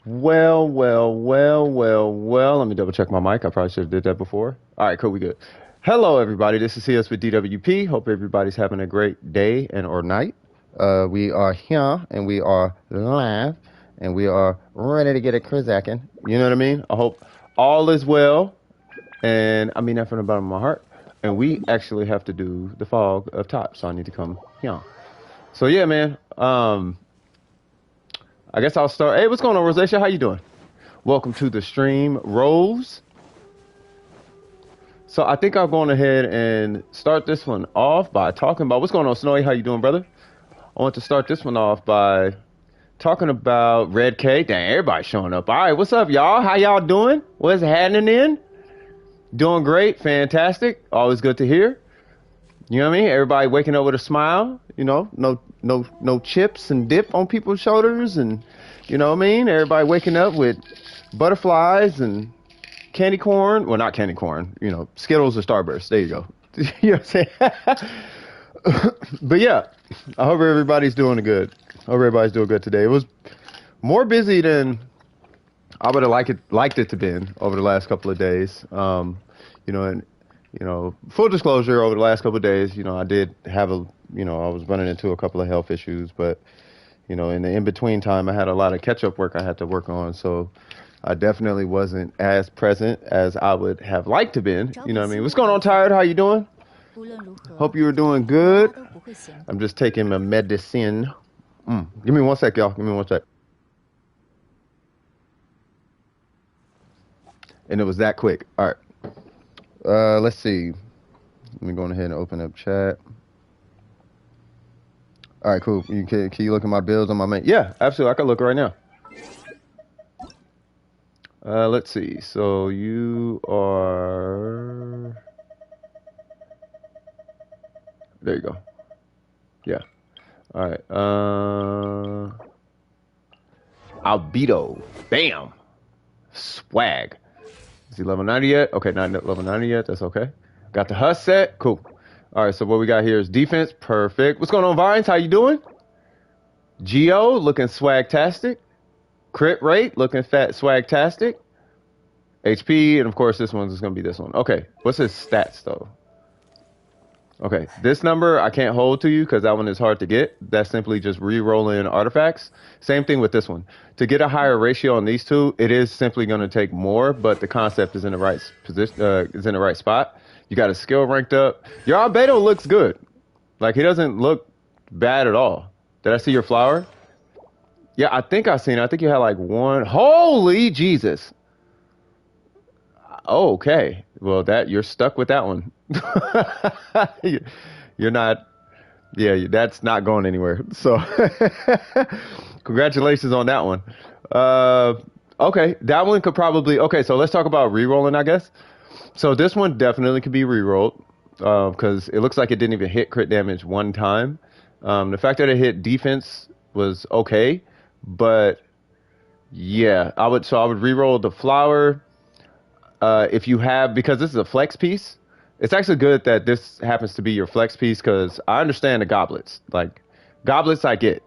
Well. Let me double check my mic. I probably should have did that before. All right, cool. We good. Hello, everybody. This is CS with DWP. Hope everybody's having a great day and or night. We are here and we are live and we are ready to get it Krizakking. You know what I mean? I hope all is well. And I mean that from the bottom of my heart. And we actually have to do the fog of top, so I need to come here. So yeah, man. I guess I'll start. Hey, what's going on, Rosacea? How you doing? Welcome to the stream, Rose. So I think I'm going ahead and start this one off by talking about what's going on, Snowy. How you doing, brother? I want to start this one off by talking about Red K. Dang, everybody's showing up. All right, what's up, y'all? How y'all doing? What's happening? Doing great, fantastic. Always good to hear. You know what I mean? Everybody waking up with a smile. You know, no chips and dip on people's shoulders, and you know what I mean. Everybody waking up with butterflies and candy corn. Well, not candy corn. You know, Skittles or Starburst. There you go. You know what I'm saying? But yeah, I hope everybody's doing good. Hope everybody's doing good today. It was more busy than I would have liked it to been over the last couple of days. You know, and you know, full disclosure, over the last couple of days, you know, I did have I was running into a couple of health issues, but you know, in the in-between time, I had a lot of catch-up work I had to work on, so I definitely wasn't as present as I would have liked to been. You know what I mean? What's going on, Tired? How you doing? Hope you were doing good. I'm just taking my medicine. Give me one sec, y'all. Give me one sec. And it was that quick. All right. Let's see. Let me go ahead and open up chat. All right, cool. Can you look at my bills on my main? Yeah, absolutely. I can look right now. Let's see. So you are. There you go. Yeah. All right. Albedo. Bam. Swag. Is he level 90 yet? Okay, not level 90 yet. That's okay. Got the Huss set. Cool. All right, so what we got here is defense. Perfect. What's going on, Vines? How you doing? Geo looking swagtastic. Crit rate looking fat swagtastic. HP, and of course this one's going to be this one. Okay, what's his stats though? Okay, this number I can't hold to you because that one is hard to get. That's simply just re-rolling artifacts. Same thing with this one. To get a higher ratio on these two, it is simply going to take more, but the concept is in the right position, is in the right spot. You got a skill ranked up. Your Albedo looks good. Like, he doesn't look bad at all. Did I see your flower? Yeah, I think I seen it. I think you had like one. Holy Jesus. Oh, okay. Well, you're stuck with that one. You're not. Yeah, that's not going anywhere. So, congratulations on that one. Okay, that one could probably. Okay, so let's talk about re-rolling, I guess. So this one definitely could be re-rolled because it looks like it didn't even hit crit damage one time. The fact that it hit defense was okay, but yeah, I would re-roll the flower. If you have, because this is a flex piece, it's actually good that this happens to be your flex piece because I understand the goblets. Like, goblets I get.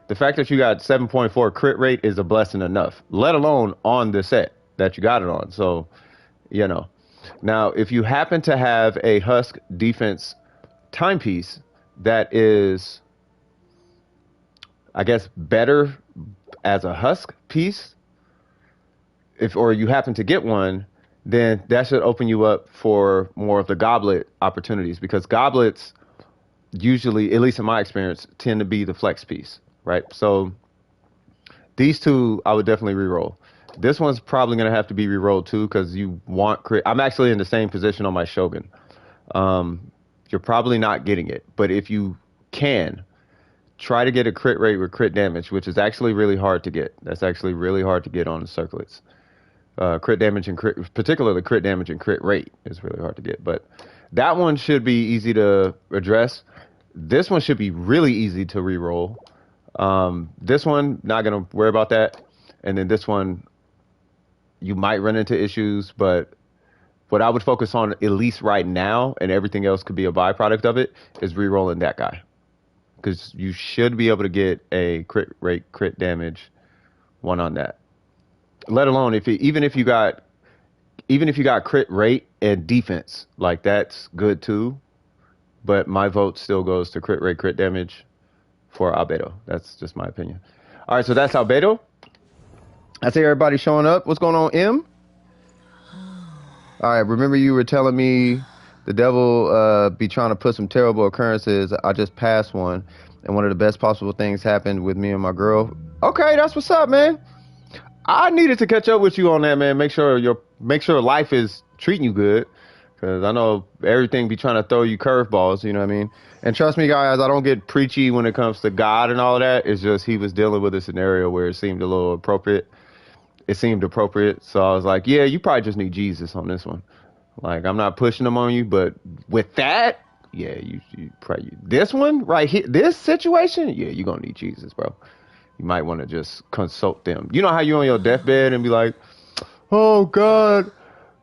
The fact that you got 7.4 crit rate is a blessing enough, let alone on the set that you got it on. So, you know. Now, if you happen to have a Husk defense timepiece that is, I guess, better as a Husk piece, or you happen to get one, then that should open you up for more of the goblet opportunities because goblets usually, at least in my experience, tend to be the flex piece, right? So these two, I would definitely re-roll. This one's probably going to have to be re-rolled too because you want crit. I'm actually in the same position on my Shogun. You're probably not getting it, but if you can, try to get a crit rate with crit damage, which is actually really hard to get. That's actually really hard to get on the circlets. Crit damage and particularly crit damage and crit rate is really hard to get. But that one should be easy to address. This one should be really easy to re-roll. This one, not going to worry about that. And then this one, you might run into issues, but what I would focus on, at least right now, and everything else could be a byproduct of it, is re-rolling that guy. Because you should be able to get a crit rate, crit damage one on that. Let alone if it, even if you got crit rate and defense, like that's good too. But my vote still goes to crit rate, crit damage for Albedo. That's just my opinion. All right, so that's Albedo. I see everybody showing up. What's going on, M? All right, remember you were telling me the devil be trying to put some terrible occurrences. I just passed one, and one of the best possible things happened with me and my girl. Okay, that's what's up, man. I needed to catch up with you on that, man. Make sure life is treating you good, because I know everything be trying to throw you curveballs. You know what I mean? And trust me, guys, I don't get preachy when it comes to God and all that. It's just he was dealing with a scenario where it seemed a little appropriate. It seemed appropriate, so I was like, yeah, you probably just need Jesus on this one. Like, I'm not pushing them on you, but with that, yeah, you probably this one right here, this situation, yeah, you're gonna need Jesus, bro. You might want to just consult them. You know how you're on your deathbed and be like, oh God,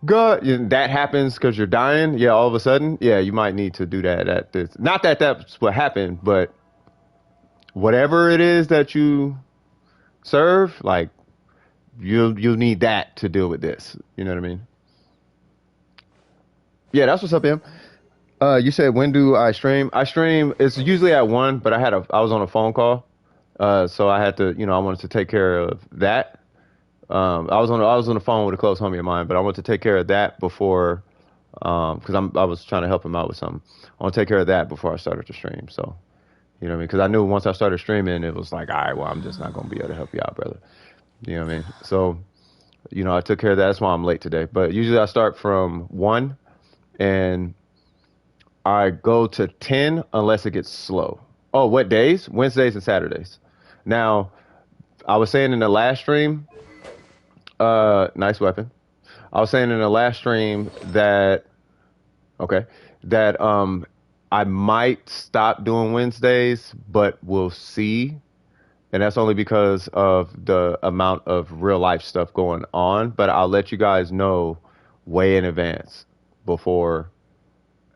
God, that happens because you're dying. Yeah, all of a sudden, yeah, you might need to do that at this. Not that that's what happened, but whatever it is that you serve, like you'll need that to deal with this. You know what I mean? Yeah, that's what's up, Em. You said when do I stream? I stream. It's usually at 1, but I was on a phone call, so I had to, I wanted to take care of that. I was on the phone with a close homie of mine, but I wanted to take care of that before, because I was trying to help him out with something. I want to take care of that before I started to stream. So, you know what I mean? Because I knew once I started streaming, it was like, all right, well, I'm just not gonna be able to help you out, brother. You know what I mean? So, I took care of that. That's why I'm late today. But usually I start from 1 and I go to 10 unless it gets slow. Oh, what days? Wednesdays and Saturdays. Now, I was saying in the last stream, nice weapon. I was saying in the last stream that, okay, that I might stop doing Wednesdays, but we'll see. And that's only because of the amount of real life stuff going on. But I'll let you guys know way in advance before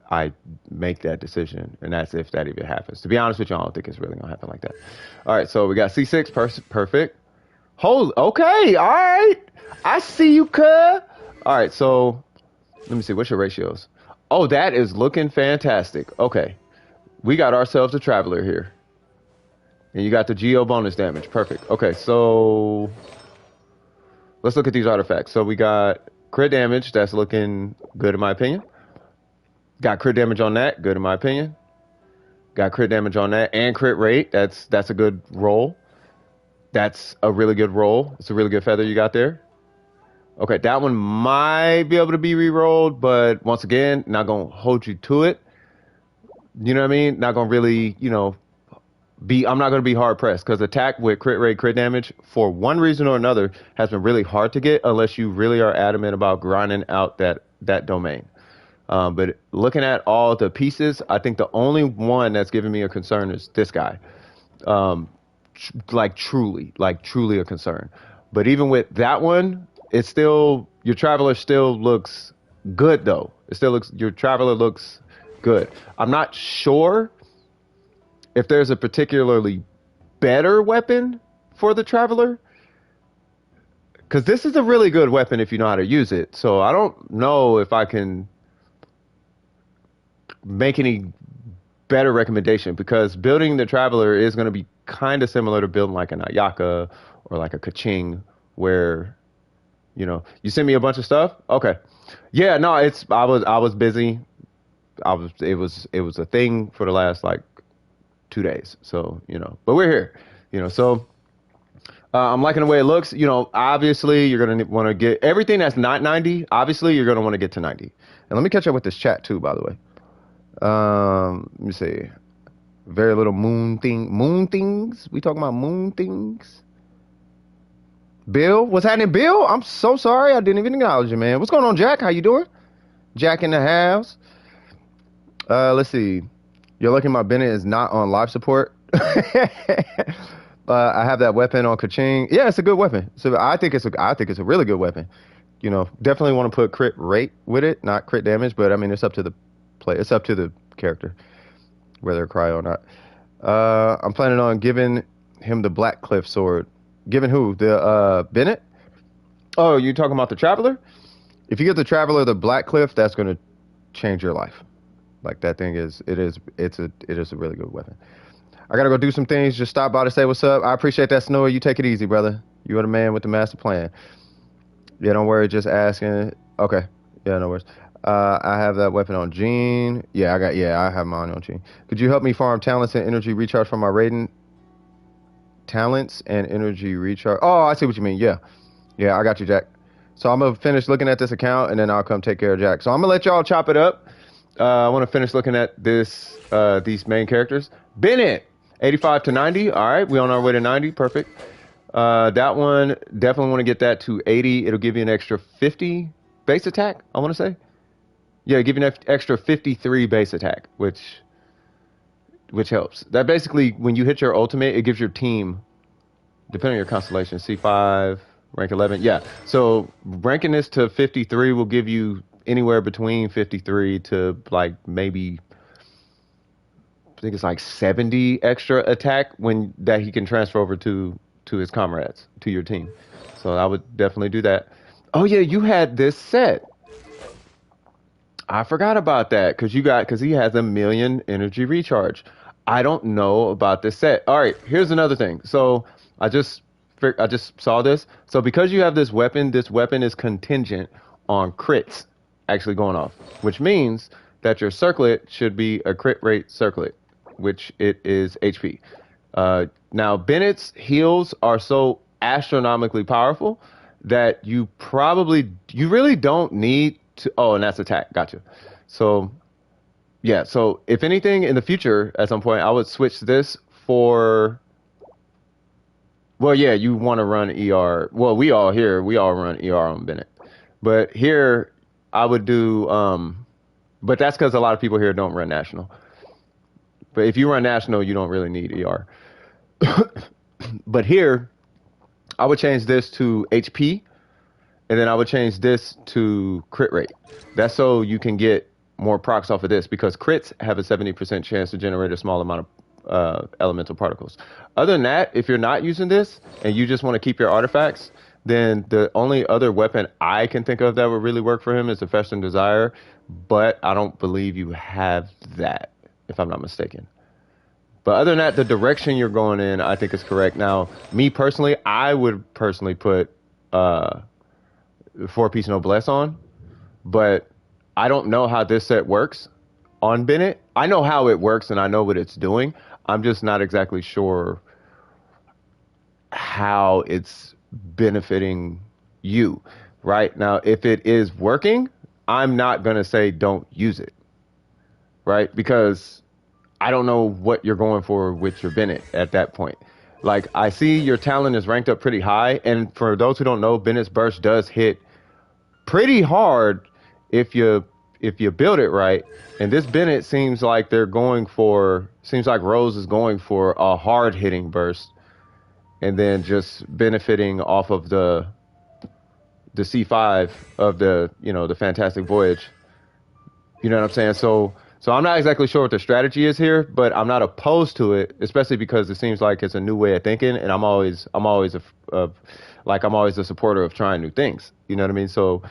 I make that decision. And that's if that even happens. To be honest with you, I don't think it's really going to happen like that. All right, so we got C6, perfect. Hold, okay, all right. I see you, cuz. All right, so let me see. What's your ratios? Oh, that is looking fantastic. Okay, we got ourselves a traveler here. And you got the Geo bonus damage. Perfect. Okay, so let's look at these artifacts. So we got crit damage. That's looking good in my opinion. Got crit damage on that. Good in my opinion. Got crit damage on that. And crit rate. That's a good roll. That's a really good roll. It's a really good feather you got there. Okay, that one might be able to be re-rolled, but once again, not going to hold you to it. You know what I mean? Not going to really, I'm not going to be hard pressed because attack with crit rate, crit damage, for one reason or another, has been really hard to get unless you really are adamant about grinding out that domain. But looking at all the pieces, I think the only one that's giving me a concern is this guy. Truly a concern. But even with that one, it's still, your traveler still looks good though. Your traveler looks good. I'm not sure if there's a particularly better weapon for the traveler, because this is a really good weapon if you know how to use it. So I don't know if I can make any better recommendation, because building the traveler is going to be kind of similar to building like an Ayaka or like a Kaching, where you send me a bunch of stuff. Okay, yeah, no, I was busy. It was a thing for the last like 2 days. So but we're here. So I'm liking the way it looks. Obviously you're gonna want to get everything that's not 90. Obviously you're gonna want to get to 90. And let me catch up with this chat too, by the way. Let me see. Very little moon things. We talking about moon things. Bill, what's happening, Bill? I'm so sorry, I didn't even acknowledge you, man. What's going on, Jack? How you doing? Jack in the house. Let's see. You're lucky my Bennett is not on life support. I have that weapon on Kaching. Yeah, it's a good weapon. So I think it's a really good weapon. Definitely want to put crit rate with it, not crit damage. But I mean, it's up to the play. It's up to the character whether it cry or not. I'm planning on giving him the Black Cliff sword. Giving who? The Bennett? Oh, you talking about the Traveler? If you get the Traveler, the Black Cliff, that's gonna change your life. Like that thing is, it is a really good weapon. I gotta go do some things. Just stop by to say what's up. I appreciate that, Snowy. You take it easy, brother. You are the man with the master plan. Yeah, don't worry. Just asking. Okay. Yeah, no worries. I have that weapon on Gene. Yeah, I got. Yeah, I have mine on Gene. Could you help me farm talents and energy recharge from my raiding? Talents and energy recharge. Oh, I see what you mean. Yeah, yeah, I got you, Jack. So I'm gonna finish looking at this account and then I'll come take care of Jack. So I'm gonna let y'all chop it up. I want to finish looking at these main characters. Bennett, 85 to 90. All right, we on our way to 90. Perfect. That one definitely want to get that to 80. It'll give you an extra 50 base attack. I want to say, yeah, give you an extra 53 base attack, which helps. That basically, when you hit your ultimate, it gives your team, depending on your constellation, C5, rank 11. Yeah. So ranking this to 53 will give you anywhere between 53 to like maybe, I think it's like 70 extra attack when that he can transfer over to his comrades, to your team. So I would definitely do that. Oh yeah, you had this set. I forgot about that because he has a million energy recharge. I don't know about this set. All right, here's another thing. So I just I just saw this. So because you have this weapon is contingent on crits actually going off, which means that your circlet should be a crit rate circlet, which it is HP. Now Bennett's heals are so astronomically powerful that you really don't need to. Oh, and that's attack. Gotcha. So yeah. So if anything in the future, at some point, I would switch this for. Well, yeah, you want to run ER. Well, we all run ER on Bennett. But here, I would do. But that's because a lot of people here don't run national. But if you run national, you don't really need ER. But here, I would change this to HP, and then I would change this to crit rate. That's so you can get more procs off of this because crits have a 70% chance to generate a small amount of elemental particles. Other than that, if you're not using this and you just want to keep your artifacts, then the only other weapon I can think of that would really work for him is the Fest and Desire, but I don't believe you have that, if I'm not mistaken. But other than that, the direction you're going in, I think is correct. Now, me personally, I would personally put four-piece noblesse on, but I don't know how this set works on Bennett. I know how it works and I know what it's doing. I'm just not exactly sure how it's benefiting you. Right now, if it is working, I'm not going to say don't use it. Right? Because I don't know what you're going for with your Bennett at that point. Like, I see your talent is ranked up pretty high. And for those who don't know, Bennett's burst does hit pretty hard if you build it right. And this Bennett seems like Rose is going for a hard hitting burst and then just benefiting off of the C5 of the Fantastic Voyage. You know what I'm saying? So I'm not exactly sure what the strategy is here, but I'm not opposed to it, especially because it seems like it's a new way of thinking, and I'm always a supporter of trying new things. You know what I mean? So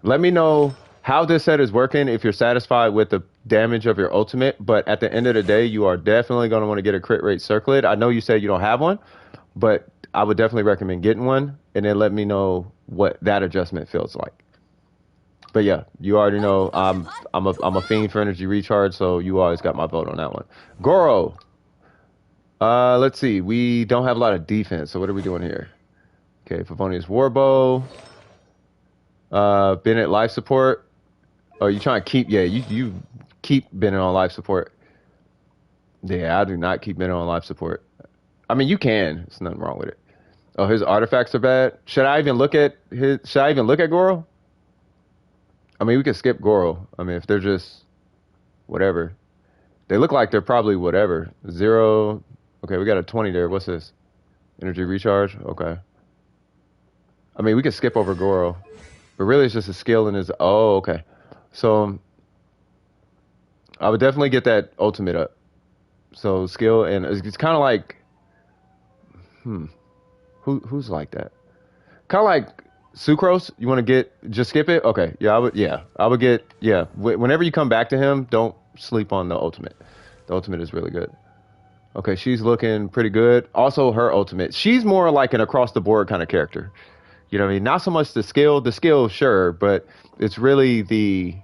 let me know how this set is working if you're satisfied with the damage of your ultimate, but at the end of the day, you are definitely going to want to get a crit rate circlet. I know you said you don't have one, but I would definitely recommend getting one, and then let me know what that adjustment feels like. But yeah, you already know I'm a fiend for energy recharge, so you always got my vote on that one. Goro. Let's see. We don't have a lot of defense, so what are we doing here? Okay, Favonius Warbow. Bennett life support. Oh, you trying to keep? Yeah, you keep Bennett on life support. Yeah, I do not keep Bennett on life support. I mean, you can. There's nothing wrong with it. Oh, his artifacts are bad. Should I even look at Goro? I mean, we could skip Goro. I mean, if they're just whatever. They look like they're probably whatever. 0. Okay, we got a 20 there. What's this? Energy recharge? Okay. I mean, we could skip over Goro. But really, it's just a skill and his... Oh, okay. So, I would definitely get that ultimate up. So, skill and... It's kind of like... Who's like that? Kind of like Sucrose, you want to get, just skip it? Okay. Yeah, I would get, yeah. Whenever you come back to him, don't sleep on the ultimate. The ultimate is really good. Okay, she's looking pretty good. Also, her ultimate. She's more like an across the board kind of character. You know what I mean? Not so much the skill. The skill, sure, but it's really the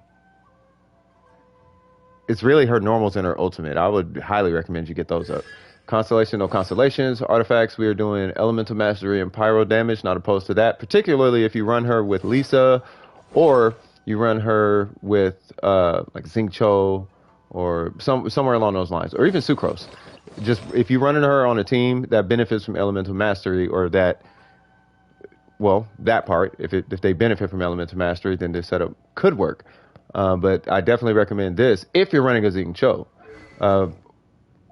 it's really her normals and her ultimate. I would highly recommend you get those up. Constellation, no constellations. Artifacts, we are doing elemental mastery and pyro damage. Not opposed to that, particularly if you run her with Lisa, or you run her with like Xingqiu or somewhere along those lines, or even Sucrose. Just if you're running her on a team that benefits from elemental mastery, or that, well, that part, if they benefit from elemental mastery, then this setup could work. But I definitely recommend this if you're running a Xingqiu,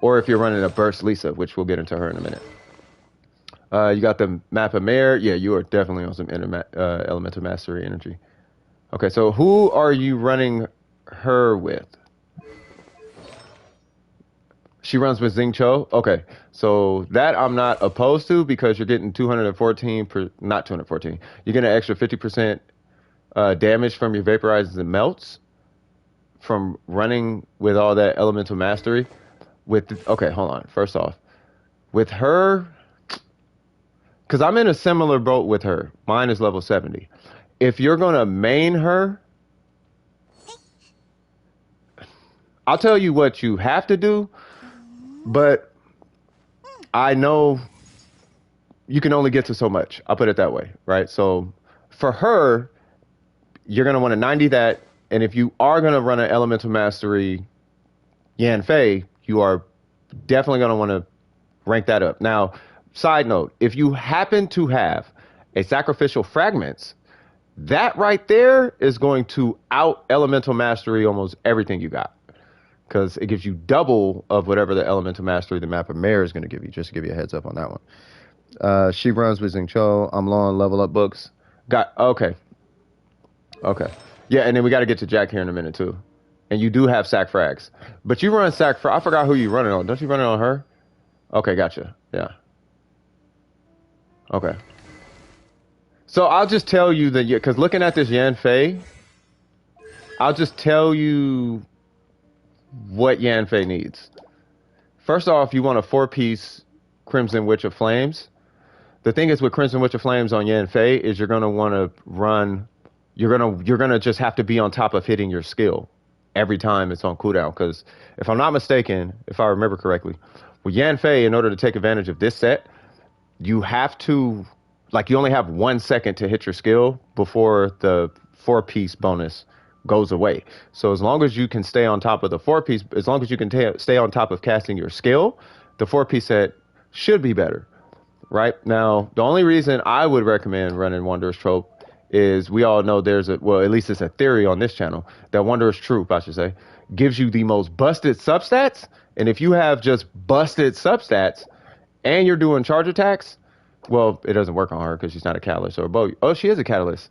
or if you're running a Burst Lisa, which we'll get into her in a minute. You got the map of Mare. Yeah, you are definitely on some elemental mastery energy. Okay, so who are you running her with? She runs with Xingqiu. Okay, so that I'm not opposed to, because you're getting 214 not 214. You're getting an extra 50% damage from your vaporizes and melts from running with all that elemental mastery. Okay, hold on. First off, with her, because I'm in a similar boat with her. Mine is level 70. If you're gonna main her, I'll tell you what you have to do, but I know you can only get to so much. I'll put it that way, right? So for her, you're going to want to 90 that. And if you are going to run an elemental mastery Yanfei, you are definitely going to want to rank that up. Now, side note, if you happen to have a sacrificial fragments, that right there is going to out elemental mastery almost everything you got, because it gives you double of whatever the elemental mastery the map of Mare is going to give you, just to give you a heads up on that one. She runs with Xingqiu. I'm low on level up books. Okay. Yeah, and then we got to get to Jack here in a minute too. And you do have sac frags, but you run sac frag. I forgot who you run it on. Don't you run it on her? Okay, gotcha. Yeah. Okay. So I'll just tell you that, because looking at this Yanfei, I'll just tell you what Yanfei needs. First off, you want a 4-piece Crimson Witch of Flames. The thing is with Crimson Witch of Flames on Yanfei is you're gonna want to run. You're gonna just have to be on top of hitting your skill every time it's on cooldown. Because if I'm not mistaken, if I remember correctly, with Yanfei, in order to take advantage of this set, you have to, like, you only have 1 second to hit your skill before the 4-piece bonus goes away. So as long as you can stay on top of the 4-piece, as long as you can stay on top of casting your skill, the 4-piece set should be better. Right? Now, the only reason I would recommend running Wanderer's Trope is we all know there's well, at least it's a theory on this channel, that Wanderer's Troop, I should say, gives you the most busted substats. And if you have just busted substats and you're doing charge attacks, well, it doesn't work on her because she's not a catalyst or a bow. Oh, she is a catalyst.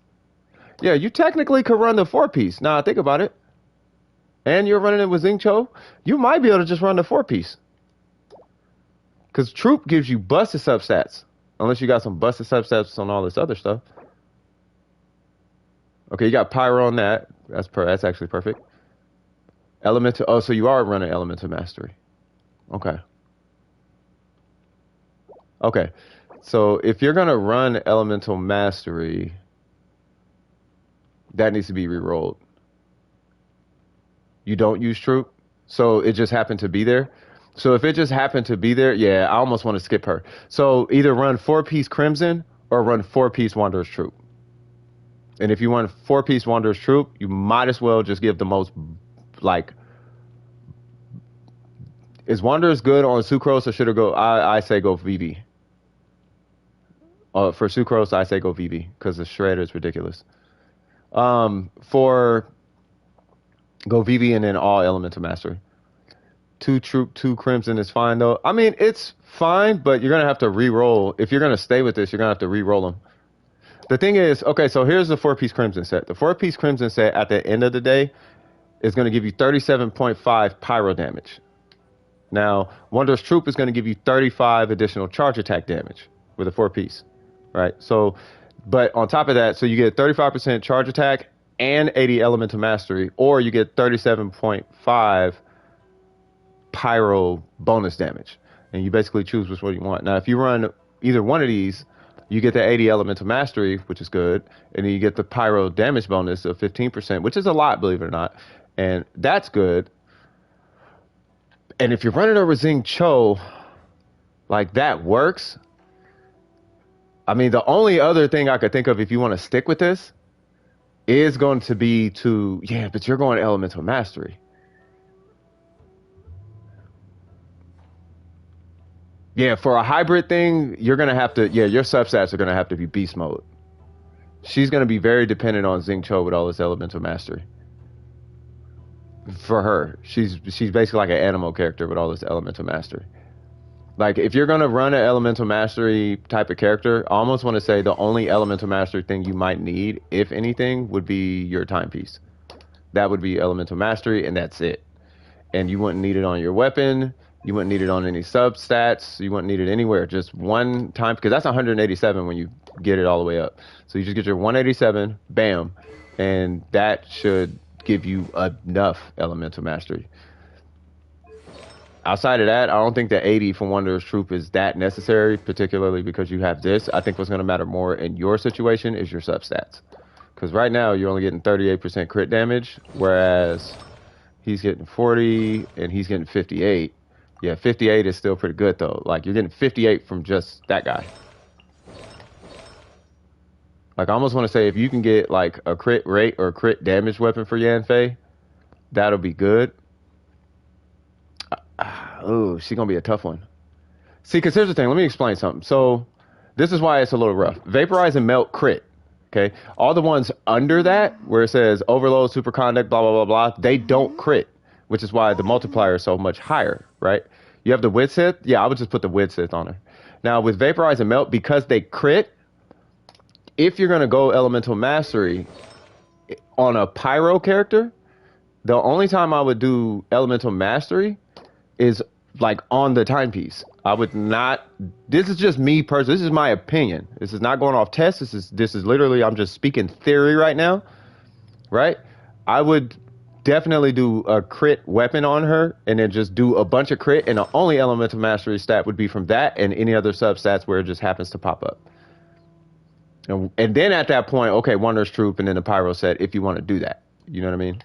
Yeah, you technically could run the 4-piece. Now, think about it. And you're running it with Xingqiu, you might be able to just run the 4-piece. Because Troop gives you busted substats. Unless you got some busted substats on all this other stuff. Okay, you got Pyro on that. That's actually perfect. Elemental. Oh, so you are running Elemental Mastery. Okay. Okay. So if you're going to run Elemental Mastery, that needs to be re-rolled. You don't use Troop, so it just happened to be there. So if it just happened to be there, yeah, I almost want to skip her. So either run 4-piece Crimson or run 4-piece Wanderer's Troop. And if you want 4-piece Wanderer's Troop, you might as well just give the most, like, is Wanderer's good on Sucrose, or should it go? I say go VV. For Sucrose, I say go VV because the shredder is ridiculous. For go VV and then all Elemental Mastery. 2 Troop, 2 Crimson is fine though. I mean, it's fine, but you're gonna have to re-roll. If you're gonna stay with this, you're gonna have to re-roll them. The thing is, okay, so here's the 4-piece Crimson set. The 4-piece Crimson set at the end of the day is gonna give you 37.5 pyro damage. Now, Wanderer's Troop is gonna give you 35 additional charge attack damage with a 4-piece, right? So But on top of that, so you get 35% charge attack and 80 elemental mastery, or you get 37.5 pyro bonus damage. And you basically choose which one you want. Now, if you run either one of these, you get the 80 elemental mastery, which is good, and then you get the pyro damage bonus of 15%, which is a lot, believe it or not. And that's good. And if you're running over Xing Cho, like that works. I mean, the only other thing I could think of if you want to stick with this is going to be yeah, but you're going elemental mastery. Yeah, for a hybrid thing, you're going to have to, yeah, your substats are going to have to be beast mode. She's going to be very dependent on Xing Cho with all this elemental mastery. For her, she's basically like an animal character with all this elemental mastery. Like, if you're going to run an elemental mastery type of character, I almost want to say the only elemental mastery thing you might need, if anything, would be your timepiece. That would be elemental mastery, and that's it. And you wouldn't need it on your weapon. You wouldn't need it on any substats. You wouldn't need it anywhere. Just one time, because that's 187 when you get it all the way up. So you just get your 187, bam, and that should give you enough elemental mastery. Outside of that, I don't think the 80 from Wanderer's Troop is that necessary, particularly because you have this. I think what's going to matter more in your situation is your substats. Because right now, you're only getting 38% crit damage, whereas he's getting 40 and he's getting 58. Yeah, 58 is still pretty good, though. Like, you're getting 58 from just that guy. Like, I almost want to say if you can get, like, a crit rate or crit damage weapon for Yanfei, that'll be good. Oh, she's going to be a tough one. See, because here's the thing. Let me explain something. So, this is why it's a little rough. Vaporize and Melt crit. Okay? All the ones under that, where it says Overload, Superconduct, blah, blah, blah, blah, they don't crit, which is why the multiplier is so much higher, right? You have the Widsith. Yeah, I would just put the Widsith on her. Now, with Vaporize and Melt, because they crit, if you're going to go Elemental Mastery on a Pyro character, the only time I would do Elemental Mastery is like on the timepiece. I would not. This is just me personally. This is my opinion. This is not going off test. This is literally, I'm just speaking theory right now, right? I would definitely do a crit weapon on her and then just do a bunch of crit, and the only elemental mastery stat would be from that and any other substats where it just happens to pop up. And then at that point, okay, Wanderer's Troop and then the Pyro set if you want to do that. You know what I mean?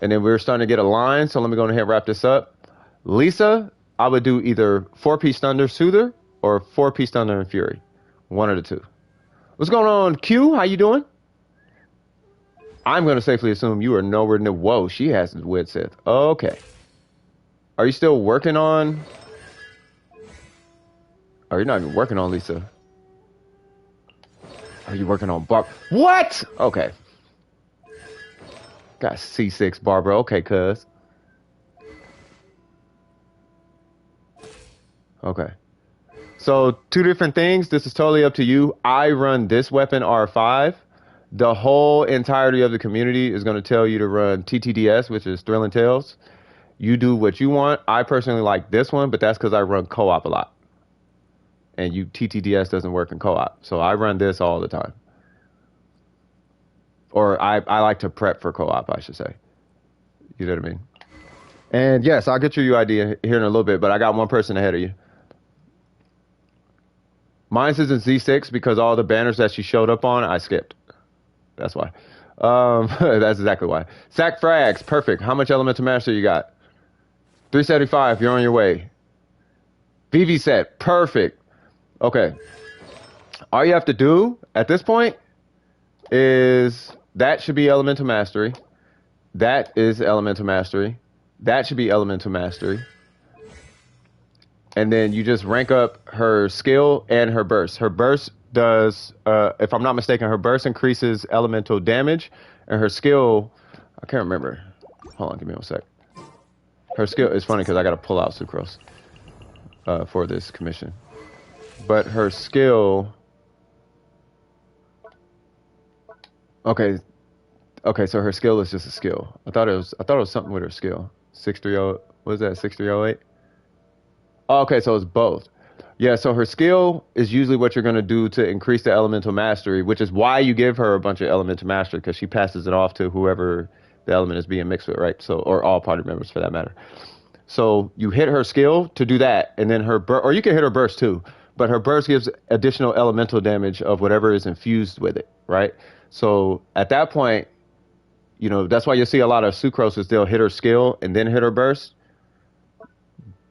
And then we're starting to get a line, so let me go ahead and wrap this up. Lisa, I would do either 4-piece Thunder Soother or 4-piece Thunder and Fury. One of the two. What's going on, Q? How you doing? I'm going to safely assume you are nowhere near... Whoa, she has the Widsith. Okay. Are you still working on... Oh, you're not even working on Lisa. Are you working on Barb? What? Okay. Got C6 Barbara. Okay, cuz. Okay. So, two different things. This is totally up to you. I run this weapon, R5. The whole entirety of the community is going to tell you to run TTDS, which is Thrilling Tales. You do what you want. I personally like this one, but that's because I run co-op a lot. And TTDS doesn't work in co-op. So I run this all the time. Or I like to prep for co-op, I should say. You know what I mean? And yes, I'll get your UID here in a little bit, but I got one person ahead of you. Mine says it's Z6 because all the banners that she showed up on, I skipped. That's why. That's exactly why. Sack Frags, perfect. How much Elemental Master you got? 375, you're on your way. VV set, perfect. Okay. All you have to do at this point is that should be Elemental Mastery. That is Elemental Mastery. That should be Elemental Mastery. And then you just rank up her skill and her burst. Her burst does, if I'm not mistaken, her burst increases elemental damage, and her skill, I can't remember. Hold on, give me one sec. Her skill is funny because I got to pull out Sucrose for this commission. But her skill, okay, so her skill is just a skill. I thought it was something with her skill. 630, what is that? 6308. Oh, okay, so it's both. Yeah, so her skill is usually what you're going to do to increase the elemental mastery, which is why you give her a bunch of elemental mastery because she passes it off to whoever the element is being mixed with, right? So, or all party members for that matter. So you hit her skill to do that, and then or you can hit her burst too, but her burst gives additional elemental damage of whatever is infused with it, right? So at that point, that's why you'll see a lot of sucroses. They'll hit her skill and then hit her burst.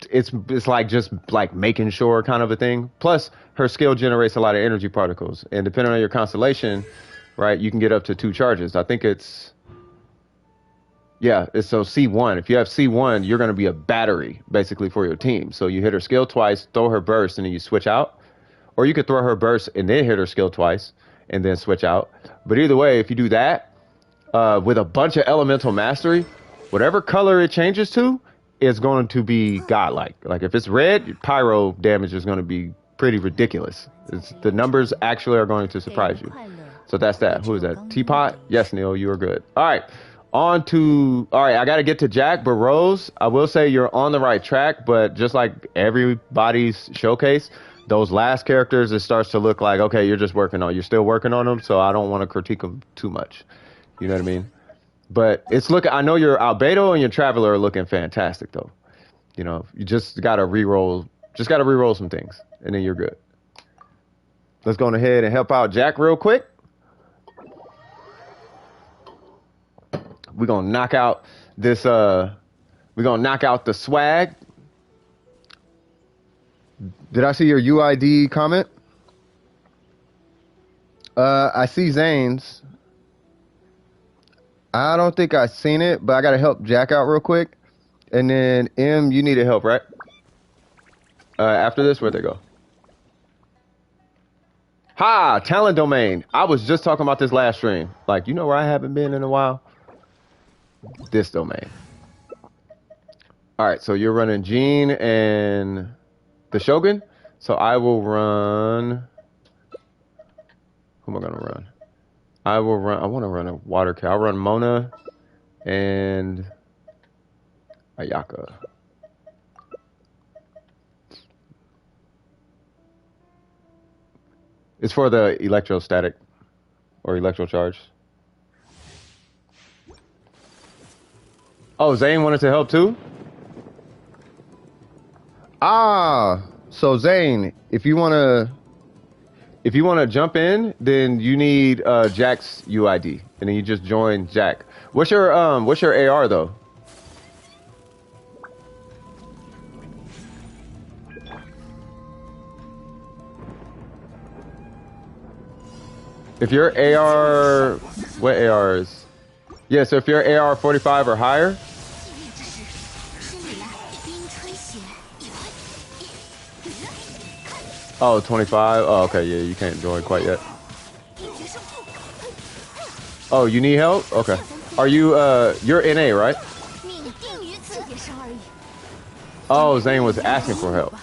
It's like just like making sure kind of a thing. Plus, her skill generates a lot of energy particles, and depending on your constellation, right, you can get up to 2 charges. I think it's yeah. It's so C1. If you have C1, you're going to be a battery basically for your team. So you hit her skill twice, throw her burst, and then you switch out, or you could throw her burst and then hit her skill twice and then switch out. But either way, if you do that with a bunch of elemental mastery, whatever color it changes to is going to be godlike. Like if it's red, pyro damage is going to be pretty ridiculous. The numbers actually are going to surprise you. So that's that. Who is that? Teapot? Yes, Neil, you are good. All right. All right, I got to get to Jack, but Rose, I will say you're on the right track, but just like everybody's showcase, those last characters, it starts to look like, okay, you're still working on them, so I don't want to critique them too much. You know what I mean? But I know your Albedo and your Traveler are looking fantastic, though. You just got to reroll some things, and then you're good. Let's go ahead and help out Jack real quick. We're going to knock out we're going to knock out the swag. Did I see your UID comment? I see Zane's. I don't think I've seen it, but I got to help Jack out real quick. And then, M, you needed help, right? After this, where'd they go? Ha! Talent domain. I was just talking about this last stream. Like, you know where I haven't been in a while? This domain. All right, so you're running Jean and the Shogun. So I will run... Who am I going to run? I want to run a water cow. I'll run Mona and Ayaka. It's for the electrostatic or electrocharge. Oh, Zane wanted to help too? Ah, so Zane, if you wanna jump in, then you need Jack's UID, and then you just join Jack. What's your AR though? If your AR, what AR is? Yeah, so if your AR 45 or higher. Oh, 25? Oh, okay, yeah, you can't join quite yet. Oh, you need help? Okay. Are you, you're NA, right? Oh, Zane was asking for help.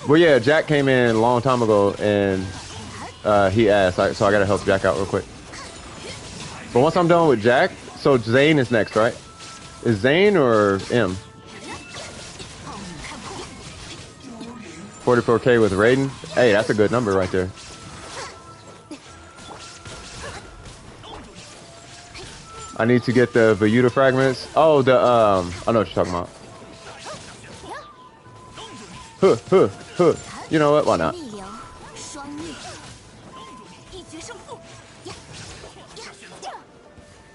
Well, yeah, Jack came in a long time ago, and he asked, so I gotta help Jack out real quick. But once I'm done with Jack, so Zane is next, right? Is Zane or M? 44K with Raiden. Hey, that's a good number right there. I need to get the Vayuta fragments. Oh, I know what you're talking about. You know what? Why not?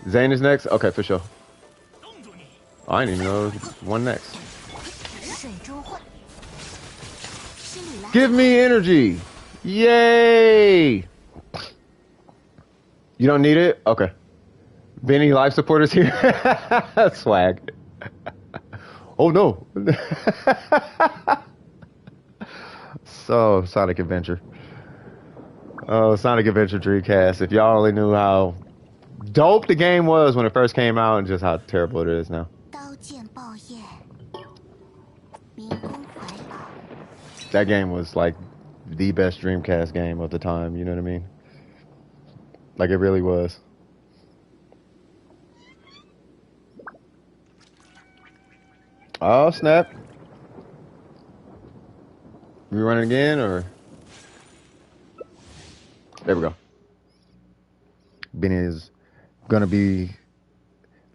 Zane is next? Okay, for sure. Oh, I didn't even know there was one next. Give me energy! Yay! You don't need it? Okay. Benny life support is here. Swag. Oh no. So, Sonic Adventure. Oh, Sonic Adventure Dreamcast. If y'all only knew how dope the game was when it first came out and just how terrible it is now. That game was like the best Dreamcast game of the time, you know what I mean? Like it really was. Oh, snap. Rerun it again, or there we go. Bennett is gonna be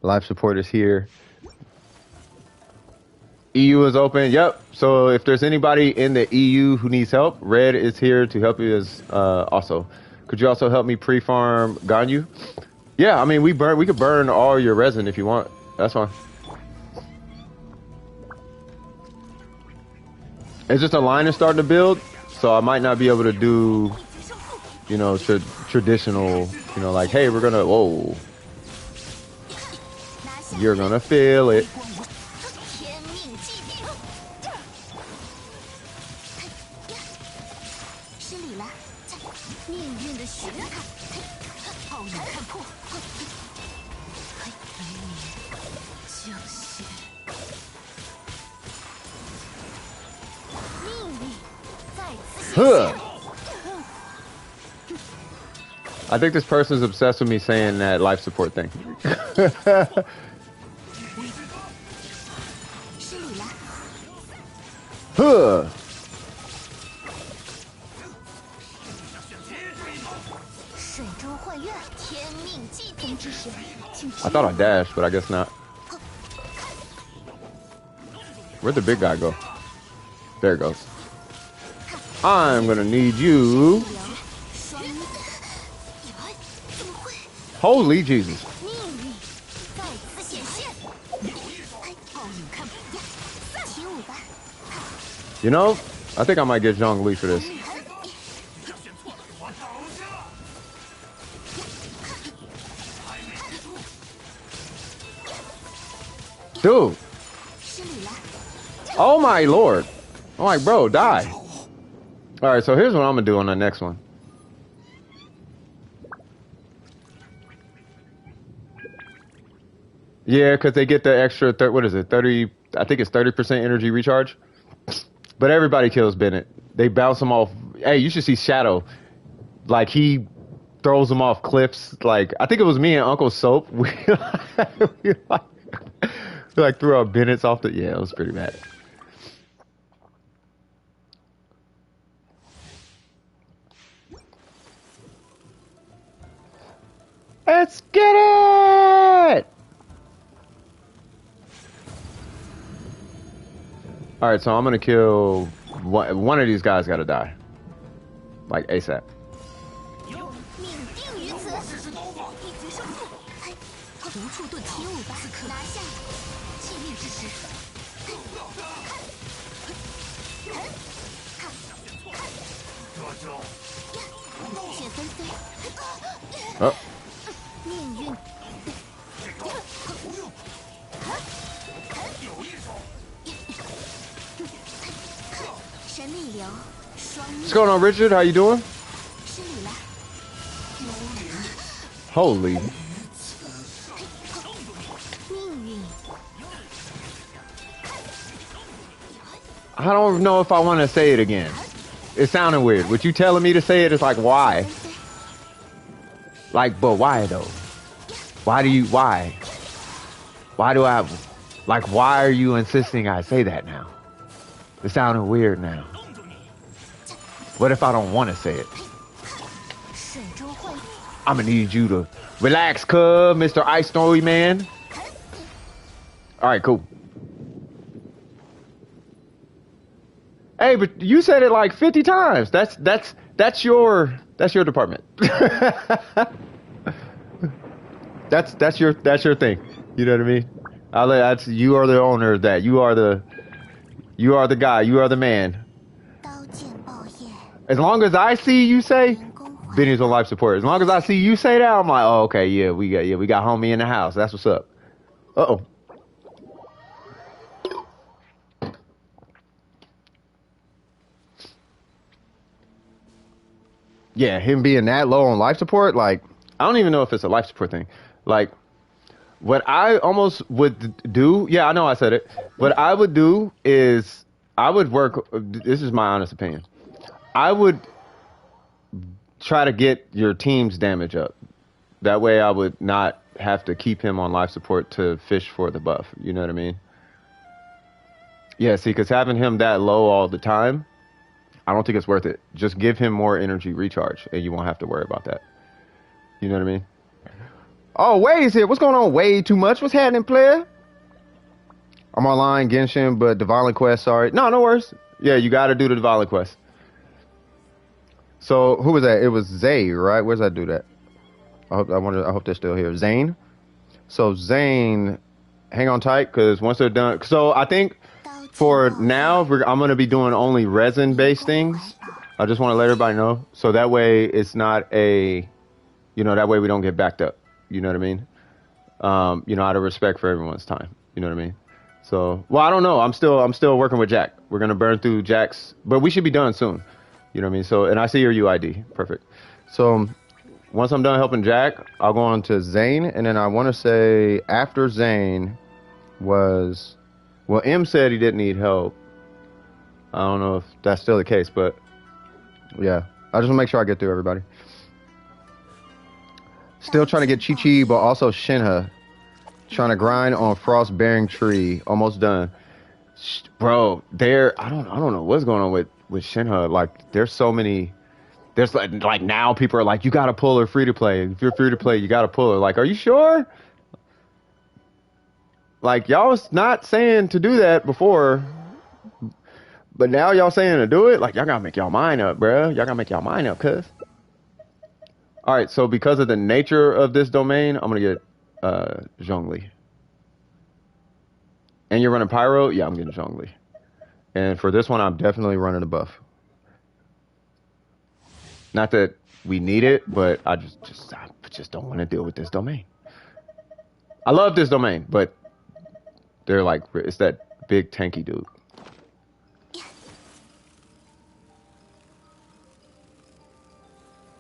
life support is here. EU is open. Yep. So if there's anybody in the EU who needs help, Red is here to help you. As also, could you also help me pre-farm Ganyu? Yeah, I mean we could burn all your resin if you want. That's fine. It's just a line is starting to build, so I might not be able to do, you know, traditional, you know, like, hey, we're gonna, whoa, you're gonna feel it. Huh. I think this person's obsessed with me saying that life support thing. Huh. I thought I dashed, but I guess not. Where'd the big guy go? There it goes. I'm gonna need you. Holy Jesus. You know, I think I might get Zhongli for this. Dude. Oh my lord. I'm like, bro, die. Alright, so here's what I'm gonna do on the next one. Yeah, because they get the extra, what is it, 30, I think it's 30% energy recharge. But everybody kills Bennett. They bounce him off. Hey, you should see Shadow. Like, he throws him off cliffs. Like, I think it was me and Uncle Soap. We like threw our Bennett's off the, yeah, it was pretty bad. Let's get it! Alright, so I'm gonna kill... One of these guys gotta die. Like, ASAP. Oh. What's going on, Richard? How you doing? Holy. I don't know if I want to say it again. It sounded weird. With you telling me to say it, it's like, why? Like, but why though? Why do you, why? Why do I, like, why are you insisting I say that now? It sounded weird now. What if I don't want to say it? I'm gonna need you to relax, cub, Mr. Ice Story Man. All right, cool. Hey, but you said it like 50 times. That's your department. that's your thing. You know what I mean? You are the owner of that. You are the guy. You are the man. As long as I see you say Benny's on life support. As long as I see you say that, I'm like, oh, okay, yeah, we got homie in the house. That's what's up. Uh-oh. Yeah, him being that low on life support, like, I don't even know if it's a life support thing. Like, what I almost would do, yeah, I know I said it. What I would do is, I would work, this is my honest opinion. I would try to get your team's damage up. That way I would not have to keep him on life support to fish for the buff. You know what I mean? Yeah, see, because having him that low all the time, I don't think it's worth it. Just give him more energy recharge, and you won't have to worry about that. You know what I mean? Oh, Wade's here. What's going on, Wade? Too much? What's happening, player? I'm online, Genshin, but the violent quest, sorry. No, no worries. Yeah, you got to do the violent quest. So, who was that? It was Zay, right? Where's that dude at? I hope they're still here. Zane? So, Zane, hang on tight, because once they're done... So, I think for now, I'm going to be doing only resin-based things. I just want to let everybody know. So, that way, it's not a... You know, that way we don't get backed up. You know what I mean? You know, out of respect for everyone's time. You know what I mean? So, well, I don't know. I'm still working with Jack. We're gonna burn through Jack's, but we should be done soon. You know what I mean? So, and I see your UID. Perfect. So, once I'm done helping Jack, I'll go on to Zane, and then I want to say after Zane was, well, M said he didn't need help. I don't know if that's still the case, but yeah, I just want to make sure I get through everybody. Still trying to get Chi-Chi, but also Shinha. Trying to grind on Frost Bearing Tree. Almost done. Bro, I don't know what's going on with Shinha. Like, there's so many... There's like now people are like, you gotta pull her free to play. If you're free to play, you gotta pull her. Like, are you sure? Like, y'all was not saying to do that before. But now y'all saying to do it? Like, y'all gotta make y'all mind up, bro. Y'all gotta make y'all mind up, cuz. All right, so because of the nature of this domain, I'm going to get Zhongli. And you're running Pyro? Yeah, I'm getting Zhongli. And for this one, I'm definitely running a buff. Not that we need it, but I just don't want to deal with this domain. I love this domain, but they're like, it's that big tanky dude.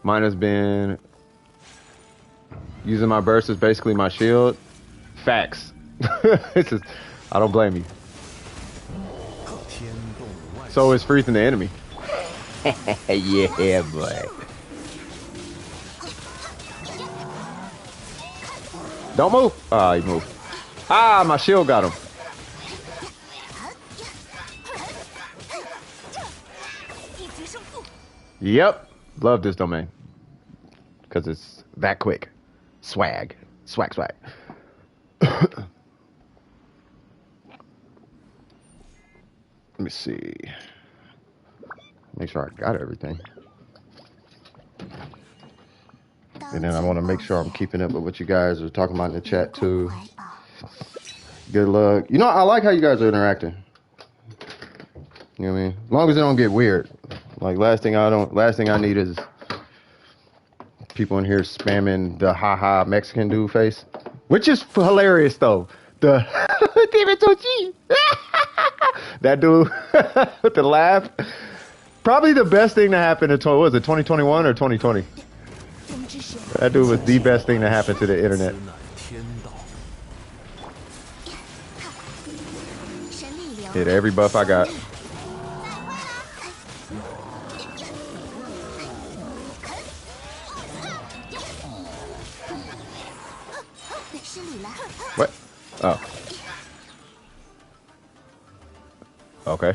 Mine has been using my burst as basically my shield. Facts. It's just, I don't blame you. So is freezing the enemy. Yeah, boy. Don't move. Ah, he moved. Ah, my shield got him. Yep. Love this domain. Because it's that quick. Swag. Swag. Let me see. Make sure I got everything. And then I want to make sure I'm keeping up with what you guys are talking about in the chat too. Good luck. You know, I like how you guys are interacting. You know what I mean? As long as it don't get weird. Like last thing I need is people in here spamming the haha Mexican dude face. Which is hilarious though. The that dude with the laugh. Probably the best thing to happen in 2021 or 2020? That dude was the best thing to happen to the internet. Hit every buff I got. What? Oh. Okay.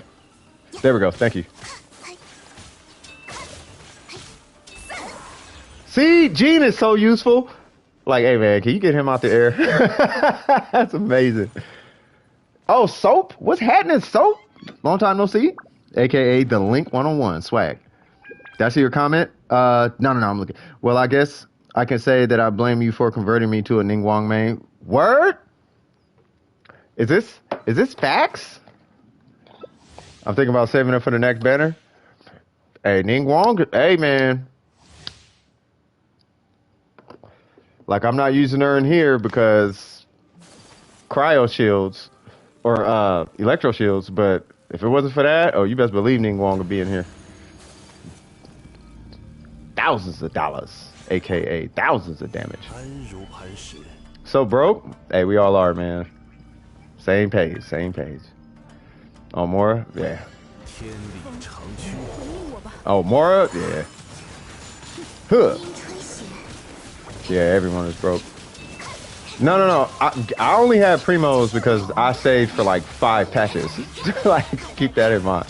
There we go. Thank you. See, Gene is so useful. Like, hey man, can you get him out the air? That's amazing. Oh, Soap? What's happening, Soap? Long time no see. AKA the Link 101 swag. That's your comment? No, I'm looking. Well, I guess I can say that I blame you for converting me to a Ningguang main. Word? Is this facts? I'm thinking about saving it for the next banner. Hey, Ningguang, hey man. Like, I'm not using her in here because cryo shields or electro shields, but if it wasn't for that, oh, you best believe Ningguang would be in here. Thousands of dollars, aka thousands of damage. So broke? Hey, we all are, man. Same page. Oh, Mora? Yeah. Oh, Mora? Yeah. Huh. Yeah, everyone is broke. No. I only have primos because I saved for like 5 patches. Like, keep that in mind.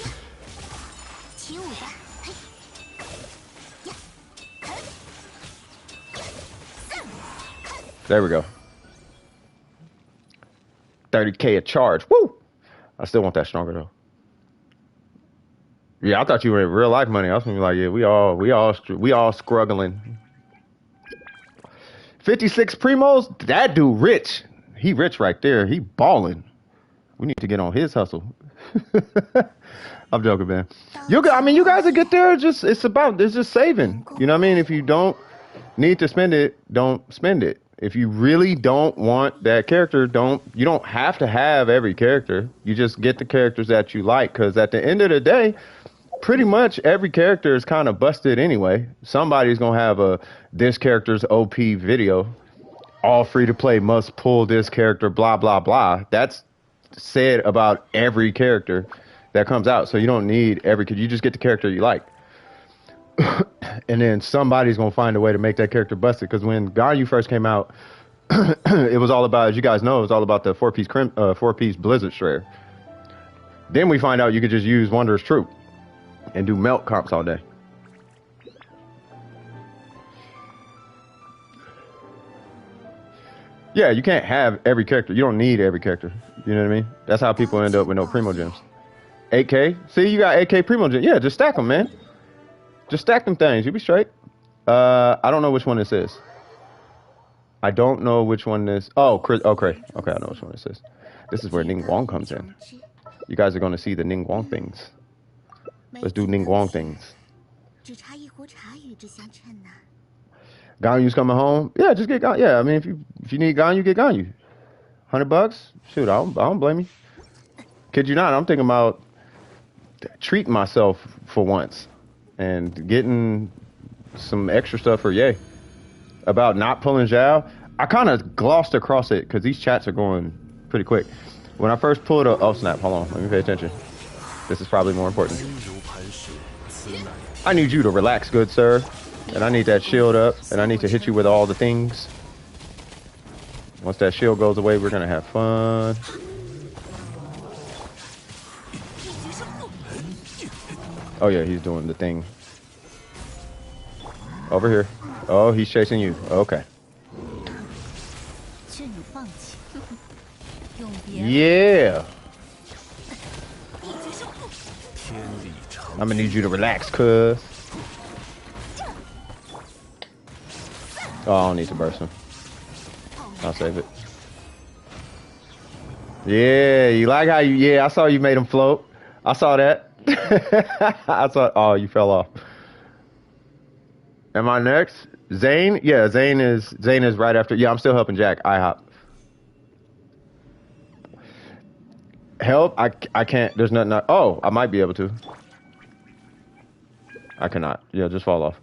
There we go. 30K a charge. Woo! I still want that stronger though. Yeah, I thought you were in real life money. I was gonna be like, yeah, we all struggling. 56 primos. That dude rich. He rich right there. He balling. We need to get on his hustle. I'm joking, man. I mean, you guys will get there. It's just saving. You know what I mean? If you don't need to spend it, don't spend it. If you really don't want that character, you don't have to have every character. You just get the characters that you like. Because at the end of the day, pretty much every character is kind of busted anyway. Somebody's going to have this character's OP video. All free to play, must pull this character, blah, blah, blah. That's said about every character that comes out. So you don't need you just get the character you like. And then somebody's going to find a way to make that character busted. Because when Ganyu first came out, it was all about, as you guys know, it was all about the four-piece Blizzard Shredder. Then we find out you could just use Wondrous Troop and do melt comps all day. Yeah, you can't have every character. You don't need every character. You know what I mean? That's how people end up with no Primo Gems. 8K? See, you got 8K Primo Gems. Yeah, just stack them, man. Just stack them things. You'll be straight. I don't know which one this is. I don't know which one this... Oh, Chris. Okay. Okay, I know which one this is. This is where Ning Guang comes in. You guys are going to see the Ning Guang things. Let's do Ning Guang things. Ganyu's coming home. Yeah, just get Ganyu. Yeah, I mean, if you need Ganyu, get Ganyu. $100? Shoot, I don't blame you. Kid you not, I'm thinking about treating myself for once and getting some extra stuff for Ye. About not pulling Zhao, I kind of glossed across it because these chats are going pretty quick. When I first pulled oh snap, hold on, let me pay attention. This is probably more important. I need you to relax, good sir. And I need that shield up, and I need to hit you with all the things. Once that shield goes away, we're gonna have fun. Oh yeah, he's doing the thing. Over here. Oh, he's chasing you. Okay. Yeah. I'm gonna need you to relax, cuz. Oh, I don't need to burst him. I'll save it. Yeah, you like how yeah, I saw you made him float. I saw that. I saw, oh, you fell off. Am I next? Zane? Yeah, Zane is right after. Yeah, I'm still helping Jack. IHOP. Help? I can't. There's nothing. Oh, I might be able to. I cannot. Yeah, just fall off.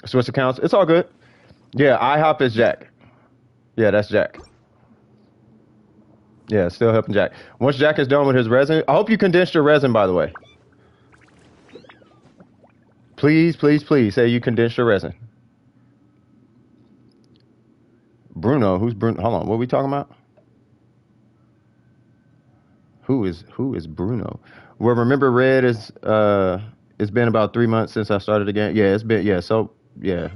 Switch accounts. It's all good. Yeah, IHOP is Jack. Yeah, that's Jack. Yeah, still helping Jack. Once Jack is done with his resin, I hope you condensed your resin, by the way. Please, please, please say you condensed your resin. Bruno, who's Bruno? Hold on, what are we talking about? Who is Bruno? Well, remember Red is it's been about 3 months since I started the game. Yeah, it's been, yeah, so yeah.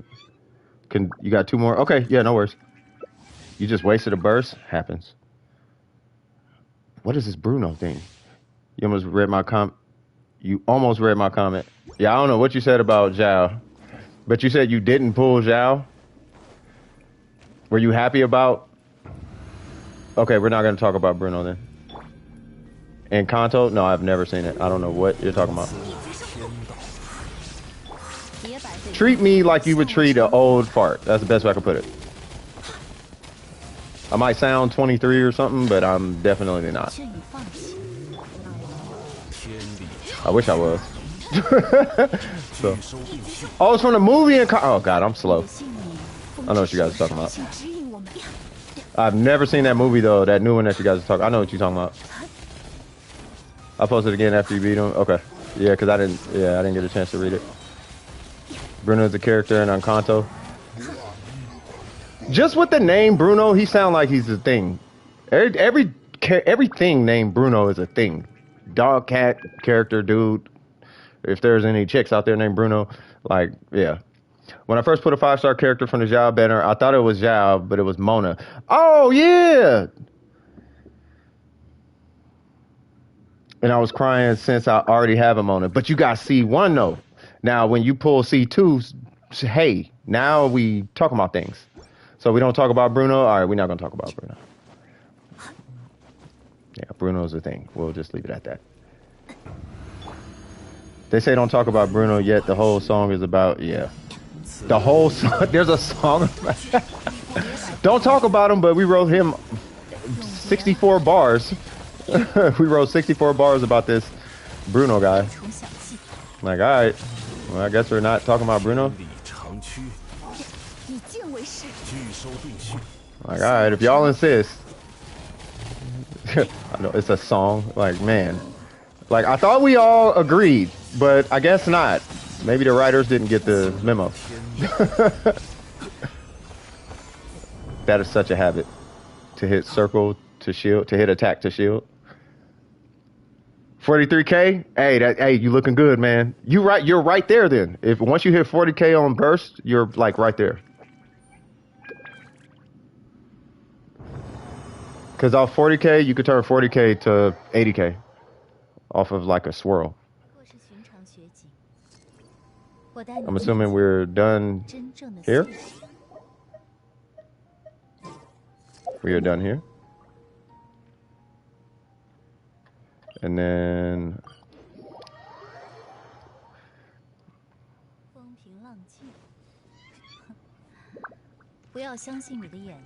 You got 2 more? Okay, yeah, no worries. You just wasted a burst? Happens. What is this Bruno thing? You almost read my comment. Yeah, I don't know what you said about Zhao, but you said you didn't pull Zhao. Were you happy about? Okay, we're not going to talk about Bruno then. And Kanto? No, I've never seen it. I don't know what you're talking about. Treat me like you would treat an old fart. That's the best way I can put it. I might sound 23 or something, but I'm definitely not. I wish I was. So. Oh, it's from the movie. Oh God, I'm slow. I know what you guys are talking about. I've never seen that movie though. That new one that you guys are talking. I know what you're talking about. I'll post it again after you beat him. Okay. Yeah, because I didn't get a chance to read it. Bruno's a character in Encanto. Just with the name Bruno, he sounds like he's a thing. Everything named Bruno is a thing. Dog, cat, character, dude. If there's any chicks out there named Bruno, like, yeah. When I first put a 5-star character from the Zhao banner, I thought it was Zhao, but it was Mona. Oh, yeah! And I was crying since I already have a Mona. But you got C1, though. Now, when you pull C2, hey, now we talk about things. So we don't talk about Bruno? All right, we're not going to talk about Bruno. Yeah, Bruno's a thing. We'll just leave it at that. They say don't talk about Bruno, yet the whole song is about, yeah. The whole song, there's a song. Don't talk about him, but we wrote him 64 bars. We wrote 64 bars about this Bruno guy. Like, all right, well, I guess we're not talking about Bruno. Like, all right, if y'all insist. I know it's a song. Like, man. Like, I thought we all agreed, but I guess not. Maybe the writers didn't get the memo. That is such a habit. To hit circle to shield, to hit attack to shield. 43K? Hey, you looking good, man. You're right there then. If once you hit 40K on burst, you're like right there. Because off 40K, you could turn 40K to 80K off of like a swirl. I'm assuming we're done here. We are done here. And then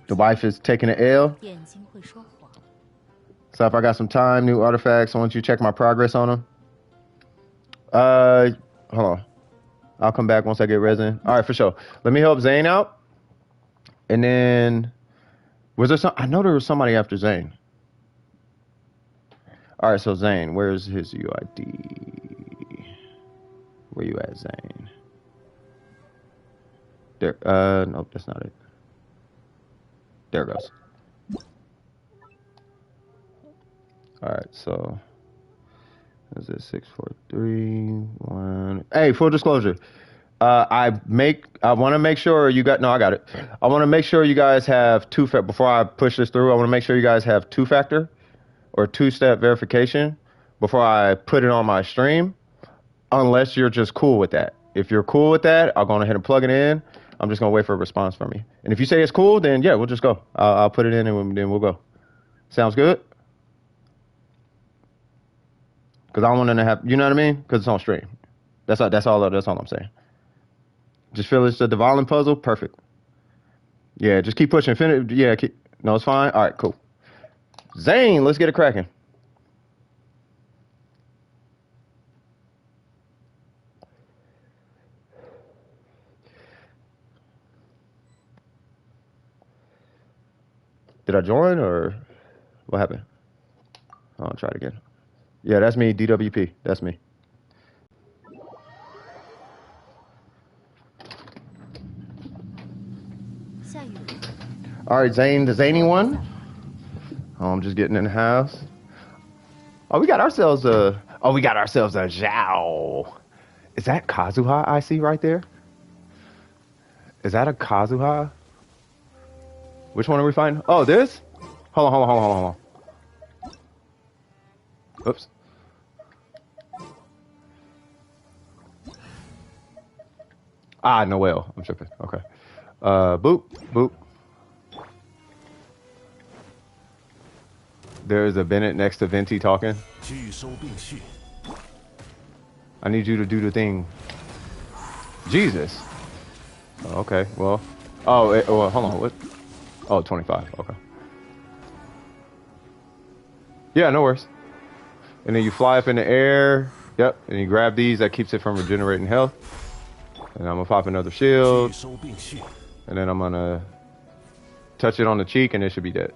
the wife is taking an L. So if I got some time, new artifacts, I want you to check my progress on them. Hold on. I'll come back once I get resin. All right, for sure. Let me help Zane out. And then, was there some? I know there was somebody after Zane. All right, so Zane, where's his UID? Where you at, Zane? There. Nope, that's not it. There it goes. All right, so is it 6, 4, 3, 1? Hey, full disclosure. I want to make sure you got. No, I got it. I want to make sure you guys have before I push this through. I want to make sure you guys have 2-factor or 2-step verification before I put it on my stream, unless you're just cool with that. If you're cool with that, I'll go ahead and plug it in. I'm just gonna wait for a response from you. And if you say it's cool, then yeah, we'll just go. I'll put it in and then we'll go. Sounds good? Because I don't want them to have, you know what I mean? Because it's on stream. That's all I'm saying. Just finish the Dvalin puzzle. Perfect. Yeah, just keep pushing. Finish. Yeah, no, it's fine. All right, cool. Zane, let's get it cracking. Did I join or what happened? I'll try it again. Yeah, that's me, DWP. That's me. All right, Zane, the zany one. Oh, I'm just getting in the house. Oh, we got ourselves a Zhao. Is that Kazuha I see right there? Is that a Kazuha? Which one are we fighting? Oh, this? Hold on. Oops. Ah, Noel. I'm tripping. Okay. Boop. There's a Bennett next to Venti talking. I need you to do the thing. Jesus. Okay, well. Oh, hold on. What? Oh, 25. Okay. Yeah, no worries. And then you fly up in the air. Yep. And you grab these. That keeps it from regenerating health. And I'm going to pop another shield. And then I'm going to touch it on the cheek and it should be dead.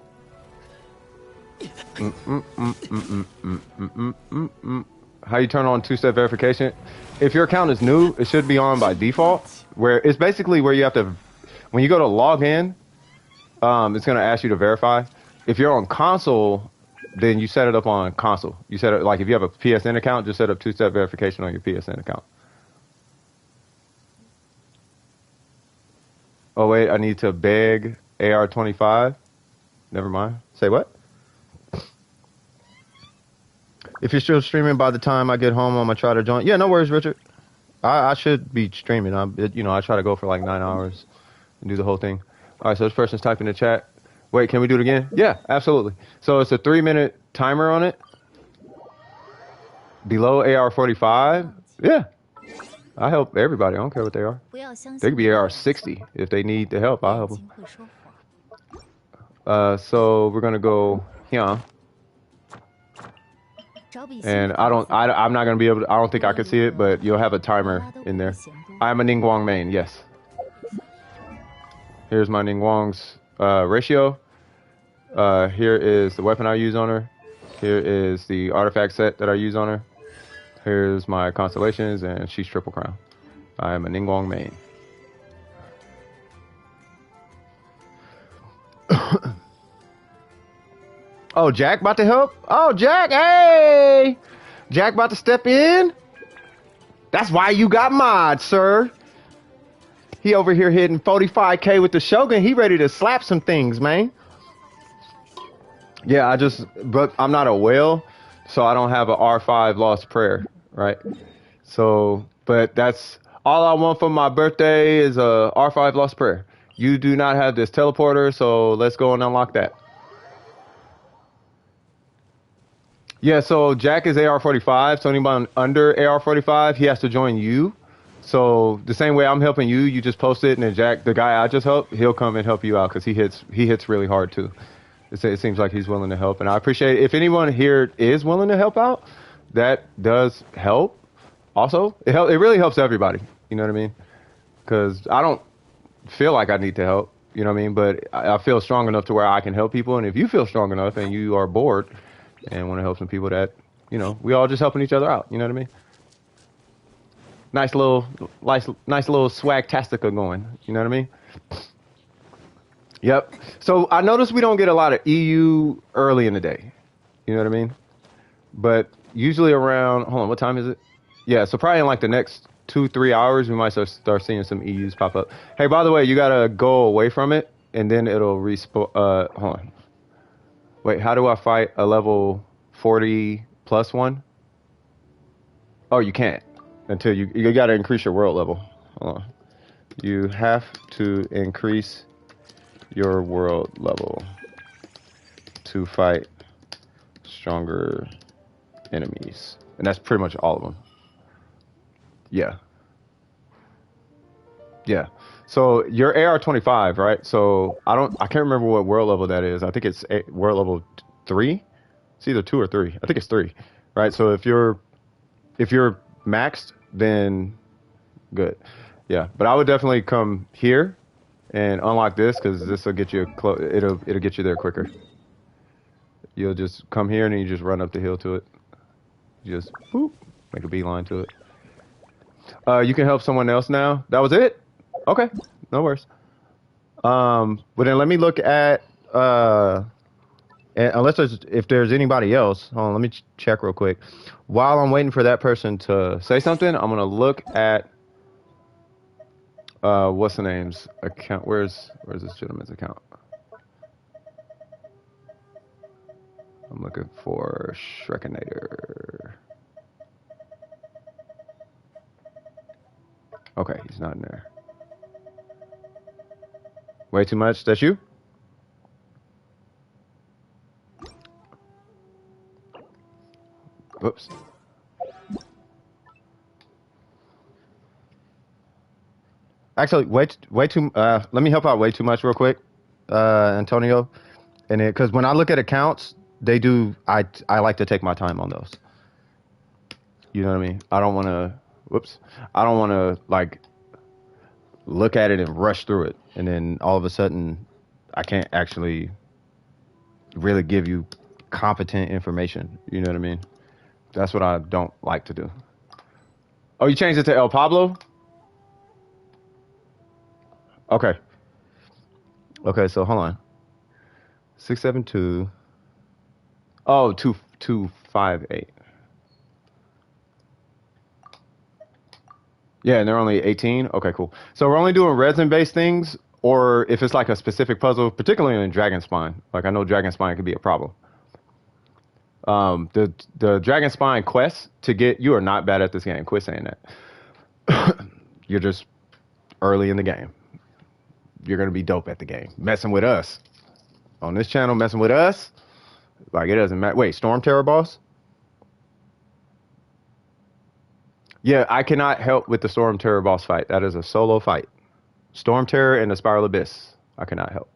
How you turn on 2-step verification? If your account is new, it should be on by default. Where it's basically where you have to, when you go to log in, it's going to ask you to verify. If you're on console, then you set it up on console. You set it, like if you have a PSN account, just set up 2-step verification on your PSN account. Oh wait, I need to beg AR25. Never mind. Say what? If you're still streaming by the time I get home, I'm gonna try to join. Yeah, no worries, Richard. I should be streaming. I try to go for like 9 hours and do the whole thing. All right, so this person's typing in the chat. Wait, can we do it again? Yeah, absolutely. So it's a 3-minute timer on it. Below AR45. Yeah, I help everybody. I don't care what they are. They could be AR60 if they need the help. I'll help them. So we're gonna go here. And I'm not gonna be able to, I don't think I can see it, but you'll have a timer in there. I'm a Ningguang main, yes. Here's my Ningguang's ratio. Here is the weapon I use on her. Here is the artifact set that I use on her. Here's my constellations, and she's triple crown. I am a Ningguang main. Oh, Jack about to help? Oh, Jack, hey! Jack about to step in? That's why you got mods, sir. He over here hitting 45K with the Shogun. He ready to slap some things, man. Yeah, but I'm not a whale, so I don't have a R5 lost prayer, right? So, but that's all I want for my birthday is a R5 lost prayer. You do not have this teleporter, so let's go and unlock that. Yeah, so Jack is AR45, so anybody under AR45, he has to join you. So the same way I'm helping you, you just post it, and then Jack, the guy I just helped, he'll come and help you out because he hits really hard too. It seems like he's willing to help, and I appreciate it. If anyone here is willing to help out, that does help. Also, it really helps everybody. You know what I mean? Because I don't feel like I need to help. You know what I mean? But I feel strong enough to where I can help people, and if you feel strong enough and you are bored and want to help some people, that we all just helping each other out. You know what I mean? Nice little swag-tastica going. You know what I mean? Yep. So I noticed we don't get a lot of EU early in the day. You know what I mean? But usually around, hold on, what time is it? Yeah, so probably in like the next 2-3 hours, we might start seeing some EUs pop up. Hey, by the way, you gotta go away from it, and then it'll respawn. Hold on. Wait, how do I fight a level 40 plus one? Oh, you can't until you gotta increase your world level. Hold on. You have to increase your world level to fight stronger enemies, and that's pretty much all of them. Yeah. So you're AR25, right? So I can't remember what world level that is. I think it's world level 3. It's either 2 or 3. I think it's 3, right? So if you're maxed, then good. Yeah, but I would definitely come here and unlock this because this will get you it'll get you there quicker. You'll just come here and then you just run up the hill to it. Just boop, make a beeline to it. You can help someone else now. That was it? Okay, no worries. But then let me look at unless if there's anybody else. Hold on, let me check real quick. While I'm waiting for that person to say something, I'm gonna look at what's the name's account? Where's this gentleman's account? I'm looking for Shrekinator. Okay, he's not in there. Way too much. That's you? Oops. Actually, way too. Let me help out way too much real quick, Antonio. And because when I look at accounts, they do. I like to take my time on those. You know what I mean? I don't want to. Whoops. I don't want to like look at it and rush through it, and then all of a sudden, I can't actually really give you competent information. You know what I mean? That's what I don't like to do. Oh, you changed it to El Pablo? Okay. Okay, so hold on. 672. Oh, 2258. Yeah, and they're only 18. Okay, cool. So we're only doing resin-based things or if it's like a specific puzzle, particularly in Dragon Spine. Like I know Dragon Spine could be a problem. The Dragon Spine quest to get, you are not bad at this game. Quit saying that. You're just early in the game. You're gonna be dope at the game. Messing with us on this channel, messing with us, like it doesn't matter. Wait, Storm Terror boss? Yeah, I cannot help with the Storm Terror boss fight. That is a solo fight. Storm Terror and the Spiral Abyss. I cannot help.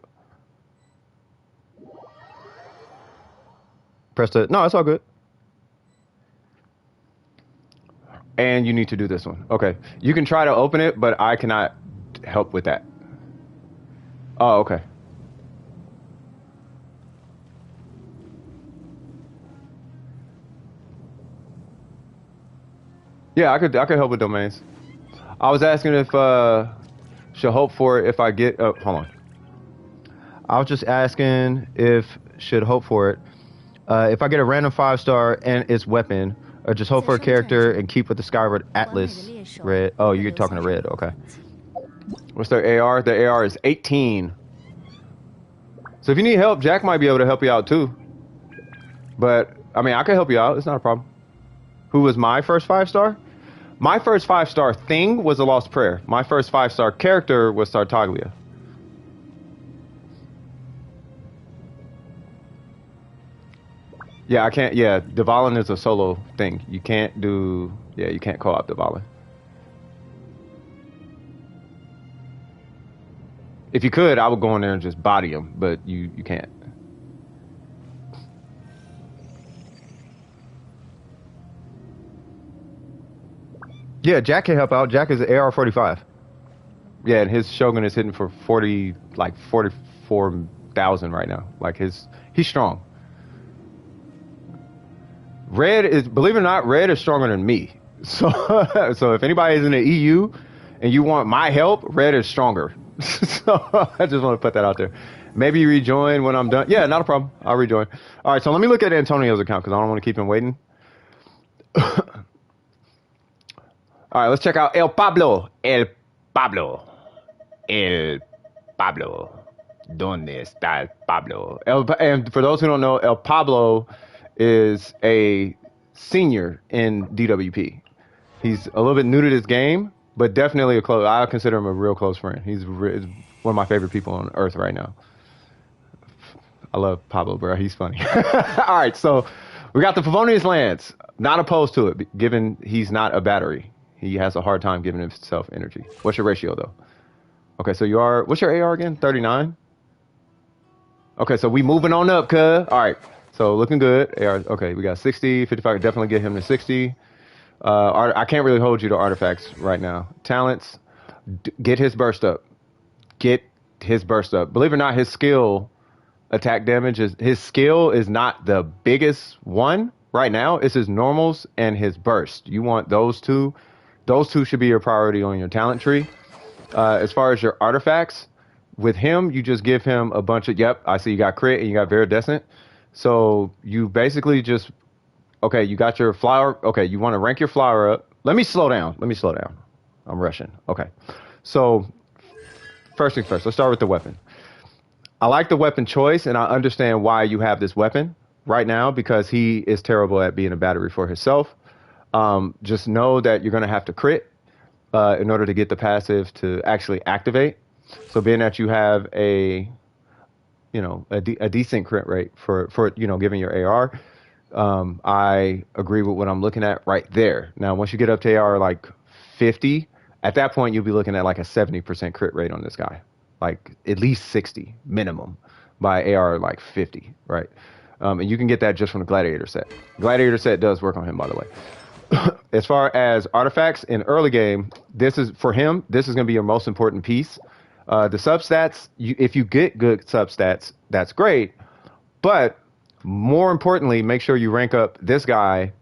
Press the... No, it's all good. And you need to do this one. Okay. You can try to open it, but I cannot help with that. Oh, okay. Yeah, I could help with domains. I was asking if should hope for it if I get... Oh, hold on. I was just asking if should hope for it. If I get a random 5-star and its weapon, or just hope for a character and keep with the Skyward Atlas Red. Oh, you're talking to Red. Okay. What's their AR? Their AR is 18. So if you need help, Jack might be able to help you out too. But, I mean, I can help you out. It's not a problem. Who was my first 5-star? My first 5-star thing was a Lost Prayer. My first 5-star character was Tartaglia. Yeah, I can't. Yeah, Dvalin is a solo thing. You can't do. Yeah, you can't co-op Dvalin. If you could, I would go in there and just body him, but you can't. Yeah, Jack can help out. Jack is an AR-45. Yeah, and his Shogun is hitting for 44,000 right now. Like he's strong. Red is, believe it or not, Red is stronger than me. So, so if anybody's in the EU and you want my help, Red is stronger. So I just want to put that out there. Maybe rejoin when I'm done. Yeah, not a problem. I'll rejoin. All right, so let me look at Antonio's account because I don't want to keep him waiting. All right, let's check out El Pablo. El Pablo. El Pablo. ¿Dónde está el Pablo? And for those who don't know, El Pablo is a senior in DWP. He's a little bit new to this game, but definitely a close. I consider him a real close friend. He's one of my favorite people on earth right now. I love Pablo, bro. He's funny. All right, so we got the Favonius Lance. Not opposed to it, given he's not a battery. He has a hard time giving himself energy. What's your ratio, though? Okay, so you are... What's your AR again? 39? Okay, so we moving on up, cuz. All right. So looking good. AR, okay, we got 60, 55. Definitely get him to 60. I can't really hold you to artifacts right now. Talents, get his burst up. Get his burst up. Believe it or not, his skill attack damage is his skill is not the biggest one right now. It's his normals and his burst. You want those two. Those two should be your priority on your talent tree. As far as your artifacts, with him, you just give him a bunch of. Yep, I see you got crit and you got Viridescent. So you basically just, okay, you got your flower. Okay, you want to rank your flower up. Let me slow down. I'm rushing. Okay. So first things first, let's start with the weapon. I like the weapon choice, and I understand why you have this weapon right now, because he is terrible at being a battery for himself. Just know that you're going to have to crit in order to get the passive to actually activate. So being that you have a decent crit rate for given your AR, I agree with what I'm looking at right there. Now, once you get up to AR like 50, at that point you'll be looking at like a 70% crit rate on this guy, like at least 60 minimum by AR like 50, right? And you can get that just from the Gladiator set. Gladiator set does work on him, by the way. As far as artifacts in early game, this is for him. This is going to be your most important piece. The substats, if you get good substats, that's great. But more importantly, make sure you rank up this guy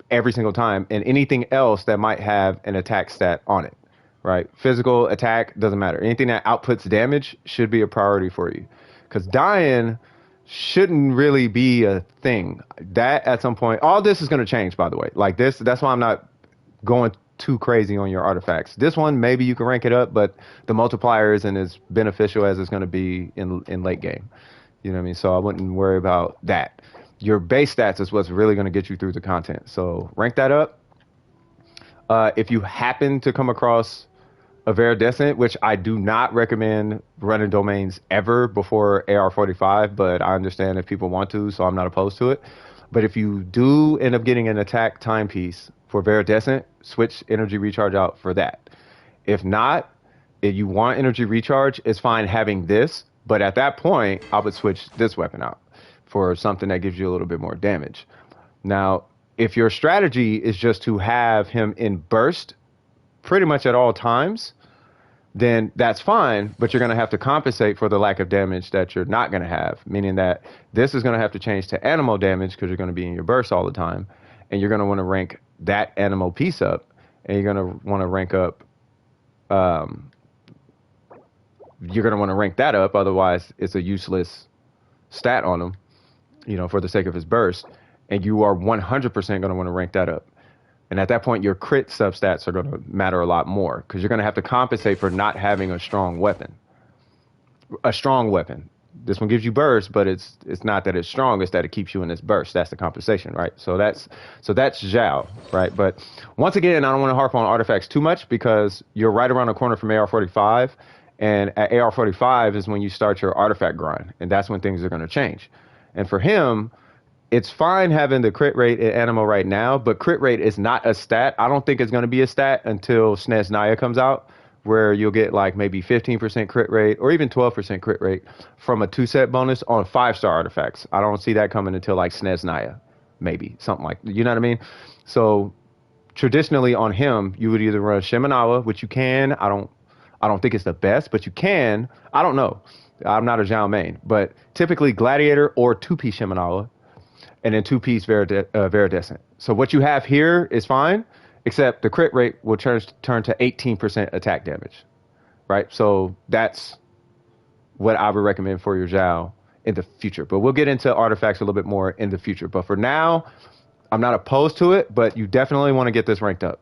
every single time and anything else that might have an attack stat on it, right? Physical attack, doesn't matter. Anything that outputs damage should be a priority for you. Because dying shouldn't really be a thing. That at some point, all this is going to change, by the way. Like this, that's why I'm not going too crazy on your artifacts. This one, maybe you can rank it up, but the multiplier isn't as beneficial as it's going to be in late game. You know what I mean? So I wouldn't worry about that. Your base stats is what's really going to get you through the content. So rank that up. If you happen to come across a Viridescent, which I do not recommend running domains ever before AR45, but I understand if people want to, so I'm not opposed to it. But if you do end up getting an attack timepiece for Viridescent, switch energy recharge out for that. If not, if you want energy recharge, it's fine having this, but at that point, I would switch this weapon out for something that gives you a little bit more damage. Now, if your strategy is just to have him in burst pretty much at all times, then that's fine, but you're going to have to compensate for the lack of damage that you're not going to have, meaning that this is going to have to change to animal damage because you're going to be in your burst all the time, and you're going to want to rank that animal piece up, and you're going to want to rank up, that up, otherwise it's a useless stat on him, you know, for the sake of his burst, and you are 100% going to want to rank that up. And at that point, your crit substats are going to matter a lot more because you're going to have to compensate for not having a strong weapon. A strong weapon. This one gives you burst, but it's not that it's strong, it's that it keeps you in this burst. That's the compensation, right? So that's Zhao, right? But once again, I don't want to harp on artifacts too much because you're right around the corner from AR45, and at AR45 is when you start your artifact grind, and that's when things are going to change. And for him, it's fine having the crit rate in Animo right now, but crit rate is not a stat. I don't think it's going to be a stat until SNES Naya comes out, where you'll get like maybe 15% crit rate or even 12% crit rate from a 2-set bonus on 5-star artifacts. I don't see that coming until like SNES Naya, maybe something like, you know what I mean? So traditionally on him, you would either run Shimenawa, which you can. I don't think it's the best, but you can. I don't know. I'm not a Zhao main, but typically Gladiator or 2-piece Shimenawa, and then 2-piece Viridescent. So what you have here is fine, except the crit rate will turn to 18% attack damage, right? So that's what I would recommend for your Zhao in the future. But we'll get into artifacts a little bit more in the future. But for now, I'm not opposed to it, but you definitely want to get this ranked up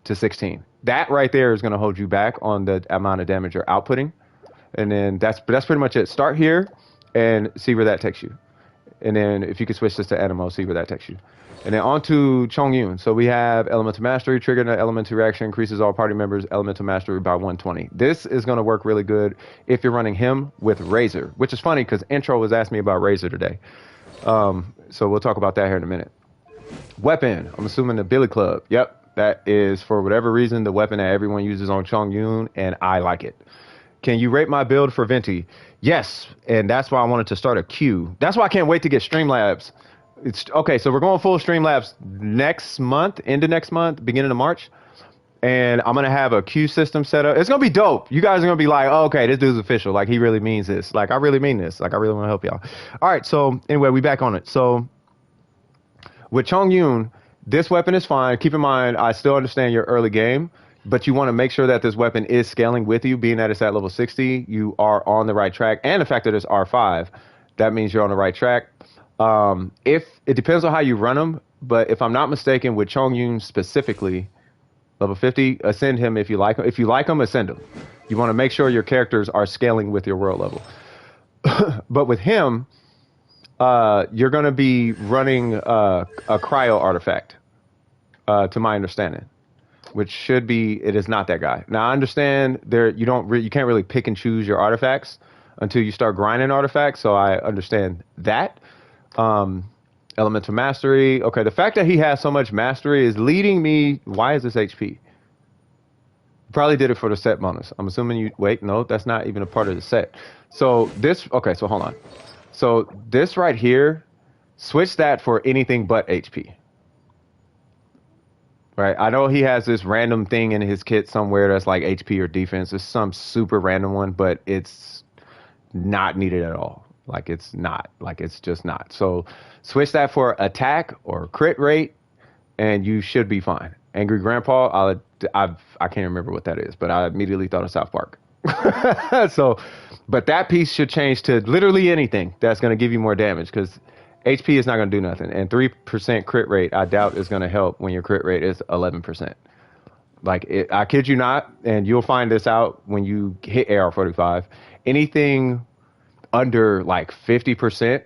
to 16. That right there is going to hold you back on the amount of damage you're outputting. And then that's pretty much it. Start here and see where that takes you. And then if you could switch this to Animo, see where that takes you. And then on to Chongyun. So we have Elemental Mastery. Trigger an elemental reaction, increases all party members' Elemental Mastery by 120. This is going to work really good if you're running him with Razor, which is funny because Intro was asking me about Razor today. So we'll talk about that here in a minute. Weapon. I'm assuming the Billy Club. Yep. That is, for whatever reason, the weapon that everyone uses on Chongyun, and I like it. Can you rate my build for Venti? Yes, and that's why I wanted to start a queue. That's why I can't wait to get Streamlabs. It's okay, so we're going full Streamlabs next month, end of next month, beginning of March. And I'm going to have a queue system set up. It's going to be dope. You guys are going to be like, oh, okay, this dude's official. Like, he really means this. Like, I really mean this. Like, I really want to help y'all. All right, so anyway, we back on it. So with Chongyun, this weapon is fine. Keep in mind, I still understand your early game, but you want to make sure that this weapon is scaling with you, being that it's at level 60. You are on the right track. And the fact that it's R5, that means you're on the right track. If it depends on how you run them, but if I'm not mistaken, with Chongyun specifically, level 50, ascend him if you like him. If you like him, ascend him. You want to make sure your characters are scaling with your world level. But with him, you're going to be running a cryo artifact, to my understanding, which should be, it is not that guy. Now I understand you can't really pick and choose your artifacts until you start grinding artifacts, so I understand that. Elemental Mastery. Okay, the fact that he has so much mastery is leading me. Why is this HP? Probably did it for the set bonus. I'm assuming you. Wait, no, that's not even a part of the set. So this. Okay, so hold on. So this right here, switch that for anything but HP. Right, I know he has this random thing in his kit somewhere that's like HP or defense. It's some super random one, but it's not needed at all. Like, it's not. Like, it's just not. So switch that for attack or crit rate, and you should be fine. Angry Grandpa, I can't remember what that is, but I immediately thought of South Park. So, but that piece should change to literally anything that's going to give you more damage, because HP is not going to do nothing. And 3% crit rate, I doubt is going to help when your crit rate is 11%. I kid you not, and you'll find this out when you hit AR45. Anything under like 50%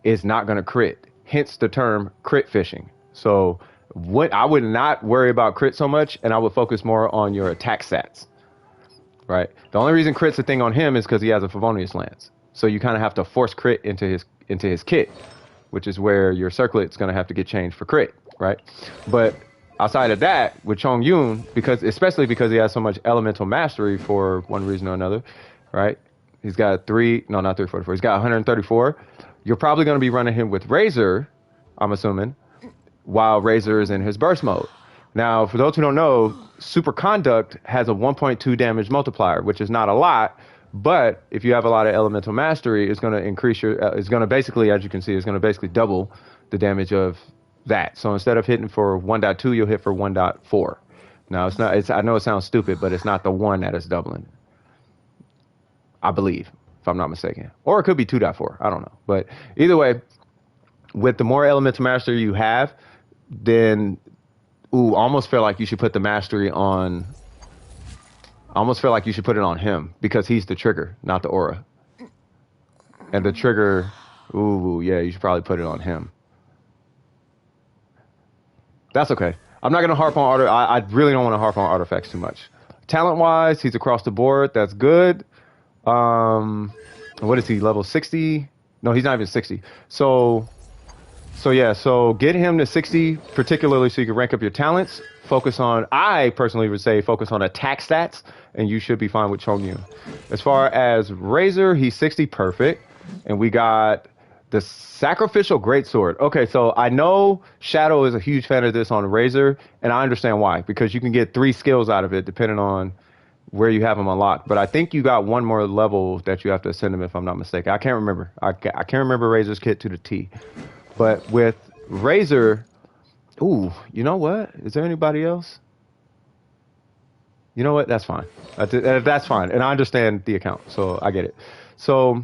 is not going to crit. Hence the term crit fishing. So what I would not worry about crit so much, and I would focus more on your attack stats. Right. The only reason crit's a thing on him is because he has a Favonius Lance. So you kind of have to force crit into his kit, which is where your circlet's going to have to get changed for crit. Right. But outside of that, with Chong Yun, especially because he has so much elemental mastery for one reason or another, right? He's got not 344. He's got 134. You're probably going to be running him with Razor, I'm assuming, while Razor is in his burst mode. Now, for those who don't know, Superconduct has a 1.2 damage multiplier, which is not a lot, but if you have a lot of elemental mastery, it's going to increase it's going to basically, as you can see, it's going to basically double the damage of that. So instead of hitting for 1.2, you'll hit for 1.4. Now, I know it sounds stupid, but it's not the one that is doubling. I believe, if I'm not mistaken. Or it could be 2.4. I don't know. But either way, with the more elemental mastery you have, then, almost feel like you should put the mastery on. I almost feel like you should put it on him because he's the trigger, not the aura. And the trigger, yeah, you should probably put it on him. That's okay. I'm not going to harp on I really don't want to harp on artifacts too much. Talent-wise, he's across the board. That's good. What is he, level 60? No, he's not even 60. So get him to 60, particularly so you can rank up your talents. I personally would say focus on attack stats, and you should be fine with Chong Yun. As far as Razor, he's 60, perfect. And we got the Sacrificial Greatsword. Okay, so I know Shadow is a huge fan of this on Razor, and I understand why, because you can get 3 skills out of it depending on where you have them unlocked. But I think you got one more level that you have to ascend them, if I'm not mistaken. I can't remember. I can't remember Razor's kit to the T. But with Razor, you know what? Is there anybody else? You know what? That's fine. That's fine. And I understand the account, so I get it. So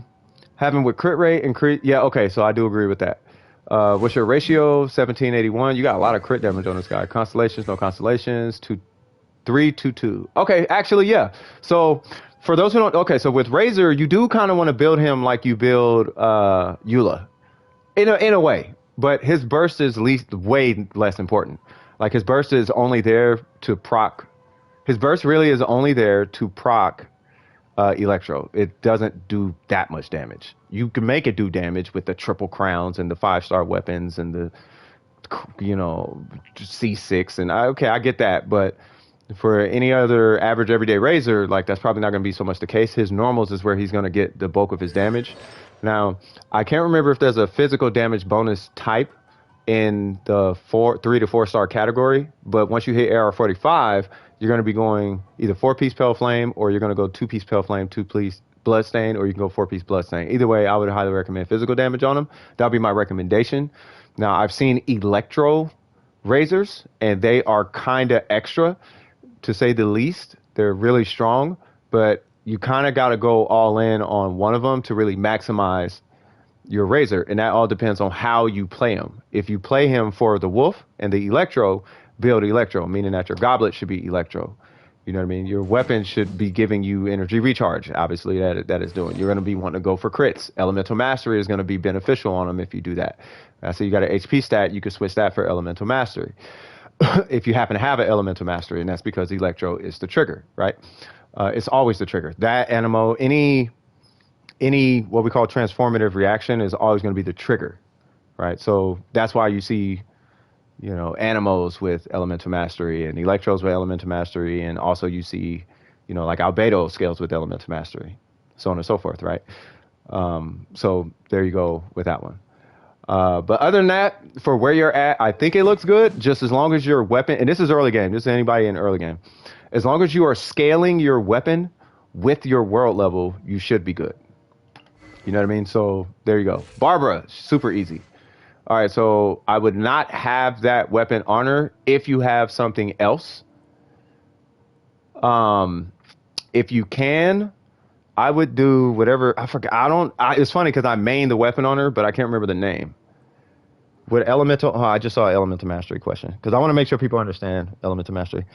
having with crit rate and crit, yeah, okay, so I do agree with that. What's your ratio? 1781. You got a lot of crit damage on this guy. Constellations, no constellations. 322. Okay, actually, yeah. So for those who don't, okay, so with Razor, you do kind of want to build him like you build Eula, in a way. But his burst is way less important. Like his burst is only there to proc. His burst really is only there to proc Electro. It doesn't do that much damage. You can make it do damage with the triple crowns and the 5-star weapons and the, C6 and I get that, but for any other average everyday Razor, like that's probably not going to be so much the case. His normals is where he's going to get the bulk of his damage. Now, I can't remember if there's a physical damage bonus type in the 3 to 4 star category, but once you hit AR45, you're going to be going either 4-piece Pale Flame, or you're going to go 2-piece Pale Flame, 2-piece Bloodstain, or you can go 4-piece Bloodstain. Either way, I would highly recommend physical damage on them. That would be my recommendation. Now, I've seen Electro Razors, and they are kind of extra, to say the least. They're really strong, but you kind of got to go all in on one of them to really maximize your Razor, and that all depends on how you play him. If you play him for the Wolf and the Electro, build Electro, meaning that your Goblet should be Electro. You know what I mean? Your weapon should be giving you energy recharge. Obviously, that is doing. You're going to be wanting to go for crits. Elemental Mastery is going to be beneficial on them if you do that. So you got an HP stat, you can switch that for Elemental Mastery. If you happen to have an Elemental Mastery, and that's because Electro is the trigger, right? It's always the trigger. That Animo, any what we call transformative reaction is always going to be the trigger, right? So that's why you see, Animos with Elemental Mastery and Electros with Elemental Mastery, and also you see, like Albedo scales with Elemental Mastery, so on and so forth, right? So there you go with that one. But other than that, for where you're at, I think it looks good, just as long as your weapon, and this is early game, this is anybody in early game, as long as you are scaling your weapon with your world level, you should be good. You know what I mean? So there you go. Barbara, super easy. All right, so I would not have that weapon on her if you have something else. If you can, I would do whatever. I forgot. It's funny because I main the weapon on her, but I can't remember the name. What elemental? Oh, I just saw Elemental Mastery question because I want to make sure people understand Elemental Mastery.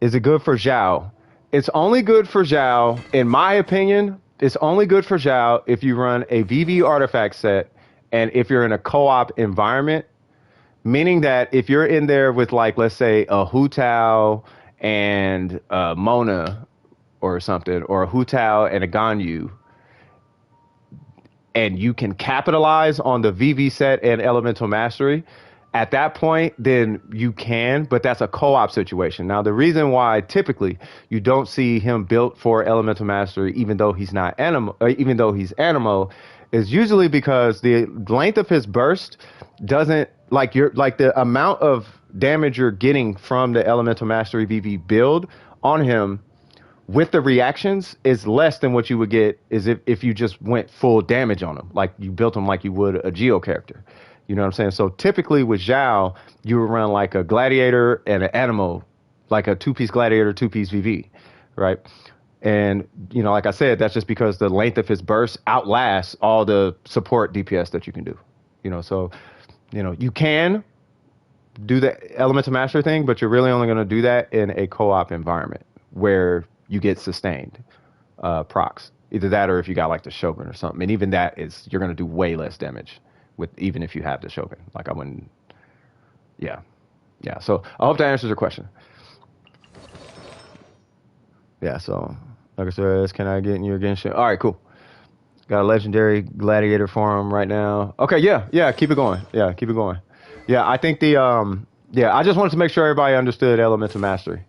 Is it good for Zhao? It's only good for Zhao, in my opinion. It's only good for Zhao if you run a VV artifact set and if you're in a co-op environment, meaning that if you're in there with, like, let's say a Hu Tao and Mona or something, or a Hu Tao and a Ganyu, and you can capitalize on the VV set and elemental mastery, at that point, then you can, but that's a co-op situation. Now, the reason why typically you don't see him built for elemental mastery, even though he's not animo, even though he's animo, is usually because the length of his burst doesn't, like, your, like, the amount of damage you're getting from the elemental mastery VV build on him with the reactions is less than what you would get is if you just went full damage on him, like you built him like you would a Geo character. You know what I'm saying? So typically with Zhao, you would run like a gladiator and an animo, like a two-piece gladiator, two-piece VV, right? And, you know, like I said, that's just because the length of his burst outlasts all the support DPS that you can do. You know, so, you know, you can do the elemental master thing, but you're really only going to do that in a co-op environment where you get sustained procs. Either that or if you got like the Shogun or something. And even that is, you're going to do way less damage with, even if you have the Shogun. Like I wouldn't, yeah. Yeah, so I hope that answers your question. Yeah, so like I said, can I get in your Genshin? All right, cool. Got a legendary gladiator for him right now. Okay, yeah, keep it going. Yeah, keep it going. Yeah, I think the yeah, I just wanted to make sure everybody understood elemental mastery.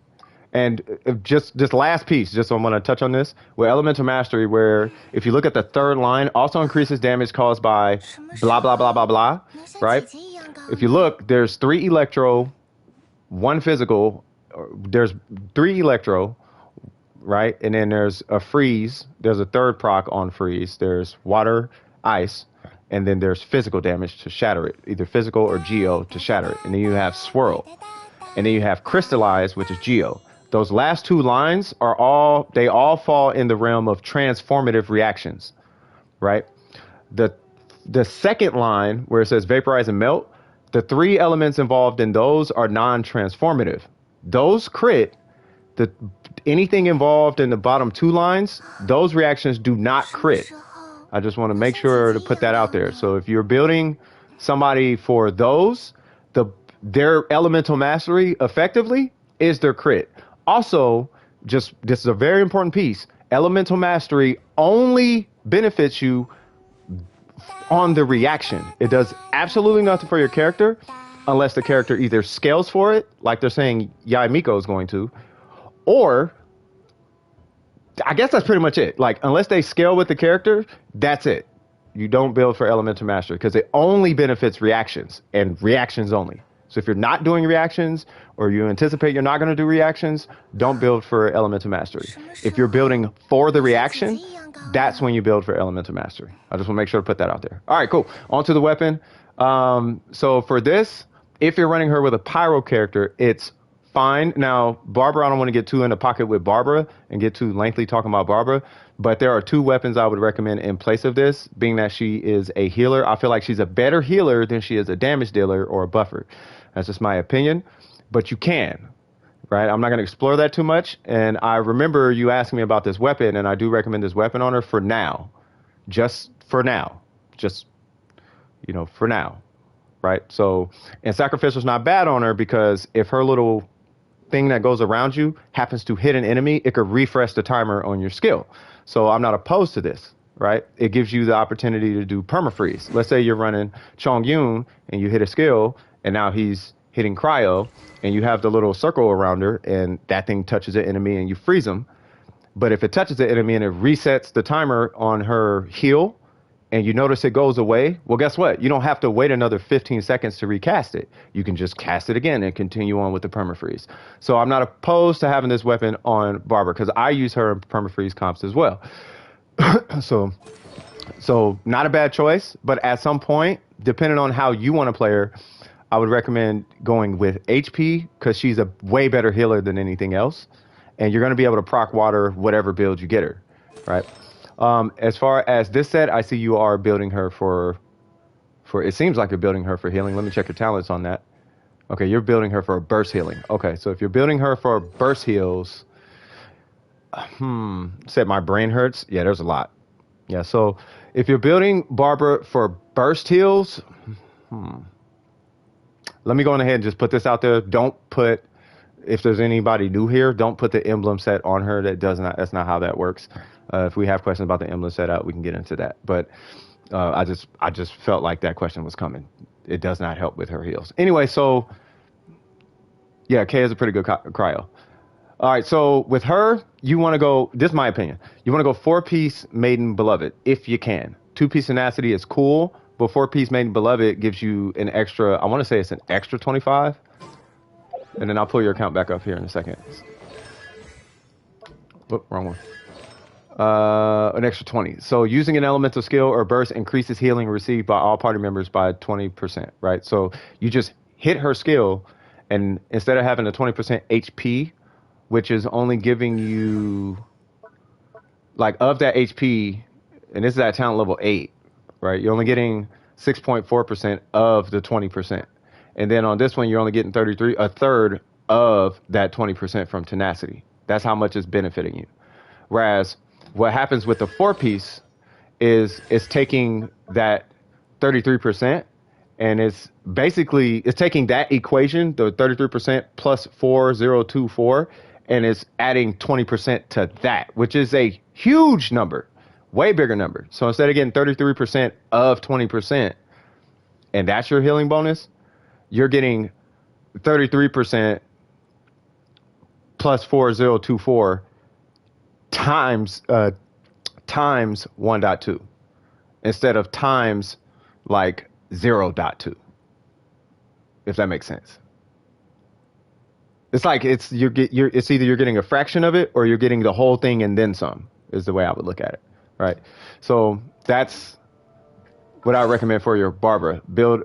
And just this last piece, just so I'm going to touch on this, with elemental mastery, where if you look at the third line, also increases damage caused by blah, blah, blah, blah, blah, right? If you look, there's 3 electro, 1 physical, there's 3 electro, right? And then there's a freeze, there's a third proc on freeze, there's water, ice, and then there's physical damage to shatter it, either physical or geo to shatter it. And then you have swirl, and then you have crystallize, which is geo. Those last 2 lines are all, they all fall in the realm of transformative reactions, right? The second line where it says vaporize and melt, the 3 elements involved in those are non-transformative. Those crit, anything involved in the bottom 2 lines, those reactions do not crit. I just want to make sure to put that out there. So if you're building somebody for those, their elemental mastery effectively is their crit. Also, just this is a very important piece. Elemental mastery only benefits you on the reaction. It does absolutely nothing for your character unless the character either scales for it, like they're saying Yai Miko is going to, or I guess that's pretty much it. Like, unless they scale with the character, that's it. You don't build for elemental mastery because it only benefits reactions and reactions only. So if you're not doing reactions or you anticipate you're not going to do reactions, don't build for elemental mastery. If you're building for the reaction, that's when you build for elemental mastery. I just want to make sure to put that out there. All right, cool. On to the weapon. So for this, if you're running her with a pyro character, it's fine. Now, Barbara, I don't want to get too in the pocket with Barbara and get too lengthy talking about Barbara, but there are 2 weapons I would recommend in place of this, being that she is a healer. I feel like she's a better healer than she is a damage dealer or a buffer. That's just my opinion, but you can, right? I'm not going to explore that too much. And I remember you asking me about this weapon, and I do recommend this weapon on her for now. Just for now. Just, you know, for now, right? So, and Sacrificial's not bad on her because if her little thing that goes around you happens to hit an enemy, it could refresh the timer on your skill. So I'm not opposed to this, right? It gives you the opportunity to do permafreeze. Let's say you're running Chongyun and you hit a skill, and now he's hitting cryo, and you have the little circle around her, and that thing touches the enemy, and you freeze them. But if it touches the enemy and it resets the timer on her heal, and you notice it goes away, well, guess what? You don't have to wait another 15 seconds to recast it. You can just cast it again and continue on with the permafreeze. So I'm not opposed to having this weapon on Barbara, because I use her in permafreeze comps as well. So not a bad choice, but at some point, depending on how you want to play her, I would recommend going with HP because she's a way better healer than anything else. And you're going to be able to proc water whatever build you get her, right? As far as this set, I see you are building her for it seems like you're building her for healing. Let me check your talents on that. Okay, you're building her for burst healing. Okay, so if you're building her for burst heals, said my brain hurts. Yeah, there's a lot. Yeah, so if you're building Barbara for burst heals, let me go on ahead and just put this out there. Don't put, if there's anybody new here, don't put the emblem set on her. That's not how that works. If we have questions about the emblem setup, we can get into that. But I just felt like that question was coming. It does not help with her heals. Anyway, so yeah, Kay is a pretty good cryo. All right, so with her, you want to go, this is my opinion, you want to go 4-piece Maiden Beloved, if you can. 2-piece Tenacity is cool, but 4-piece Maiden Beloved gives you an extra, I want to say it's an extra 25. And then I'll pull your account back up here in a second. Whoop, wrong one. An extra 20. So using an elemental skill or burst increases healing received by all party members by 20%, right? So you just hit her skill, and instead of having a 20% HP, which is only giving you, like, of that HP, and this is at talent level 8, right? You're only getting 6.4% of the 20%. And then on this one, you're only getting a third of that 20% from tenacity. That's how much it's benefiting you. Whereas what happens with the 4-piece is it's taking that 33%, and it's taking that equation, the 33% plus 4024, and it's adding 20% to that, which is a huge number, way bigger number. So instead of getting 33% of 20%, and that's your healing bonus, you're getting 33% plus 4024 times 1.2 instead of times like 0.2, if that makes sense. It's like it's either you're getting a fraction of it or you're getting the whole thing and then some, is the way I would look at it, right? So that's what I recommend for your Barbara. Build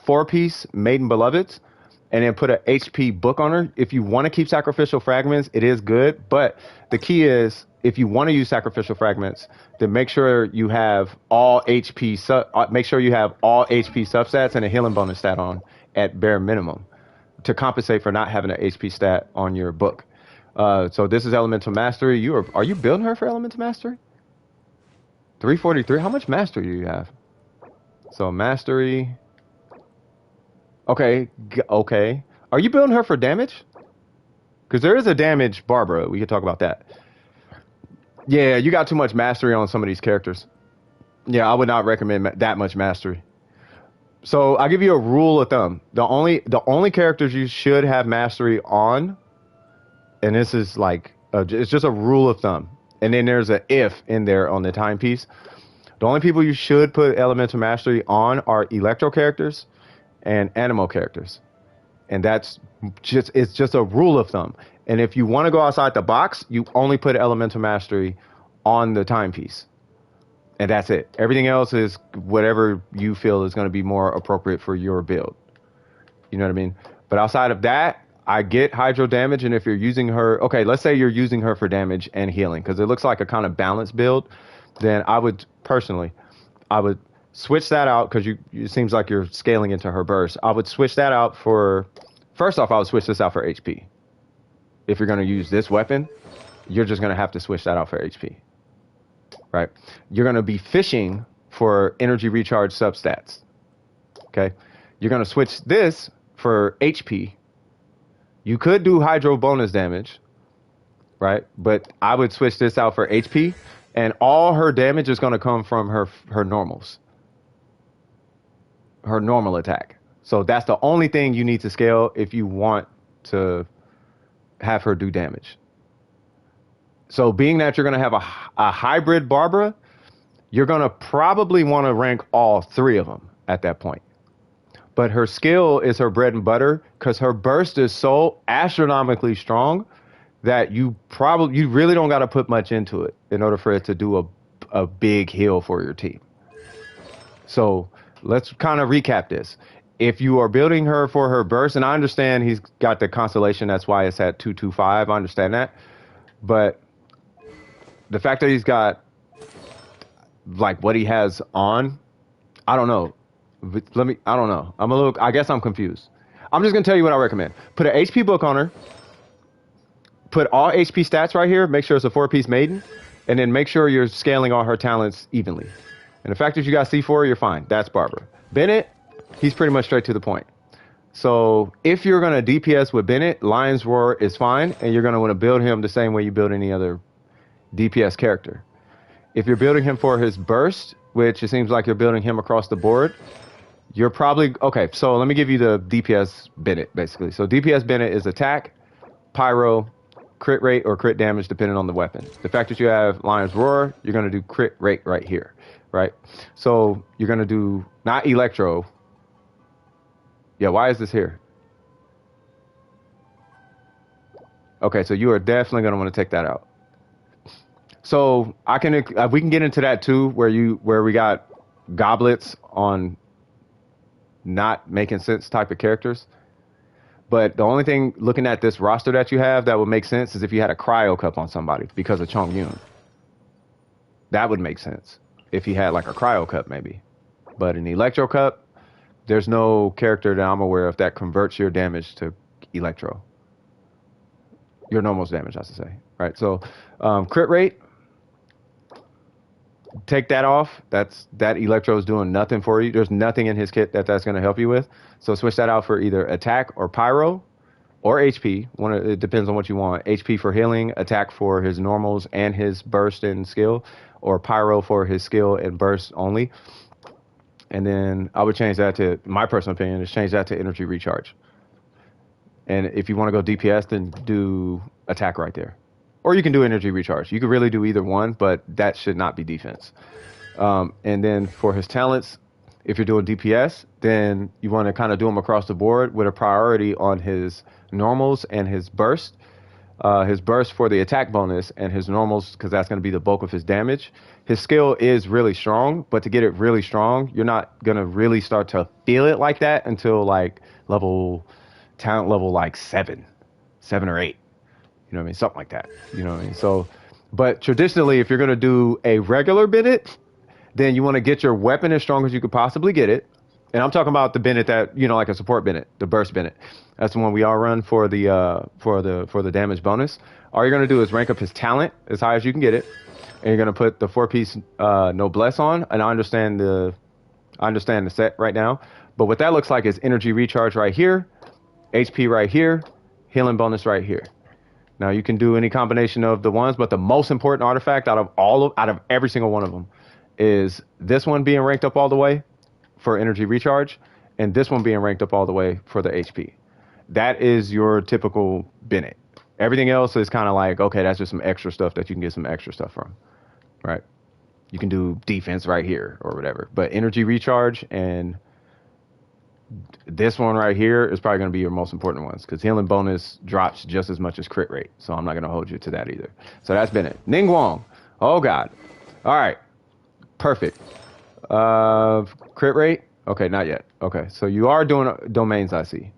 4-piece Maiden Beloveds and then put a HP book on her. If you want to keep sacrificial fragments, it is good, but the key is, if you want to use sacrificial fragments, then make sure you have all HP substats and a healing bonus stat on at bare minimum to compensate for not having an HP stat on your book. So this is Elemental Mastery. Are you building her for Elemental Mastery? 343. How much mastery do you have? So mastery. Okay. Are you building her for damage? Because there is a damage Barbara. We could talk about that. Yeah, you got too much mastery on some of these characters. Yeah, I would not recommend that much mastery. So I'll give you a rule of thumb. The only characters you should have mastery on, and this is like, it's just a rule of thumb. And then there's a if in there on the timepiece. The only people you should put elemental mastery on are electro characters and animal characters. And it's just a rule of thumb. And if you want to go outside the box, you only put elemental mastery on the timepiece. And that's it. Everything else is whatever you feel is going to be more appropriate for your build. You know what I mean? But outside of that, I get hydro damage. And if you're using her, okay, let's say you're using her for damage and healing, because it looks like a kind of balanced build, then I would switch that out, because it seems like you're scaling into her burst. I would switch that out first off, I would switch this out for HP. If you're going to use this weapon, you're just going to have to switch that out for HP. Right? You're going to be fishing for energy recharge substats. Okay? You're going to switch this for HP. You could do hydro bonus damage, right? But I would switch this out for HP, and all her damage is going to come from her normals. Her normal attack. So that's the only thing you need to scale if you want to have her do damage. So being that you're going to have a hybrid Barbara, you're going to probably want to rank all 3 of them at that point. But her skill is her bread and butter, because her burst is so astronomically strong that you really don't got to put much into it in order for it to do a big heal for your team. So let's kind of recap this. If you are building her for her burst, and I understand he's got the constellation, that's why it's at 225. I understand that. But the fact that he's got like what he has on, I don't know. I don't know. I guess I'm confused. I'm just gonna tell you what I recommend. Put an HP book on her. Put all HP stats right here. Make sure it's a 4-piece maiden, and then make sure you're scaling all her talents evenly. And the fact that you got C4, you're fine. That's Barbara. Bennett, he's pretty much straight to the point. So if you're gonna DPS with Bennett, Lion's Roar is fine, and you're gonna want to build him the same way you build any other DPS character. If you're building him for his burst, which it seems like you're building him across the board, you're probably okay. So let me give you the DPS Bennett basically. So DPS Bennett is attack, pyro, crit rate or crit damage depending on the weapon. The fact that you have Lion's Roar, you're going to do crit rate right here, right? So you're going to do not electro. Yeah, why is this here? Okay, so you are definitely going to want to take that out. So I can we can get into that too, where we got goblets on not making sense type of characters. But the only thing looking at this roster that you have that would make sense is if you had a cryo cup on somebody because of Chong Yun. That would make sense if he had like a cryo cup maybe. But an electro cup, there's no character that I'm aware of that converts your damage to electro. Your normal damage, I should say. Right. So crit rate. Take that off. That electro is doing nothing for you. There's nothing in his kit that's going to help you with. So switch that out for either attack or pyro or HP. It depends on what you want. HP for healing, attack for his normals and his burst and skill, or pyro for his skill and burst only. And then I would change that to, my personal opinion, is change that to energy recharge. And if you want to go DPS, then do attack right there. Or you can do energy recharge. You could really do either one, but that should not be defense. And then for his talents, if you're doing DPS, then you want to kind of do them across the board with a priority on his normals and his burst. His burst for the attack bonus and his normals, because that's going to be the bulk of his damage. His skill is really strong, but to get it really strong, you're not going to really start to feel it like that until like talent level like 7 or 8. You know what I mean? Something like that. You know what I mean? So, but traditionally, if you're going to do a regular Bennett, then you want to get your weapon as strong as you could possibly get it. And I'm talking about the Bennett that, like a support Bennett, the burst Bennett. That's the one we all run for the damage bonus. All you're going to do is rank up his talent as high as you can get it. And you're going to put the 4-piece noblesse on. And I understand the set right now. But what that looks like is energy recharge right here, HP right here, healing bonus right here. Now you can do any combination of the ones, but the most important artifact out of every single one of them is this one being ranked up all the way for energy recharge, and this one being ranked up all the way for the HP. That is your typical Bennett. Everything else is kind of like, okay, that's just some extra stuff that you can get some extra stuff from, right? You can do defense right here or whatever, but energy recharge and this one right here is probably going to be your most important ones because healing bonus drops just as much as crit rate. So I'm not going to hold you to that either. So that's Bennett. Ningguang. Oh, God. All right. Perfect. Crit rate? Okay, not yet. Okay, so you are doing domains, I see.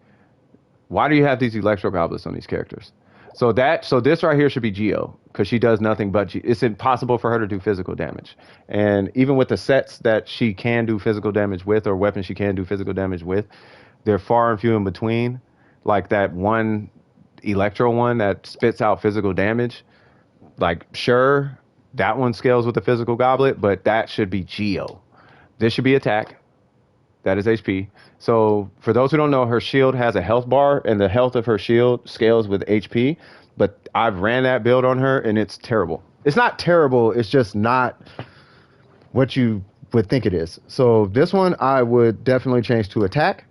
Why do you have these electro goblets on these characters? So this right here should be Geo because she does nothing but it's impossible for her to do physical damage. And even with the sets that she can do physical damage with or weapons she can do physical damage with, they're far and few in between. Like that one electro one that spits out physical damage. Like, sure, that one scales with the physical goblet, but that should be Geo. This should be attack. That is HP. So for those who don't know, her shield has a health bar, and the health of her shield scales with HP. But I've ran that build on her, and it's terrible. It's not terrible. It's just not what you would think it is. So this one I would definitely change to attack.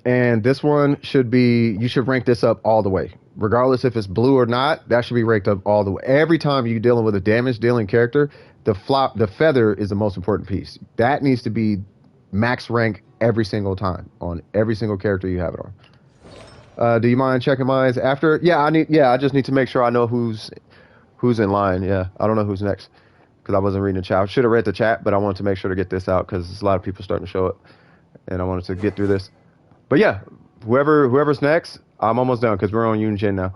And this one you should rank this up all the way. Regardless if it's blue or not, that should be ranked up all the way. Every time you're dealing with a damage dealing character, the feather is the most important piece. That needs to be max rank every single time on every single character you have it on. Do you mind checking mines after? Yeah, I just need to make sure I know who's in line. Yeah, I don't know who's next because I wasn't reading the chat. I should have read the chat, but I wanted to make sure to get this out because there's a lot of people starting to show up, and I wanted to get through this. But yeah, whoever's next, I'm almost done because we're on Yunjin now.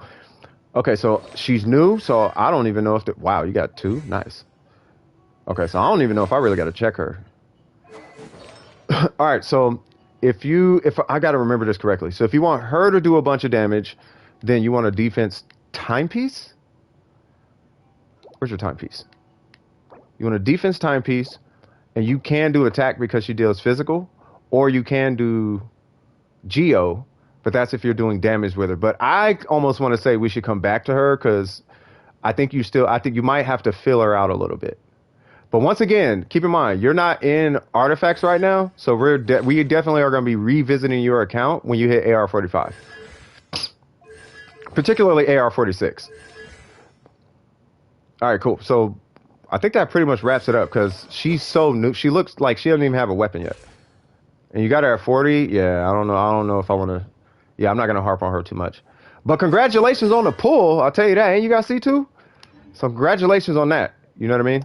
Okay, so she's new, so I don't even know if wow, you got 2? Nice. Okay, so I don't even know if I really got to check her. All right, so if I got to remember this correctly, so if you want her to do a bunch of damage, then you want a defense timepiece. Where's your timepiece? You want a defense timepiece, and you can do attack because she deals physical, or you can do Geo, but that's if you're doing damage with her. But I almost want to say we should come back to her because I think you might have to fill her out a little bit. But once again, keep in mind, you're not in artifacts right now, so we definitely are going to be revisiting your account when you hit AR45. Particularly AR46. All right, cool. So I think that pretty much wraps it up because she's so new. She looks like she doesn't even have a weapon yet. And you got her at 40? Yeah, I don't know. I don't know if I want to... Yeah, I'm not going to harp on her too much. But congratulations on the pull. I'll tell you that. And you got C2? So congratulations on that. You know what I mean?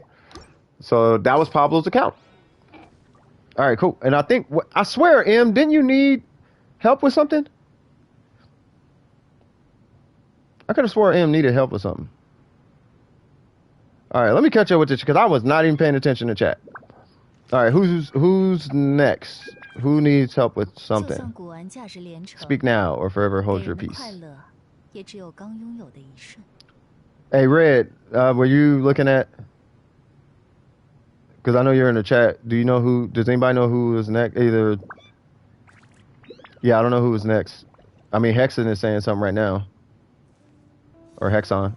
So that was Pablo's account. All right, cool. And I think... I swear, M, didn't you need help with something? I could have swore M needed help with something. All right, let me catch up with this because I was not even paying attention to chat. All right, who's next? Who needs help with something? Speak now or forever hold your peace. Hey, Red, were you looking at... Because I know you're in the chat. Do you know who... Does anybody know who is next? Either... Yeah, I don't know who is next. I mean, Hexon is saying something right now. Or Hexon.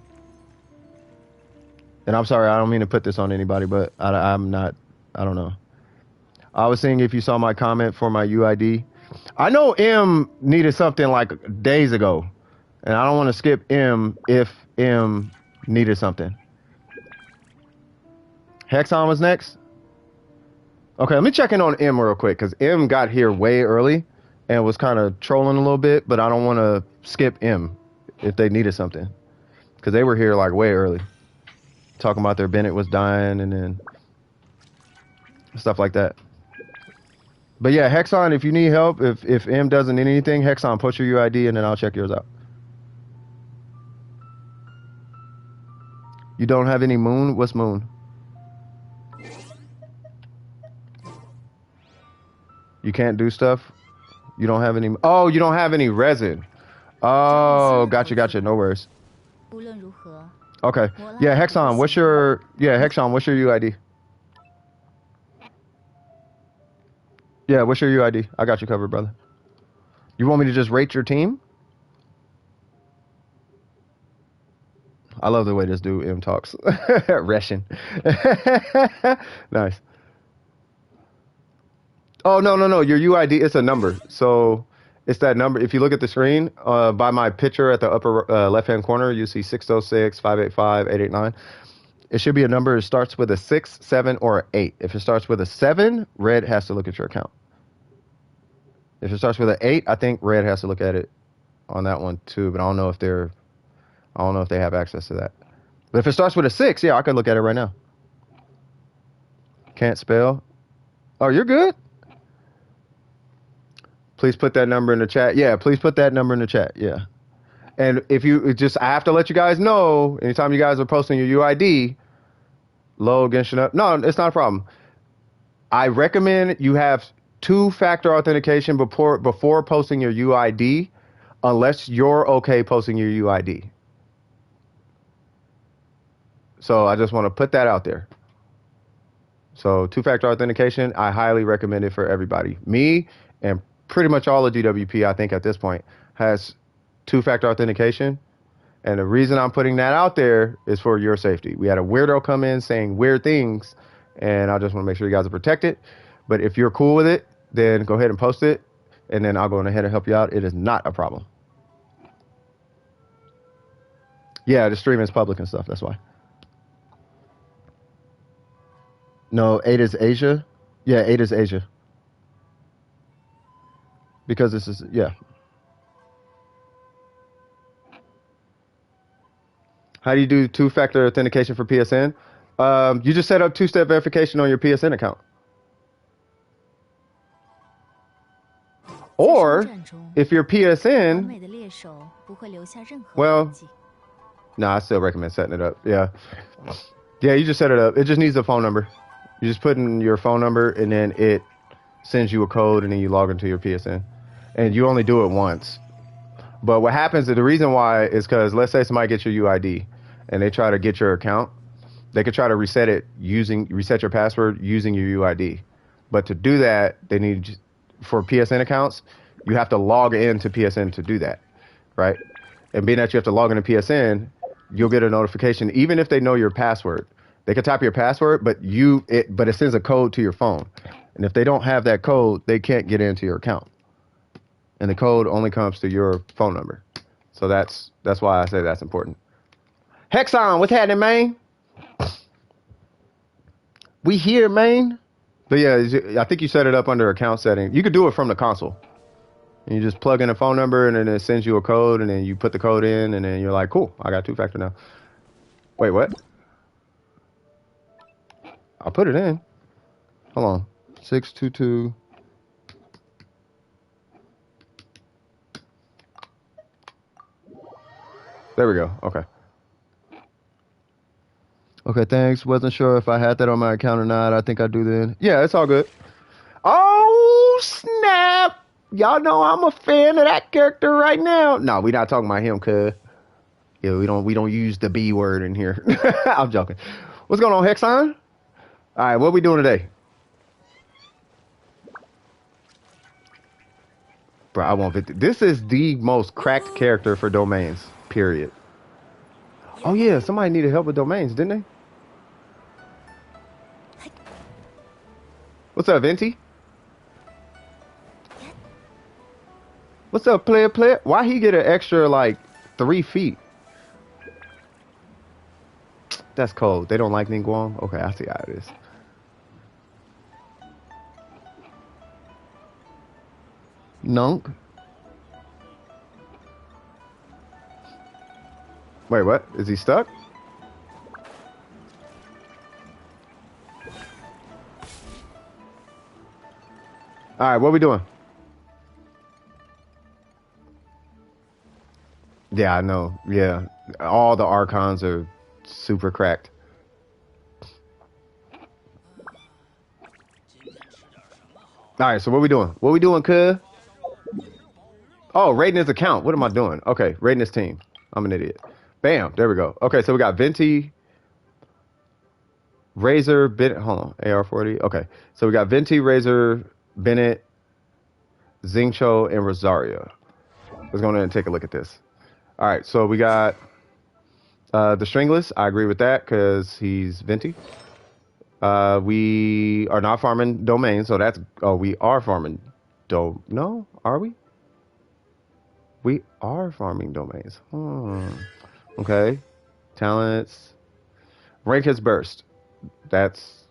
And I'm sorry, I don't mean to put this on anybody, but I'm not... I don't know. I was seeing if you saw my comment for my UID. I know M needed something like days ago. And I don't want to skip M if M needed something. Hexon was next? Okay, let me check in on M real quick. Because M got here way early. And was kind of trolling a little bit. But I don't want to skip M if they needed something. Because they were here like way early. Talking about their Bennett was dying and then... stuff like that. But yeah, Hexon, if you need help, if M doesn't need anything, Hexon, post your UID and then I'll check yours out. You don't have any moon? What's moon? You can't do stuff? You don't have any... Oh, you don't have any resin. Oh, gotcha. No worries. Okay. Yeah, Hexon, what's your... Yeah, Hexon, what's your UID? Yeah, what's your UID? I got you covered, brother. You want me to just rate your team? I love the way this dude M talks. Reshin. Nice. Oh, no. Your UID, it's a number. So it's that number. If you look at the screen, by my picture at the upper left-hand corner, you see 606, 585, 889. It should be a number that starts with a 6, 7, or 8. If it starts with a 7, Red has to look at your account. If it starts with an 8, I think Red has to look at it on that one too. But I don't know if they have access to that. But if it starts with a 6, yeah, I could look at it right now. Can't spell. Oh, you're good. Please put that number in the chat. Yeah, please put that number in the chat. Yeah. And if you I have to let you guys know, anytime you guys are posting your UID, load Genshin up. No, it's not a problem. I recommend you have two-factor authentication before posting your UID, unless you're okay posting your UID. So I just want to put that out there. So two-factor authentication, I highly recommend it for everybody. Me and pretty much all of GWP, I think at this point, has two-factor authentication. And the reason I'm putting that out there is for your safety. We had a weirdo come in saying weird things, and I just want to make sure you guys are protected. But if you're cool with it, then go ahead and post it, and then I'll go ahead and help you out. It is not a problem. Yeah, the stream is public and stuff. That's why. No, 8 is Asia. Yeah, 8 is Asia. Because this is, yeah. How do you do two-factor authentication for PSN? You just set up two-step verification on your PSN account. Or, if your PSN... Well, no, I still recommend setting it up. Yeah. Yeah, you just set it up. It just needs a phone number. You just put in your phone number, and then it sends you a code, and then you log into your PSN. And you only do it once. But what happens, the reason why is because let's say somebody gets your UID and they try to get your account, they could try to reset your password using your UID. But to do that, they need, for PSN accounts, you have to log into PSN to do that, right? And being that you have to log into PSN, you'll get a notification, even if they know your password. They can type your password, but it sends a code to your phone. And if they don't have that code, they can't get into your account. And the code only comes to your phone number. So that's why I say that's important. Hexon, what's happening, man? We here, man. But yeah, I think you set it up under account setting. You could do it from the console. And you just plug in a phone number, and then it sends you a code, and then you put the code in, and then you're like, cool, I got two-factor now. Wait, what? I'll put it in. Hold on. 622. There we go. Okay. Okay, thanks. Wasn't sure if I had that on my account or not. I think I do then. Yeah, it's all good. Oh, snap. Y'all know I'm a fan of that character right now. No, we're not talking about him, cuz. Yeah, we don't use the B word in here. I'm joking. What's going on, Hexon? All right, what we doing today? Bro, I want 50. This is the most cracked character for domains, period. Oh, yeah, somebody needed help with domains, didn't they? What's up, Venti? What's up, player? Why he get an extra, like, 3 feet? That's cold. They don't like Ningguang? Okay, I see how it is. Nunk? Wait, what? Is he stuck? Alright, what we doing? Yeah, I know. Yeah. All the Archons are super cracked. Alright, so what we doing? What we doing, cuz? Oh, raiding his account. What am I doing? Okay, raiding his team. I'm an idiot. Bam, there we go. Okay, so we got Venti, Razor, Bennett. Hold on, AR40. Okay, so we got Venti, Razor, Bennett, Xingqiu, and Rosario. Let's go ahead and take a look at this. All right, so we got the Stringless. I agree with that because he's Venti. We are not farming domains, so that's... Oh, we are farming... No? Are we? We are farming domains. Okay. Talents. Rank his burst. That's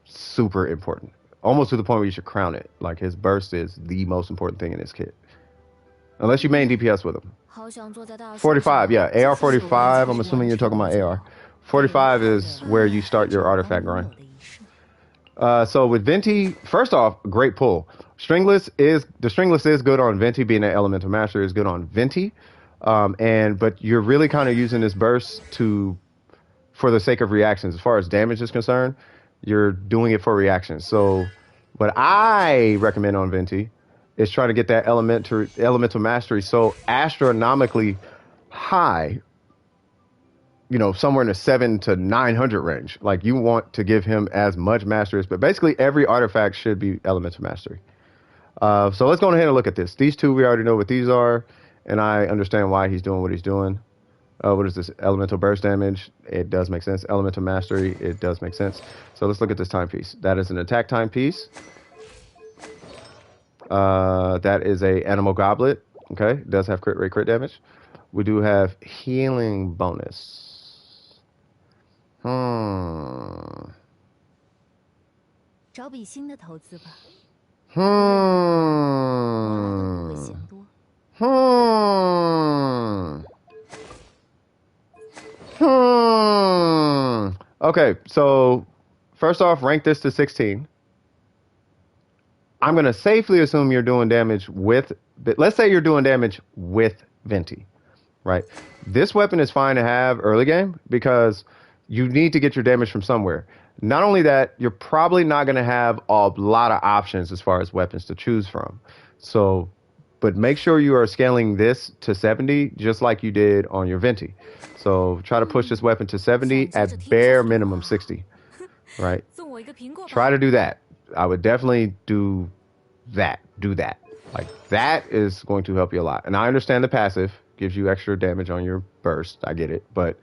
super important. Almost to the point where you should crown it. Like, his burst is the most important thing in this kit. Unless you main DPS with him. 45, yeah. AR45, I'm assuming you're talking about AR. 45 is where you start your artifact grind. So with Venti, first off, great pull. The Stringless is good on Venti, being an elemental master is good on Venti. But you're really kind of using this burst for the sake of reactions. As far as damage is concerned, you're doing it for reactions. So what I recommend on Venti is trying to get that elemental mastery so astronomically high, you know, somewhere in the 700 to 900 range. Like, you want to give him as much mastery as, but basically every artifact should be elemental mastery. So let's go ahead and look at this. These two, we already know what these are, and I understand why he's doing what he's doing. What is this? Elemental burst damage. It does make sense. Elemental mastery. It does make sense. So let's look at this timepiece. That is an attack timepiece. That is a animal goblet. Okay, it does have crit rate, crit damage. We do have healing bonus. Okay, so first off, rank this to 16. I'm going to safely assume you're doing damage with... Let's say you're doing damage with Venti, right? This weapon is fine to have early game because you need to get your damage from somewhere. Not only that, you're probably not going to have a lot of options as far as weapons to choose from. So, but make sure you are scaling this to 70 just like you did on your Venti. So try to push this weapon to 70 at bare minimum 60, right? Try to do that. I would definitely do that. Do that. Like that is going to help you a lot. And I understand the passive gives you extra damage on your burst. I get it, but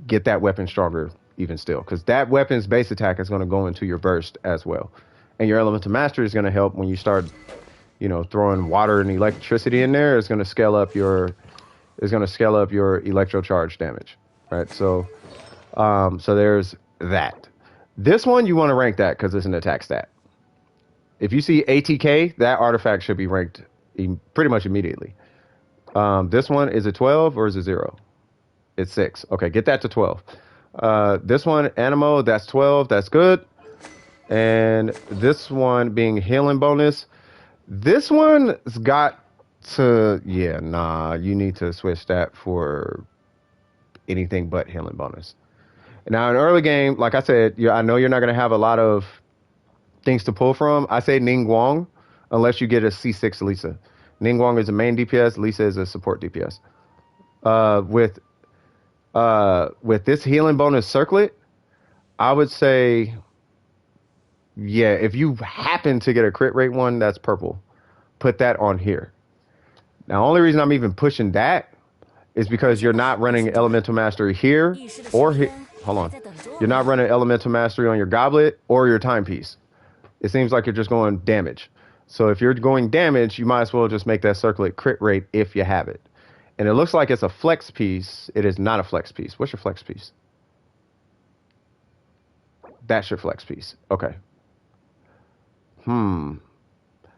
get that weapon stronger even still, because that weapon's base attack is going to go into your burst as well, and your elemental mastery is going to help when you start, throwing water and electricity in there. It's going to scale up your electro charge damage, right? So, so there's that. This one you want to rank that because it's an attack stat. If you see ATK, that artifact should be ranked pretty much immediately. This one, is it 12 or is it 0? It's 6. Okay, get that to 12. This one, Animo, that's 12. That's good. And this one being healing bonus. This one's got to, you need to switch that for anything but healing bonus. Now, in early game, like I said, I know you're not going to have a lot of things to pull from. I say Ningguang, unless you get a C6 Lisa. Ningguang is a main DPS. Lisa is a support DPS. With this healing bonus circlet, I would say, if you happen to get a crit rate one, that's purple. Put that on here. Now, only reason I'm even pushing that is because you're not running Elemental Mastery here or here. Hold on. You're not running Elemental Mastery on your Goblet or your Timepiece. It seems like you're just going damage. So if you're going damage, you might as well just make that circlet crit rate if you have it. And it looks like it's a flex piece. It is not a flex piece. What's your flex piece? That's your flex piece. Okay.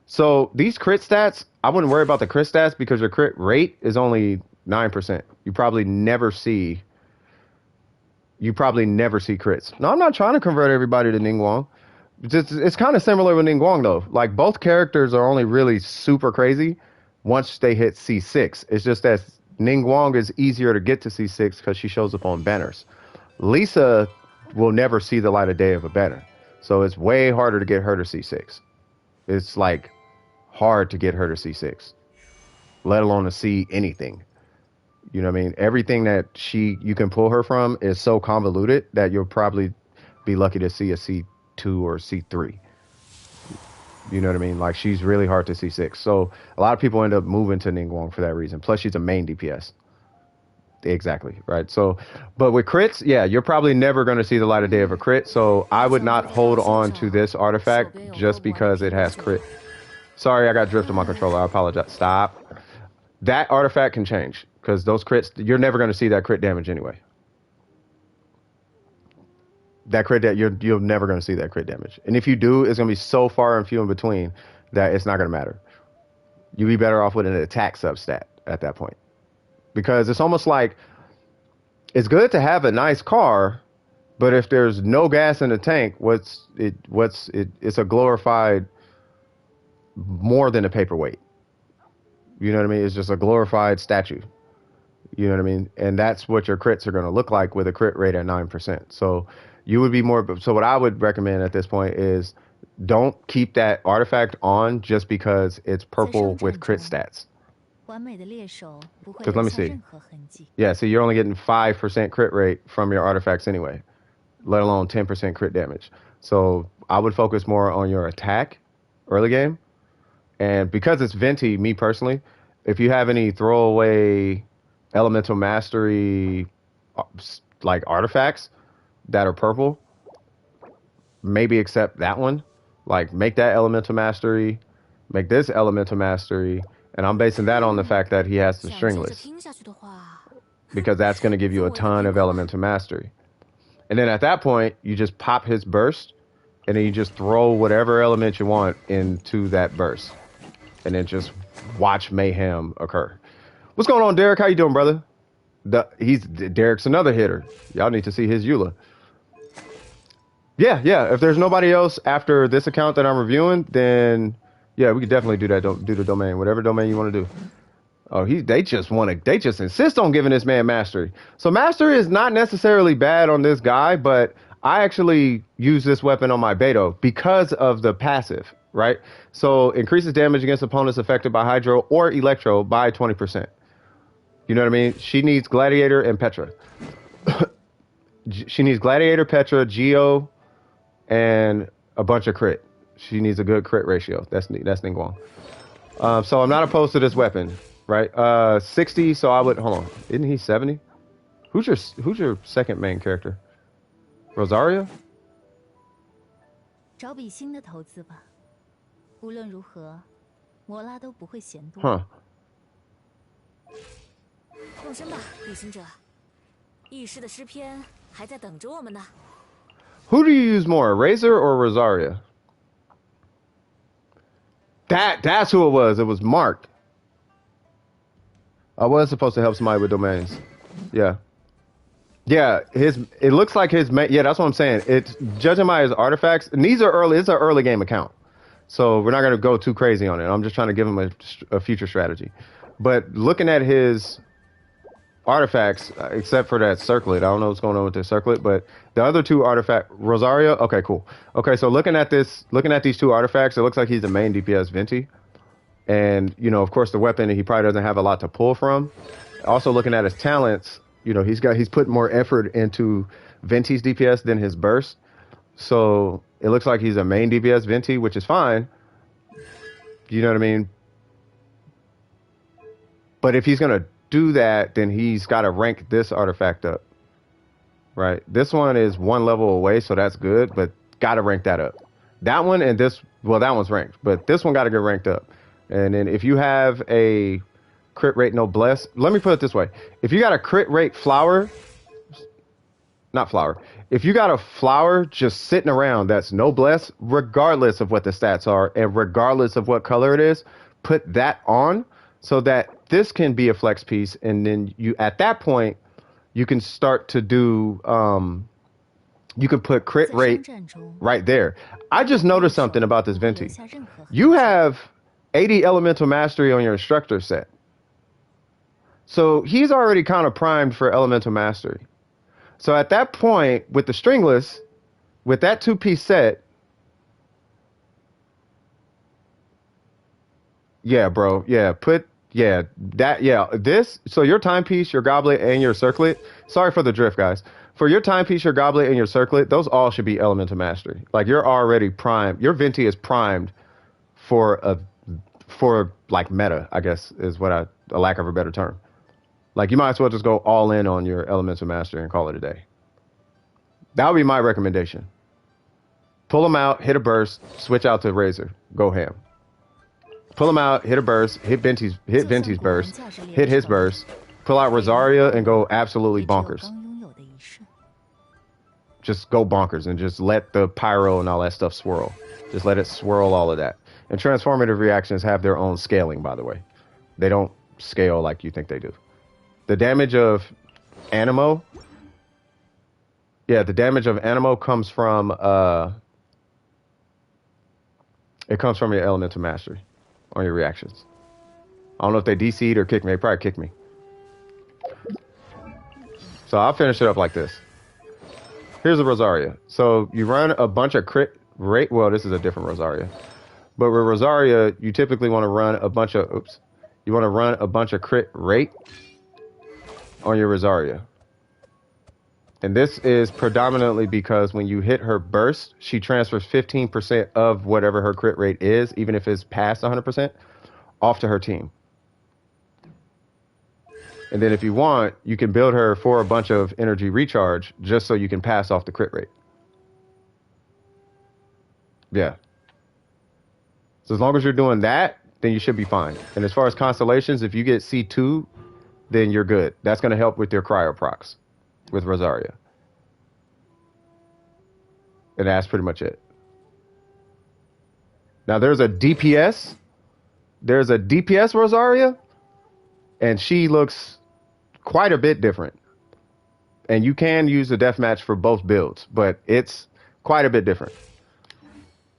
So these crit stats, I wouldn't worry about the crit stats because your crit rate is only 9%. You probably never see crits. No, I'm not trying to convert everybody to Ningguang. It's kind of similar with Ningguang though. Like both characters are only really super crazy once they hit C6. It's just that Ningguang is easier to get to C6 because she shows up on banners. Lisa will never see the light of day of a banner. So it's way harder to get her to C6. It's like hard to get her to C6, let alone to see anything. You know what I mean? Everything that you can pull her from is so convoluted that you'll probably be lucky to see a C2 or C3. You know what I mean? Like she's really hard to C6. So a lot of people end up moving to Ningguang for that reason. Plus she's a main DPS. Exactly. Right. So, but with crits, you're probably never going to see the light of day of a crit. So I would not hold on to this artifact just because it has crit. Sorry, I got drift on my controller. I apologize. Stop. That artifact can change because those crits, you're never going to see that crit damage anyway. That crit you're never going to see that crit damage. And if you do, it's going to be so far and few in between that it's not going to matter. You'd be better off with an attack substat at that point. Because it's almost like it's good to have a nice car, but if there's no gas in the tank, it's a glorified more than a paperweight. You know what I mean? It's just a glorified statue. You know what I mean? And that's what your crits are going to look like with a crit rate at 9%. So you would be more. So what I would recommend at this point is don't keep that artifact on just because it's purple with crit stats. Because let me see. Yeah, so you're only getting 5% crit rate from your artifacts anyway, let alone 10% crit damage. So I would focus more on your attack early game. And because it's Venti, me personally, if you have any throwaway elemental mastery like artifacts that are purple, maybe accept that one. Like make that elemental mastery, make this elemental mastery. And I'm basing that on the fact that he has the stringless, because that's going to give you a ton of elemental mastery. And then at that point, you just pop his burst, and then you just throw whatever element you want into that burst, and then just watch mayhem occur. What's going on, Derek? How you doing, brother? Derek's another hitter. Y'all need to see his EULA. Yeah. If there's nobody else after this account that I'm reviewing, then yeah, we could definitely do that. Do the domain, whatever domain you want to do. Oh, they just insist on giving this man mastery. So mastery is not necessarily bad on this guy, but I actually use this weapon on my Beto because of the passive, right? So increases damage against opponents affected by Hydro or Electro by 20%. You know what I mean? She needs Gladiator and Petra. She needs Gladiator, Petra, Geo, and a bunch of crit. She needs a good crit ratio. That's Ningguang. So I'm not opposed to this weapon, right? 60. So I would hold on. Isn't he 70? Who's your second main character? Rosaria? 找笔新的投资吧，无论如何，摩拉都不会嫌多。Huh. 动身吧，旅行者。异世的诗篇还在等着我们呢。Who do you use more, Razor or Rosaria? That's who it was. It was Mark. I was supposed to help somebody with domains. Yeah. Yeah, it looks like his yeah, that's what I'm saying. It's judging by his artifacts, and these are early. It's an early game account, so we're not gonna go too crazy on it. I'm just trying to give him a future strategy. But looking at his artifacts, except for that circlet, I don't know what's going on with this circlet, but the other two artifact Rosaria. Okay, cool. Okay, so looking at these two artifacts, it looks like he's the main DPS Venti, and you know, of course, the weapon he probably doesn't have a lot to pull from. Also, looking at his talents. You know, he's put more effort into Venti's DPS than his burst. So it looks like he's a main DPS Venti, which is fine. You know what I mean? But if he's going to do that, then he's got to rank this artifact up. Right? This one is one level away, so that's good, but got to rank that up. That one and this, well, that one's ranked, but this one got to get ranked up. And then if you have a crit rate no bless. Let me put it this way. If you got a crit rate flower, not flower. If you got a flower just sitting around that's no bless, regardless of what the stats are and regardless of what color it is, put that on so that this can be a flex piece. And then you, at that point, you can start to do, you can put crit rate right there. I just noticed something about this Venti. You have 80 elemental mastery on your instructor set. So he's already kind of primed for elemental mastery. So at that point, with the stringless, with that 2-piece set, yeah, bro, yeah, this, so your timepiece, your goblet, and your circlet, sorry for the drift, guys. For your timepiece, your goblet, and your circlet, those all should be elemental mastery. Like, you're already primed. Your Venti is primed for like meta, I guess, is what a lack of a better term. Like, you might as well just go all in on your elemental mastery and call it a day. That would be my recommendation. Pull them out, hit a burst, switch out to Razor, go ham. Pull them out, hit a burst, hit Venti's burst, hit his burst, pull out Rosaria and go absolutely bonkers. Just go bonkers and just let the pyro and all that stuff swirl. Just let it swirl all of that. And transformative reactions have their own scaling, by the way. They don't scale like you think they do. The damage of Animo, yeah, the damage of Animo comes from it comes from your elemental mastery on your reactions. I don't know if they DC'd or kicked me. They probably kicked me. So I'll finish it up like this. Here's a Rosaria. So you run a bunch of crit rate. Well, this is a different Rosaria. But with Rosaria, you typically want to run a bunch of, you want to run a bunch of crit rate on your Rosaria. And this is predominantly because when you hit her burst, she transfers 15% of whatever her crit rate is, even if it's past 100%, off to her team. And then if you want, you can build her for a bunch of energy recharge just so you can pass off the crit rate. Yeah. So as long as you're doing that, then you should be fine. And as far as constellations, if you get C2, then you're good. That's going to help with your cryo procs with Rosaria. And that's pretty much it. Now there's a DPS. There's a DPS Rosaria. And she looks quite a bit different. And you can use the deathmatch for both builds, but it's quite a bit different.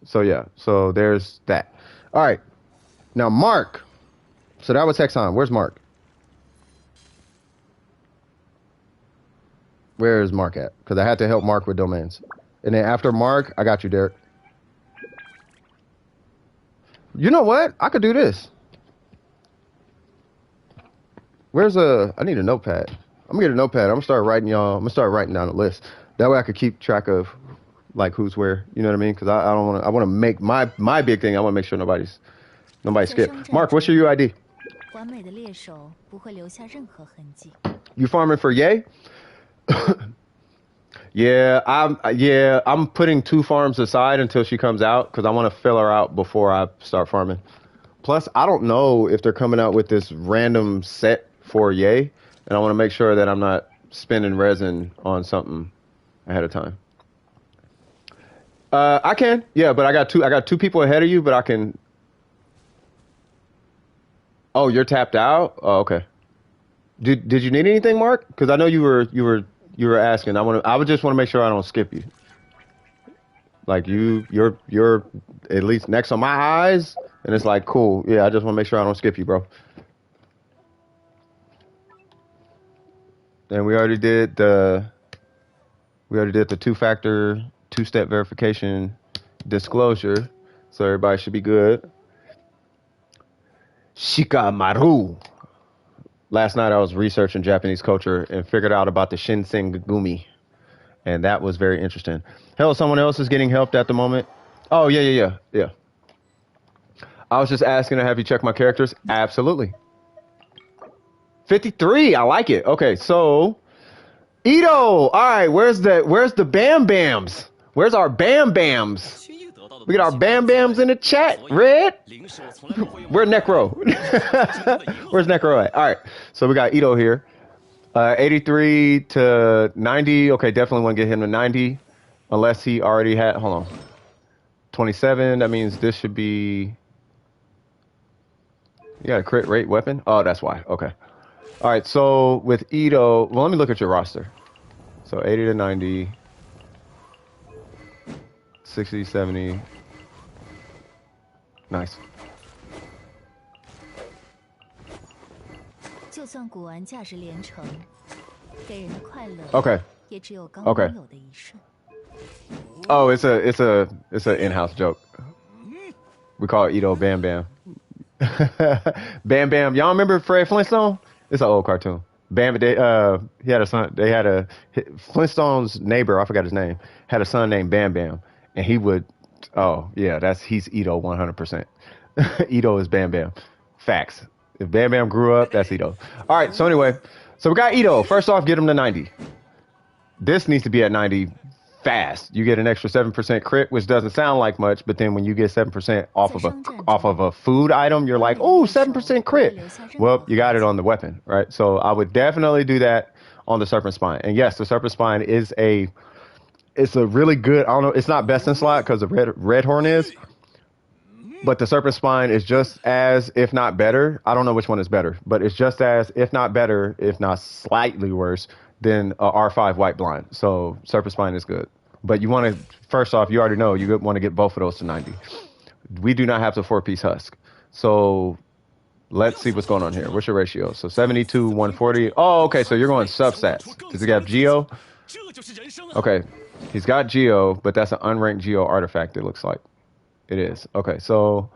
So yeah, so there's that. All right. Now Mark. So that was Hexon. Where's Mark? Where is Mark at? Because I had to help Mark with domains. And then after Mark, I got you, Derek. You know what? I could do this. I need a notepad. I'm gonna get a notepad. I'm gonna start writing down a list. That way I could keep track of like who's where. You know what I mean? Because I don't want to. I want to make my big thing. I want to make sure nobody skip. Mark, what's your UID? 完美的猎手不会留下任何痕迹。 You farming for Yay? Yeah, I'm putting 2 farms aside until she comes out because I want to fill her out before I start farming. Plus, I don't know if they're coming out with this random set for Yay, and I want to make sure that I'm not spending resin on something ahead of time. I can, yeah, but I got two people ahead of you, but I can. Oh, you're tapped out. Oh, okay. Did you need anything, Mark? Because I know you were asking. I would just want to make sure I don't skip you. Like you're at least next on my eyes, and it's like cool. Yeah, I just want to make sure I don't skip you, bro. And we already did the 2-factor, 2-step verification disclosure, so everybody should be good. Shikamaru. Last night I was researching Japanese culture and figured out about the Shinsengumi, and that was very interesting. Hell, someone else is getting helped at the moment. Oh, yeah. I was just asking to have you check my characters. Absolutely. 53, I like it. Okay, so Ito. All right, where's the Bam Bams? Where's our Bam Bams? We got our Bam Bams in the chat. Red. Where's Necro? Where's Necro at? All right, so we got Ito here. 83 to 90. Okay, definitely want to get him to 90, unless he already had. Hold on. 27. That means this should be. You got a crit rate weapon? Oh, that's why. Okay. All right, so with Ito, well, let me look at your roster. So 80 to 90, 60, 70. Nice. 就算古玩价值连城，给人的快乐 Okay. 也只有刚 Okay. 拥有的一瞬。 Oh, it's a in-house joke. We call it Ito Bam Bam. Bam Bam. Y'all remember Fred Flintstone? It's an old cartoon. Bam. He had a son. They had Flintstone's neighbor. I forgot his name. Had a son named Bam Bam, and he would. Oh yeah, he's Ito 100%. Ito is Bam Bam. Facts. If Bam Bam grew up, that's Ito. All right. So anyway, we got Ito. First off, get him to 90. This needs to be at 90 fast. You get an extra 7% crit, which doesn't sound like much, but then when you get 7% off of a food item, you're like, oh, 7% crit. Well, you got it on the weapon, right? So I would definitely do that on the Serpent Spine. And yes, the Serpent Spine is a really good, I don't know, it's not best in slot because the red horn is, but the Serpent Spine is just as, if not better. I don't know which one is better, but it's just as, if not better, if not slightly worse than a R5 White Blind. So Serpent Spine is good. But you want to, first off, you already know, you want to get both of those to 90. We do not have the 4-piece husk. So let's see what's going on here. What's your ratio? So 72, 140. Oh, okay, so you're going substats. Does he have Geo? Okay, he's got Geo, but that's an unranked Geo artifact, it looks like. It is. Okay, so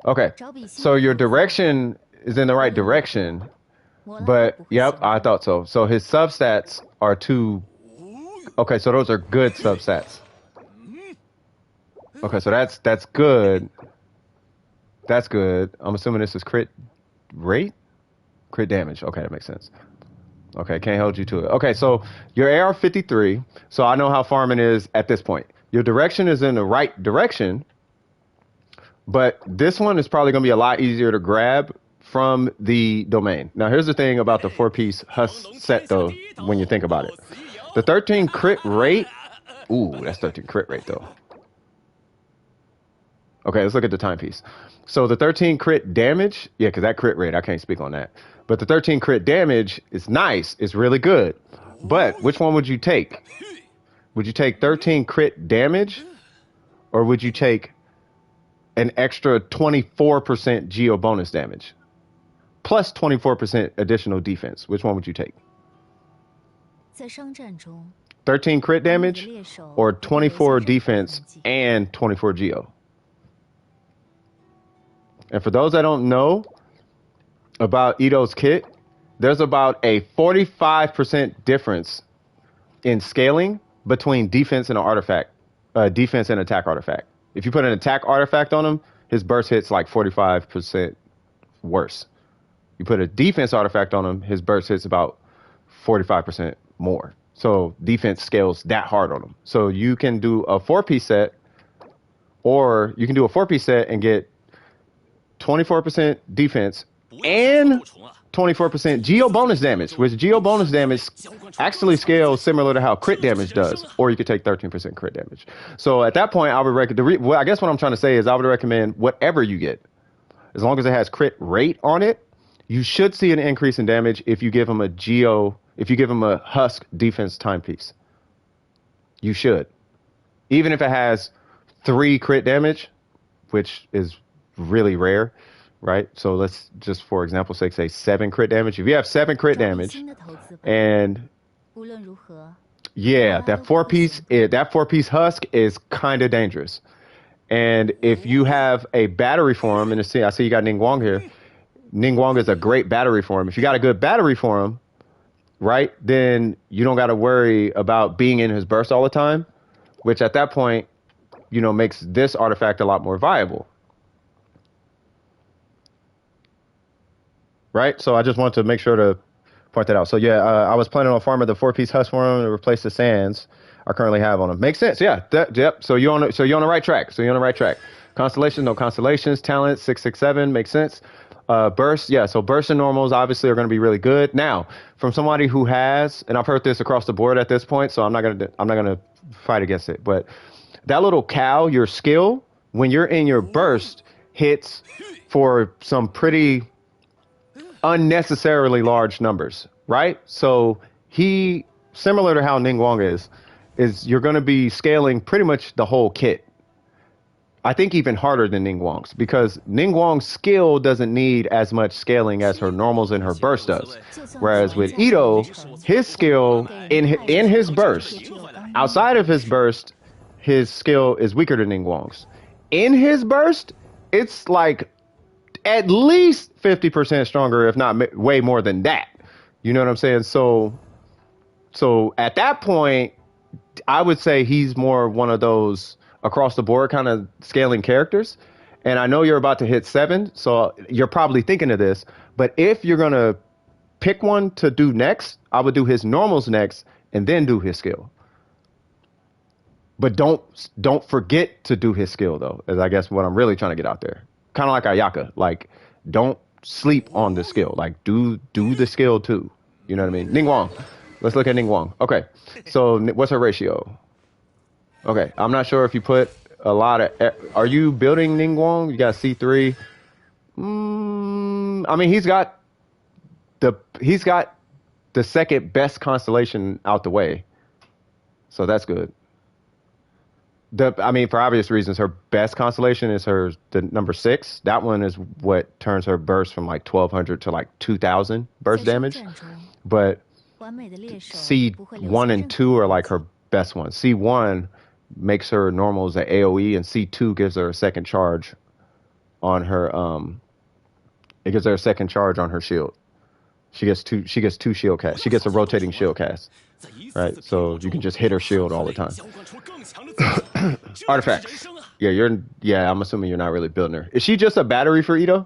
your direction is in the right direction. But, yep, I thought so. So his substats are 2. Okay, so those are good substats. Okay, so that's good. That's good. I'm assuming this is crit rate? Crit damage. Okay, that makes sense. Okay, can't hold you to it. Okay, so your AR53, so I know how farming is at this point. Your direction is in the right direction, but this one is probably going to be a lot easier to grab from the domain. Now, here's the thing about the 4-piece husk set, though, when you think about it. The 13 crit rate, ooh, that's 13 crit rate, though. Okay, let's look at the timepiece. So the 13 crit damage, yeah, because that crit rate, I can't speak on that. But the 13 crit damage is nice. It's really good. But which one would you take? Would you take 13 crit damage, or would you take an extra 24% Geo bonus damage? Plus 24% additional defense. Which one would you take? 在商战中，13 crit 完美的 damage 猎手 or 不会留下 24 任何 defense 痕迹 and 24 geo. And for those that don't know about Ito's kit, there's about a 45% difference in scaling between defense and an artifact, defense and attack artifact. If you put an attack artifact on him, his burst hits like 45% worse. You put a defense artifact on him, his burst hits about 45% more. So defense scales that hard on him. So you can do a 4-piece set, or you can do a 4-piece set and get 24% defense and 24% geo bonus damage, which geo bonus damage actually scales similar to how crit damage does, or you could take 13% crit damage. So at that point, I would recommend, well, I guess what I'm trying to say is I would recommend whatever you get, as long as it has crit rate on it, you should see an increase in damage if you give him a husk defense timepiece. You should. Even if it has 3 crit damage, which is really rare, right? So let's just, for example's sake, say 7 crit damage. If you have 7 crit 找笔 damage 新的投资吧。 and 无论如何， yeah, that 4-piece husk is kind of dangerous. And if you have a battery for him, and I see you got Ningguang here. Ningguang is a great battery for him. If you got a good battery for him, right, then you don't got to worry about being in his burst all the time, which at that point, makes this artifact a lot more viable. Right? So I just want to make sure to point that out. So yeah, I was planning on farming the 4-piece husk for him to replace the sands I currently have on him. Makes sense. Yeah. Yep. So you're on the right track. Constellations, no constellations. Talent 667 makes sense. Burst, yeah. So burst and normals obviously are going to be really good. Now, from somebody who has, and I've heard this across the board at this point, so I'm not gonna fight against it. But that little cow, your skill, when you're in your burst, hits for some pretty unnecessarily large numbers, right? So he, similar to how Ningguang is you're going to be scaling pretty much the whole kit. I think even harder than Ningguang's, because Ningguang's skill doesn't need as much scaling as her normals and her burst does. Whereas with Ito, his skill in his burst, outside of his burst, his skill is weaker than Ningguang's. In his burst, it's like at least 50% stronger, if not way more than that. You know what I'm saying? So at that point, I would say he's more one of those across the board kind of scaling characters. And I know you're about to hit 7, so you're probably thinking of this. But if you're going to pick one to do next, I would do his normals next and then do his skill. But don't forget to do his skill, though, is I guess what I'm really trying to get out there. Kind of like Ayaka. Like, don't sleep on the skill. Like, do the skill, too. You know what I mean? Ningguang. Let's look at Ningguang. Okay, so what's her ratio? Okay, I'm not sure if you put a lot of... Are you building Ningguang? You got C3. I mean, he's got the second best constellation out the way. So that's good. I mean, for obvious reasons, her best constellation is the number 6. That one is what turns her burst from like 1,200 to like 2,000 burst damage. But C1 and 2 are like her best ones. C1 makes her normals at AoE, and C2 gives her a second charge on her it gives her a second charge on her shield. She gets two shield casts. She gets a rotating shield cast. Right? So you can just hit her shield all the time. Artifacts. Yeah, I'm assuming you're not really building her. Is she just a battery for Ito?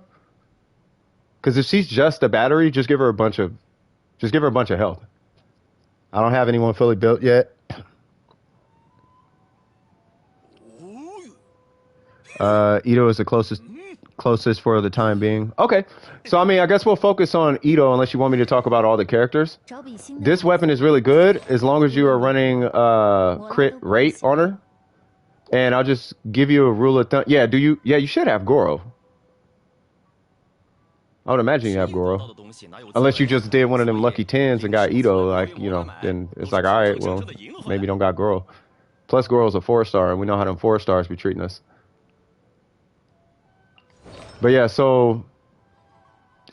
Because if she's just a battery, just give her a bunch of health. I don't have anyone fully built yet. Ito is the closest for the time being. Okay, so I mean, I guess we'll focus on Ito unless you want me to talk about all the characters. This weapon is really good as long as you are running crit rate on her. And I'll just give you a rule of thumb. Yeah, you should have Goro. I would imagine you have Goro. Unless you just did one of them lucky 10s and got Ito, then it's like, all right, well, maybe you don't got Goro. Plus Goro's a 4-star, and we know how them 4-stars be treating us. But yeah, so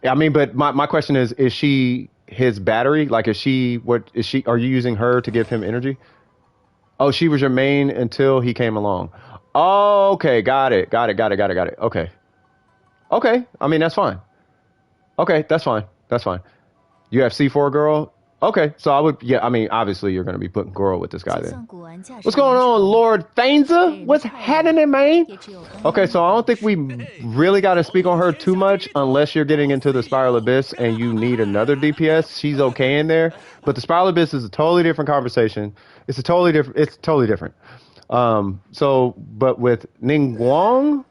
I mean, but my question is she his battery? Like, are you using her to give him energy? Oh, she was your main until he came along. Oh, okay. Got it. Okay. Okay. I mean, that's fine. Okay. That's fine. You have C4 girl. Okay. So I would, yeah, I mean, obviously you're going to be putting Goro with this guy then. What's going on, Lord Fainza? What's happening, man? Okay. So I don't think we really got to speak on her too much unless you're getting into the Spiral Abyss and you need another DPS. She's okay in there. But the Spiral Abyss is a totally different conversation. It's totally different. But with Ningguang,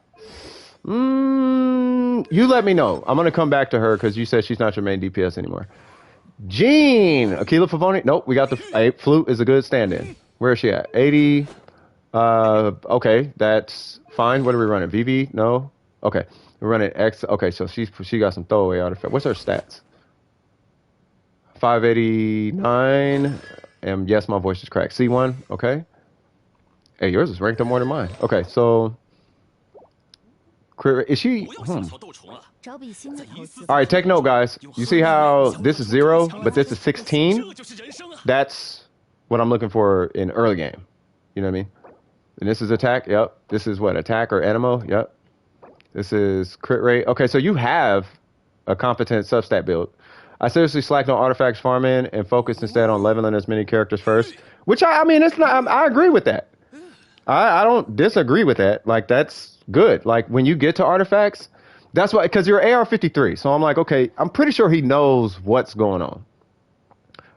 you let me know. I'm going to come back to her because you said she's not your main DPS anymore. Jean, Aquila Favoni. Nope, we got the Flute is a good stand-in. Where is she at? 80. Okay, that's fine. What are we running? VV? No. Okay, we're running X. Okay, so she got some throwaway artifact. What's her stats? 589. And yes, my voice is cracked. C1. Okay. Hey, yours is ranked up more than mine. Okay, so is she? All right, take note, guys. You see how this is 0, but this is 16? That's what I'm looking for in early game. You know what I mean? And this is attack. Yep. This is what? Attack or animo? Yep. This is crit rate. Okay, so you have a competent substat build. I seriously slacked on artifacts farming and focused instead on leveling as many characters first. Which I mean, it's not. I agree with that. I don't disagree with that. Like, that's good. Like, when you get to artifacts, that's why, because you're AR53. So I'm like, okay, I'm pretty sure he knows what's going on.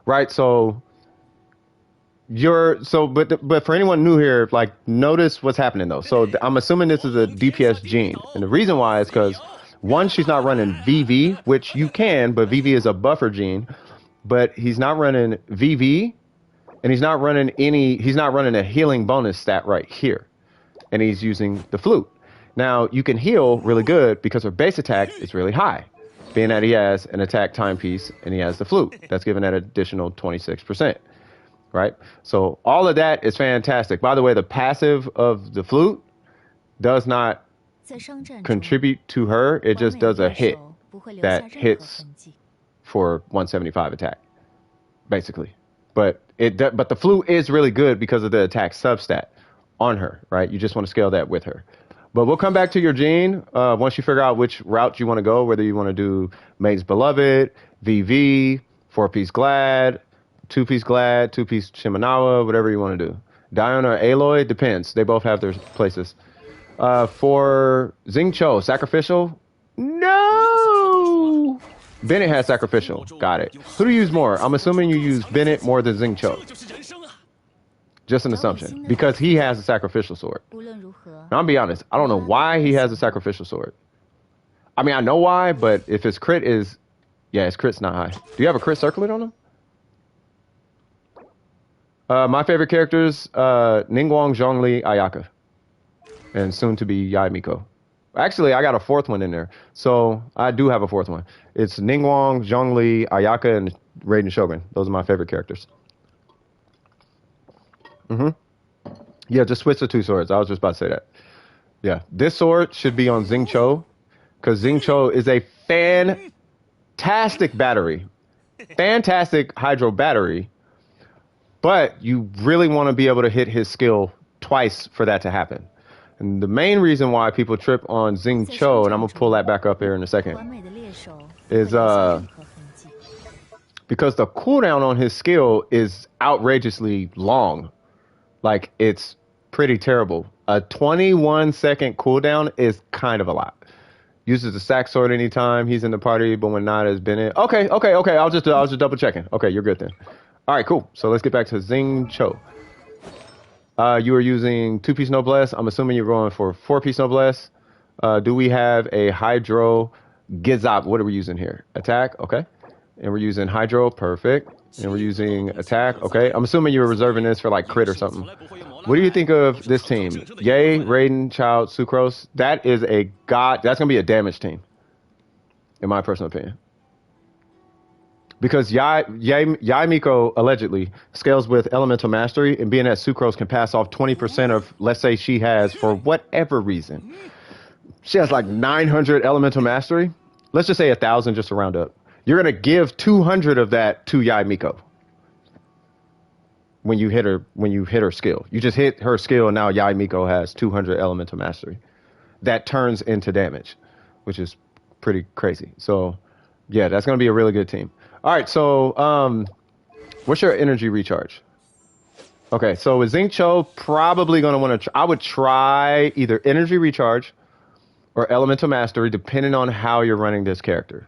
Right? So but for anyone new here, like, notice what's happening though. So I'm assuming this is a DPS Jean. And the reason why is because, one, she's not running VV, which you can, but VV is a buffer Jean. But he's not running VV. And he's not running a healing bonus stat right here. And he's using the Flute. Now, you can heal really good because her base attack is really high, being that he has an attack timepiece and he has the Flute. That's giving that additional 26%, right? So all of that is fantastic. By the way, the passive of the Flute does not contribute to her. It just does a hit that hits for 175 attack, basically. But the Flute is really good because of the attack substat on her, right? You just want to scale that with her. But we'll come back to your Jean once you figure out which route you want to go, whether you want to do Maid's Beloved, VV, 4-piece Glad, 2-piece Glad, 2-piece Shimenawa, whatever you want to do. Dion or Aloy, depends. They both have their places. For Xingqiu, Sacrificial? No! Bennett has Sacrificial. Got it. Who do you use more? I'm assuming you use Bennett more than Xingqiu. Just an assumption. Because he has a Sacrificial sword. Now, I'll be honest. I don't know why he has a Sacrificial sword. I mean, I know why, but if his crit is... Yeah, his crit's not high. Do you have a crit circlet on him? My favorite characters, Ningguang, Zhongli, Ayaka. And soon to be Yai Miko. Actually, I got a fourth one in there. So I do have a fourth one. It's Ningguang, Zhongli, Ayaka, and Raiden Shogun. Those are my favorite characters. Yeah, just switch the 2 swords. I was just about to say that. Yeah, this sword should be on Xingqiu. Because Xingqiu is a fantastic battery. Fantastic hydro battery. But you really want to be able to hit his skill twice for that to happen. And the main reason why people trip on Xingqiu, and I'm going to pull that back up here in a second, is because the cooldown on his skill is outrageously long. Like, it's pretty terrible. A 21-second cooldown is kind of a lot. Uses the sack sword anytime he's in the party, but when not, has been in. Okay. I was just double checking. Okay, you're good then. All right, cool. So let's get back to Xingqiu. You are using 2-piece Noblesse. I'm assuming you're going for 4-piece Noblesse. Do we have a Hydro Gizap? What are we using here? Attack, okay. And we're using Hydro, perfect. And we're using attack, okay. I'm assuming you're reserving this for like crit or something. What do you think of this team? Yay, Raiden, Child, Sucrose. That is a god. That's going to be a damage team, in my personal opinion. Because Yai Miko allegedly scales with Elemental Mastery, and being that Sucrose can pass off 20% of, let's say she has, for whatever reason, she has like 900 Elemental Mastery. Let's just say 1,000 just to round up. you're gonna give 200 of that to Yai Miko when you hit her skill. You just hit her skill, and now Yai Miko has 200 elemental mastery. That turns into damage, which is pretty crazy. So, yeah, that's gonna be a really good team. All right, so what's your energy recharge? Okay, so with Xingqiu, probably gonna want to. I would try either energy recharge or elemental mastery, depending on how you're running this character.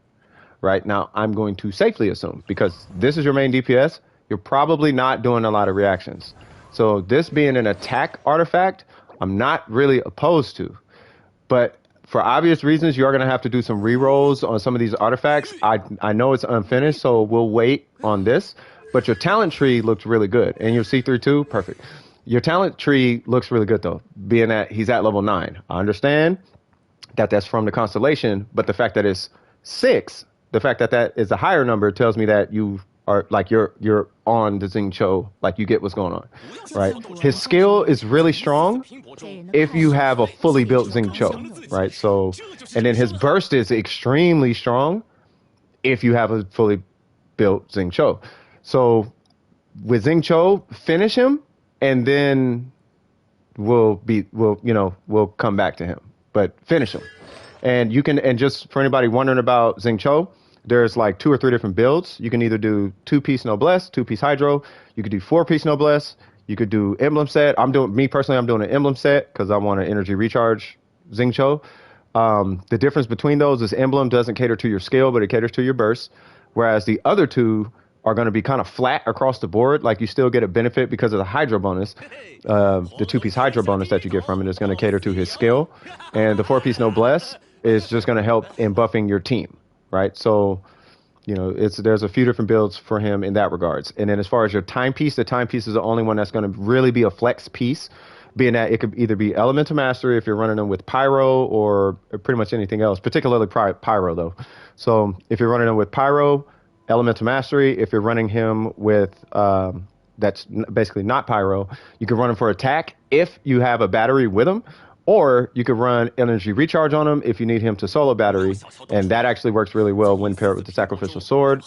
Right now, I'm going to safely assume, because this is your main DPS, you're probably not doing a lot of reactions. So this being an attack artifact, I'm not really opposed to. But for obvious reasons, you're going to have to do some rerolls on some of these artifacts. I know it's unfinished, so we'll wait on this. But your talent tree looks really good. And your C3 too, perfect. Your talent tree looks really good, though, being that he's at level 9. I understand that that's from the constellation, but the fact that it's 6, the fact that that is a higher number tells me that you are, like, you're on the Xingqiu, like, you get what's going on, right? His skill is really strong if you have a fully built Xingqiu, right? So, and then his burst is extremely strong if you have a fully built Xingqiu. So with Xingqiu, finish him, and then we'll come back to him. But finish him. And you can, and just for anybody wondering about Xingqiu, there's like 2 or 3 different builds. You can either do 2-piece Noblesse, 2-piece Hydro. You could do 4-piece Noblesse. You could do emblem set. I'm doing an emblem set because I want an energy recharge Xingqiu. The difference between those is emblem doesn't cater to your skill, but it caters to your burst. Whereas the other 2 are going to be kind of flat across the board. Like, you still get a benefit because of the Hydro bonus. The 2-piece Hydro bonus that you get from it is going to cater to his skill. And the 4-piece Noblesse is just going to help in buffing your team, right? So, there's a few different builds for him in that regards. And then as far as your timepiece, the timepiece is the only one that's going to really be a flex piece, being that it could either be Elemental Mastery if you're running them with Pyro or pretty much anything else, particularly Pyro, though. So if you're running them with Pyro, Elemental Mastery. If you're running him with that's basically not Pyro, you can run him for attack if you have a battery with him, or you could run energy recharge on him if you need him to solo battery, and that actually works really well when paired with the sacrificial sword.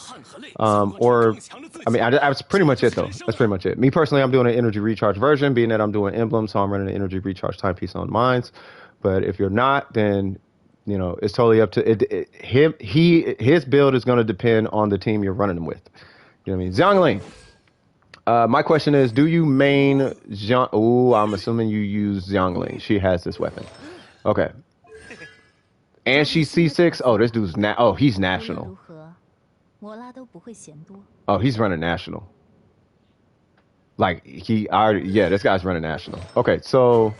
That's pretty much it, though. That's pretty much it. Me personally, I'm doing an energy recharge version, being that I'm doing emblem, so I'm running an energy recharge timepiece on mines. But if you're not, then it's totally up to him. His build is going to depend on the team you're running him with. You know what I mean? Xiangling. My question is, do you main Xiang? Oh, I'm assuming you use Xiangling. She has this weapon. Okay. And she's C6. Oh, this dude's he's national. Oh, he's running national. Like, this guy's running national. Okay, so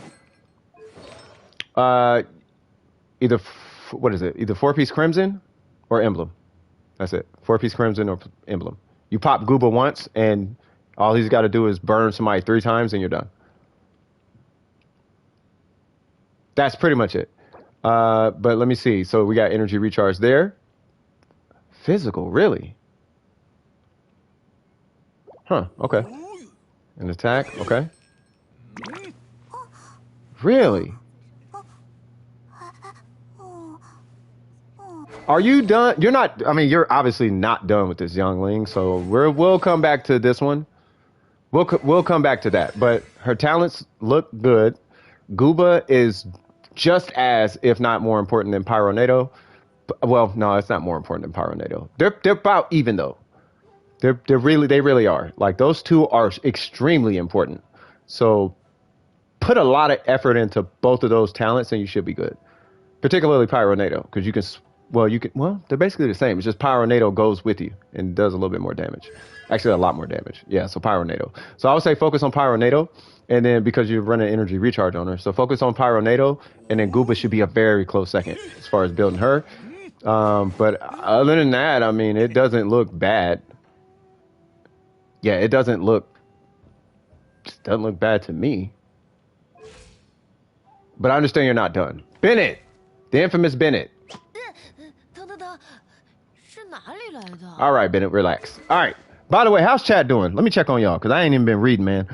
either 4-piece Crimson or Emblem. That's it. 4-piece Crimson or Emblem. You pop Gooba once, and all he's got to do is burn somebody 3 times, and you're done. That's pretty much it. But let me see. So we got energy recharge there. Physical, really? Huh, okay. An attack, okay. Really? Are you done? You're not. I mean, you're obviously not done with this Youngling. So we'll come back to this one. We'll come back to that. But her talents look good. Gooba is just as, if not more important than Pyronado. Well, no, it's not more important than Pyronado. They're about even though. They really are. Like, those 2 are extremely important. So put a lot of effort into both of those talents, and you should be good. Particularly Pyronado, because you can. Well, they're basically the same. It's just Pyronado goes with you and does a little bit more damage. Actually, a lot more damage. Yeah, so Pyronado. So I would say focus on Pyronado, and then because you're running energy recharge on her, so focus on Pyronado, and then Gooba should be a very close second as far as building her. But other than that, I mean, it doesn't look bad. Yeah, it doesn't look bad to me. But I understand you're not done. Bennett, the infamous Bennett. All right, Bennett, relax. All right. By the way, how's chat doing? Let me check on y'all, because I ain't even been reading, man.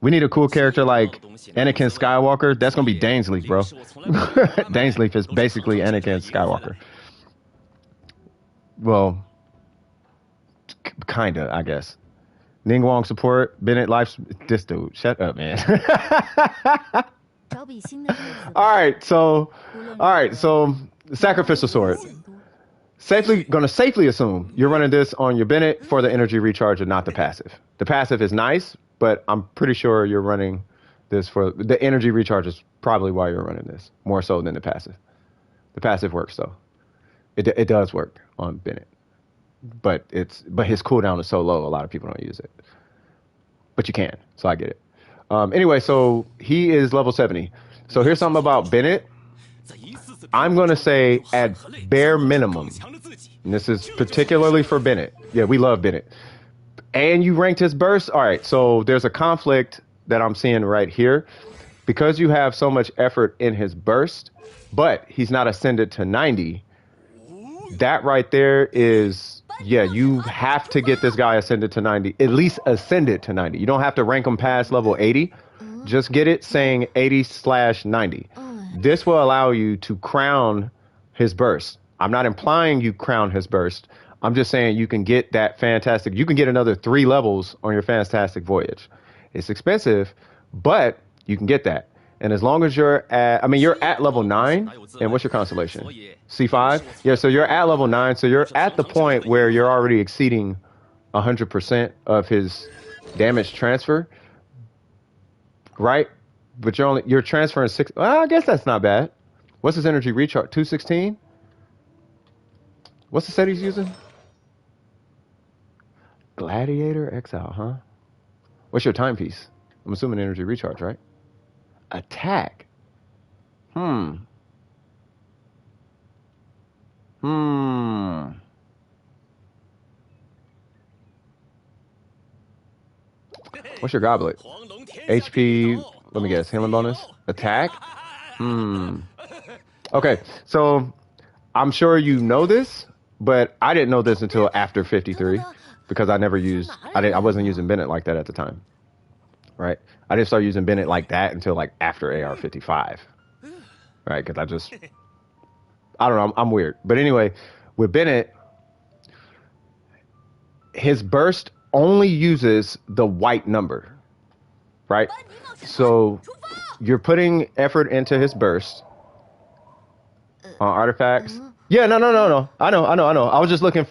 We need a cool character like Anakin Skywalker. That's going to be Dainsleif, bro. Dainsleif is basically Anakin Skywalker. Well, Kinda, I guess. Ningguang support, Bennett life. This dude, shut up, man. 找比新的投资 All 吧， right, so, 无论如 all right, 何 so 我 sacrificial 都不会 sword. 嫌多。 Safely assume you're running this on your Bennett for the energy recharge and not the passive. The passive is nice, but I'm pretty sure you're running this for the energy recharge is probably why you're running this more so than the passive. The passive works though. It does work on Bennett, but his cooldown is so low, a lot of people don't use it. But you can, so I get it. Anyway, so he is level 70. So here's something about Bennett. I'm going to say at bare minimum, and this is particularly for Bennett. Yeah, we love Bennett. And you ranked his burst. All right, so there's a conflict that I'm seeing right here. Because you have so much effort in his burst, but he's not ascended to 90, that right there is, yeah, you have to get this guy ascended to 90, at least ascended to 90. You don't have to rank him past level 80. Just get it saying 80/90. This will allow you to crown his burst. I'm not implying you crown his burst. I'm just saying you can get that fantastic. You can get another 3 levels on your fantastic voyage. It's expensive, but you can get that. And as long as you're you're at level 9. And what's your constellation? C5? Yeah, so you're at level 9. So you're at the point where you're already exceeding 100% of his damage transfer. Right? But you're transferring 6. Well, I guess that's not bad. What's his energy recharge? 216? What's the set he's using? Gladiator Exile, huh? What's your timepiece? I'm assuming energy recharge, right? Attack. What's your goblet? HP, let me guess, healing bonus? Attack? Okay, so I'm sure you know this, but I didn't know this until after 53 because I wasn't using Bennett like that at the time. Right? I didn't start using Bennett like that until like after AR55. Right? Because I don't know, I'm weird. But anyway, with Bennett, his burst only uses the white number. Right? So you're putting effort into his burst on artifacts. Yeah, no. I know. I was just looking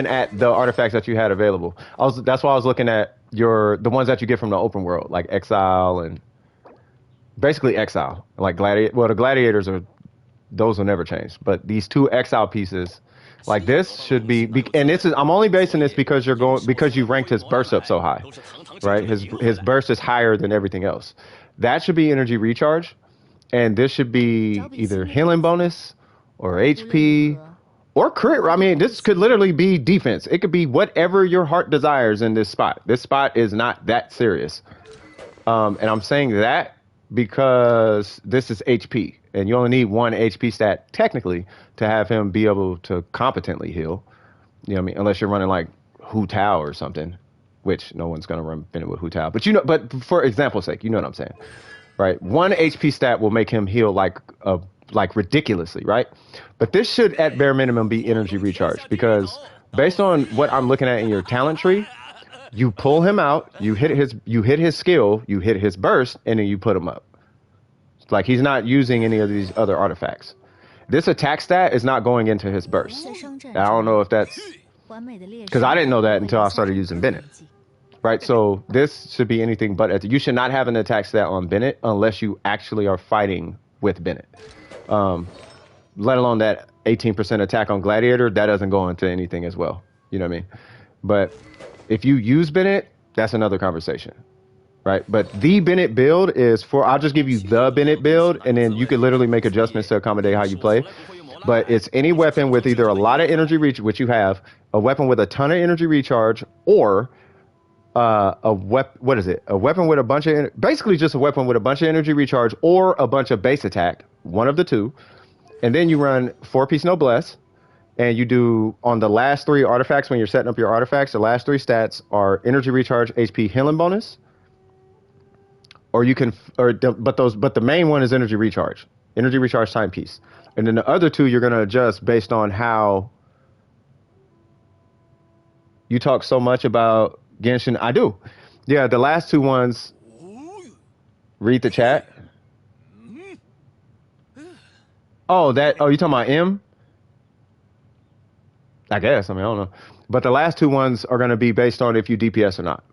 at the artifacts that you had available. That's why I was looking at the ones that you get from the open world, like Exile and basically Exile. Like Gladiator. Well, the Gladiators those will never change. But these 2 Exile pieces, like this should be, and I'm only basing this because you ranked his burst up so high. Right? His burst is higher than everything else. That should be energy recharge, and this should be either healing bonus or HP or crit. I mean, this could literally be defense. It could be whatever your heart desires in this spot. This spot is not that serious. And I'm saying that because this is HP, and you only need 1 HP stat technically to have him be able to competently heal. You know what I mean? Unless you're running like Hu Tao or something, which no one's going to run Bennett with Hu Tao. But for example's sake, you know what I'm saying, right? 1 HP stat will make him heal like ridiculously, right? But this should at bare minimum be energy recharge, because based on what I'm looking at in your talent tree, you pull him out, you hit his skill, you hit his burst, and then you put him up. Like he's not using any of these other artifacts. This attack stat is not going into his burst. I don't know if that's because I didn't know that until I started using Bennett. Right, so this should be anything but. You should not have an attack stat on Bennett unless you actually are fighting with Bennett. Let alone that 18% attack on Gladiator, that doesn't go into anything as well. You know what I mean? But if you use Bennett, that's another conversation. Right? But the Bennett build I'll just give you the Bennett build, and then you could literally make adjustments to accommodate how you play. But it's any weapon with either a lot of energy reach, which you have, a weapon with a ton of energy recharge, or a weapon with a bunch of basically just a weapon with a bunch of energy recharge or a bunch of base attack, one of the two. And then you run 4-piece noblesse, and you do on the last 3 artifacts when you're setting up your artifacts. The last 3 stats are energy recharge, HP, healing bonus, or you can but the main one is energy recharge timepiece, and then the other 2 you're gonna adjust based on how You talk so much about Genshin. I do. Yeah, the last two ones, read the chat. Oh, you talking about M? I guess. I mean, I don't know. But the last two ones are going to be based on if you DPS or not.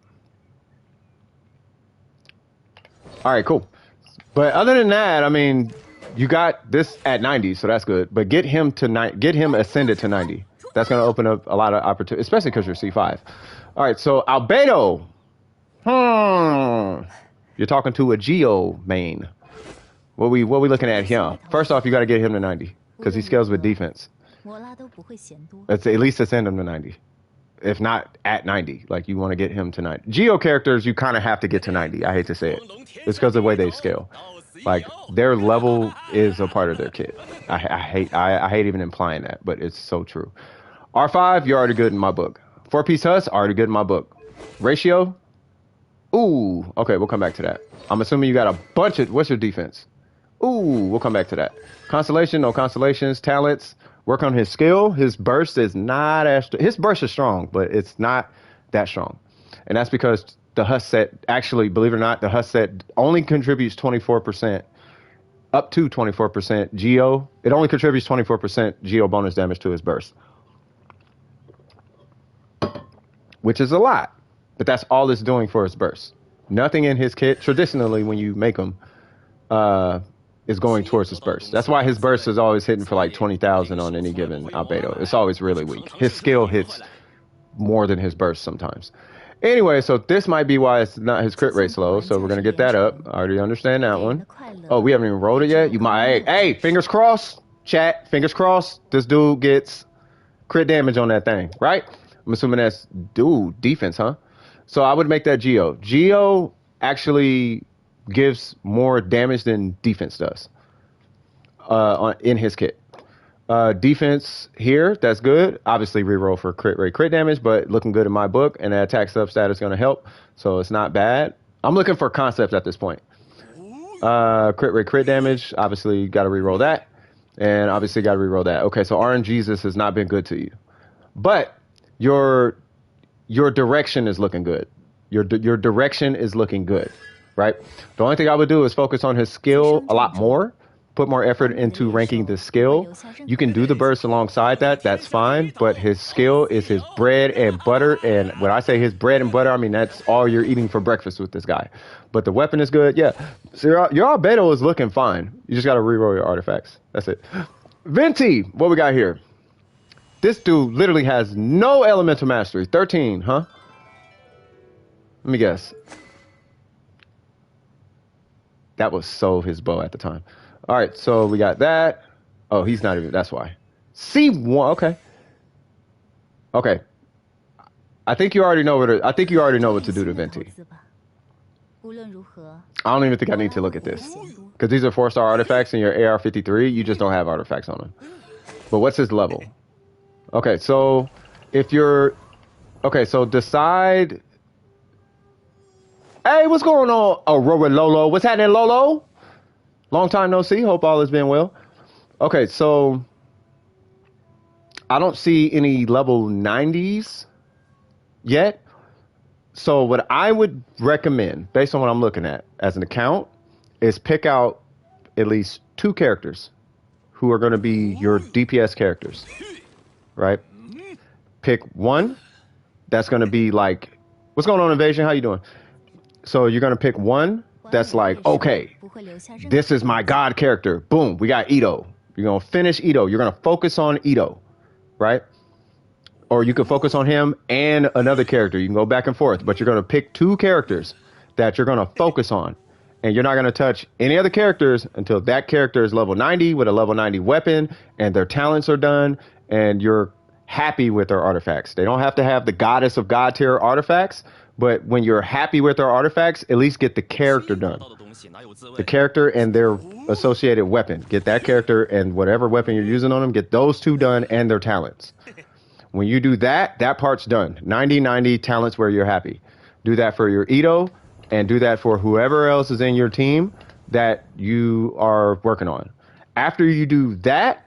All right, cool. But other than that, I mean, you got this at 90, so that's good. But get him ascended to 90. That's going to open up a lot of opportunity, especially because you're C5. All right, so Albedo. You're talking to a Geo main. What we looking at here? First off, you got to get him to 90 because he scales with defense. Let's at least ascend him to 90. If not at 90, like you want to get him to 90. Geo characters, you kind of have to get to 90. I hate to say it. It's because of the way they scale. Like their level is a part of their kit. I hate even implying that, but it's so true. R5, you're already good in my book. 4-piece Huss, already good in my book. Ratio, ooh, okay, we'll come back to that. I'm assuming you got a bunch of, what's your defense? Ooh, we'll come back to that. Constellation, no constellations, talents. Work on his skill. His burst is not as... His burst is strong, but it's not that strong. And that's because the Huss set... Actually, believe it or not, the Huss set only contributes 24%. Up to 24% Geo. It only contributes 24% Geo bonus damage to his burst. Which is a lot. But that's all it's doing for his burst. Nothing in his kit. Traditionally, when you make them... is going towards his burst. That's why his burst is always hitting for like 20,000 on any given Albedo. It's always really weak. His skill hits more than his burst sometimes. Anyway, so this might be why it's not his crit rate low. So we're going to get that up. I already understand that one. Oh, we haven't even rolled it yet? You might. Hey, fingers crossed. Chat, fingers crossed. This dude gets crit damage on that thing, right? I'm assuming that's defense, huh? So I would make that Geo. Geo actually gives more damage than defense does in his kit. Defense here, that's good. Obviously reroll for crit damage, but looking good in my book, and that attack substat is going to help, so it's not bad. I'm looking for concepts at this point. Crit damage, obviously got to reroll that, and obviously got to reroll that. Okay, so RNGesus has not been good to you, but your direction is looking good. Your direction is looking good. Right? The only thing I would do is focus on his skill a lot more, put more effort into ranking the skill. You can do the burst alongside that, that's fine, but his skill is his bread and butter, and when I say his bread and butter, I mean that's all you're eating for breakfast with this guy. But the weapon is good, yeah. So your Albedo is looking fine. You just got to reroll your artifacts. That's it. Venti, what we got here? This dude literally has no elemental mastery. 13, huh? Let me guess. That was so his bow at the time. All right, so we got that. Oh, he's not even, that's why. C1, okay. Okay. I think you already know what to do to Venti. I don't even think I need to look at this. Because these are 4-star artifacts in your AR53, you just don't have artifacts on them. But what's his level? Okay, so so decide. Hey, what's going on? Oh, Lolo. What's happening, Lolo? Long time no see. Hope all has been well. Okay, so I don't see any level 90s yet. So what I would recommend, based on what I'm looking at as an account, is pick out at least 2 characters who are going to be your DPS characters, right? Pick one that's going to be like, what's going on, Invasion? How you doing? So you're going to pick one that's like, okay, this is my god character. Boom, we got Ito. You're going to finish Ito. You're going to focus on Ito, right? Or you can focus on him and another character. You can go back and forth, but you're going to pick 2 characters that you're going to focus on. And you're not going to touch any other characters until that character is level 90 with a level 90 weapon and their talents are done and you're happy with their artifacts. They don't have to have the goddess of god tier artifacts, but when you're happy with their artifacts, at least get the character done. The character and their associated weapon. Get that character and whatever weapon you're using on them, get those 2 done and their talents. When you do that, that part's done. 90-90 talents where you're happy. Do that for your Ito and do that for whoever else is in your team that you are working on. After you do that,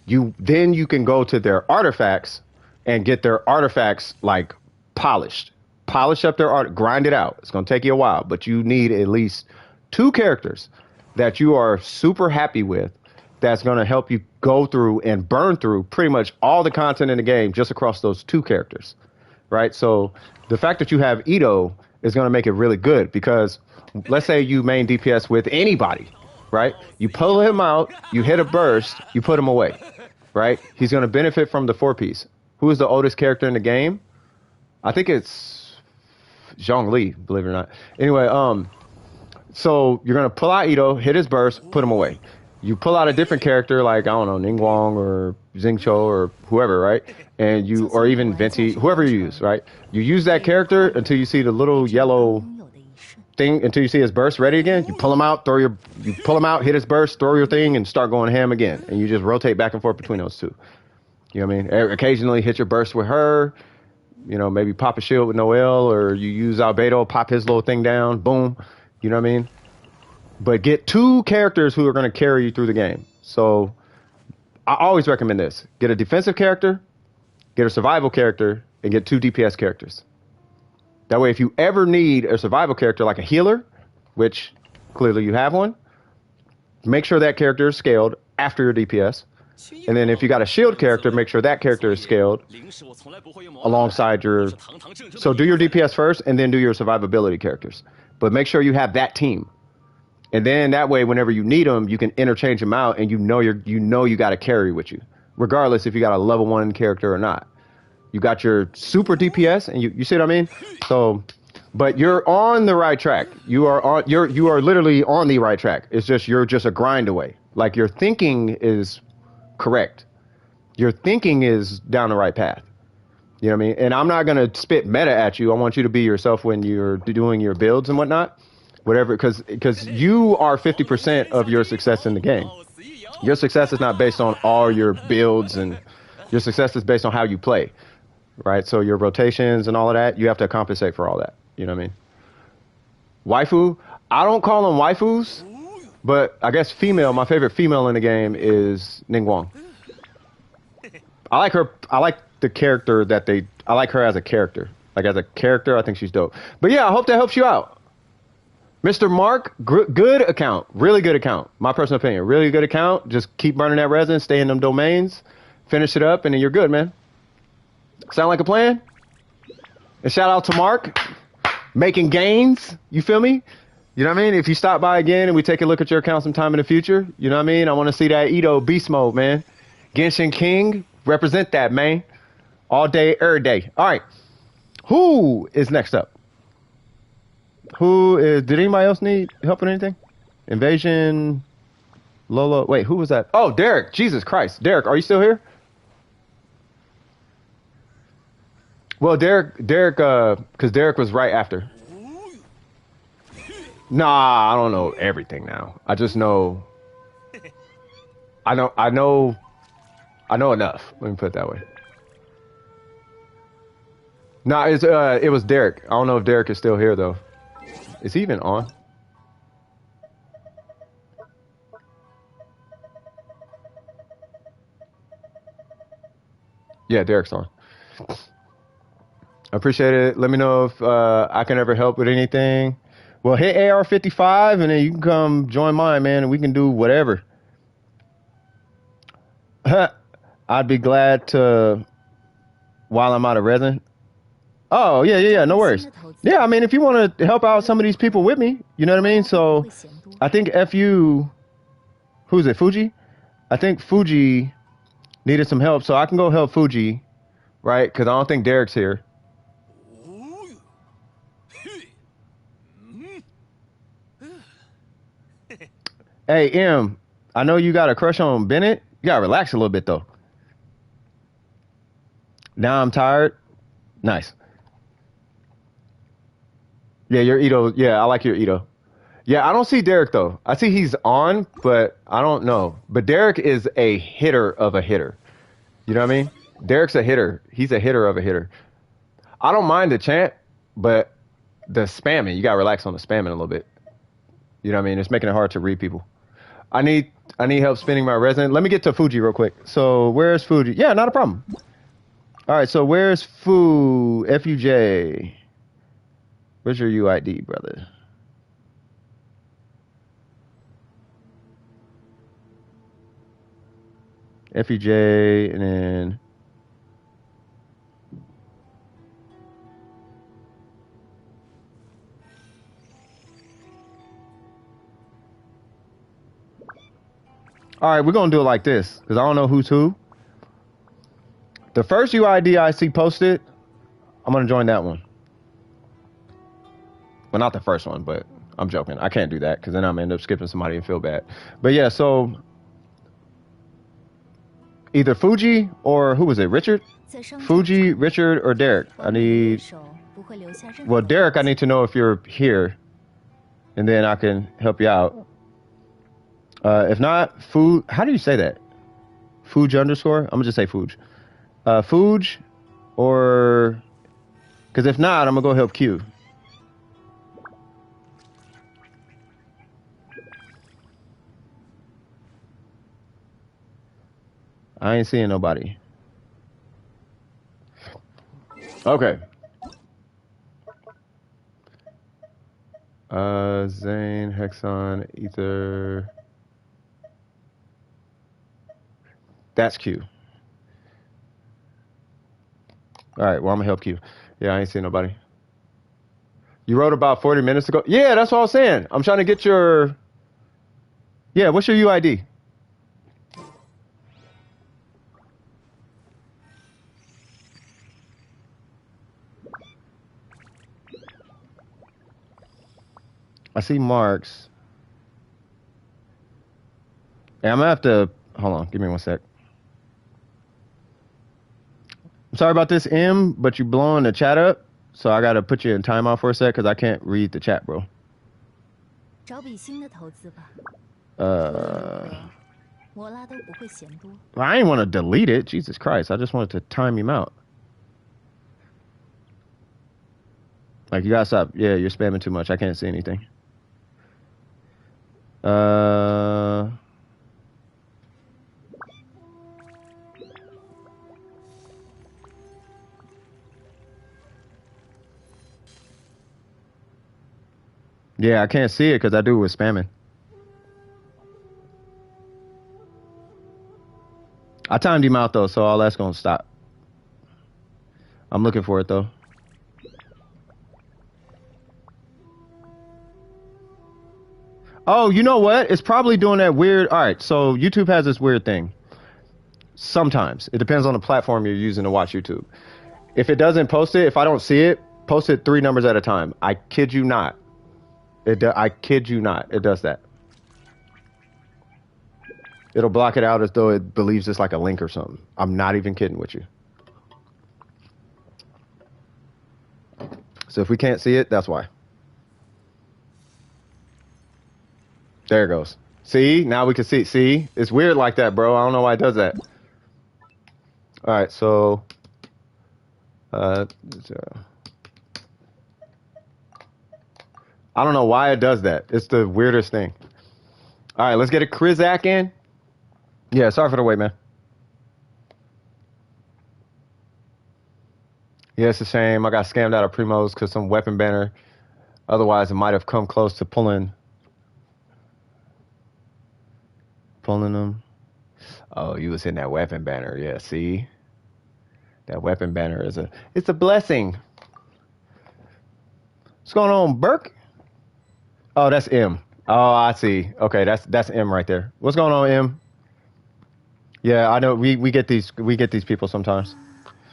you can go to their artifacts and get their artifacts like polished. Polish up their art, grind it out. It's going to take you a while, but you need at least 2 characters that you are super happy with that's going to help you go through and burn through pretty much all the content in the game just across those 2 characters, right? So the fact that you have Ito is going to make it really good because let's say you main DPS with anybody, right? You pull him out, you hit a burst, you put him away, right? He's going to benefit from the 4-piece. Who is the oldest character in the game? I think it's Zhongli, believe it or not. Anyway, so you're going to pull out Ito, hit his burst, put him away. You pull out a different character like, I don't know, Ningguang or Xingqiu or whoever, right? And you, or even Venti, whoever you use, right? You use that character until you see the little yellow thing, until you see his burst ready again. You pull him out, you pull him out, hit his burst, throw your thing, and start going ham again. And you just rotate back and forth between those 2. You know what I mean? Occasionally hit your burst with her. You know, maybe pop a shield with Noel, or you use Albedo, pop his little thing down, boom. You know what I mean? But get 2 characters who are going to carry you through the game. So I always recommend this. Get a defensive character, get a survival character, and get 2 DPS characters. That way, if you ever need a survival character like a healer, which clearly you have one, make sure that character is scaled after your DPS. And then if you got a shield character, make sure that character is scaled alongside your... So do your DPS first and then do your survivability characters. But make sure you have that team. And then that way, whenever you need them, you can interchange them out and you know you got a carry with you, regardless if you got a level 1 character or not. You got your super DPS and you see what I mean? So, but you're on the right track. You are literally on the right track. It's just, you're just a grind away. Like your thinking is correct. Your thinking is down the right path. You know what I mean? And I'm not going to spit meta at you. I want you to be yourself when you're doing your builds and whatnot. Whatever, because you are 50% of your success in the game. Your success is not based on all your builds, and your success is based on how you play, right? So your rotations and all of that, you have to compensate for all that. You know what I mean? Waifu, I don't call them waifus, but I guess female, my favorite female in the game is Ningguang. I like her. I like the character I like her as a character. Like as a character, I think she's dope. But yeah, I hope that helps you out. Mr. Mark, good account. Really good account. My personal opinion. Really good account. Just keep burning that resin, stay in them domains, finish it up, and then you're good, man. Sound like a plan? And shout out to Mark. Making gains. You feel me? You know what I mean? If you stop by again and we take a look at your account sometime in the future, you know what I mean? I want to see that Ito beast mode, man. Genshin King, represent that, man. All day, every day. All right. Who is next up? Did anybody else need help with anything? Invasion, Lola. Wait, who was that? Oh, Derek. Jesus Christ. Derek, are you still here? Well, Derek, because Derek was right after. Nah, I don't know everything now. I just know. I know enough. Let me put it that way. Nah, it was Derek. I don't know if Derek is still here though. Is he even on? Yeah, Derek's on. I appreciate it. Let me know if I can ever help with anything. Well, hit AR57 and then you can come join mine, man, and we can do whatever. I'd be glad to while I'm out of resin. Oh, yeah, no worries. Yeah, I mean, if you want to help out some of these people with me, you know what I mean? So, I think who's it, Fuji? I think Fuji needed some help, so I can go help Fuji, right? Because I don't think Derek's here. Hey, M, I know you got a crush on Bennett. You got to relax a little bit, though. Now I'm tired. Nice. Yeah, your Ito. Yeah, I like your Ito. Yeah, I don't see Derek, though. I see he's on, but I don't know. But Derek is a hitter of a hitter. You know what I mean? Derek's a hitter. He's a hitter of a hitter. I don't mind the chant, but the spamming, you got to relax on the spamming a little bit. You know what I mean? It's making it hard to read people. I need help spinning my resin. Let me get to Fuji real quick. So where's Fuji? Yeah, not a problem. All right, so where's Fu FUJ? Where's your UID, brother? FUJ and then all right, we're gonna do it like this because I don't know who's who. The first UID I see posted, I'm gonna join that one. Well, not the first one, but I'm joking. I can't do that because then I'm gonna end up skipping somebody and feel bad. But yeah, so either Fuji or who was it? Richard? Fuji, Richard, or Derek? I need. Well, Derek, I need to know if you're here, and then I can help you out. If not, Fuj. How do you say that? Fuj underscore. I'm gonna just say Fuj. Fuj, or because if not, I'm gonna go help Q. I ain't seeing nobody. Okay. Zane, Hexon, Ether. That's Q. All right, well, I'm gonna help Q. Yeah, I ain't seeing nobody. You wrote about 40 minutes ago? Yeah, that's what I was saying. I'm trying to get your... Yeah, what's your UID? I see Mark's. Yeah, I'm gonna have to... Hold on, give me 1 sec. I'm sorry about this, M, but you blowing the chat up, so I gotta put you in timeout for a sec because I can't read the chat, bro. I ain't want to delete it. Jesus Christ, I just wanted to time him out. Like, you gotta stop. Yeah, you're spamming too much. I can't see anything. Yeah, I can't see it because I do it with spamming. I timed him out though, so all that's gonna stop. I'm looking for it though. Oh, you know what? It's probably doing that weird. All right, so YouTube has this weird thing. Sometimes it depends on the platform you're using to watch YouTube. If it doesn't post it, if I don't see it, post it 3 numbers at a time. I kid you not. I kid you not. It does that. It'll block it out as though it believes it's like a link or something. I'm not even kidding with you. So if we can't see it, that's why. There it goes. See? Now we can see. See? It's weird like that, bro. I don't know why it does that. All right, so... I don't know why it does that. It's the weirdest thing. All right, let's get a Krizak in. Yeah, sorry for the wait, man. Yeah, it's a shame. I got scammed out of Primos because some weapon banner. Otherwise, it might have come close to pulling them. Oh, you was in that weapon banner. Yeah, see? That weapon banner is it's a blessing. What's going on, Burke? Oh, that's M. Oh, I see. Okay, that's M right there. What's going on, M? Yeah, I know we get these people sometimes.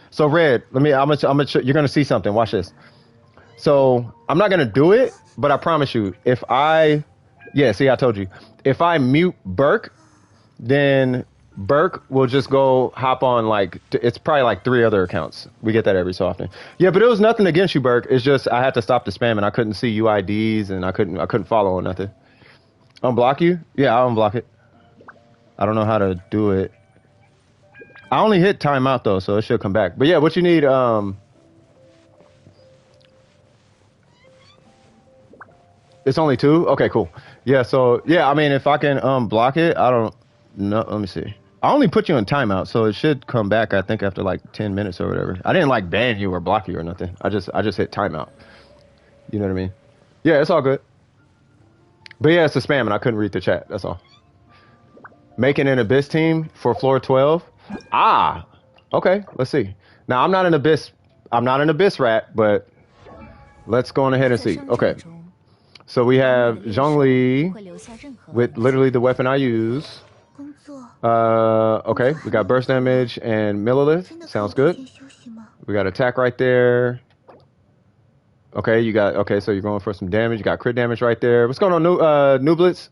So Red, I'm gonna you're gonna see something. Watch this. So I'm not gonna do it, but I promise you, see, I told you. If I mute Burke, then Burke will just go hop on it's probably like 3 other accounts. We get that every so often. Yeah, but it was nothing against you, Burke. It's just I had to stop the spam and I couldn't see UIDs and I couldn't follow or nothing. Unblock you? Yeah, I'll unblock it. I don't know how to do it. I only hit timeout though, so it should come back. But yeah, what you need, it's only 2? Okay, cool. Yeah, so yeah, I mean if I can block it, I don't know. Let me see. I only put you on timeout, so it should come back. I think after like 10 minutes or whatever. I didn't like ban you or block you or nothing. I just hit timeout. You know what I mean? Yeah, it's all good. But yeah, it's a spam, and I couldn't read the chat. That's all. Making an Abyss team for floor 12. Ah, okay. Let's see. Now I'm not an Abyss. I'm not an Abyss rat, but let's go on ahead and see. Okay. So we have Zhongli with literally the weapon I use. Okay. We got burst damage and millilith. Sounds good. We got attack right there. Okay, you got okay. So you're going for some damage. You got crit damage right there. What's going on, Nublitz?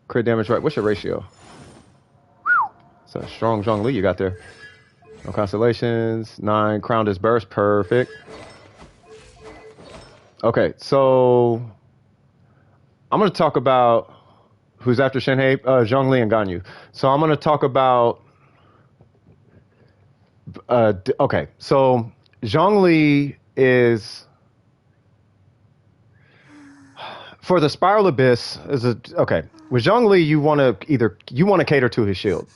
Crit damage, right? What's your ratio? It's a strong Zhongli you got there. No constellations. 9. Crowned is burst. Perfect. Okay, so I'm going to talk about who's after Shenhei, Zhongli and Ganyu. So I'm going to talk about. Okay, so Zhongli is. For the Spiral Abyss, okay. With Zhongli, you want to cater to his shield.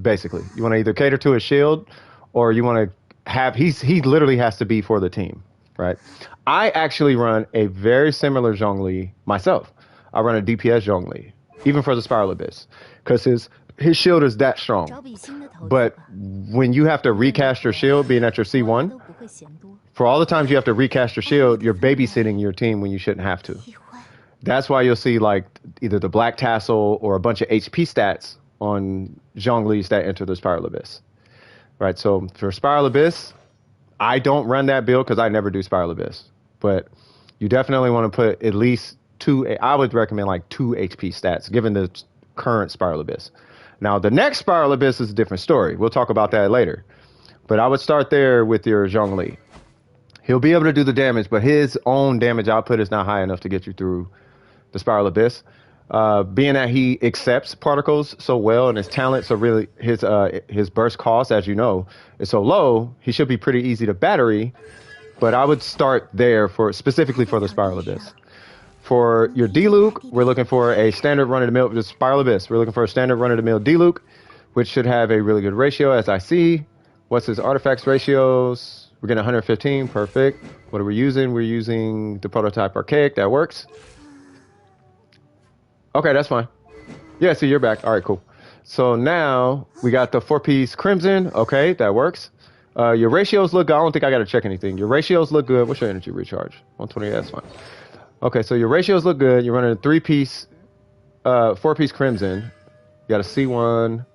Basically, you want to either cater to his shield, or you want to have he literally has to be for the team, right? I actually run a very similar Zhongli myself. I run a DPS Zhongli, even for the Spiral Abyss, because his shield is that strong. But when you have to recast your shield, being at your C1, for all the times you have to recast your shield, you're babysitting your team when you shouldn't have to. That's why you'll see like either the black tassel or a bunch of HP stats on Zhongli's that enter the Spiral Abyss. Right, so for Spiral Abyss, I don't run that build because I never do Spiral Abyss. But you definitely want to put at least 2, I would recommend like 2 HP stats given the current Spiral Abyss. Now, the next Spiral Abyss is a different story. We'll talk about that later. But I would start there with your Zhongli. He'll be able to do the damage, but his own damage output is not high enough to get you through the Spiral Abyss. Being that he accepts particles so well and his talent, so really his burst cost, as you know, is so low, he should be pretty easy to battery. But I would start there specifically for the Spiral Abyss. For your D-Luke, we're looking for a standard run-of-the-mill, the Spiral Abyss. We're looking for a standard run-of-the-mill D-Luke, which should have a really good ratio, as I see. What's his artifacts ratios? We're getting 115, perfect. What are we using? We're using the prototype archaic, that works. Okay, that's fine. Yeah, see, you're back. All right, cool. So now we got the 4-piece Crimson. Okay, that works. Your ratios look good. I don't think I got to check anything. Your ratios look good. What's your energy recharge? 120, that's fine. Okay, so your ratios look good. You're running a 3-piece, 4-piece Crimson. You got a C1.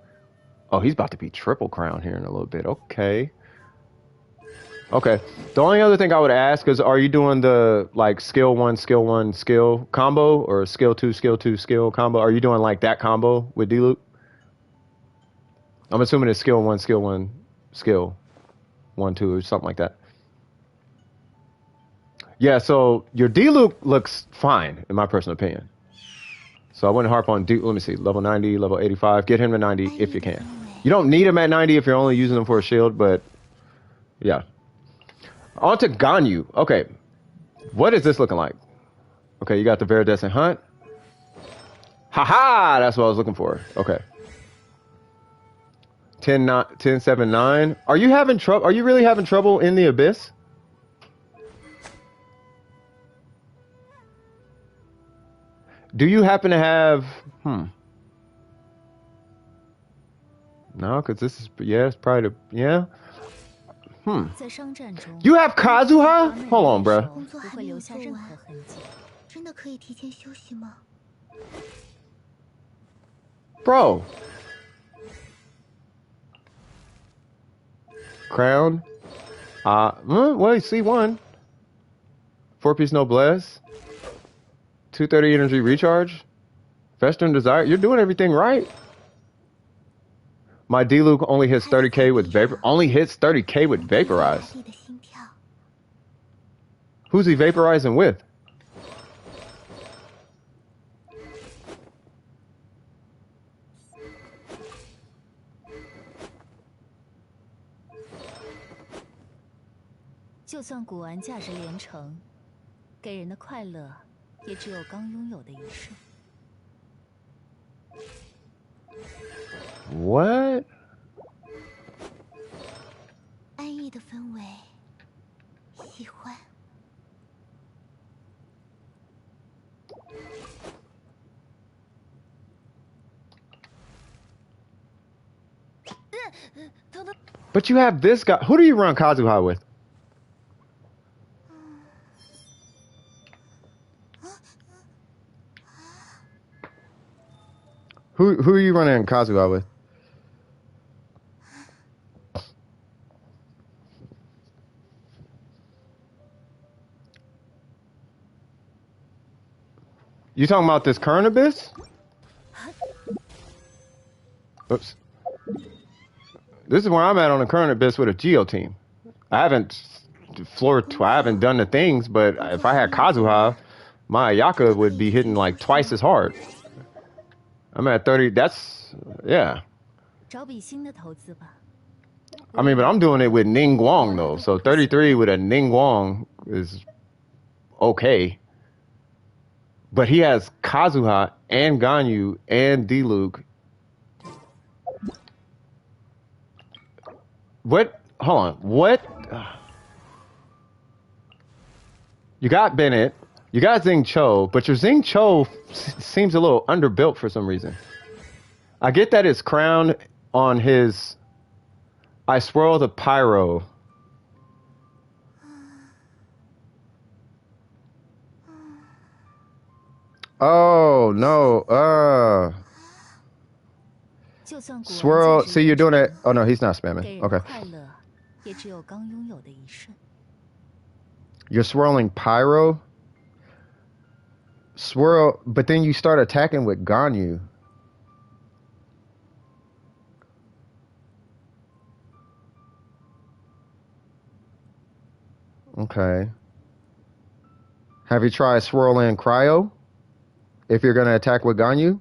Oh, he's about to be triple crown here in a little bit. Okay. Okay. The only other thing I would ask is, are you doing the like skill 1, skill 1, skill combo, or skill 2, skill 2, skill combo? Are you doing like that combo with D-Luke? I'm assuming it's skill 1, skill 1, skill 1, 2, or something like that. Yeah, so your D-Luke looks fine, in my personal opinion. So I wouldn't harp on D. Let me see, level 90, level 85. Get him to 90 if you can. You don't need him at 90 if you're only using him for a shield, but yeah. On to Ganyu. Okay, what is this looking like? Okay, you got the Viridescent Hunt. Haha, that's what I was looking for. Okay. 10, 7, 9. Are you having trouble? Are you really having trouble in the Abyss? Do you happen to have... No, because this is... Yeah, it's probably the... Yeah. You have Kazuha? Hold on, bro. Bro. Crown. Wait, C1. 4-piece Noblesse. 230 energy recharge. Western Desire. You're doing everything right. My D-Luke only hits 30k with Vaporize. Who's he vaporizing with? What? 安逸的氛围，喜欢。But you have this guy. Who do you run Kazuha with? Who are you running Kazuha with? You talking about this current abyss? Oops. This is where I'm at on the current abyss with a Geo team. I haven't I haven't done the things, but if I had Kazuha, my Ayaka would be hitting like twice as hard. I'm at 30. That's yeah. 找笔新的投资吧。 I mean, but I'm doing it with Ning Guang though, so 33 with a Ning Guang is okay. But he has Kazuha and Ganyu and Diluc. What? Hold on. What? You got Bennett. You got Xing Cho, but your Xing Cho seems a little underbuilt for some reason. I get that it's crowned on his... I swirl the pyro. Oh, no. Swirl. See, you're doing it. Oh, no, he's not spamming. Okay. You're swirling pyro. Swirl, but then you start attacking with Ganyu. Okay. Have you tried swirling cryo? If you're going to attack with Ganyu?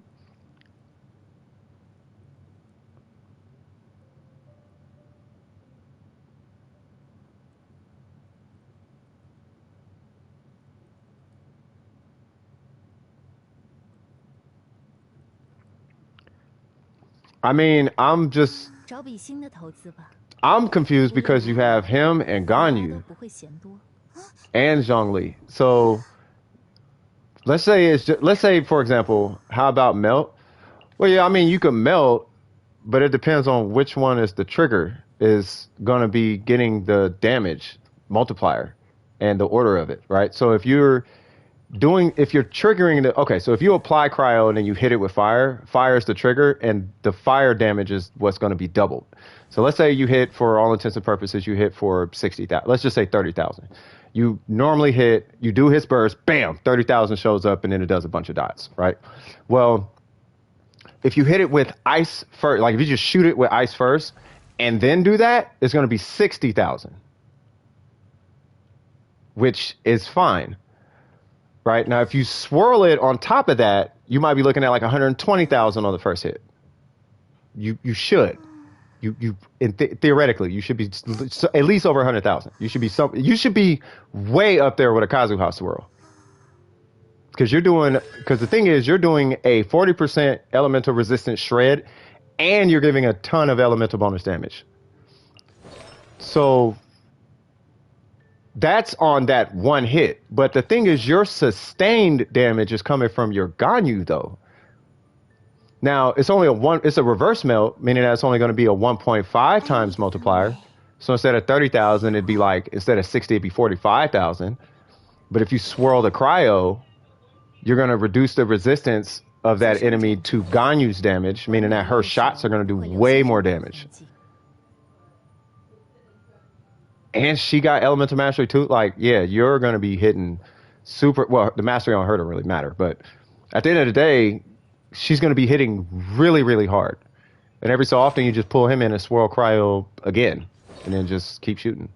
I mean, I'm confused because you have him and Ganyu and Zhongli. So let's say for example, how about melt? Well, yeah, I mean you can melt, but it depends on which one is the trigger is going to be getting the damage multiplier and the order of it, right? So if you're triggering so if you apply cryo and then you hit it with fire is the trigger and the fire damage is what's going to be doubled. So let's say you hit, for all intents and purposes, you hit for 60,000. Let's just say 30,000. You normally you do his burst, bam, 30,000 shows up and then it does a bunch of dots, right? Well, if you hit it with ice first, like if you just shoot it with ice first and then do that, it's going to be 60,000, which is fine. Right now, if you swirl it on top of that, you might be looking at like 120,000 on the first hit. You should, theoretically, you should be at least over 100,000. You should be way up there with a Kazuha swirl. Because the thing is, you're doing a 40% elemental resistance shred, and you're giving a ton of elemental bonus damage. So that's on that one hit. But the thing is, your sustained damage is coming from your Ganyu, though. Now, it's a reverse melt, meaning that it's only going to be a 1.5 times multiplier. So instead of 30,000, it'd be like, instead of 60, it'd be 45,000. But if you swirl the cryo, you're going to reduce the resistance of that enemy to Ganyu's damage, meaning that her shots are going to do way more damage. And she got elemental mastery too. Like, yeah, you're going to be hitting super... Well, the mastery on her don't really matter. But at the end of the day, she's going to be hitting really, really hard. And every so often, you just pull him in and swirl cryo again. And then just keep shooting.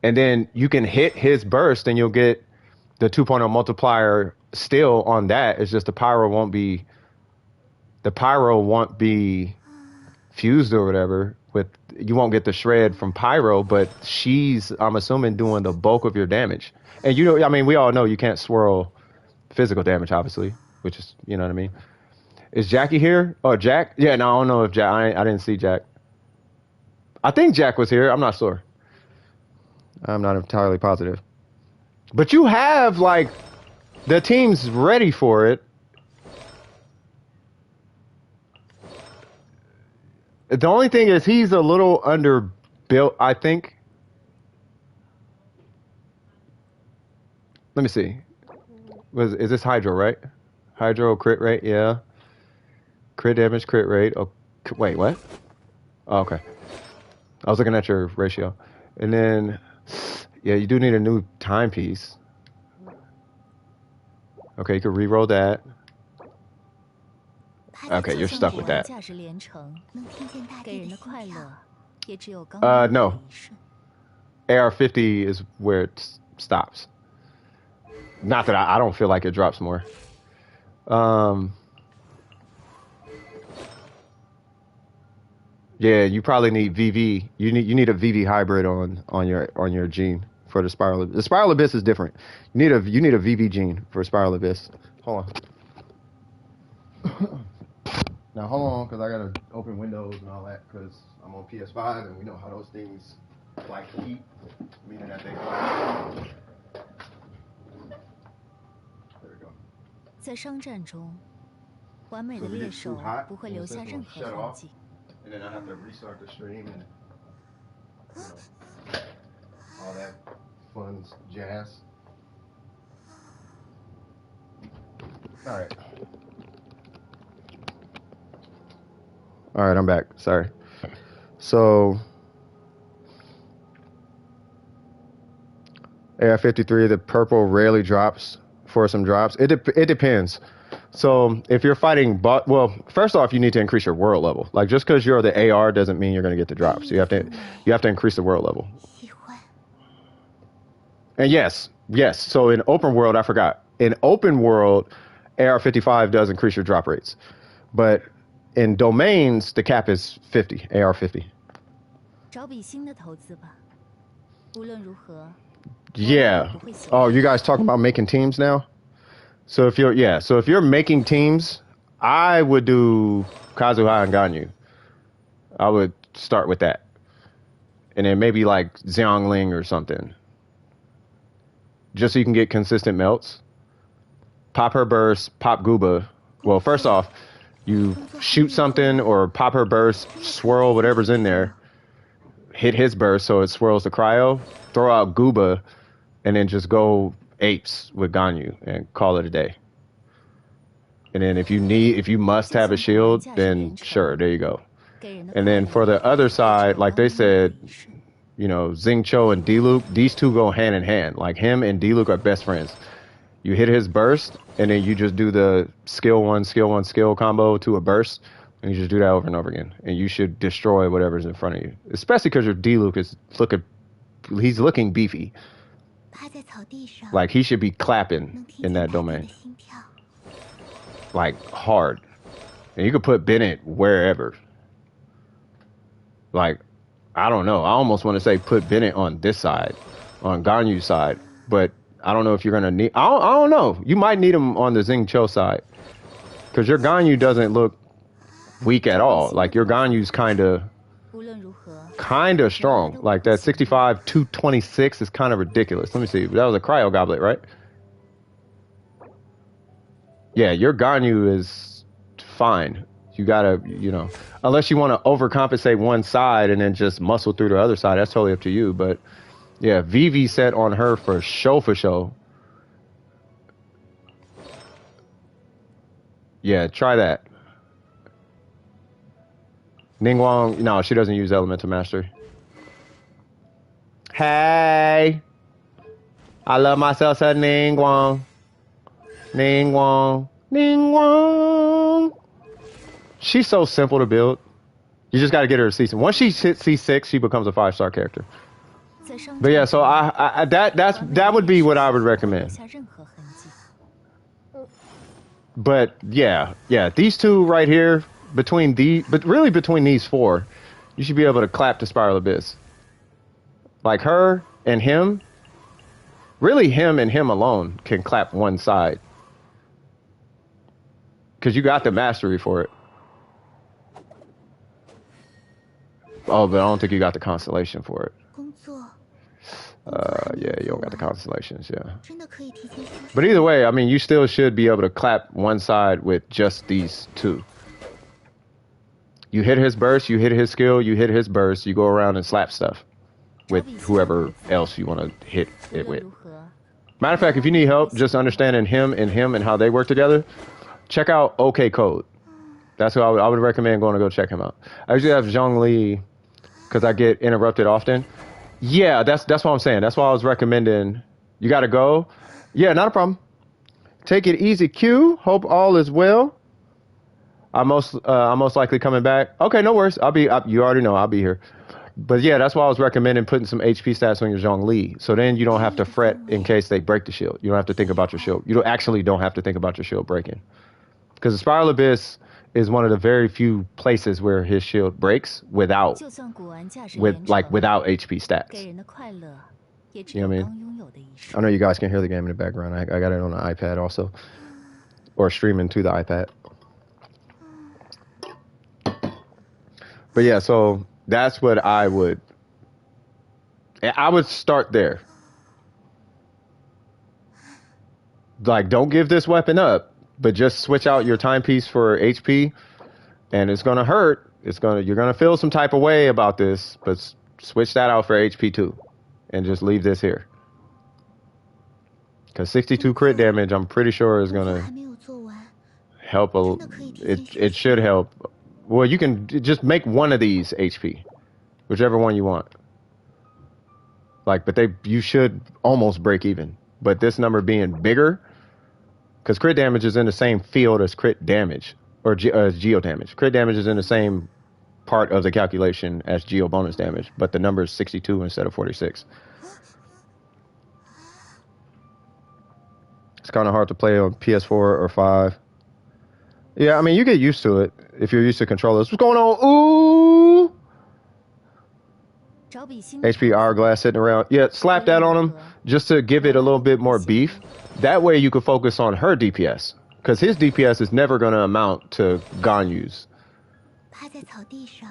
And then you can hit his burst and you'll get the 2.0 multiplier still on that. It's just the pyro won't be fused or whatever. You won't get the shred from pyro, but she's, I'm assuming, doing the bulk of your damage. And I mean, we all know you can't swirl physical damage, obviously, which is, you know what I mean. Is Jackie here? Oh, Jack? Yeah, no, I don't know if Jack. I didn't see Jack. I think Jack was here. I'm not sure. I'm not entirely positive. But you have, like, the team's ready for it. The only thing is he's a little underbuilt, I think. Let me see. Is this Hydro, right? Hydro crit rate, yeah. Crit damage, crit rate. Oh, wait, what? Oh, okay. I was looking at your ratio. And then, yeah, you do need a new timepiece. Okay, you can re-roll that. Okay, you're stuck with that. No. AR50 is where it stops. Not that I don't feel like it drops more. Yeah, you probably need VV. You need a VV hybrid on your gene for the Spiral. The Spiral Abyss is different. You need a VV gene for Spiral Abyss. Hold on. Now hold on, because I gotta open Windows and all that, because I'm on PS5 and we know how those things like heat, meaning that they. There we go. 在商战中，完美的猎手不会留下任何痕迹。 And then I have to restart the stream and all that fun jazz. All right. All right, I'm back. Sorry. So, AR53, the purple rarely drops for some drops. It depends. So if you're fighting, well, first off, you need to increase your world level. Like just because you're the AR doesn't mean you're going to get the drops. You have to increase the world level. And yes. So in open world, I forgot. In open world, AR55 does increase your drop rates, but in domains, the cap is 50. AR50. Yeah. Oh, you guys talking about making teams now? So if you're making teams, I would do Kazuha and Ganyu. I would start with that. And then maybe like Xiangling or something. Just so you can get consistent melts. Pop her burst, pop Gooba. Well, first off, you shoot something or pop her burst, swirl whatever's in there, hit his burst so it swirls the cryo, throw out Gooba, and then just go apes with Ganyu and call it a day. And then if you must have a shield, then sure, there you go. And then for the other side, like they said, you know, Xingqiu and Diluc, these two go hand in hand. Like him and Diluc are best friends. You hit his burst, and then you just do the skill one, skill combo to a burst, and you just do that over and over again. And you should destroy whatever's in front of you. Especially because your Diluc is looking beefy. Like he should be clapping in that domain. Like hard. And you could put Bennett wherever. Like, I don't know. I almost want to say put Bennett on this side, on Ganyu's side, but I don't know if you're going to need... I don't know. You might need him on the Xingqiu side. Because your Ganyu doesn't look weak at all. Like, your Ganyu's kind of strong. Like, that 65, 226 is kind of ridiculous. Let me see. That was a Cryo Goblet, right? Yeah, your Ganyu is fine. You gotta, you know... Unless you want to overcompensate one side and then just muscle through the other side. That's totally up to you, but... Yeah, VV set on her for show. Yeah, try that. Ningguang, no, she doesn't use Elemental Mastery. Hey! I love myself, said Ningguang. Ningguang. She's so simple to build. You just gotta get her to C6. Once she hits C6, she becomes a 5-star character. But yeah, so that would be what I would recommend. But yeah, these two right here, but really between these four, you should be able to clap the Spiral Abyss. Like her and him, really him and him alone can clap one side. Because you got the mastery for it. Oh, but I don't think you got the constellation for it. 工作 Yeah, you don't got the constellations, yeah. But either way, I mean, you still should be able to clap one side with just these two. You hit his burst, you hit his skill, you hit his burst, you go around and slap stuff with whoever else you want to hit it with. Matter of fact, if you need help just understanding him and how they work together, check out OK Code. That's who I would recommend going to go check him out. I usually have Zhongli because I get interrupted often. Yeah, that's what I'm saying. That's why I was recommending. You got to go. Yeah, not a problem. Take it easy, Q. Hope all is well. I'm most likely coming back. Okay, no worries. You already know I'll be here. But yeah, that's why I was recommending putting some HP stats on your Zhongli. So then you don't have to fret in case they break the shield. You don't have to think about your shield. You don't have to think about your shield breaking. Because the Spiral Abyss is one of the very few places where his shield breaks without HP stats. You know what I mean? I know you guys can hear the game in the background. I got it on the iPad also. Or streaming to the iPad. But yeah, so that's what I would start there. Like, don't give this weapon up, but just switch out your timepiece for HP, and it's gonna hurt. You're gonna feel some type of way about this, but switch that out for HP too, and just leave this here. Because 62 crit damage, I'm pretty sure is gonna help it should help. Well, you can just make one of these HP, whichever one you want. Like, but you should almost break even. But this number being bigger, because crit damage is in the same field as crit damage, or geo damage. Crit damage is in the same part of the calculation as geo bonus damage, but the number is 62 instead of 46. It's kind of hard to play on PS4 or 5. Yeah, I mean, you get used to it if you're used to controllers. What's going on? Ooh! HP Hourglass sitting around. Yeah, slap that on him just to give it a little bit more beef. That way you can focus on her DPS. Because his DPS is never going to amount to Ganyu's.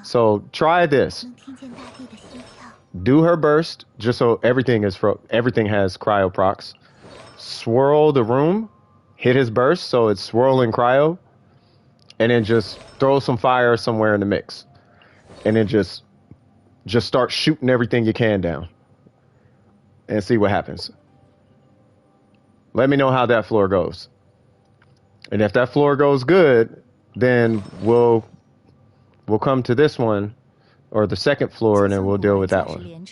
So try this. Do her burst, just so everything has cryo procs. Swirl the room. Hit his burst, so it's swirling cryo. And then just throw some fire somewhere in the mix. And then just start shooting everything you can down. And see what happens. Let me know how that floor goes. And if that floor goes good, then we'll come to this one, or the second floor, and then we'll deal with that one.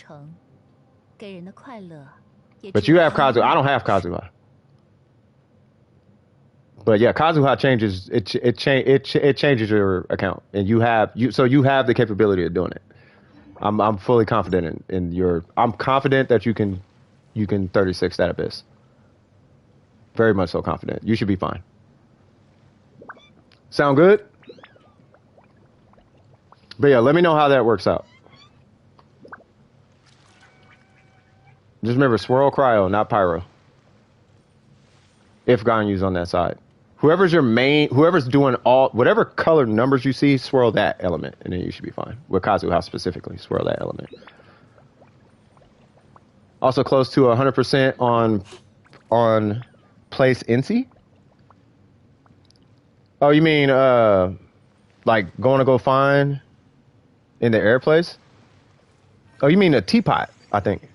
But you have Kazuha. I don't have Kazuha. But yeah, Kazuha changes it changes your account, and you have the capability of doing it. I'm fully confident in your. I'm confident that you can 36 that abyss. Very much so confident. You should be fine. Sound good? But yeah, let me know how that works out. Just remember, swirl cryo, not pyro. If Ganyu's on that side. Whoever's doing whatever color numbers you see, swirl that element, and then you should be fine. With Kazuha specifically, swirl that element. Also close to 100% on place NC. Oh, you mean like going to go find in the air place? Oh, you mean a teapot, I think.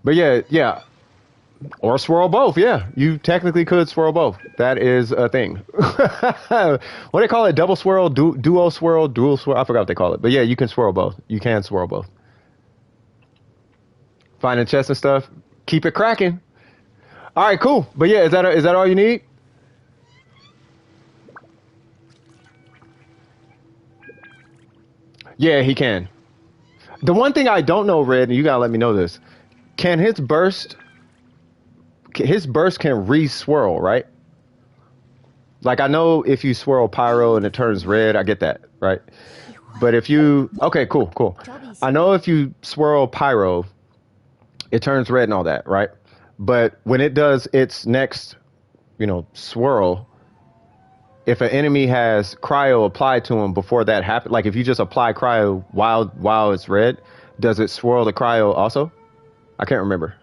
But yeah. Or swirl both, yeah. You technically could swirl both. That is a thing. What do they call it? Double swirl, duo swirl, dual swirl? I forgot what they call it. But yeah, you can swirl both. You can swirl both. Finding chests and stuff. Keep it cracking. All right, cool. But yeah, is that all you need? Yeah, he can. The one thing I don't know, Red, and you gotta let me know this. Can his burst can re-swirl, right? Like, I know if you swirl pyro and it turns red, I get that, right? But if you... Okay, cool. I know if you swirl pyro, it turns red and all that, right? But when it does its next, swirl, if an enemy has cryo applied to him before that happens, like if you just apply cryo while it's red, does it swirl the cryo also? I can't remember.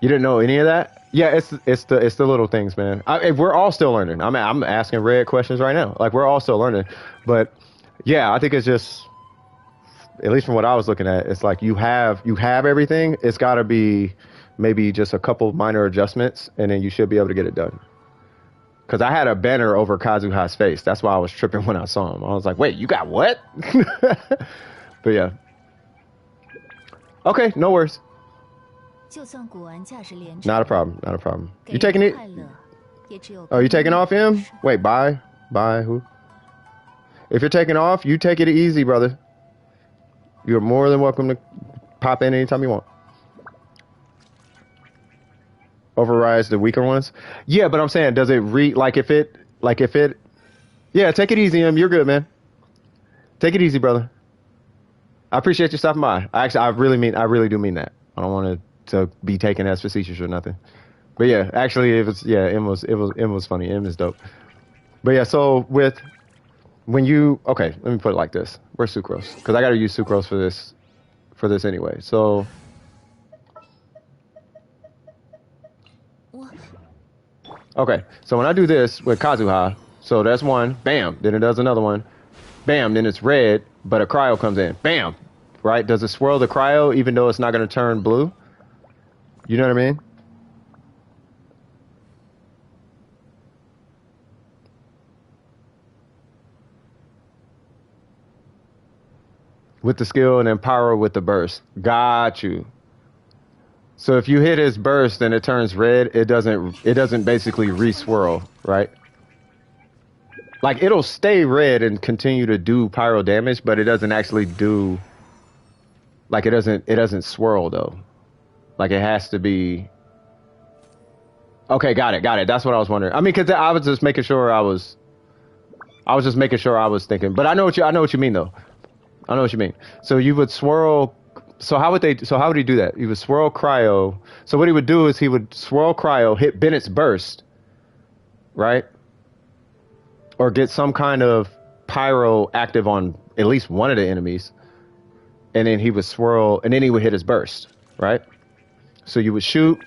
You didn't know any of that? Yeah, it's the little things, man. We're all still learning. I'm asking Red questions right now. Like we're all still learning, but yeah, I think it's just, at least from what I was looking at, it's like you have everything. It's got to be maybe just a couple minor adjustments, and then you should be able to get it done. Because I had a banner over Kazuha's face. That's why I was tripping when I saw him. I was like, wait, you got what? But yeah. Okay, no worries. Not a problem. Not a problem. You taking it? Oh, you taking off, M? Wait, bye? Bye, who? If you're taking off, you take it easy, brother. You're more than welcome to pop in anytime you want. Overrides the weaker ones. Yeah, but I'm saying, does it yeah, take it easy, You're good, man. Take it easy, brother. I appreciate you stopping by. I really do mean that. I don't want to be taken as facetious or nothing. But yeah, actually, it was funny. M is dope. But yeah, so okay, let me put it like this. Where's Sucrose? Because I got to use Sucrose for this anyway. So. Okay, so when I do this with Kazuha, so that's one, bam, then it does another one, bam, then it's red, but a cryo comes in, bam, right? Does it swirl the cryo even though it's not going to turn blue? You know what I mean? With the skill and then power with the burst. Got you. So if you hit his burst and it turns red, it doesn't basically re-swirl, right? Like it'll stay red and continue to do pyro damage, but it doesn't actually do, like it doesn't swirl though. Like it has to be. Okay, got it. That's what I was wondering. I mean, cause I was just making sure I was thinking, but I know what you mean though. I know what you mean. So you would swirl. So how would he do that? He would swirl cryo. So what he would do is he would swirl cryo, hit Bennett's burst, right? Or get some kind of pyro active on at least one of the enemies. And then he would swirl, and then he would hit his burst, right? So you would shoot.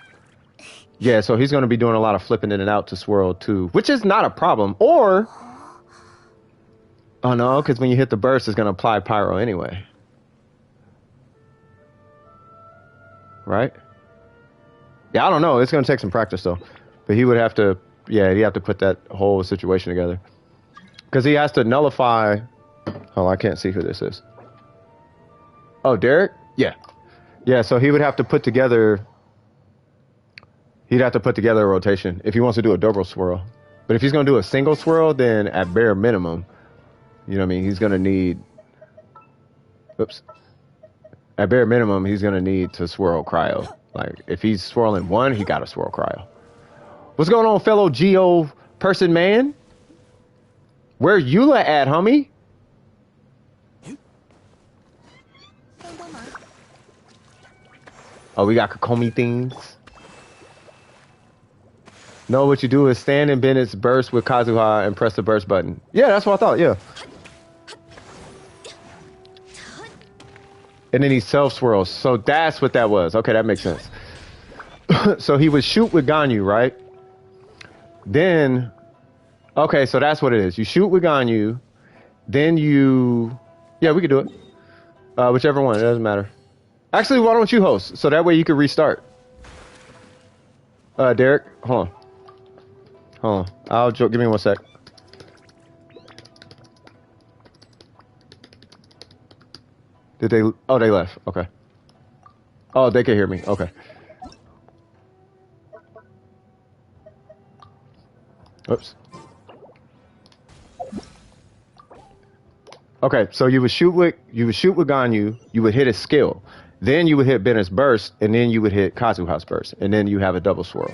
Yeah, so he's going to be doing a lot of flipping in and out to swirl too, which is not a problem. Or, oh no, because when you hit the burst, it's going to apply pyro anyway. Right? Yeah, I don't know. It's going to take some practice though. But he would have to, he'd have to put that whole situation together. Because he has to nullify. Oh, I can't see who this is. Oh, Derek? Yeah. Yeah, so he would have to put together. He'd have to put together a rotation if he wants to do a double swirl. But if he's going to do a single swirl, then at bare minimum, you know what I mean? He's going to need. Oops. At bare minimum, he's going to need to swirl cryo. Like, if he's swirling one, he got to swirl cryo. What's going on, fellow Geo person, man? Where Eula at, homie? Oh, we got Kokomi things. No, what you do is stand in Bennett's burst with Kazuha and press the burst button. Yeah, that's what I thought, yeah. And then he self-swirls. So that's what that was. Okay, that makes sense. So he would shoot with Ganyu, right? Then, okay, so that's what it is. You shoot with Ganyu. Then you... Yeah, we could do it. Whichever one, it doesn't matter. Actually, why don't you host? So that way you can restart. Derek, hold on. Give me 1 sec. Did they? Oh, they left. Okay. Oh, they can hear me. Okay. Oops. Okay, so you would shoot with Ganyu. You would hit his skill. Then you would hit Bennett's burst, and then you would hit Kazuha's burst, and then you have a double swirl.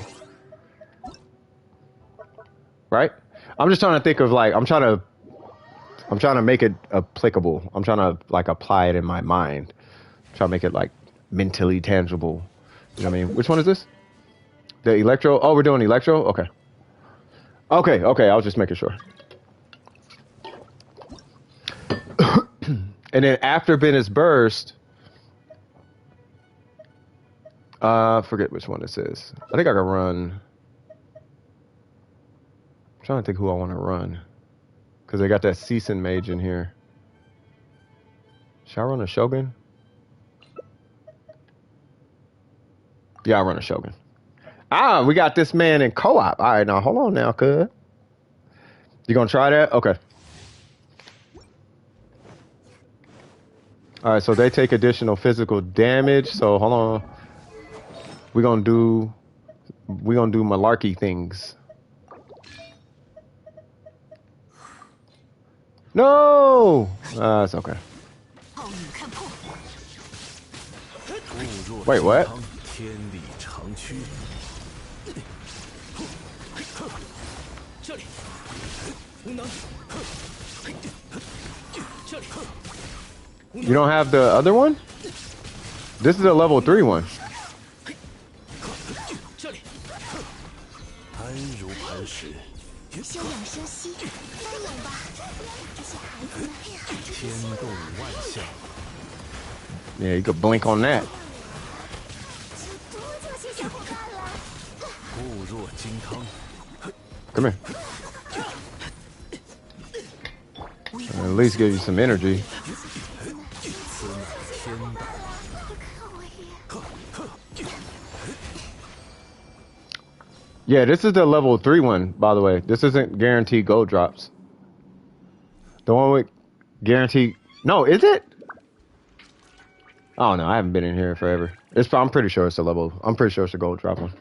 Right? I'm just trying to think of like I'm trying to make it applicable. I'm trying to like apply it in my mind. Try to make it like mentally tangible. You know what I mean? Which one is this? The electro? Oh, we're doing electro? Okay. Okay, okay, I was just making sure. And then after Bennett's burst, I forget which one this is. I think I can run. I'm trying to think who I want to run. Because they got that Season Mage in here. Should I run a Shogun? Yeah, I'll run a Shogun. Ah, we got this man in co-op. All right, now hold on now, cuz. You gonna try that? Okay. All right, so they take additional physical damage. So hold on. We're gonna do malarkey things. No! It's okay. Wait, what? You don't have the other one? This is a level 3 one. Yeah, you could blink on that. Come here. At least give you some energy. Yeah, this is the level 3 one, by the way. This isn't guaranteed gold drops. The one with guaranteed... No, is it? I don't know. I haven't been in here forever. I'm pretty sure it's a level... I'm pretty sure it's a gold drop one.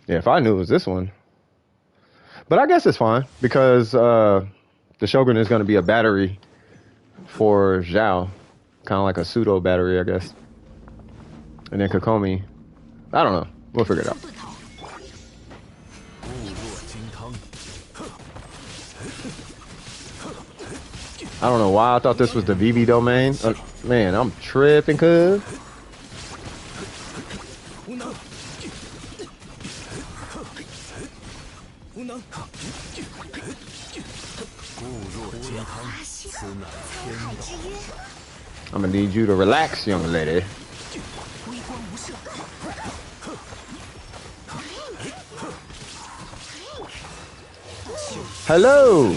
Yeah, if I knew it was this one. But I guess it's fine. Because the Shogun is going to be a battery for Zhao. Kind of like a pseudo battery, I guess. And then Kokomi. I don't know. We'll figure it out. I don't know why I thought this was the VV domain. Man, I'm tripping, cuz. I'm gonna need you to relax, young lady. Hello.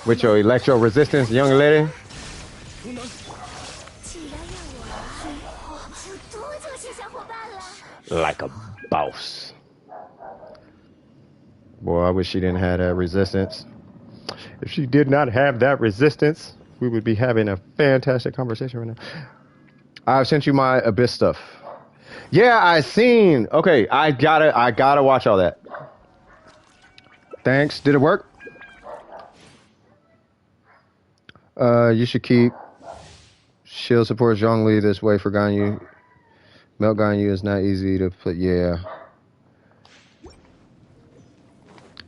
With your electro resistance, young lady. Like a boss. Boy, I wish she didn't have that resistance. If she did not have that resistance, we would be having a fantastic conversation right now. I've sent you my Abyss stuff. Yeah, I seen. Okay, I gotta watch all that. Thanks. Did it work? You should keep shield support Zhongli this way for Ganyu. Melt Ganyu is not easy to put. Yeah.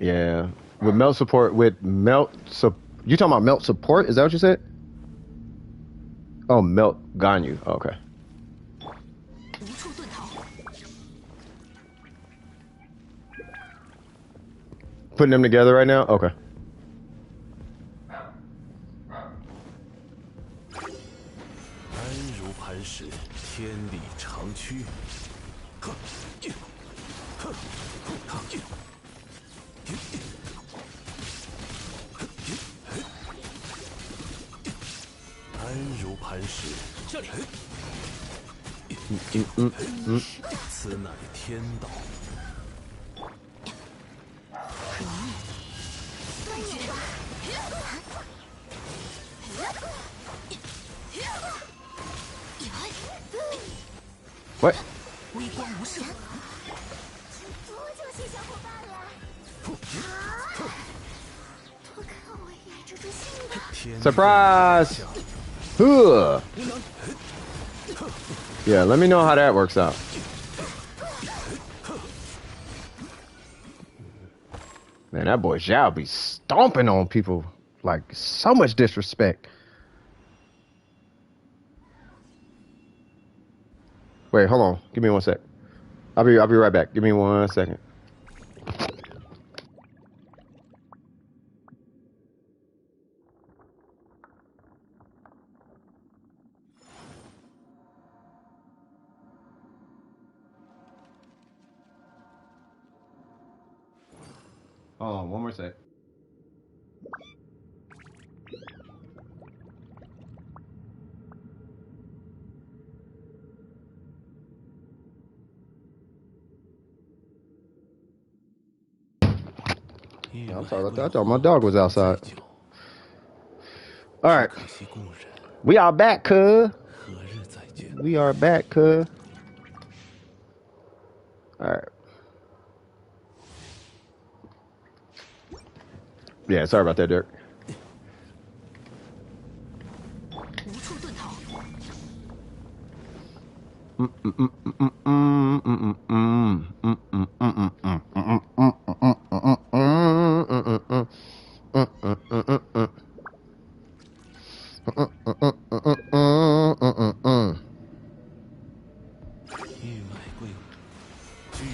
Yeah. With melt support, you talking about melt support? Is that what you said? Oh, melt Ganyu. Okay. Putting them together right now? Okay. What? Surprise! Huh. Yeah, let me know how that works out. Man, that boy Zhao be stomping on people like so much disrespect. Wait, hold on. Give me 1 sec. I'll be right back. Give me 1 second. Hold on, 1 more sec. I'm sorry about that. I thought my dog was outside. All right. We are back, cuz. We are back, cuz. All right. Yeah, sorry about that, Dirk.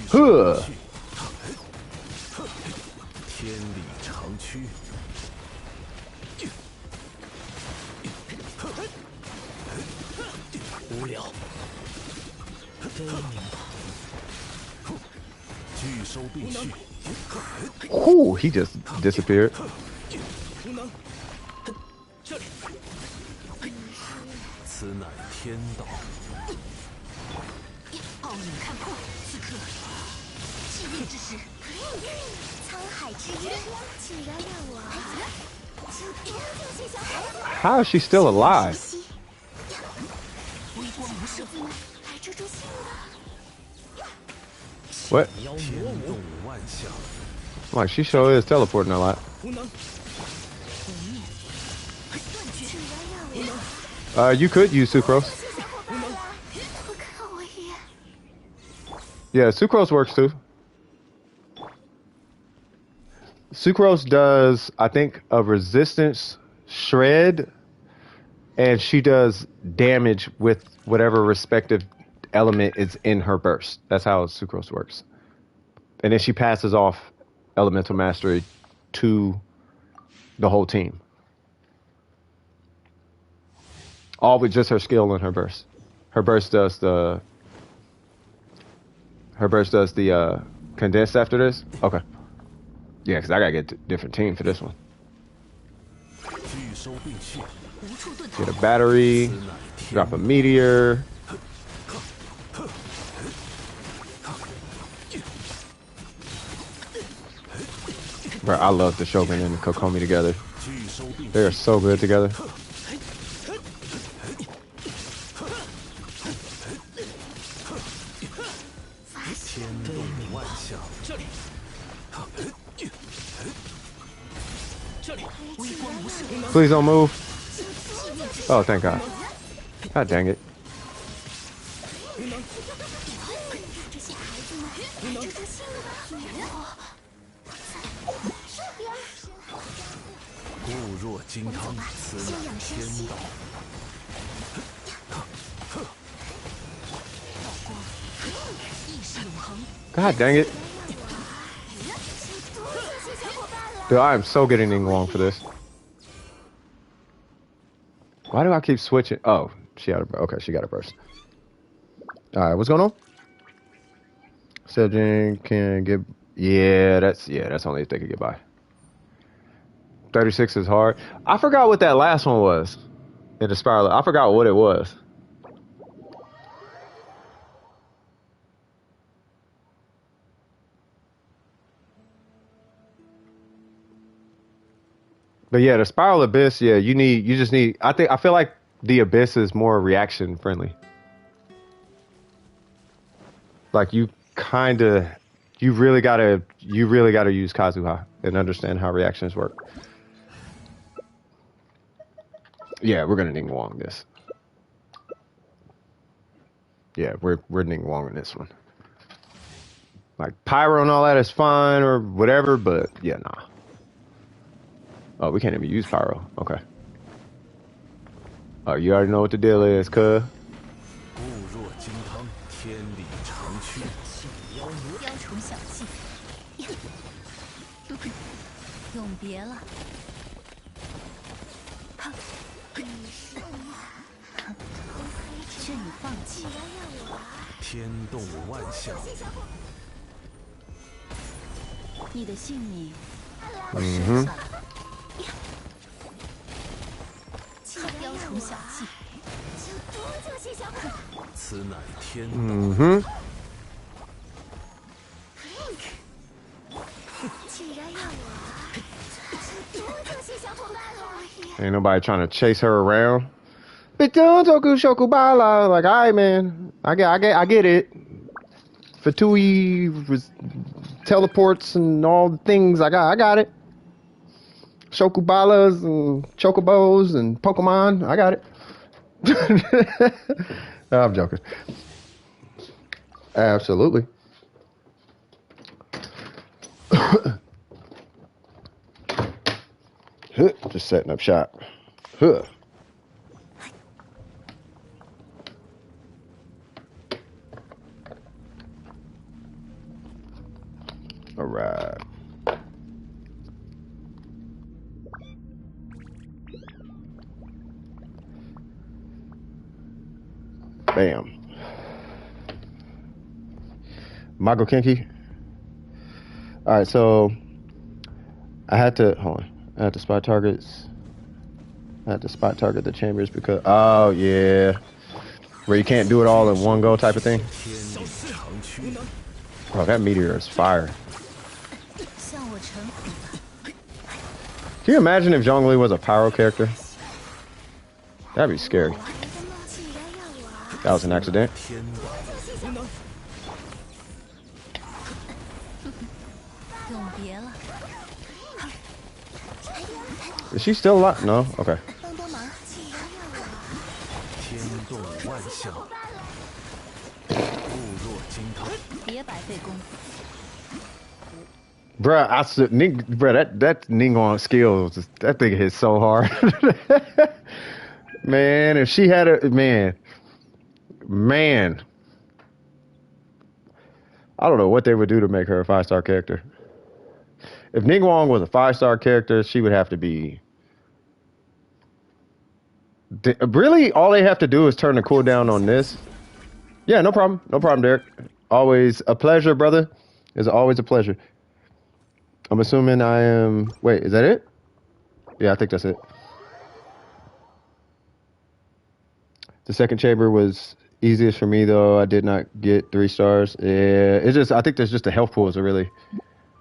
Huh. 天理长驱。无聊。悲鸣吧。拒收并蓄。Ooh, he just disappeared. 这里。此乃天道。奥影看破，此刻寂灭之时。 沧海之渊，竟然让我这边这些小孩子。How is she still alive? 微光无射，来助助兴吧。 What? 天动万象。 Like she sure is teleporting a lot. You could use Sucrose. Yeah, Sucrose works too. Sucrose does, I think, a resistance shred, and she does damage with whatever respective element is in her burst. That's how Sucrose works. And then she passes off elemental mastery to the whole team. All with just her skill and her burst. Her burst does the condensed after this. Okay. Yeah, because I gotta get a different team for this one. Get a battery, drop a meteor. Bro, I love the Shogun and Kokomi together. They are so good together. Please don't move. Oh, thank God. God dang it. God dang it. Dude, I am so getting Ning Wong for this. Why do I keep switching? Oh, she got a okay, she got a burst. Alright, what's going on? Seljin can get that's only if they could get by. 36 is hard. I forgot what that last one was in the spiral. I forgot what it was. But yeah, the spiral abyss, yeah, you just need I feel like the abyss is more reaction friendly. Like you really gotta use Kazuha and understand how reactions work. Yeah, we're gonna Ning Wong this. Yeah, we're Ning Wong in this one. Like pyro and all that is fine or whatever, but yeah, nah. Oh, we can't even use pyro. Okay. Oh, you already know what the deal is, cuz. 固若金汤，天理长驱。雕虫小技，永别了。劝你放弃。天动万象。你的性命，我嗯收哼下了。雕虫小技，此乃天道。嗯哼。Ain't nobody trying to chase her around. But don't Toku Shokubala. Like, all right, man. I get it. Fatui teleports and all the things. I got it. Shokubalas and Chocobos and Pokemon. I got it. No, I'm joking. Absolutely. Just setting up shop. Huh. All right. Bam. Mago Kinky. All right, so I had to hold on. I had to spot targets. I had to spot target the chambers because oh yeah, where you can't do it all in one go type of thing. Bro, that meteor is fire. Can you imagine if Zhongli was a pyro character? That'd be scary. That was an accident. Is she still alive? No? Okay. Bruh, that Ningguang skill, that thing hits so hard. Man, if she had a, man. I don't know what they would do to make her a 5-star character. If Ningguang was a 5-star character, she would have to be... Really, all they have to do is turn the cooldown on this. Yeah, no problem. No problem, Derek. Always a pleasure, brother. It's always a pleasure. I'm assuming I am... Wait, is that it? Yeah, I think that's it. The second chamber was easiest for me, though. I did not get 3 stars. Yeah, it's just... I think there's just the health pools are really...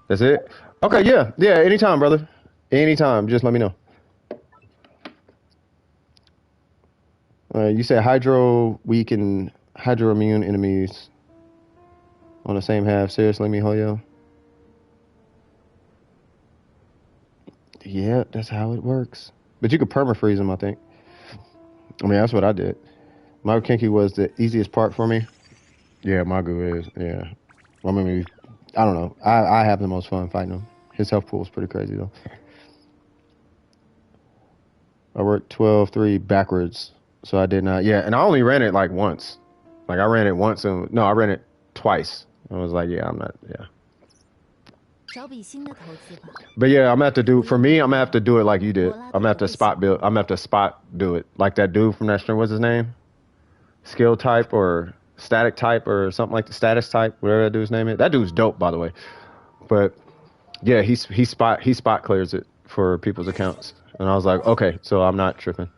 That's it? Okay, yeah. Yeah, anytime, brother. Anytime. Just let me know. You say hydro weak and hydro immune enemies on the same half. Seriously, miHoYo? Yeah, that's how it works. But you could perma-freeze them, I think. I mean, that's what I did. Mago Kinky was the easiest part for me. Yeah, Mago is. Yeah. I mean, I don't know. I have the most fun fighting him. His health pool is pretty crazy, though. I worked 12-3 backwards. So I did not, yeah, and I only ran it like once. Like I ran it once and, no, I ran it twice. I was like, yeah, I'm not, yeah. But yeah, I'm gonna have to do, for me, I'm gonna have to do it like you did. I'm gonna have to spot build, I'm gonna have to spot do it. Like that dude from that stream, what's his name? Skill type or static type or something like the status type, whatever that dude's name is. That dude's dope, by the way. But yeah, he spot clears it for people's accounts. And I was like, okay, so I'm not tripping.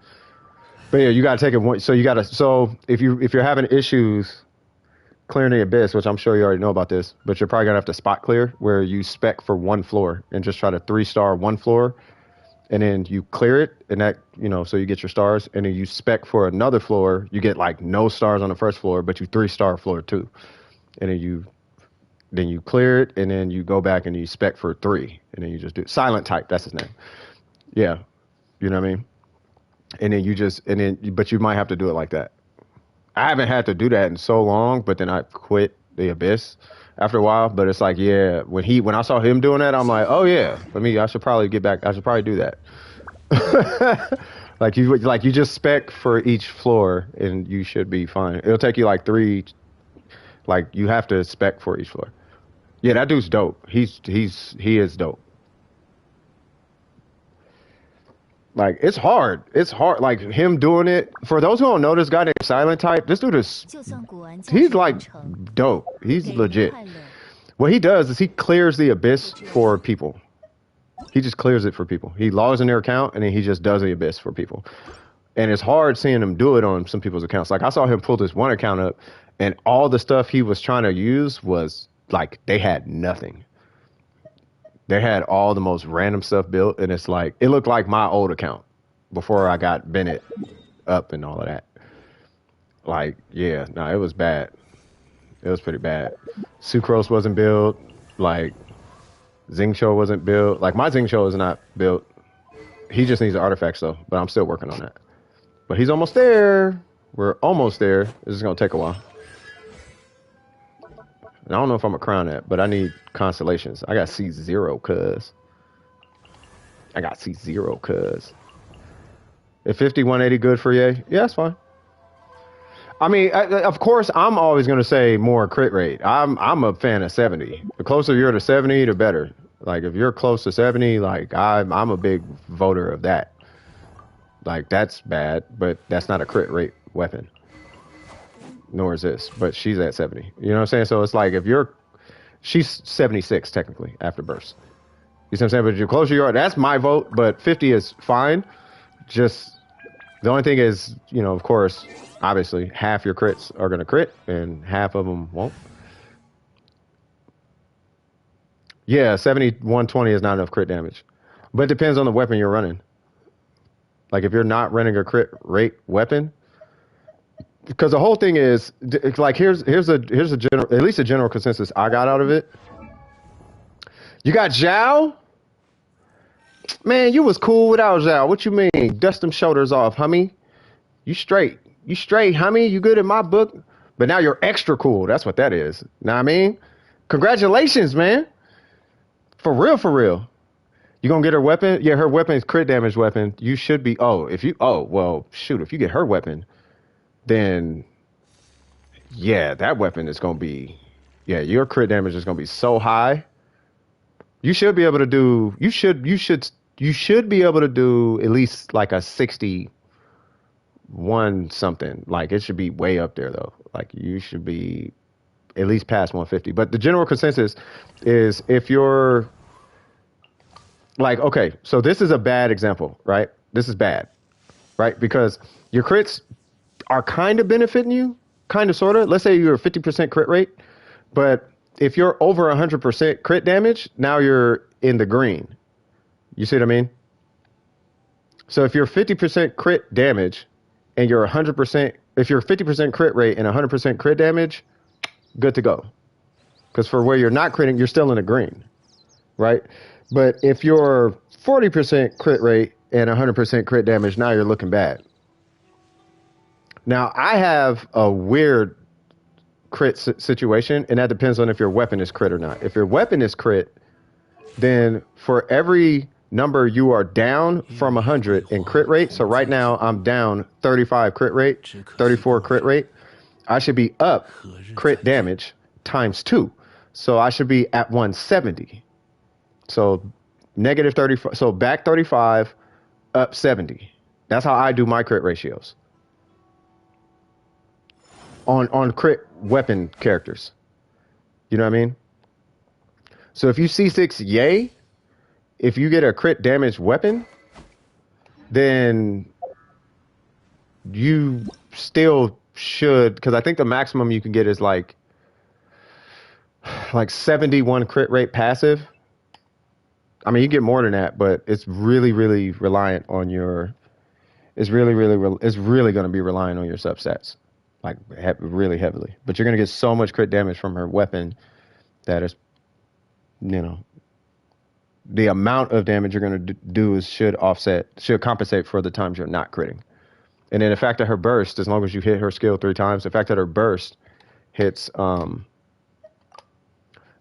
But yeah, you gotta take it one. So you gotta. So if you're having issues clearing the abyss, which I'm sure you already know about this, but you're probably gonna have to spot clear where you spec for one floor and just try to 3-star one floor, and then you clear it, and that so you get your stars, and then you spec for another floor, you get like no stars on the first floor, but you 3-star floor 2, and then you clear it, and then you go back and you spec for 3, and then you just do silent type. That's his name. Yeah, you know what I mean. And then but you might have to do it like that. I haven't had to do that in so long, but then I quit the Abyss. after a while. But it's like, yeah, when I saw him doing that, I'm like, oh yeah, I should probably get back. I should probably do that. like you just spec for each floor, and you should be fine. It'll take you like 3. Like you have to spec for each floor. Yeah, that dude's dope. He is dope. Like it's hard. It's hard. Like him doing it. For those who don't know this guy named Silent Type, this dude is he's like dope. He's legit. What he does is he clears the abyss for people. He just clears it for people. He logs in their account and then he just does the abyss for people. And it's hard seeing him do it on some people's accounts. Like I saw him pull this one account up and all the stuff he was trying to use was like they had nothing. They had all the most random stuff built, and it's like it looked like my old account before I got Bennett up and all of that. Like, yeah, no, it was bad. It was pretty bad. Sucrose wasn't built. Like, Xingqiu wasn't built. Like, my Xingqiu is not built. He just needs the artifacts, though, but I'm still working on that. But he's almost there. We're almost there. This is going to take a while. And I don't know if I'm going to crown that, but I need constellations. I got C0, cuz. I got C0, cuz. If 50, 180 good for you? Yeah, that's fine. I mean, of course, I'm always going to say more crit rate. I'm a fan of 70. The closer you're to 70, the better. Like, if you're close to 70, like, I'm a big voter of that. Like, that's bad, but that's not a crit rate weapon. Nor is this, but she's at 70. You know what I'm saying? So it's like she's 76 technically after burst. You see what I'm saying? But the closer you are, that's my vote, but 50 is fine. Just the only thing is, you know, of course, obviously half your crits are going to crit and half of them won't. Yeah, 70, 120 is not enough crit damage. But it depends on the weapon you're running. Like if you're not running a crit rate weapon, because the whole thing is like here's a general, at least a general consensus I got out of it. You got Zhao, man. You was cool without Zhao. What you mean? Dust them shoulders off, homie. You straight, homie. You good in my book. But now you're extra cool. That's what that is. Know what I mean? Congratulations, man. For real, for real. You gonna get her weapon? Yeah, her weapon is crit damage weapon. You should be. If you get her weapon, then yeah, that weapon is going to be, yeah, your crit damage is going to be so high. You should be able to do, you should be able to do at least like a 61 something. Like it should be way up there though. Like you should be at least past 150. But the general consensus is if you're like, okay, so this is a bad example, right? This is bad, right? Because your crits are kind of benefiting you, kind of, sort of. Let's say you're a 50% crit rate, but if you're over 100% crit damage, now you're in the green. You see what I mean? So if you're 50% crit damage and you're 100%, if you're 50% crit rate and 100% crit damage, good to go. Because for where you're not critting, you're still in the green, right? But if you're 40% crit rate and 100% crit damage, now you're looking bad. Now, I have a weird crit situation, and that depends on if your weapon is crit or not. If your weapon is crit, then for every number you are down from 100 in crit rate, so right now I'm down 35 crit rate, 34 crit rate, I should be up crit damage times 2. So I should be at 170. So negative 35, so back 35, up 70. That's how I do my crit ratios. On crit weapon characters. You know what I mean? So if you C6 yay, if you get a crit damage weapon, then you still should, because I think the maximum you can get is like 71 crit rate passive. I mean, you get more than that, but it's really, really reliant on your, it's really going to be relying on your substats. Like really heavily, but you're gonna get so much crit damage from her weapon that is, you know, the amount of damage you're gonna do should compensate for the times you're not critting. And then the fact that her burst, as long as you hit her skill 3 times, the fact that her burst hits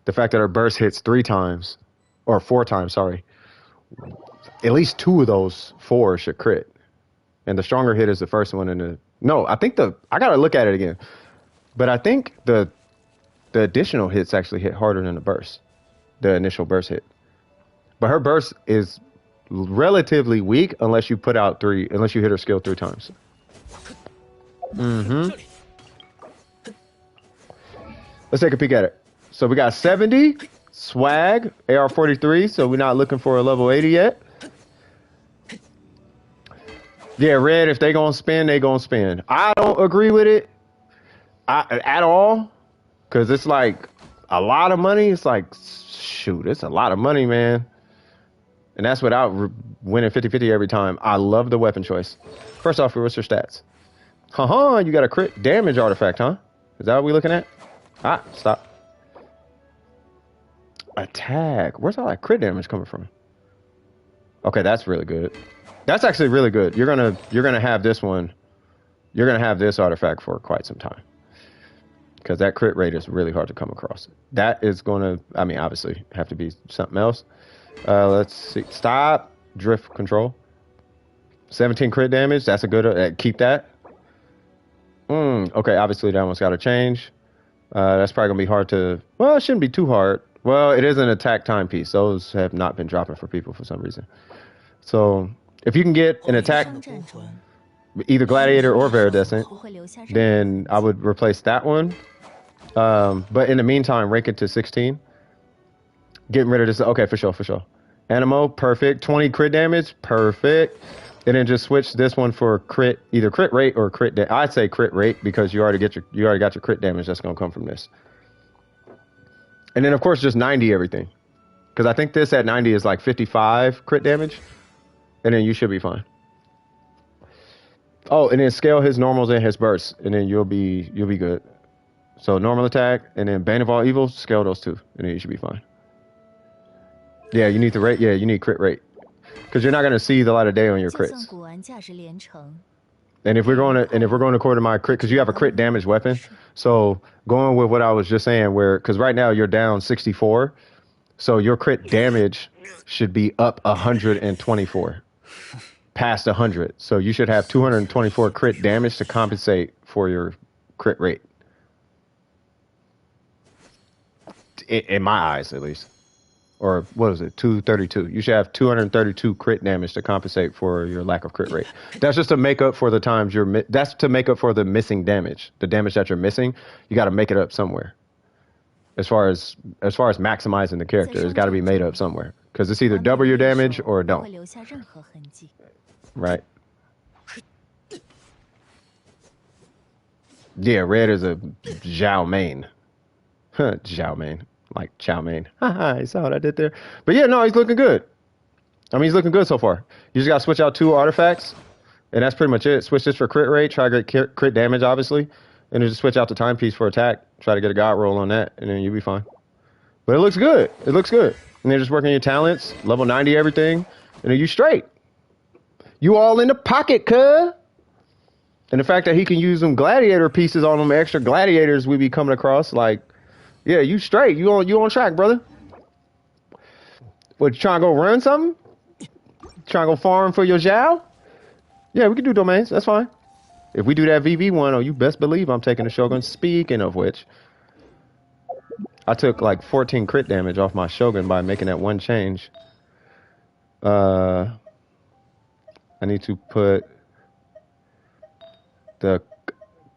The fact that her burst hits 3 times, or 4 times, sorry. At least 2 of those 4 should crit. And the stronger hit is the first one in the... No, I think I gotta look at it again. But I think the additional hits actually hit harder than the burst. The initial burst hit. But her burst is relatively weak unless you unless you hit her skill 3 times. Let's take a peek at it. So we got 70, swag, AR43, so we're not looking for a level 80 yet. Yeah, red, if they gonna spin, they gonna spin. I don't agree with it at all, because it's like a lot of money. It's like, shoot, it's a lot of money, man. And that's without winning 50-50 every time. I love the weapon choice. First off, what's your stats? Haha, you got a crit damage artifact, huh? Is that what we're looking at? Ah, stop. Attack. Where's all that crit damage coming from? Okay, that's really good. That's actually really good. You're gonna have this one. You're gonna have this artifact for quite some time, because that crit rate is really hard to come across. That is gonna, I mean, obviously have to be something else. Let's see. Stop. Drift control. 17 crit damage. That's a good. Keep that. Okay. Obviously that one's got to change. That's probably gonna be hard to. Well, it shouldn't be too hard. Well, it is an attack timepiece. Those have not been dropping for people for some reason. So if you can get an attack, either gladiator or viridescent, then I would replace that one. But in the meantime, rank it to 16. Getting rid of this. Okay, for sure. Animo, perfect. 20 crit damage, perfect. And then just switch this one for crit, either crit rate or crit. I'd say crit rate, because you already got your crit damage that's gonna come from this. And then of course just 90 everything, because I think this at 90 is like 55 crit damage, and then you should be fine. Oh, and then scale his normals and his bursts, and then you'll be good. So normal attack, and then Bane of all evils, scale those 2, and then you should be fine. Yeah, you need the rate. Yeah, you need crit rate, because you're not going to see the light of day on your crits. And if we're going according to my crit, because you have a crit damage weapon, so going with what I was just saying, because right now you're down 64, so your crit damage should be up 124, past 100. So you should have 224 crit damage to compensate for your crit rate. In my eyes, at least. Or what was it? 232. You should have 232 crit damage to compensate for your lack of crit rate. That's just to make up for the times that's to make up for the missing damage. The damage that you're missing, you got to make it up somewhere. As far as maximizing the character, it's got to be made up somewhere, because it's either double your damage or don't. Right. Yeah, red is a Zhao main. Zhao main. Like chow mein. Haha, you saw what I did there. But yeah, no, he's looking good. I mean, he's looking good so far. You just got to switch out 2 artifacts, and that's pretty much it. Switch this for crit rate, try to get crit damage, obviously, and then just switch out the timepiece for attack. Try to get a god roll on that, and then you'll be fine. But it looks good. It looks good. And then just working your talents, level 90 everything, and then you straight. You all in the pocket, cuh. And the fact that he can use them gladiator pieces on them extra gladiators we be coming across, like, yeah, you straight. You on track, brother. What, you trying to go run something? Trying to go farm for your Zhao? Yeah, we can do domains. That's fine. If we do that VV one, oh, you best believe I'm taking the Shogun. Speaking of which, I took like 14 crit damage off my Shogun by making that one change. I need to put the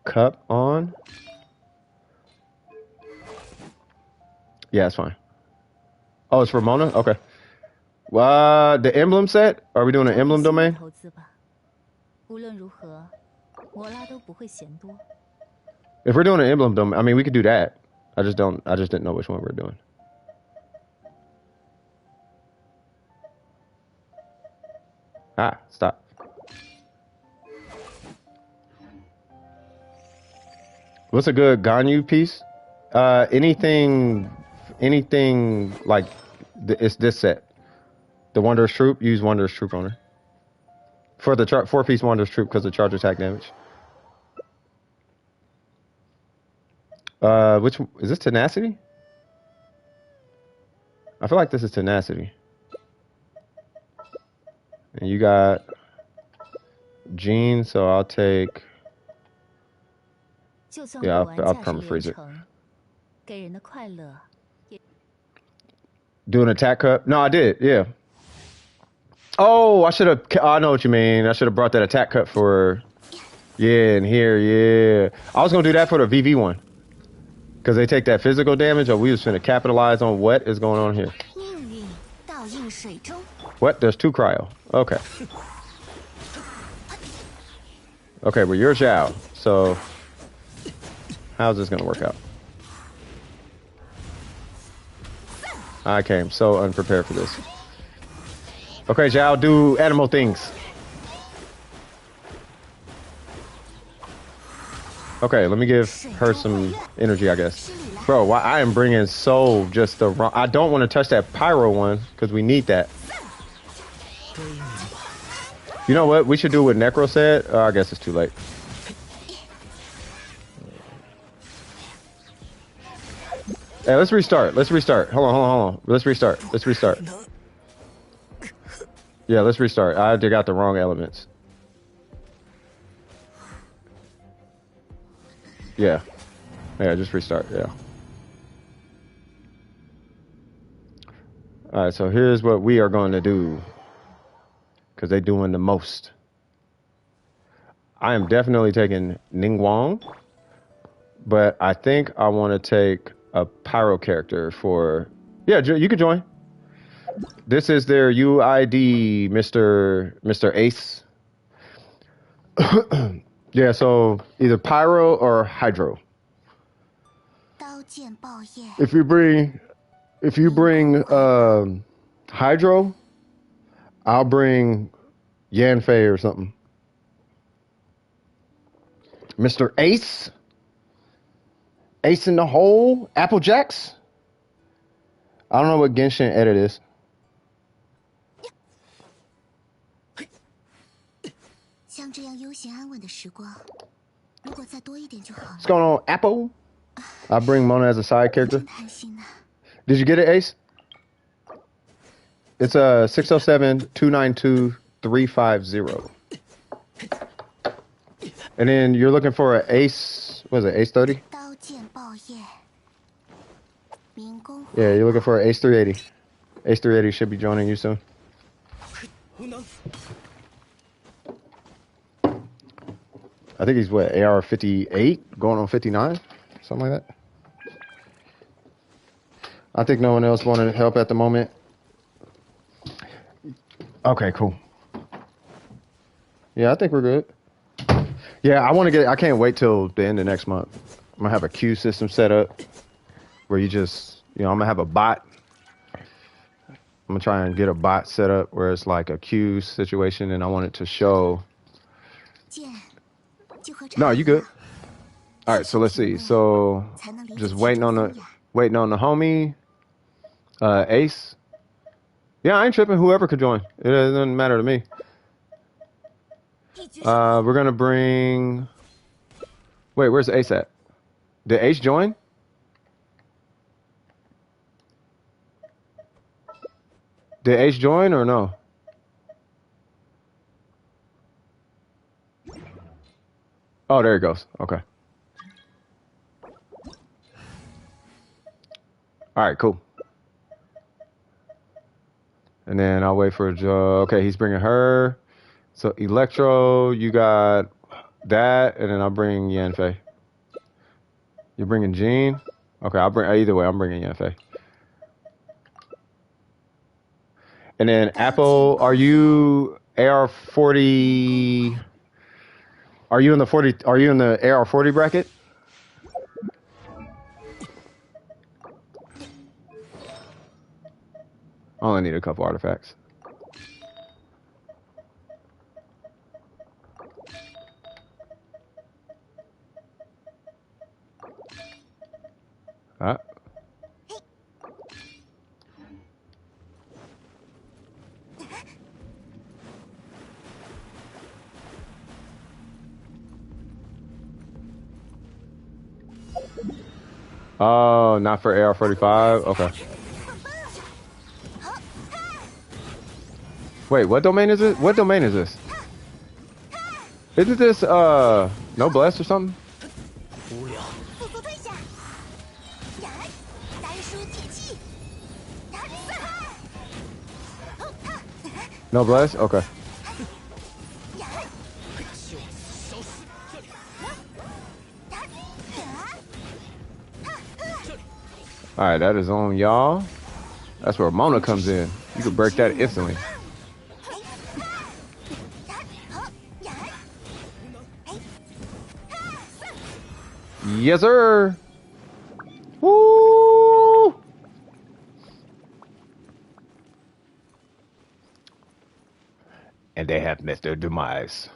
cup on. Yeah, it's fine. Oh, it's for Mona? Okay. The emblem set? Are we doing an emblem domain? If we're doing an emblem domain, I mean, we could do that. I just didn't know which one we're doing. Ah, stop. What's a good Ganyu piece? Anything like it's this set. The Wondrous Troop, use Wondrous Troop on her. For the 4-piece Wondrous Troop, because of charge attack damage. Which is this Tenacity? I feel like this is tenacity. And you got Gene, so I'll take. 就算 Yeah, 过完 I'll 驾驶 perma 连 freeze it. 程，给人的快乐。 Do an attack cut? No, I did. Yeah. Oh, I should have. I know what you mean. I should have brought that attack cut for. Yeah, in here. Yeah. I was gonna do that for the VV one. Because they take that physical damage, or we was finna capitalize on what is going on here. 命运倒映水中。 What? There's two cryo. Okay. Okay, well, you're Zhao. So, how's this gonna work out? I came so unprepared for this. Okay, Zhao, do animal things. Okay, let me give her some energy, I guess. Bro, why I am bringing so just the wrong... I don't want to touch that pyro one, because we need that. You know what? We should do what Necro said. I guess it's too late. Hey, let's restart. Let's restart. Hold on. Let's restart. Yeah, let's restart. I got the wrong elements. Yeah. Yeah, just restart. Yeah. All right, so here's what we are going to do. Because they're doing the most. I am definitely taking Ning Wang. But I think I want to take a pyro character for... Yeah, you can join. This is their UID, Mr. Ace. Yeah, so either pyro or hydro. 刀剑爆叶。 If you bring hydro, I'll bring Yanfei or something. Mr. Ace? Ace in the hole? Apple Jacks? I don't know what Genshin edit is. 像这样悠闲安稳的时光，如果再多一点就好了。 What's going on, Apple? I bring Mona as a side character. 真贪心呐。 Did you get it, Ace? It's 607-292-350. And then you're looking for an Ace, what is it, Ace 30? 刀剑爆叶。民工。 Yeah, you're looking for an Ace 380. Ace 380 should be joining you soon. I think he's what, AR58, going on 59, something like that. I think no one else wanted help at the moment. Okay, cool. Yeah, I think we're good. Yeah, I can't wait till the end of next month. I'm gonna have a queue system set up where you just, I'm gonna have a bot. I'm gonna try and get a bot set up where it's like a queue situation, and I want it to show. No, you good. All right, so let's see. So just waiting on the homie, Ace. Yeah, I ain't tripping. Whoever could join. It doesn't matter to me. We're gonna bring. Wait, where's Ace at? Did Ace join? Did Ace join or no? Oh, there he goes. Okay. All right, cool. And then I'll wait for Joe. Okay, he's bringing her. So Electro, you got that, and then I'll bring Yanfei. You're bringing Jean? Okay, I'll bring either way. I'm bringing Yanfei. And then Apple, are you AR40? Are you in the 40? Are you in the AR40 bracket? I only need a couple artifacts. Ah. Oh, not for AR45? Okay. Wait, what domain is it? What domain is this? Isn't this Noblesse or something? 无聊。速速退下！呀，单书铁器，呀，四海， Noblesse? Okay. 呀，消失！这里， Alright, that is on y'all. That's where Mona comes in. You can break that instantly. Yes, sir. Woo! And they have met their demise.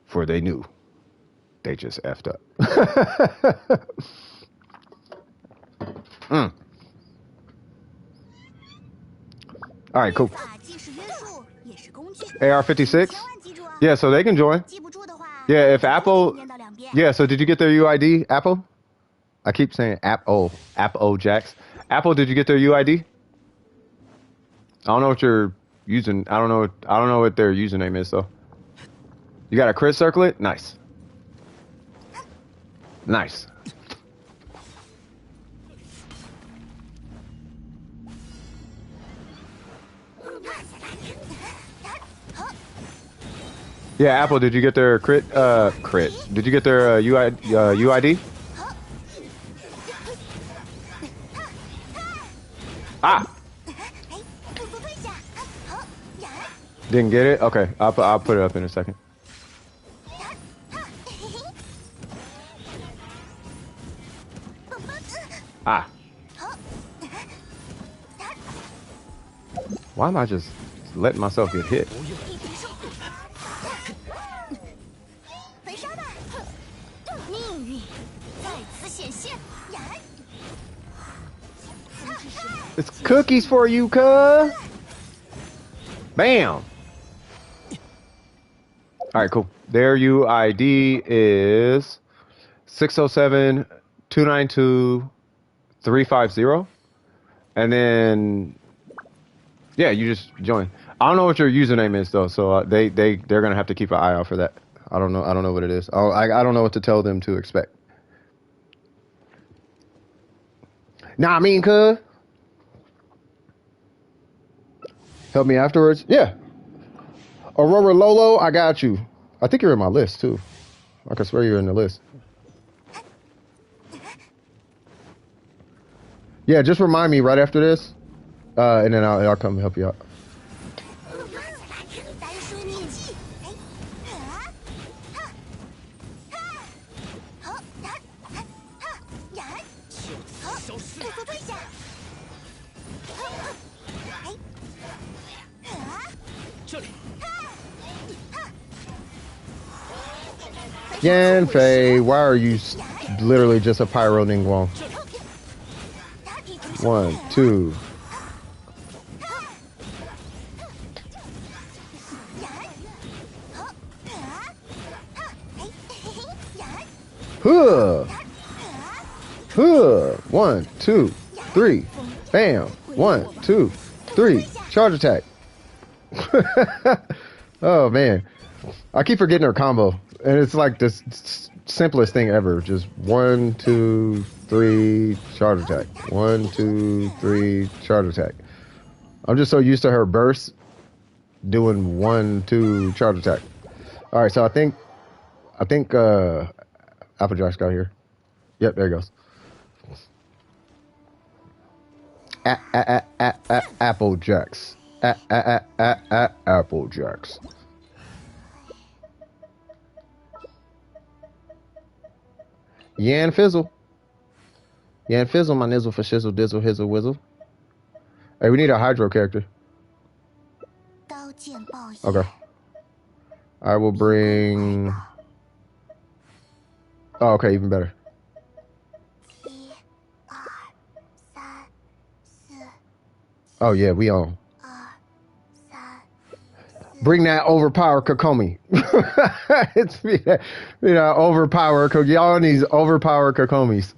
For they knew. They just effed up. All right, cool. 法既是约束，也是工具。 AR56? 千万记住啊！ Yeah, so they can join. 记不住的话， Yeah, if Apple... 念到两遍。 Yeah, so did you get their UID, Apple? I keep saying Apple Jacks. Apple, did you get their UID? I don't know what you're using. I don't know what their username is, though. You got a crit circlet? Nice. Nice. Yeah, Apple, did you get their crit? Did you get their UID? Ah! 速速退下！好，呀， Didn't get it? Okay, I'll put it up in a second. Ah. Why am I just letting myself get hit? 焚烧吧！命运再次显现！呀， It's cookies for you, cuz. Bam. All right, cool. Their UID is 607-292-350. And then, yeah, you just join. I don't know what your username is though, so they're gonna have to keep an eye out for that. I don't know what it is. I don't know what to tell them to expect. Nah, I mean, cuz. Help me afterwards? Yeah. Aurora Lolo, I got you. I think you're in my list, too. I can swear you're in the list. Yeah, just remind me right after this, and then I'll come help you out. 单书铁器，哎，好，呀，好，速速退下！哎， 这里。 Yanfei, why are you literally just a pyro Ningguang? 1, 2. Huh. Huh. 1, 2, 3. Bam. 1, 2, 3. Charge attack. Oh man, I keep forgetting her combo, and it's like the simplest thing ever. Just 1, 2, 3 charge attack. 1, 2, 3 charge attack. I'm just so used to her burst doing 1, 2 charge attack. All right, so I think Applejack's got here. Yep, there he goes. Applejacks. Applejacks. Yan Fizzle. Yan Fizzle, my nizzle for shizzle, dizzle, hizzle, whizzle. Hey, we need a Hydro character. 刀剑爆眼。 Okay. I will bring... Oh, okay, even better. 1、2、3、4。 Oh, yeah, we on. 2、3。 Bring that overpower Kokomi. It's me that, overpower. Y'all need overpower Kokomis.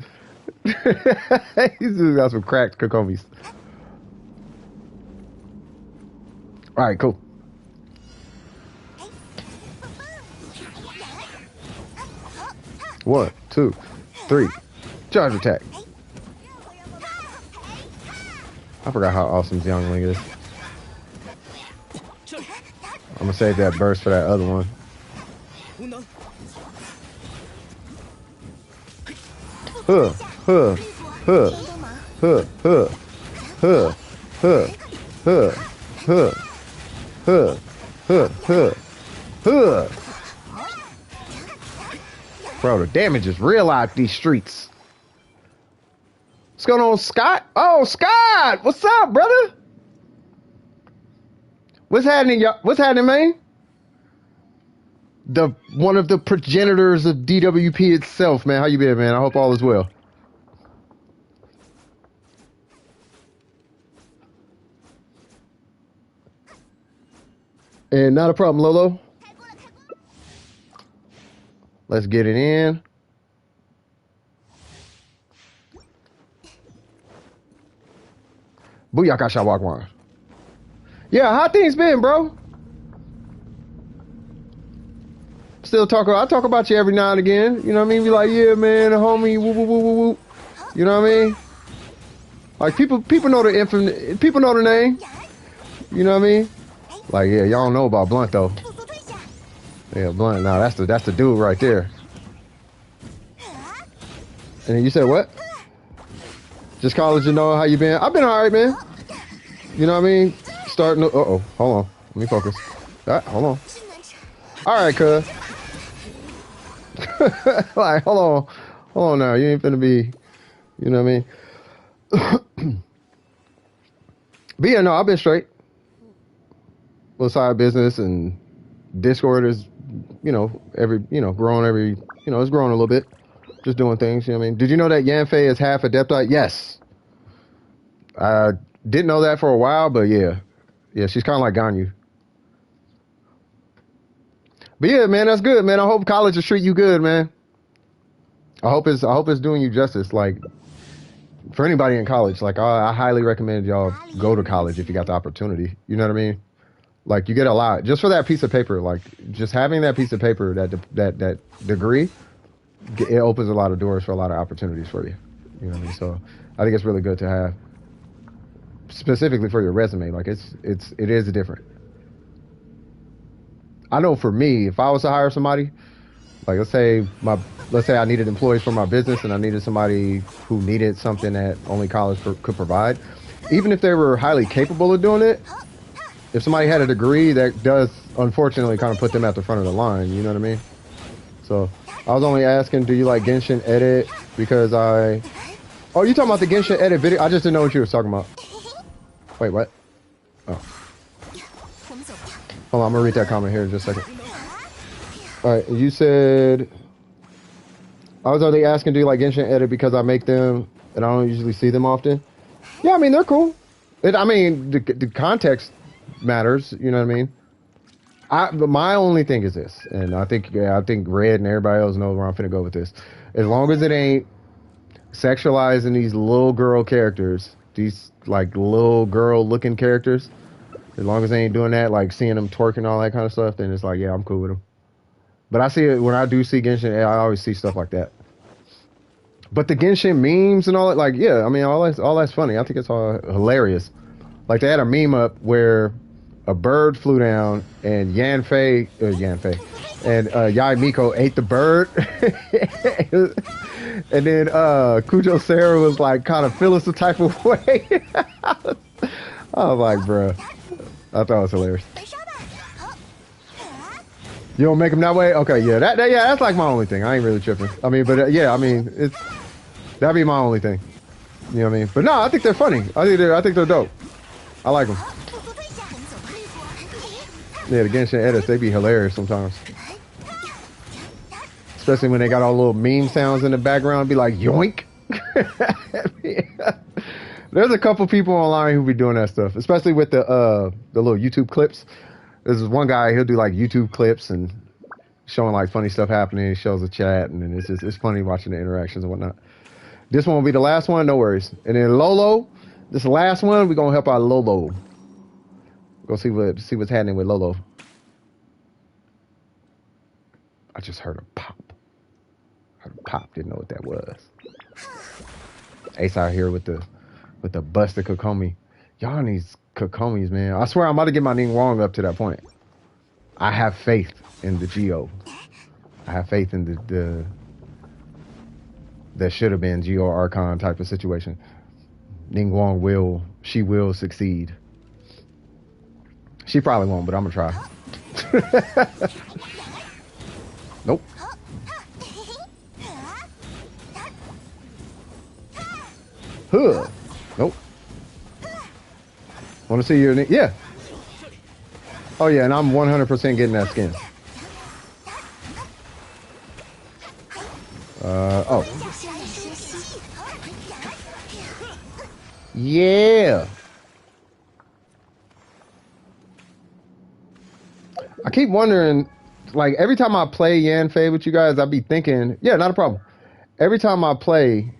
He's got some cracked Kokomis. All right, cool. One, two, three. Charge attack. I forgot how awesome Xiangling is. I'm gonna save that burst for that other one. Huh, huh, huh, huh, huh, huh, huh, huh, huh, huh, huh, huh, huh. Bro, the damage is real out these streets. What's going on, Scott? Oh, Scott! What's up, brother? What's happening, y'all? What's happening, man? One of the progenitors of DWP itself, man. How you been, man? I hope all is well. And not a problem, Lolo. Let's get it in. Booyaka Shawagwan. Yeah, how things been, bro? Still I talk about you every now and again. You know what I mean? Be like, yeah, man, homie, woo, woo, woo, woo, woo. You know what I mean? Like people know the people know the name. You know what I mean? Like, yeah, y'all don't know about Blunt though. Yeah, Blunt. Nah, that's the dude right there. And then you said what? Just college, you know how you been? I've been alright, man. You know what I mean? Starting. Hold on. Let me focus. Hold on. All right, cuz. Like, hold on now. You ain't finna be. You know what I mean? But yeah, no, I've been straight. Little side business and Discord is, growing every, it's growing a little bit. Just doing things, you know what I mean? Did you know that Yanfei is half Adepti? Yes. I didn't know that for a while, but yeah. Yeah, she's kind of like Ganyu. But yeah, man, that's good, man. I hope college will treat you good, man. I hope it's doing you justice. Like, for anybody in college, like, I highly recommend y'all go to college if you got the opportunity. You know what I mean? Like, you get a lot just for that piece of paper. Like, just having that piece of paper, that degree, it opens a lot of doors for a lot of opportunities for you. You know what I mean? So I think it's really good to have, specifically for your resume. Like, it is different. I know for me, if I was to hire somebody, like let's say I needed employees for my business and I needed somebody who needed something that only college could provide, even if they were highly capable of doing it, if somebody had a degree, that does unfortunately kind of put them at the front of the line. You know what I mean? So I was only asking, do you like Genshin edit? Because oh, you talking about the Genshin edit video? I just didn't know what you were talking about. Wait, what? Oh. Hold on, I'm gonna read that comment here in just a second. All right, you said, I was only asking, do you like Genshin edit because I make them and I don't usually see them often? Yeah, I mean, they're cool. The context matters, you know what I mean? But my only thing is this, and I think Red and everybody else knows where I'm finna go with this. As long as it ain't sexualizing these little girl characters, these like little girl looking characters, as long as they ain't doing that, like seeing them twerking and all that kind of stuff, then it's like, yeah, I'm cool with them. But I see it when I do see Genshin, I always see stuff like that. But the Genshin memes and all that, like, yeah, I mean, all that's funny. I think it's all hilarious. Like, they had a meme up where a bird flew down and Yanfei and Yai Miko ate the bird. And then Kujo Sarah was like kind of feeling some type of way. I was like, bruh. I thought it was hilarious. You don't make them that way? Okay, yeah, that's like my only thing. I ain't really tripping. I mean, but yeah, I mean, that'd be my only thing. You know what I mean? But no, I think they're funny. I think they're dope. I like them. Yeah, the Genshin edits, they be hilarious sometimes. Especially when they got all little meme sounds in the background, be like, yoink. There's a couple people online who be doing that stuff, especially with the little YouTube clips. There's this one guy, he'll do like YouTube clips and showing like funny stuff happening. He shows the chat, and then it's funny watching the interactions and whatnot. This one will be the last one, no worries. And then Lolo, this last one, we're gonna help out Lolo. Go see what's happening with Lolo. I just heard a pop. Heard a pop. Didn't know what that was. Ace out here with the busted Kokomi. Y'all need Kokomis, man. I swear I'm about to get my name wrong up to that point. I have faith in the Geo. I have faith in the that should have been Geo Archon type of situation. Ning Wong will succeed. She probably won't, but I'm gonna try. Nope. Huh. Nope. Want to see your yeah. Oh yeah, and I'm 100% getting that skin. Oh. Yeah. I keep wondering, like, every time I play Yanfei with you guys, I be thinking, yeah, not a problem. Every time I play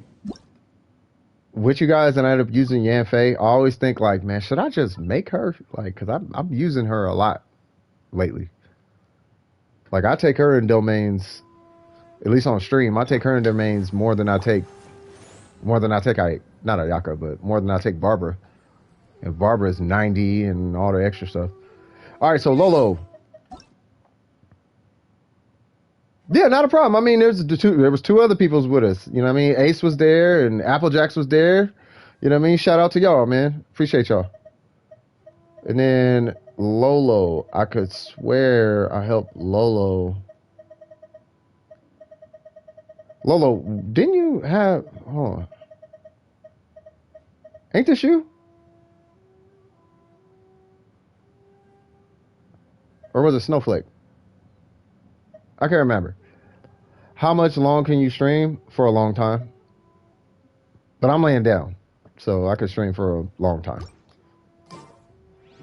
with you guys and I end up using Yanfei, I always think, like, man, should I just make her? Like, because I'm using her a lot lately. Like, I take her in domains, at least on stream, I take her in domains more than I take not Ayaka, but more than I take Barbara. And Barbara is 90 and all the extra stuff. All right, so Lolo. Yeah, not a problem. I mean, there was two other peoples with us. You know what I mean? Ace was there and Applejacks was there. You know what I mean? Shout out to y'all, man. Appreciate y'all. And then Lolo, I could swear I helped Lolo. Lolo, didn't you have... Hold on. Ain't this you? Or was it Snowflake? I can't remember. How much long can you stream? For a long time. But I'm laying down, so I could stream for a long time.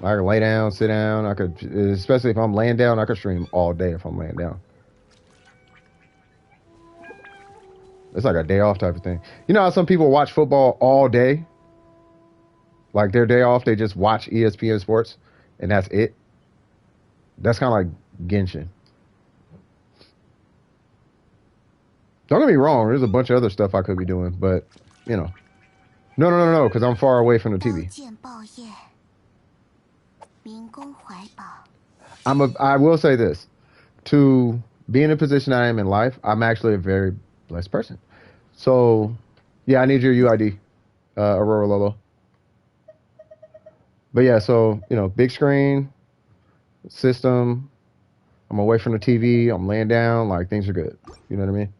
I could lay down, sit down. I could, especially if I'm laying down, I could stream all day if I'm laying down. It's like a day off type of thing. You know how some people watch football all day? Like their day off, they just watch ESPN Sports, and that's it. That's kind of like Genshin. Don't get me wrong, there's a bunch of other stuff I could be doing, but, you know. No, because I'm far away from the TV. I will say this. To be in a position I am in life, I'm actually a very blessed person. So, yeah, I need your UID, Aurora Lolo. But yeah, so, you know, big screen, system, I'm away from the TV, I'm laying down, like, things are good. You know what I mean?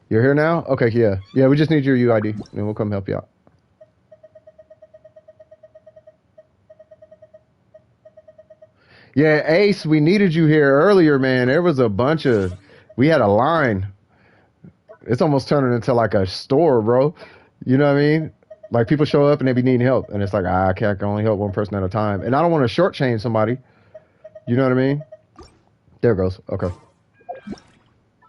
You're here now? Okay, yeah. Yeah, we just need your UID, and we'll come help you out. Yeah, Ace, we needed you here earlier, man. There was a bunch of... We had a line. It's almost turning into like a store, bro. You know what I mean? Like, people show up and they be needing help, and it's like, I can only help one person at a time. And I don't want to shortchange somebody. You know what I mean? There it goes. Okay.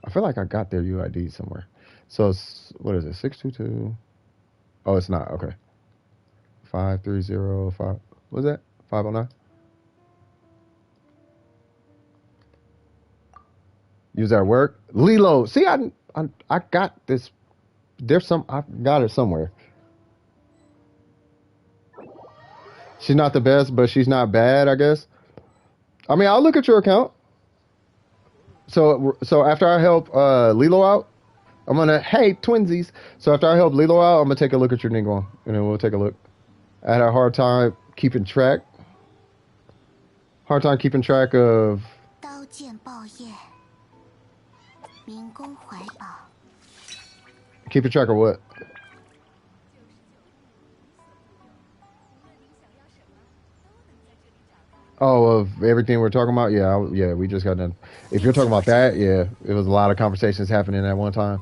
I feel like I got their UID somewhere. So, it's, what is it? 622. Oh, it's not. Okay. 5305. What's that? 509? Use that at work. Lilo. See, I got this. There's some. I got it somewhere. She's not the best, but she's not bad, I guess. I mean, I'll look at your account. So after I help Lilo out, I'm gonna, hey, twinsies. So after I help Lilo out, I'm gonna take a look at your Ningguang, and then we'll take a look. I had a hard time keeping track. Hard time keeping track of. Keeping track of what? Oh, of everything we're talking about? Yeah, yeah, we just got done. If you're talking about that, yeah, it was a lot of conversations happening at one time.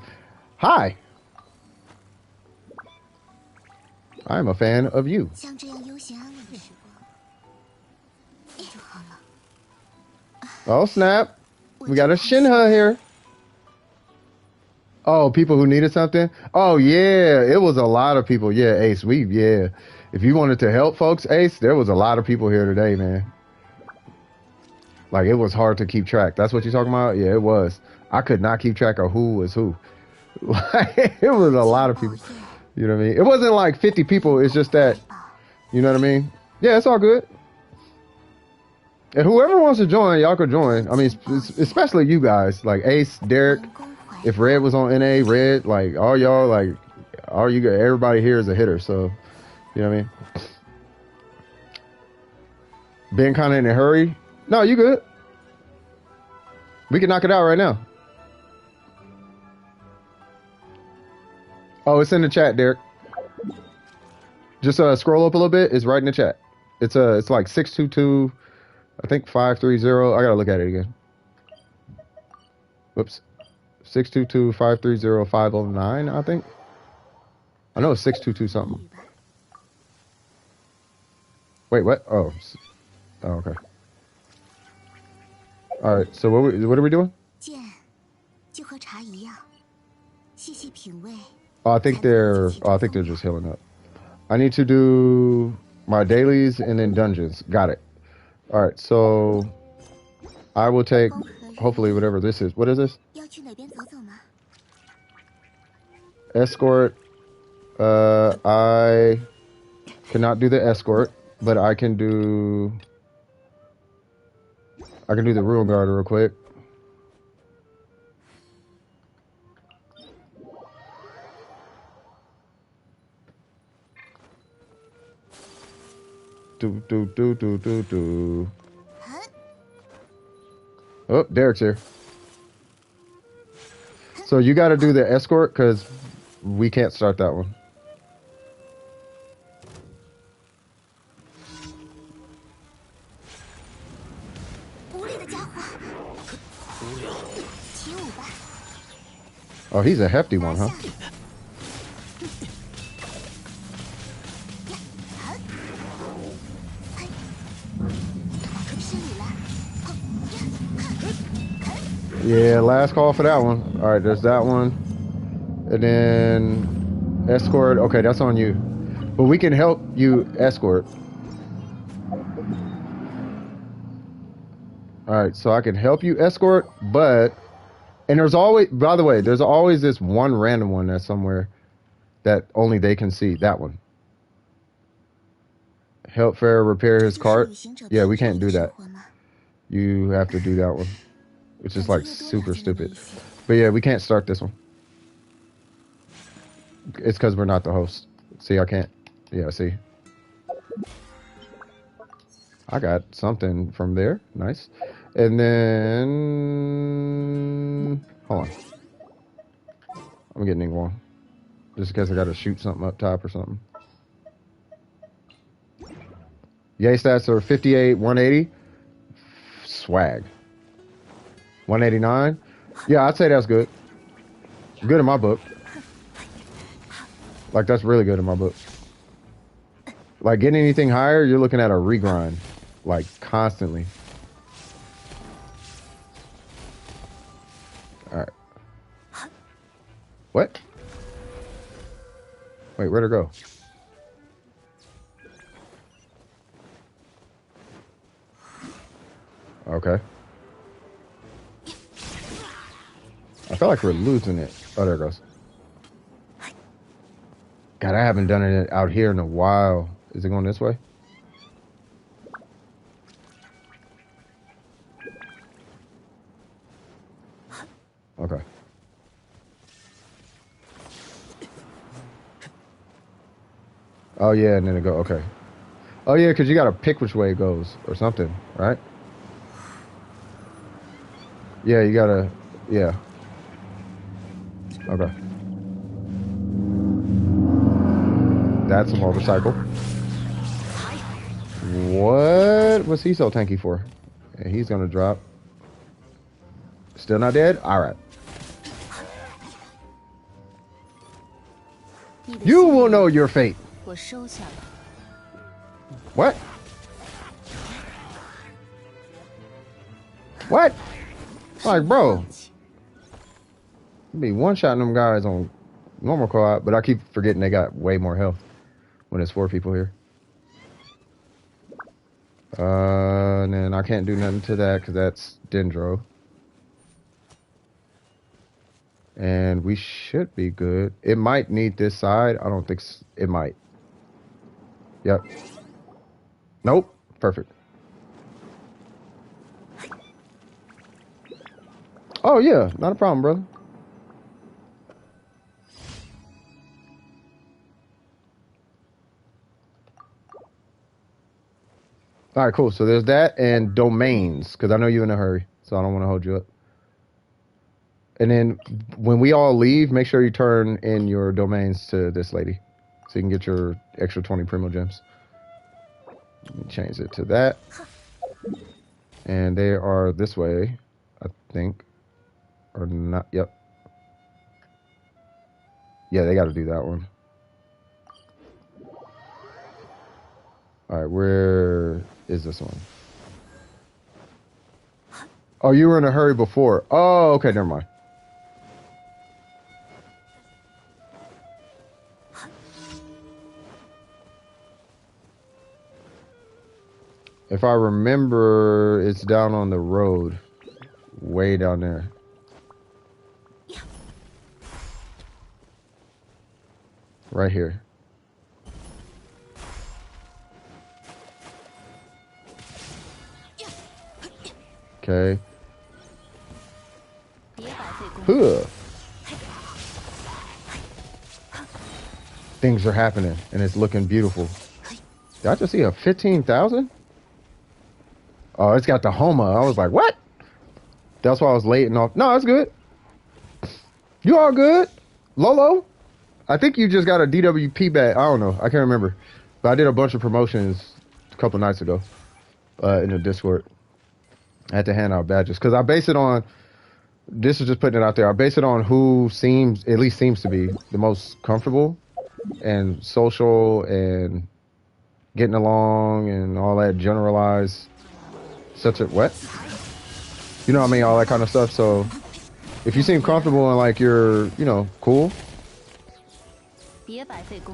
Hi! I'm a fan of you. Oh, snap. We got a Shinha here. Oh, people who needed something? Oh, yeah, it was a lot of people. Yeah, Ace, yeah. If you wanted to help folks, Ace, there was a lot of people here today, man. Like it was hard to keep track. That's what you're talking about? Yeah, it was. I could not keep track of who was who. Like it was a lot of people. You know what I mean? It wasn't like 50 people. It's just that, you know what I mean? Yeah, it's all good. And whoever wants to join, y'all could join. I mean, especially you guys, like Ace, Derek. If Red was on NA, Red, like all y'all, like all you, everybody here is a hitter. So, you know what I mean? Been kind of in a hurry. No, you good. We can knock it out right now. Oh, it's in the chat, Derek. Just scroll up a little bit. It's right in the chat. It's like 622. I think 530. I gotta look at it again. Whoops. 622-530-509, I think. I know it's 622 something. Wait, what? Oh, okay. All right. So what are we doing? Oh, I think they're just healing up. I need to do my dailies and then dungeons. Got it. All right. So I will take hopefully whatever this is. What is this? Escort. I cannot do the escort, but I can do the ruin guard real quick. Do. Oh, Derek's here. So you got to do the escort because we can't start that one. Oh, he's a hefty one, huh? Yeah, last call for that one. All right, there's that one. And then escort. Okay, that's on you. But we can help you escort. All right, so I can help you escort, but... And there's always... By the way, there's always this one random one that's somewhere that only they can see. That one. Help Farrah repair his cart. Yeah, we can't do that. You have to do that one. Which is like super stupid. But yeah, we can't start this one. It's because we're not the host. See, I can't. Yeah, see. I got something from there. Nice. And then... Hold on. I'm getting it wrong. Just in case I got to shoot something up top or something. Yay stats are 58, 180. Swag. 189. Yeah, I'd say that's good. Good in my book. Like, that's really good in my book. Like, getting anything higher, you're looking at a regrind. Like, constantly. Alright. What? Wait, where'd it go? Okay. I feel like we're losing it. Oh, there it goes. God, I haven't done it out here in a while. Is it going this way? Okay. Oh, yeah, and then it go. Okay. Oh, yeah, because you got to pick which way it goes or something, right? Yeah, you got to... Yeah. Okay. That's a motorcycle. What was he so tanky for? Yeah, he's gonna drop. Still not dead? Alright. You will know your fate. What? What? Like, bro. Be one-shotting them guys on normal co-op, but I keep forgetting they got way more health when there's 4 people here. And then I can't do nothing to that because that's Dendro. And we should be good. It might need this side. I don't think it might. Yep. Nope. Perfect. Oh, yeah. Not a problem, brother. All right, cool. So there's that and domains, because I know you're in a hurry, so I don't want to hold you up. And then when we all leave, make sure you turn in your domains to this lady, so you can get your extra 20 Primo Gems. Let me change it to that. And they are this way, I think. Or not, yep. Yeah, they got to do that one. All right, where is this one? Oh, you were in a hurry before. Oh, okay, never mind. If I remember, it's down on the road. Way down there. Right here. Okay. Huh. Things are happening, and it's looking beautiful. Did I just see a 15,000? Oh, it's got the Homa. I was like, what? That's why I was late off. No, it's good. You all good? Lolo? I think you just got a DWP badge. I don't know. I can't remember. But I did a bunch of promotions a couple nights ago in the Discord. I had to hand out badges because I base it on, this is just putting it out there, I base it on who at least seems to be the most comfortable and social and getting along and all that generalized, what? You know what I mean? All that kind of stuff. So if you seem comfortable and like you're, cool,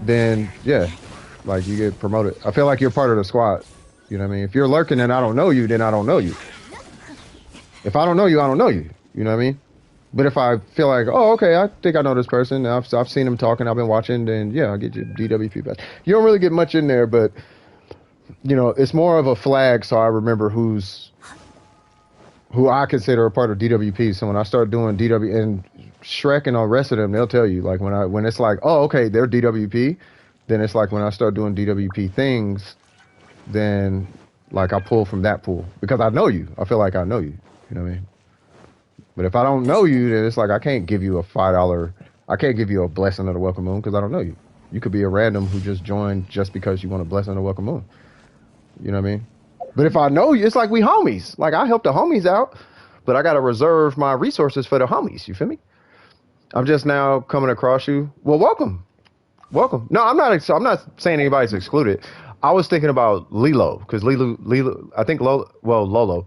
then yeah, like you get promoted. I feel like you're part of the squad. You know what I mean? If you're lurking and I don't know you, then I don't know you. If I don't know you, I don't know you. You know what I mean? But if I feel like, oh, okay, I think I know this person. I've seen him talking. I've been watching. Then yeah, I'll get you DWP badge. You don't really get much in there, but it's more of a flag. So I remember who I consider a part of DWP. So when I start doing DW and Shrek and all the rest of them, they'll tell you like when it's like, oh, okay, they're DWP. Then it's like when I start doing DWP things, then like I pull from that pool because I know you. I feel like I know you. You know what I mean? But if I don't know you, then it's like I can't give you a $5. I can't give you a blessing of the welcome moon because I don't know you. You could be a random who just joined just because you want a blessing of the welcome moon. You know what I mean? But if I know you, it's like we homies. Like I help the homies out, but I gotta reserve my resources for the homies. You feel me? I'm just now coming across you. Well, welcome. No, I'm not saying anybody's excluded. I was thinking about Lilo because Lilo. I think Lolo.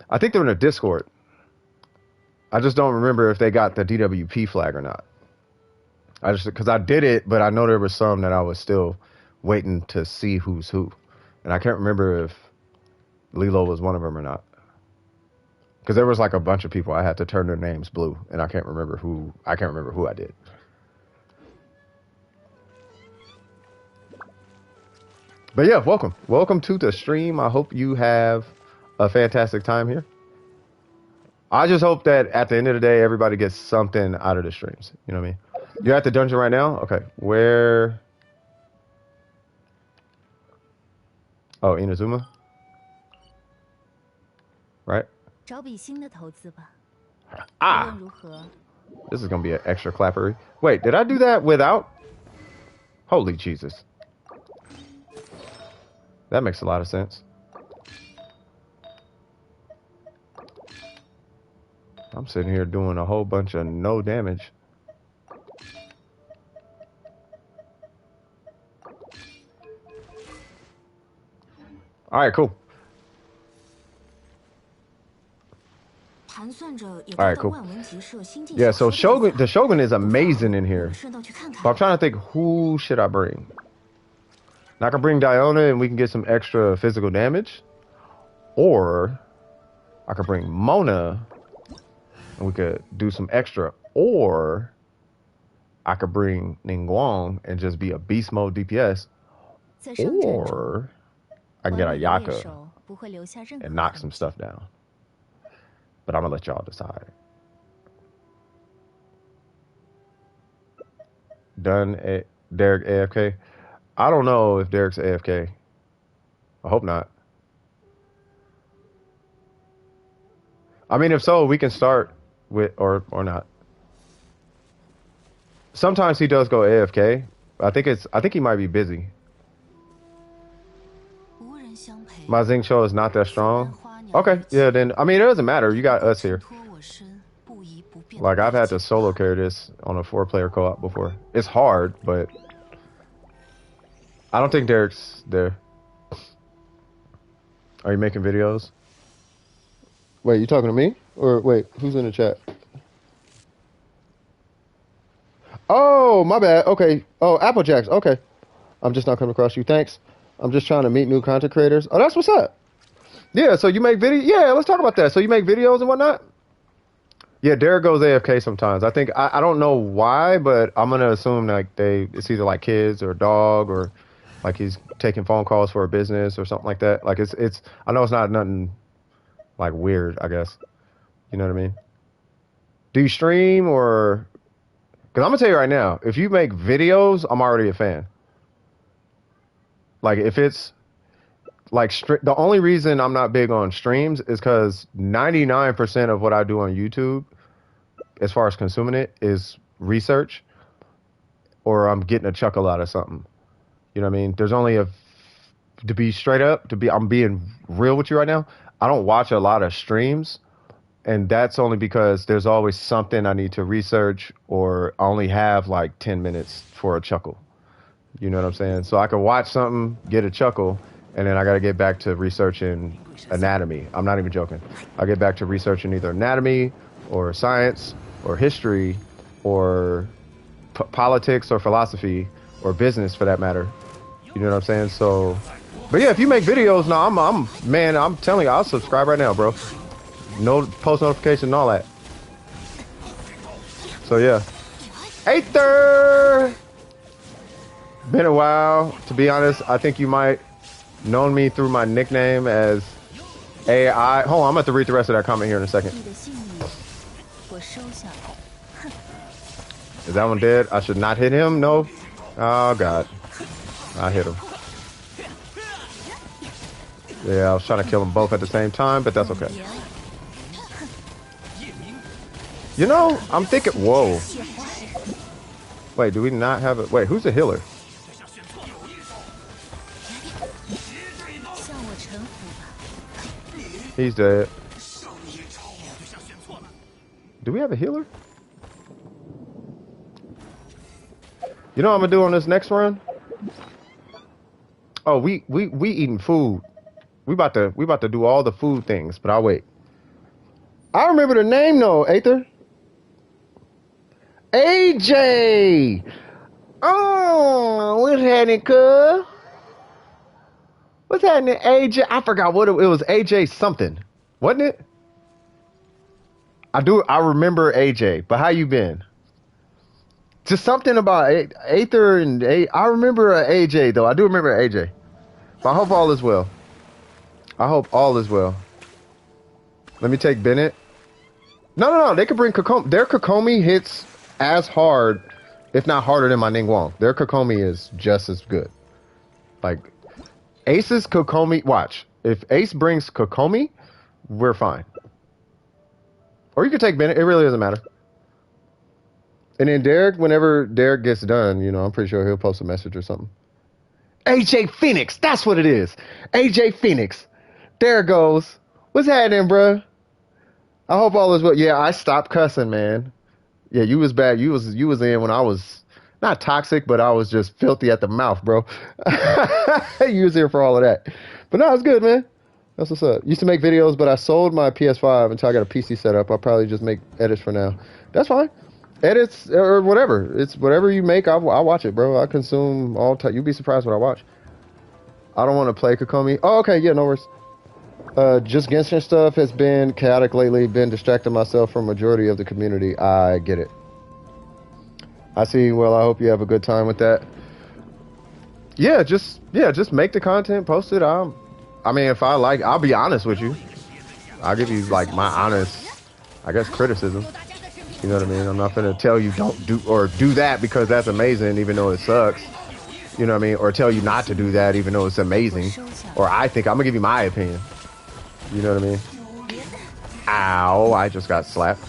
I think they're in a Discord. I just don't remember if they got the DWP flag or not. Because I did it, but I know there was some that I was still waiting to see who's who. And I can't remember if Lilo was one of them or not. Because there was like a bunch of people I had to turn their names blue, and I can't remember who I did. But yeah, welcome to the stream. I hope you have a fantastic time here. I just hope that at the end of the day, everybody gets something out of the streams. You know what I mean? You're at the dungeon right now? Okay. Where? Oh, Inazuma? Right? Ah! This is going to be an extra clappery. Wait, did I do that without? Holy Jesus. That makes a lot of sense. I'm sitting here doing a whole bunch of no damage. All right, cool. All right, cool. Yeah, so the Shogun is amazing in here. But I'm trying to think, who should I bring? I can bring Diona and we can get some extra physical damage. Or I could bring Mona and we could do some extra. Or I could bring Ningguang and just be a beast mode DPS. 在商战中， Or I can get 完 a 美的猎 Yaka 手不会留下任何 and knock 痕 some 迹。 stuff down. But I'm gonna let y'all decide. Done. Derek AFK. I don't know if Derek's AFK. I hope not. I mean, if so, we can start with or not. Sometimes he does go AFK. I think he might be busy. 无人相陪， My Zing show is not that 自然 strong. 花鸟 Okay, 一起 yeah, then I mean it doesn't matter. You got us here. 衬托我身不移不变的 Like I've 外 had 景 to solo carry this on a 4-player co-op before. It's hard, but I don't think Derek's there. Are you making videos? Wait, you talking to me? Or wait, who's in the chat? Oh, my bad. Okay. Oh, Applejacks. Okay. I'm just not coming across you. Thanks. I'm just trying to meet new content creators. Oh, that's what's up. Yeah, so you make videos? Yeah, let's talk about that. So you make videos and whatnot? Yeah, Derek goes AFK sometimes. I think, I don't know why, but I'm going to assume like it's either like kids or a dog or like he's taking phone calls for a business or something like that. Like it's I know it's not nothing like weird, I guess. You know what I mean? Do you stream or... Because I'm going to tell you right now, if you make videos, I'm already a fan. Like if it's like the only reason I'm not big on streams is because 99% of what I do on YouTube, as far as consuming it, is research or I'm getting a chuckle out of something. You know what I mean? There's only to be straight up, I'm being real with you right now. I don't watch a lot of streams, and that's only because there's always something I need to research or I only have like 10 minutes for a chuckle. You know what I'm saying? So I can watch something, get a chuckle, and then I got to get back to researching anatomy. I'm not even joking. I get back to researching either anatomy or science or history or politics or philosophy or business for that matter. You know what I'm saying? So, but yeah, if you make videos, no, I'm telling you, I'll subscribe right now, bro. No post notification and all that. So yeah. Aether! Been a while, to be honest. I think you might known me through my nickname as AI. Hold on, I'm about to read the rest of that comment here in a second. 你的幸运，我收下了。 Is that one dead? I should not hit him? No? Oh, God. I hit him. Yeah, I was trying to kill them both at the same time, but that's okay. You know, I'm thinking... Whoa. Wait, do we not have a... Wait, who's the healer? 向我臣服吧。 He's dead. Do we have a healer? You know what I'm gonna do on this next run? Oh, we eating food. We about to do all the food things, but I'll wait. I remember the name though, Aether. AJ. Oh, what's happening, cuz? What's happening, AJ? I forgot what it was. AJ something, wasn't it? I remember AJ, but how you been? Just something about Aether and I remember AJ though. I do remember AJ. But I hope all is well. I hope all is well. Let me take Bennett. No. They could bring Kokomi. Their Kokomi hits as hard, if not harder than my Ningguang. Their Kokomi is just as good. Like Ace's Kokomi. Watch. If Ace brings Kokomi, we're fine. Or you could take Bennett. It really doesn't matter. And then Derek, whenever Derek gets done, you know, I'm pretty sure he'll post a message or something. AJ Phoenix, that's what it is. AJ Phoenix. There it goes. What's happening, bruh? I hope all is well. Yeah, I stopped cussing, man. Yeah, you was bad. You was in when I was not toxic, but I was just filthy at the mouth, bro. You was here for all of that. But no, it's good, man. That's what's up. Used to make videos, but I sold my PS5 until I got a PC set up. I'll probably just make edits for now. That's fine. Edits or whatever. It's whatever you make, I'll watch it, bro. I consume all time. You'd be surprised what I watch. I don't want to play Kokomi. Oh, okay. Yeah, no worries. Just Genshin stuff has been chaotic lately. Been distracting myself from majority of the community. I get it. I see. Well, I hope you have a good time with that. Just make the content, post it. I mean, if I like, I'll be honest with you. I'll give you like my honest, I guess, criticism. You know what I mean? I'm not gonna tell you don't do or do that because that's amazing, even though it sucks. You know what I mean? Or tell you not to do that, even though it's amazing. Or I think I'm gonna give you my opinion. You know what I mean? Ow! I just got slapped.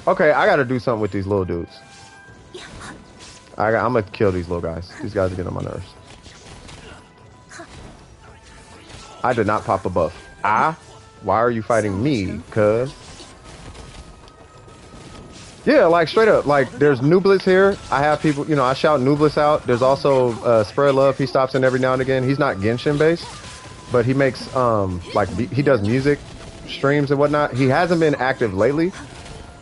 Okay, I gotta do something with these little dudes. I'm gonna kill these little guys. These guys are getting on my nerves. I did not pop a buff. Why are you fighting me? Cuz. Yeah, like straight up. Like there's Nublis here. I have people, you know, I shout Nublis out. There's also Spread Love. He stops in every now and again. He's not Genshin based, but he makes like he does music streams and whatnot. He hasn't been active lately.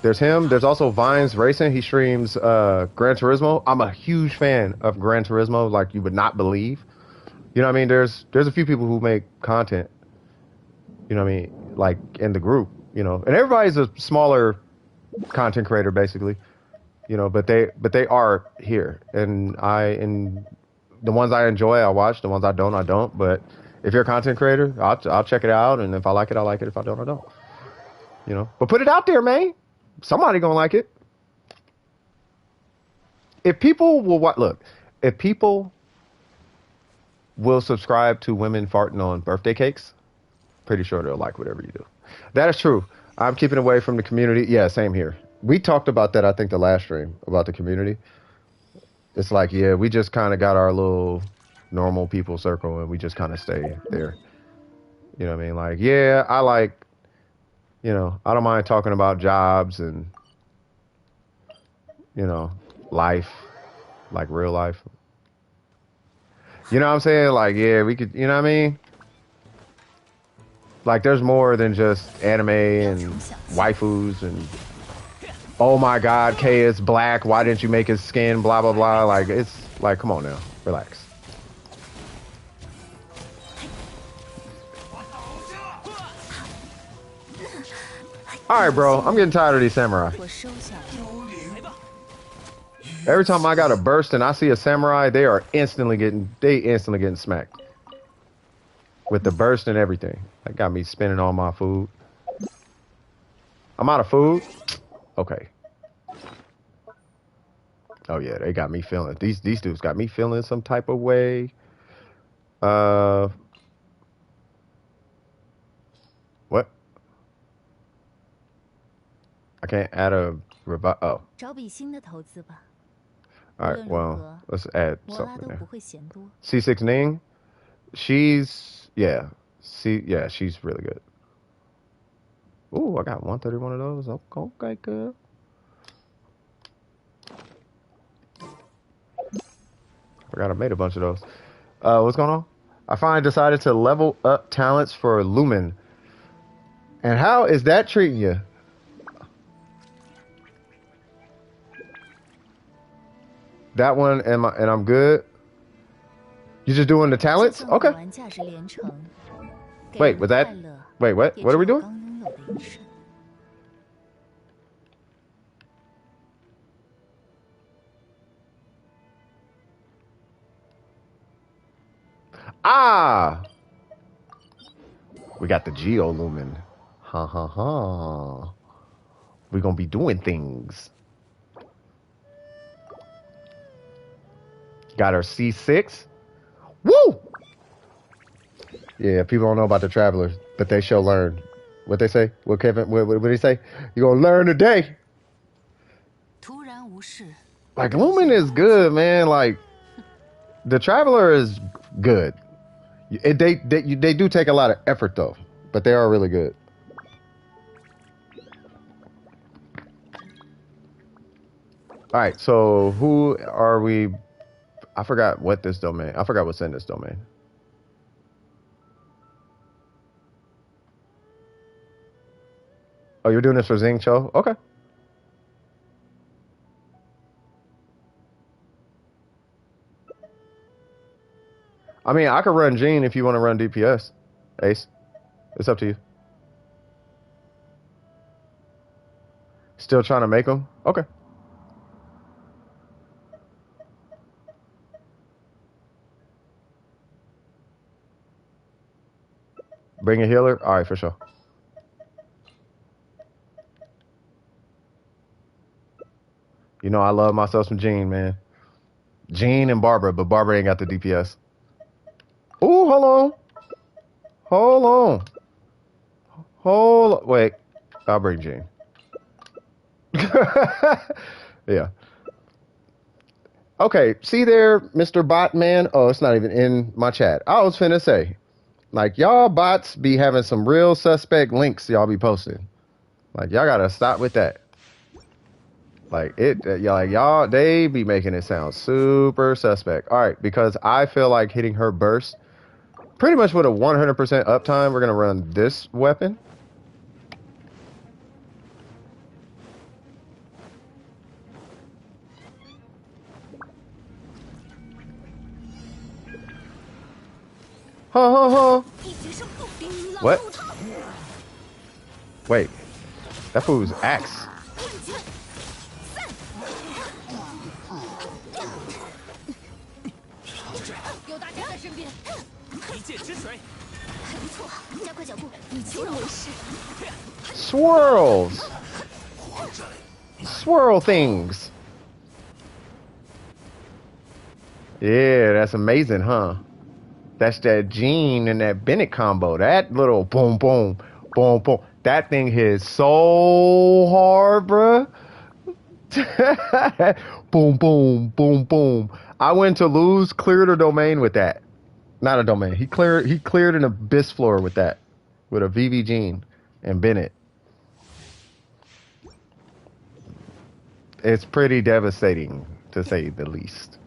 There's him. There's also Vines Racing. He streams Gran Turismo. I'm a huge fan of Gran Turismo, like you would not believe. You know what I mean? There's a few people who make content, you know what I mean, like in the group, you know. And everybody's a smaller content creator basically, you know, but they are here. And the ones I enjoy, I watch. The ones I don't. But if you're a content creator, I'll check it out, and if I like it, I like it. If I don't, I don't. You know. But put it out there, man. Somebody gonna like it. If people will if people will subscribe to women farting on birthday cakes, pretty sure they'll like whatever you do. That is true. I'm keeping away from the community. Yeah, same here. We talked about that, I think, the last stream, about the community. It's like, yeah, we just kind of got our little normal people circle, and we just kind of stay there. You know what I mean? Like, yeah, I like, you know, I don't mind talking about jobs and, you know, life, like real life. You know what I'm saying? Like, yeah, we could, you know what I mean? Like, there's more than just anime and waifus and, oh my God, K is black. Why didn't you make his skin? Blah, blah, blah. Like, it's like, come on now. Relax. All right, bro. I'm getting tired of these samurai. Every time I got a burst and I see a samurai, they instantly getting smacked. With the burst and everything. That got me spending all my food. I'm out of food? Okay. Oh yeah, they got me feeling. These dudes got me feeling some type of way. What? I can't add a revive. Oh. Alright, well, let's add something there. C6 Ning. She's she's really good. Ooh, I got 131 of those. Okay, good. Forgot I made a bunch of those. What's going on? I finally decided to level up talents for Lumen. And how is that treating you? That one, and I'm good. You just doing the talents? Okay. Wait, was that? Wait, what? What are we doing? Ah! We got the Geolumin. Ha ha ha. We're gonna be doing things. Got our C6. Woo! Yeah, people don't know about the Travelers, but they shall learn. What they say? What Kevin? What did he say? You're gonna learn today. Like Lumen is good, man. Like the Traveler is good. They do take a lot of effort though, but they are really good. All right, so who are we? I forgot what this domain. I forgot what's in this domain. Oh, you're doing this for Zing Cho? Okay. I mean, I could run Gene if you want to run DPS, Ace. It's up to you. Still trying to make them? Okay. Bring a healer? All right, for sure. You know I love myself some Jean, man. Jean and Barbara, but Barbara ain't got the DPS. Ooh, hold on. Hold on. Hold on. Wait. I'll bring Jean. Yeah. Okay, see there, Mr. Bot Man? Oh, it's not even in my chat. I was finna say, like, y'all bots be having some real suspect links y'all be posting. Like, y'all gotta stop with that. Like, y'all, they be making it sound super suspect. All right, because I feel like hitting her burst, pretty much with a 100% uptime, we're gonna run this weapon. What? Wait, that fool's axe. Swirls. Swirl things. Yeah, that's amazing, huh? That's that Jean and that Bennett combo. That little boom, boom, boom, boom. That thing hits so hard, bruh. Boom, boom, boom, boom. I went to lose, cleared a domain with that. Not a domain. He cleared an abyss floor with that. With a VV Jean and Bennett. It's pretty devastating, to say the least.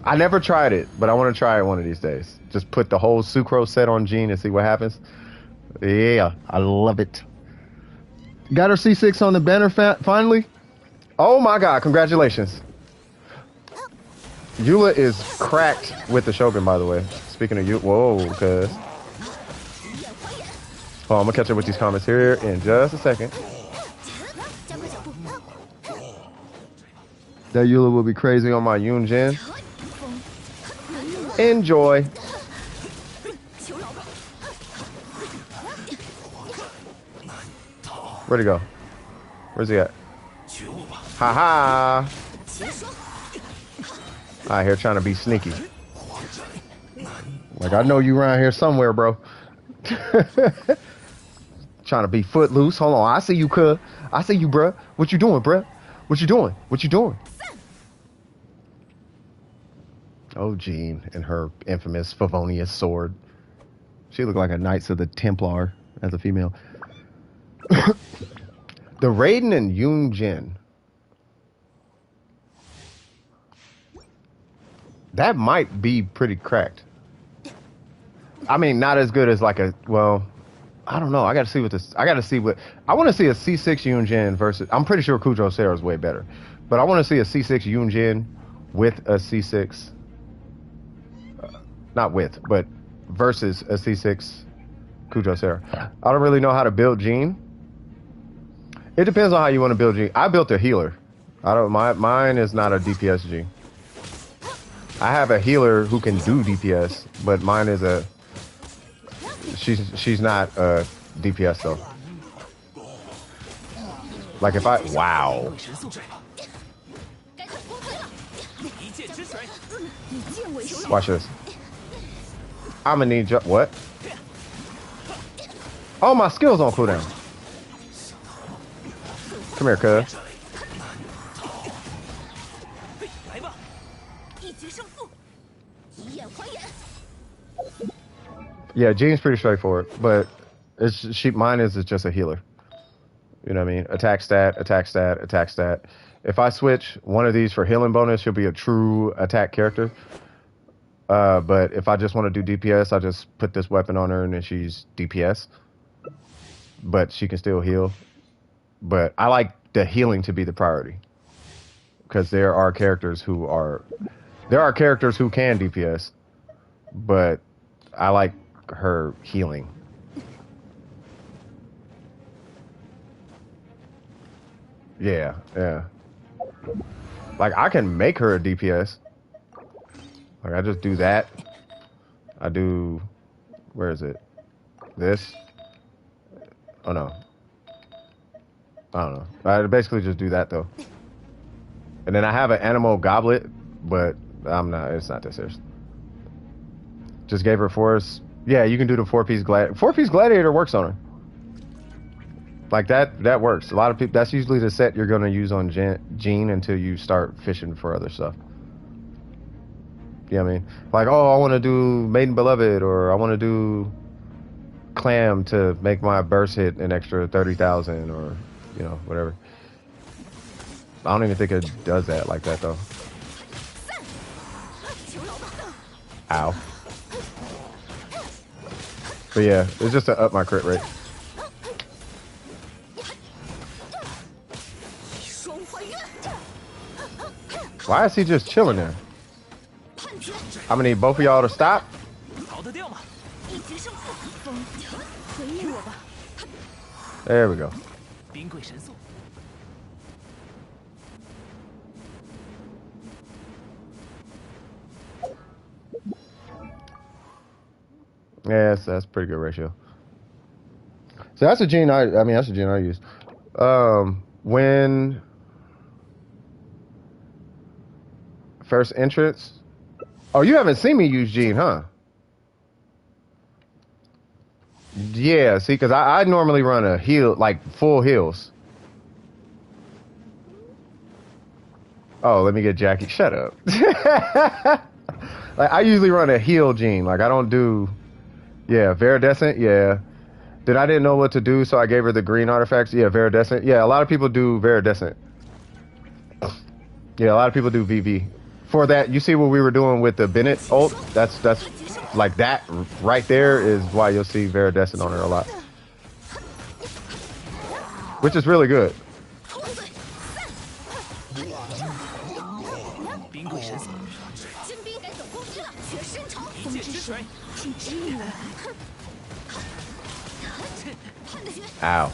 I never tried it, but I want to try it one of these days. Just put the whole Sucrose set on Jean and see what happens. Yeah, I love it. Got her C6 on the banner finally? Oh my god, congratulations. Eula is cracked with the Shogun, by the way. Speaking of Eula, whoa, cuz. Oh, I'm gonna catch up with these comments here in just a second. That Eula will be crazy on my Yun Jin. Enjoy. Where'd he go? Where's he at? Ha ha! Out here trying to be sneaky. Like, I know you around here somewhere, bro. Trying to be footloose. Hold on, I see you, cuz. I see you, bruh. What you doing, bruh? What you doing? What you doing? Oh, Jean and her infamous Favonius sword. She looked like a Knights of the Templar as a female. The Raiden and Yun Jin. That might be pretty cracked. I mean, not as good as like a, well, I don't know. I got to see what this, I got to see what, I want to see a C6 Yun Jin versus, I'm pretty sure Kujou Sera is way better. But I want to see a C6 Yun Jin with a C6, not with, but versus a C6 Kujou Sera. I don't really know how to build Jean. It depends on how you want to build Jean. I built a healer. I don't, mine is not a DPS Jean. I have a healer who can do DPS, but mine is a, she's not a DPS though. Like if I, wow. Watch this. I'm gonna need you, what? Oh, my skills on cooldown. Come here, cuz. Yeah, Jean's pretty straightforward, but it's mine is just a healer. You know what I mean? Attack stat, attack stat, attack stat. If I switch one of these for healing bonus, she'll be a true attack character. But if I just want to do DPS, I just put this weapon on her and then she's DPS. But she can still heal. But I like the healing to be the priority. Because there are characters who can DPS. but I like her healing. Yeah, yeah. Like I can make her a DPS. Like I just do that. I do, where is it? This? Oh no. I don't know. I basically just do that though. And then I have an animal goblet, but it's not that serious. Just gave her force. Yeah, you can do the four-piece gladiator works on her. Like that works. A lot of people, that's usually the set you're gonna use on Jean until you start fishing for other stuff. You know what I mean? Like, oh, I want to do Maiden Beloved, or I want to do Clam to make my burst hit an extra 30,000, or you know, whatever. I don't even think it does that like that though. Ow. But yeah, it's just to up my crit rate. Why is he just chilling there? I'm gonna need both of y'all to stop. There we go. Yeah, that's a pretty good ratio. So that's a gene that's a gene I use. When first entrance. Oh, you haven't seen me use Gene, huh? Yeah, see, because I normally run a heal, like full heals. Oh, let me get Jackie. Shut up. Like I usually run a heal Gene. Like I don't do, yeah, Viridescent. Yeah. Then I didn't know what to do, so I gave her the green artifacts. Yeah, Viridescent. Yeah, a lot of people do Viridescent. Yeah, a lot of people do VV. For that, you see what we were doing with the Bennett ult? That's like that right there is why you'll see Viridescent on her a lot. Which is really good. Ow.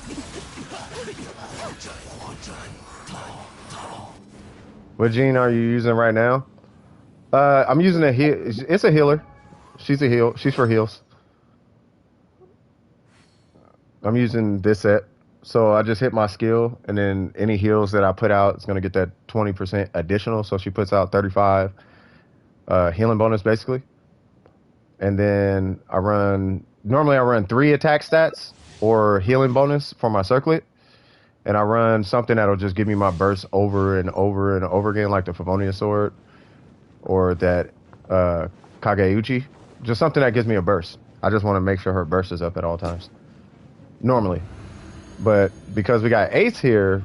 What gene are you using right now? I'm using a heal. It's a healer. She's a heal. She's for heals. I'm using this set. So I just hit my skill, and then any heals that I put out is going to get that 20% additional. So she puts out 35 healing bonus, basically. And then normally I run 3 attack stats or healing bonus for my circlet. And I run something that'll just give me my burst over and over and over again, like the Favonius Sword or that Kageuchi. Just something that gives me a burst. I just want to make sure her burst is up at all times. Normally. But because we got Ace here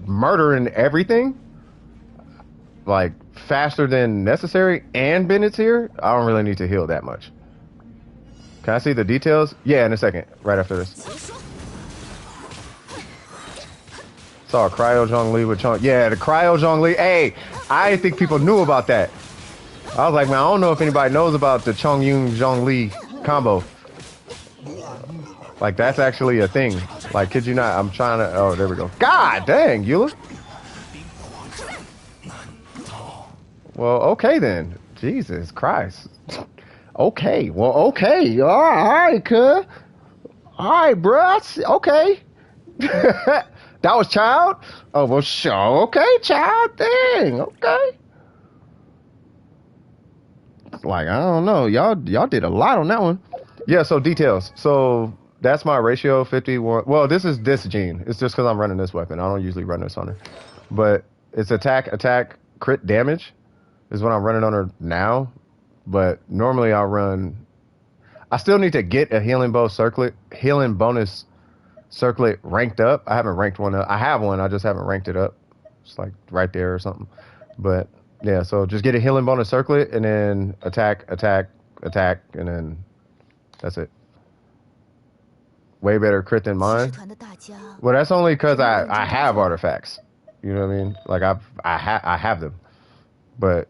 murdering everything, like faster than necessary, and Bennett's here, I don't really need to heal that much. Can I see the details? Yeah, in a second, right after this. Saw a Cryo Zhongli with Chong. Yeah, the Cryo Zhongli. Hey, I didn't think people knew about that. I was like, man, I don't know if anybody knows about the Chongyun Zhongli combo. Like, that's actually a thing. Like, kid you not, I'm trying to... Oh, there we go. God dang, Eula. Well, okay then. Jesus Christ. Okay. Well, okay. All right, cuz. All right, bruh. Okay. That was child? Oh, well, sure. Okay, child. Dang. Okay. Like, I don't know. Y'all did a lot on that one. Yeah, so details. So that's my ratio, 51. Well, this is this gene. It's just because I'm running this weapon. I don't usually run this on her. But it's attack, crit damage is what I'm running on her now. But normally I'll run... I still need to get a healing bonus circlet ranked up. I haven't ranked one up. I have one. I just haven't ranked it up. It's like right there or something. But yeah, so just get a healing bonus circlet and then attack, and then that's it. Way better crit than mine. Well, that's only because I have artifacts. You know what I mean? Like I have them. But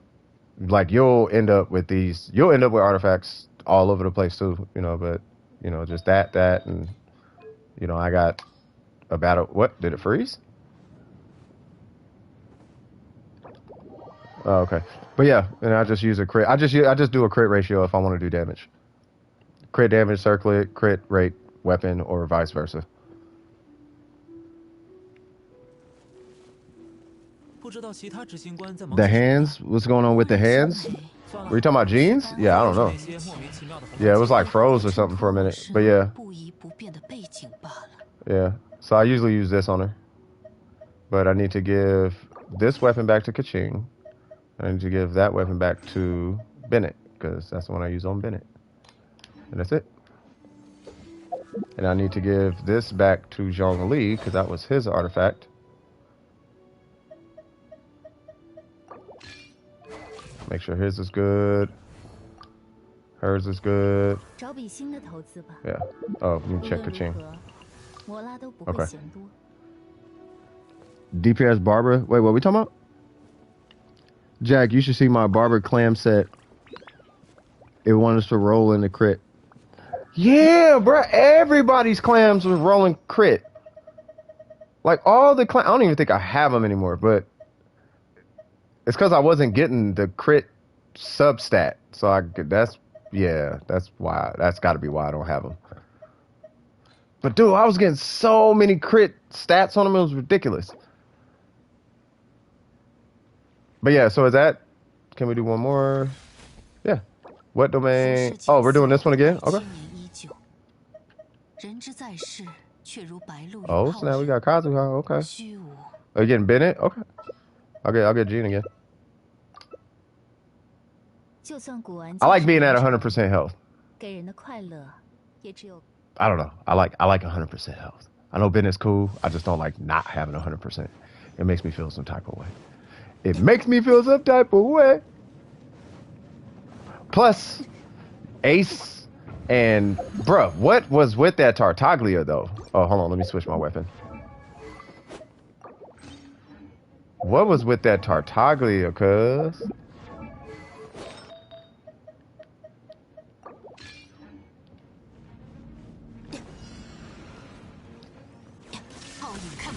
like you'll end up with artifacts all over the place too, you know, but you know, just that and you know, I got a battle. What? Did it freeze? Oh, okay. But yeah, and I just use a crit. I just do a crit ratio if I want to do damage. Crit damage, circlet, crit rate, weapon, or vice versa. The hands? What's going on with the hands? Were you talking about jeans? Yeah, I don't know. Yeah, it was like froze or something for a minute. But yeah. Yeah. So I usually use this on her. But I need to give this weapon back to Kaching. I need to give that weapon back to Bennett, because that's the one I use on Bennett. And that's it. And I need to give this back to Zhongli, because that was his artifact. Make sure his is good. Hers is good. Yeah. Oh, let me check Kaching. Okay. DPS Barbara. Wait, what are we talking about? Jack, you should see my Barber clam set. It wanted us to roll in the crit. Yeah, bro. Everybody's clams was rolling crit. Like all the clams. I don't even think I have them anymore, but it's because I wasn't getting the crit substat. So that's why. That's got to be why I don't have them. But dude, I was getting so many crit stats on them. It was ridiculous. But yeah, so is that... Can we do one more? Yeah. What domain? Oh, we're doing this one again? Okay. Oh, so now we got Kazuha. Okay. Oh, you getting Bennett? Okay. I'll get Jean again. I like being at 100% health. I don't know. I like 100% health. I know Bennett's cool. I just don't like not having 100%. It makes me feel some type of way. It makes me feel some type of way. Plus, Ace and... Bruh, what was with that Tartaglia, though? Oh, hold on. Let me switch my weapon. What was with that Tartaglia, cuz?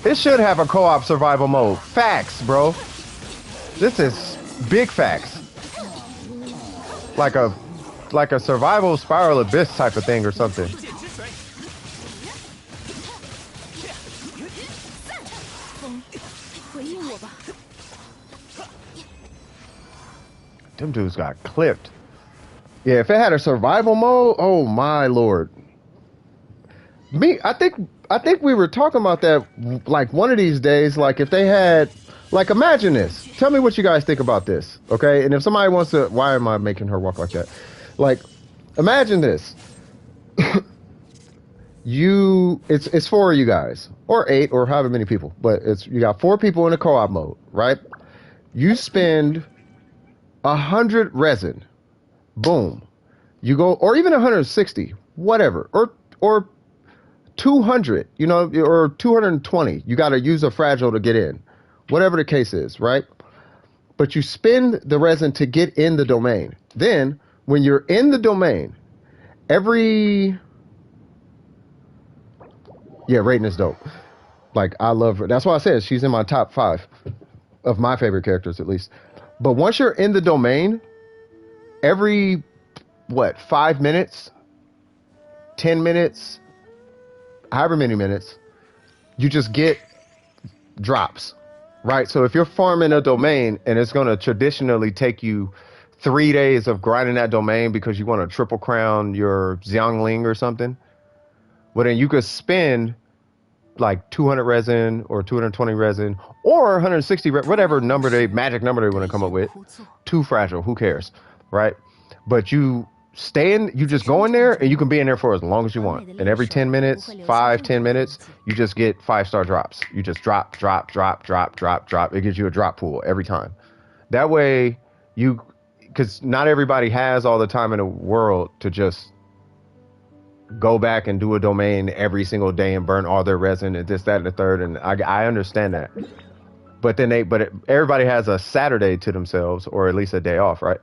It should have a co-op survival mode. Facts, bro. This is big facts. Like a survival spiral abyss type of thing or something. Them dudes got clipped. Yeah, if it had a survival mode, oh my lord. I think we were talking about that like one of these days, like if they had, like imagine this. Tell me what you guys think about this, okay? And if somebody wants to, why am I making her walk like that? Like, imagine this. It's 4 of you guys, or 8, or however many people, but you got 4 people in a co-op mode, right? You spend 100 resin, boom. You go, or even 160, whatever, or 200, you know, or 220. You got to use a fragile to get in, whatever the case is, right? But you spend the resin to get in the domain. Then, when you're in the domain, rating is dope. Like, I love her. That's why I said she's in my top 5 of my favorite characters, at least. But once you're in the domain, every, 5 minutes, 10 minutes, however many minutes, you just get drops, right? So if you're farming a domain and it's going to traditionally take you 3 days of grinding that domain because you want to triple crown your Xiangling or something, well, then you could spend like 200 resin or 220 resin or 160, whatever magic number they want to come up with. Too fragile, who cares, right? But you just go in there and you can be in there for as long as you want. And every 10 minutes, 10 minutes, you just get 5-star drops. You just drop. It gives you a drop pool every time. That way because not everybody has all the time in the world to just go back and do a domain every single day and burn all their resin and this, that, and the third. And I understand that. but then everybody has a Saturday to themselves, or at least a day off, right?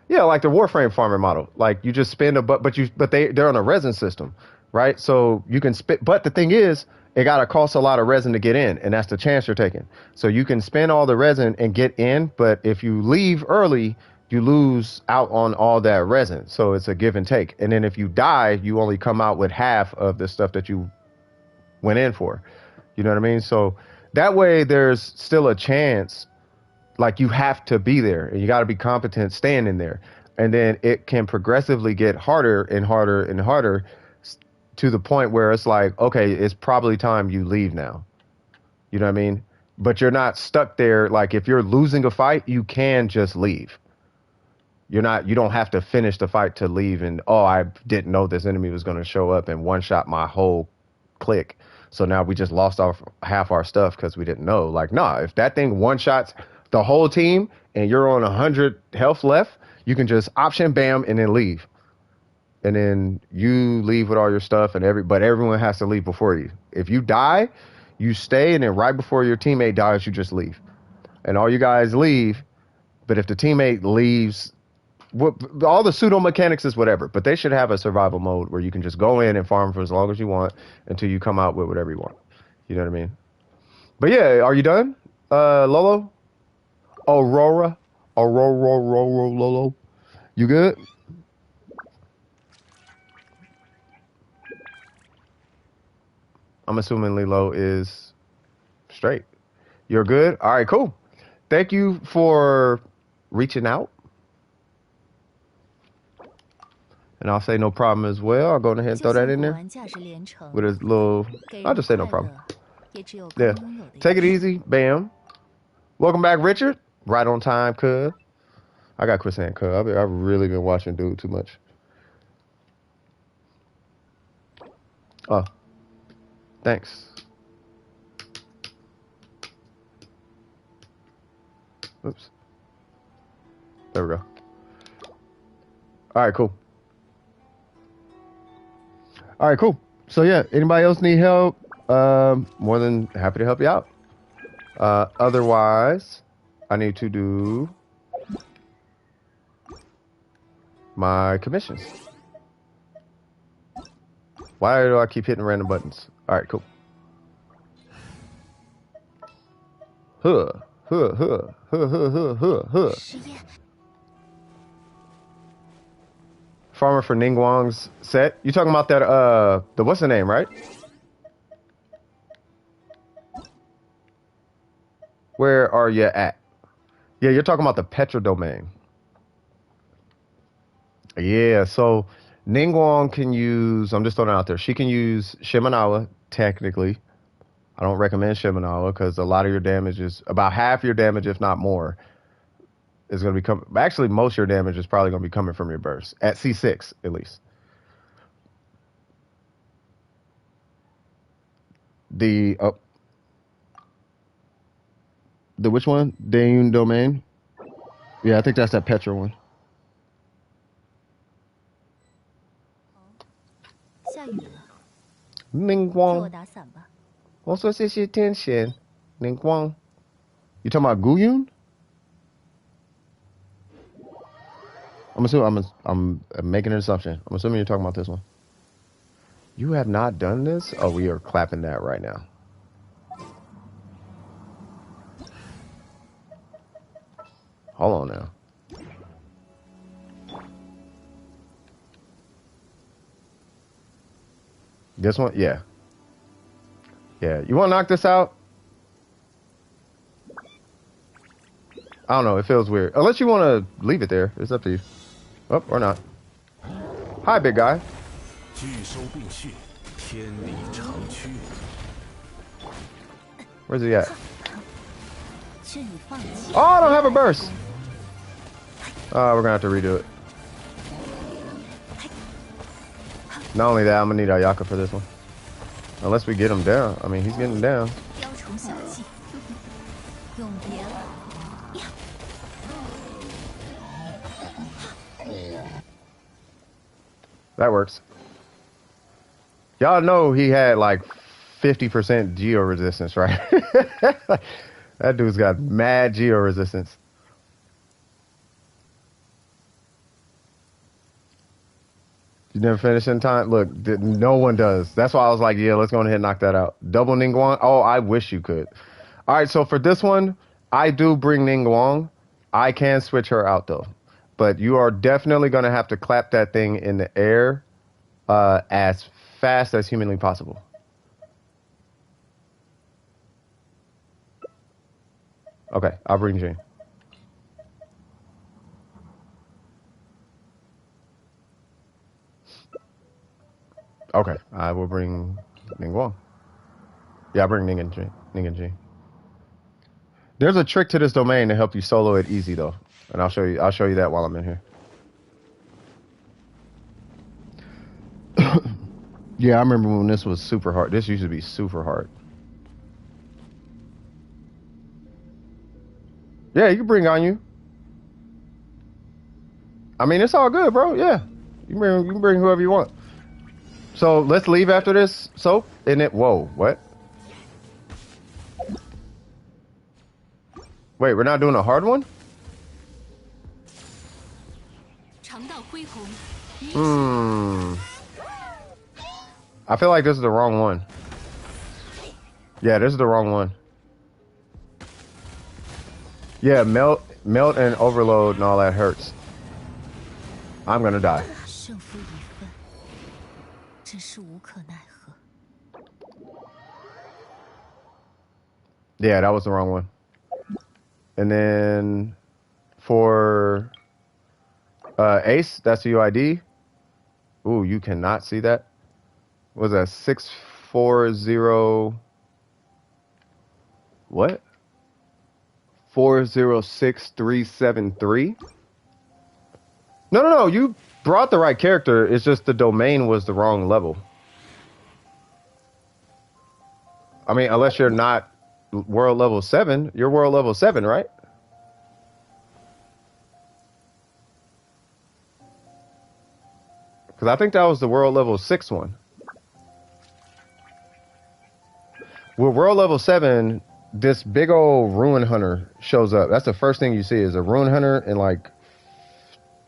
Yeah, like the Warframe farming model. Like you just spend but they're on a resin system, right? So you can spend, but the thing is, it gotta cost a lot of resin to get in, and that's the chance you're taking. So you can spend all the resin and get in, but if you leave early, you lose out on all that resin. So it's a give and take. And then if you die, you only come out with half of the stuff that you went in for. You know what I mean? So that way there's still a chance. Like you have to be there and you got to be competent staying in there. And then it can progressively get harder and harder and harder to the point where it's like, okay, it's probably time you leave now. You know what I mean? But you're not stuck there. Like if you're losing a fight, you can just leave. You don't have to finish the fight to leave. And, oh, I didn't know this enemy was going to show up and one shot my whole clique. So now we just lost off half our stuff because we didn't know. Like, nah, if that thing one shots the whole team and you're on 100 health left, you can just option bam and then leave. And then you leave with all your stuff but everyone has to leave before you. If you die, you stay, and then right before your teammate dies, you just leave. And all you guys leave, but if the teammate leaves, all the pseudo mechanics is whatever, but they should have a survival mode where you can just go in and farm for as long as you want until you come out with whatever you want. You know what I mean? But yeah, are you done? Lolo? Aurora, Lolo. You good? I'm assuming Lilo is straight. You're good? All right, cool. Thank you for reaching out. And I'll say no problem as well. I'll go ahead and throw that in there. With a little, I'll just say no problem. Yeah. Take it easy. Bam. Welcome back, Richard. Right on time, cuz. I got quit saying cuz. I've really been watching Dude too much. Oh. Thanks. Oops. There we go. All right, cool. All right, cool. So yeah, anybody else need help? More than happy to help you out. Otherwise, I need to do my commissions. Why do I keep hitting random buttons? All right, cool. Farmer for Ningguang's set. You talking about that, the what's the name, right? Where are you at? Yeah, you're talking about the Petra domain. Yeah, so Ningguang can use, I'm just throwing it out there, she can use Shimenawa, technically. I don't recommend Shimenawa because a lot of your damage is, about half your damage, if not more, is going to be coming. Actually, most of your damage is probably going to be coming from your burst, at C6 at least. The which one? Dayun domain? Yeah, I think that's that Petra one. Ningguang. 我说谢谢天贤 Ningguang. You talking about Guyun? I'm assuming I'm making an assumption. I'm assuming you're talking about this one. You have not done this? Oh, we are clapping that right now. Hold on now. This one? Yeah. Yeah. You want to knock this out? I don't know. It feels weird. Unless you want to leave it there. It's up to you. Oh, or not. Hi, big guy. Where's he at? Oh, I don't have a burst. Oh, we're going to have to redo it. Not only that, I'm going to need Ayaka for this one. Unless we get him down. I mean, he's getting down. That works. Y'all know he had like 50% geo resistance, right? That dude's got mad geo resistance. You never finish in time? Look, no one does. That's why I was like, yeah, let's go ahead and knock that out. Double Ningguang? Oh, I wish you could. All right, so for this one, I do bring Ningguang. I can switch her out, though. But you are definitely going to have to clap that thing in the air as fast as humanly possible. Okay, I'll bring Jane. Okay, I will bring Ningguang. Yeah, I'll bring Ning and Jing. There's a trick to this domain to help you solo it easy though, and I'll show you that while I'm in here. Yeah, I remember when this was super hard. This used to be super hard. Yeah, you can bring on you. I mean, it's all good, bro. Yeah, you can bring whoever you want. So let's leave after this soap, and it. Whoa, what? Wait, we're not doing a hard one? I feel like this is the wrong one. Yeah, this is the wrong one. Yeah, melt and overload and all that hurts. I'm gonna die. Yeah, that was the wrong one. And then for Ace, that's the UID. Ooh, you cannot see that. Was that 640? What? 406373? No. You brought the right character. It's just the domain was the wrong level. I mean, unless you're not world level 7. You're world level 7, right? Because I think that was the world level 6 one. With world level 7, this big old Ruin Hunter shows up. That's the first thing you see is a Ruin Hunter and like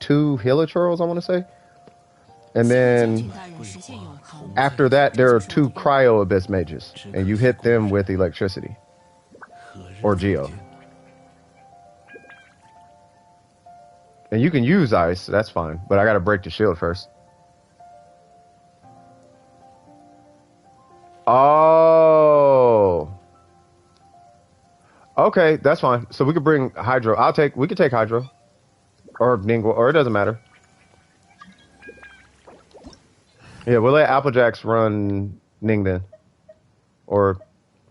2 Hilichurls, I want to say. And then after that, there are 2 Cryo Abyss Mages. And you hit them with electricity. Or Geo. And you can use ice, that's fine. But I gotta break the shield first. Oh. Okay, that's fine. So we could bring Hydro. We could take Hydro. Or Ningguang, or it doesn't matter. Yeah, we'll let Applejacks run Ning then. Or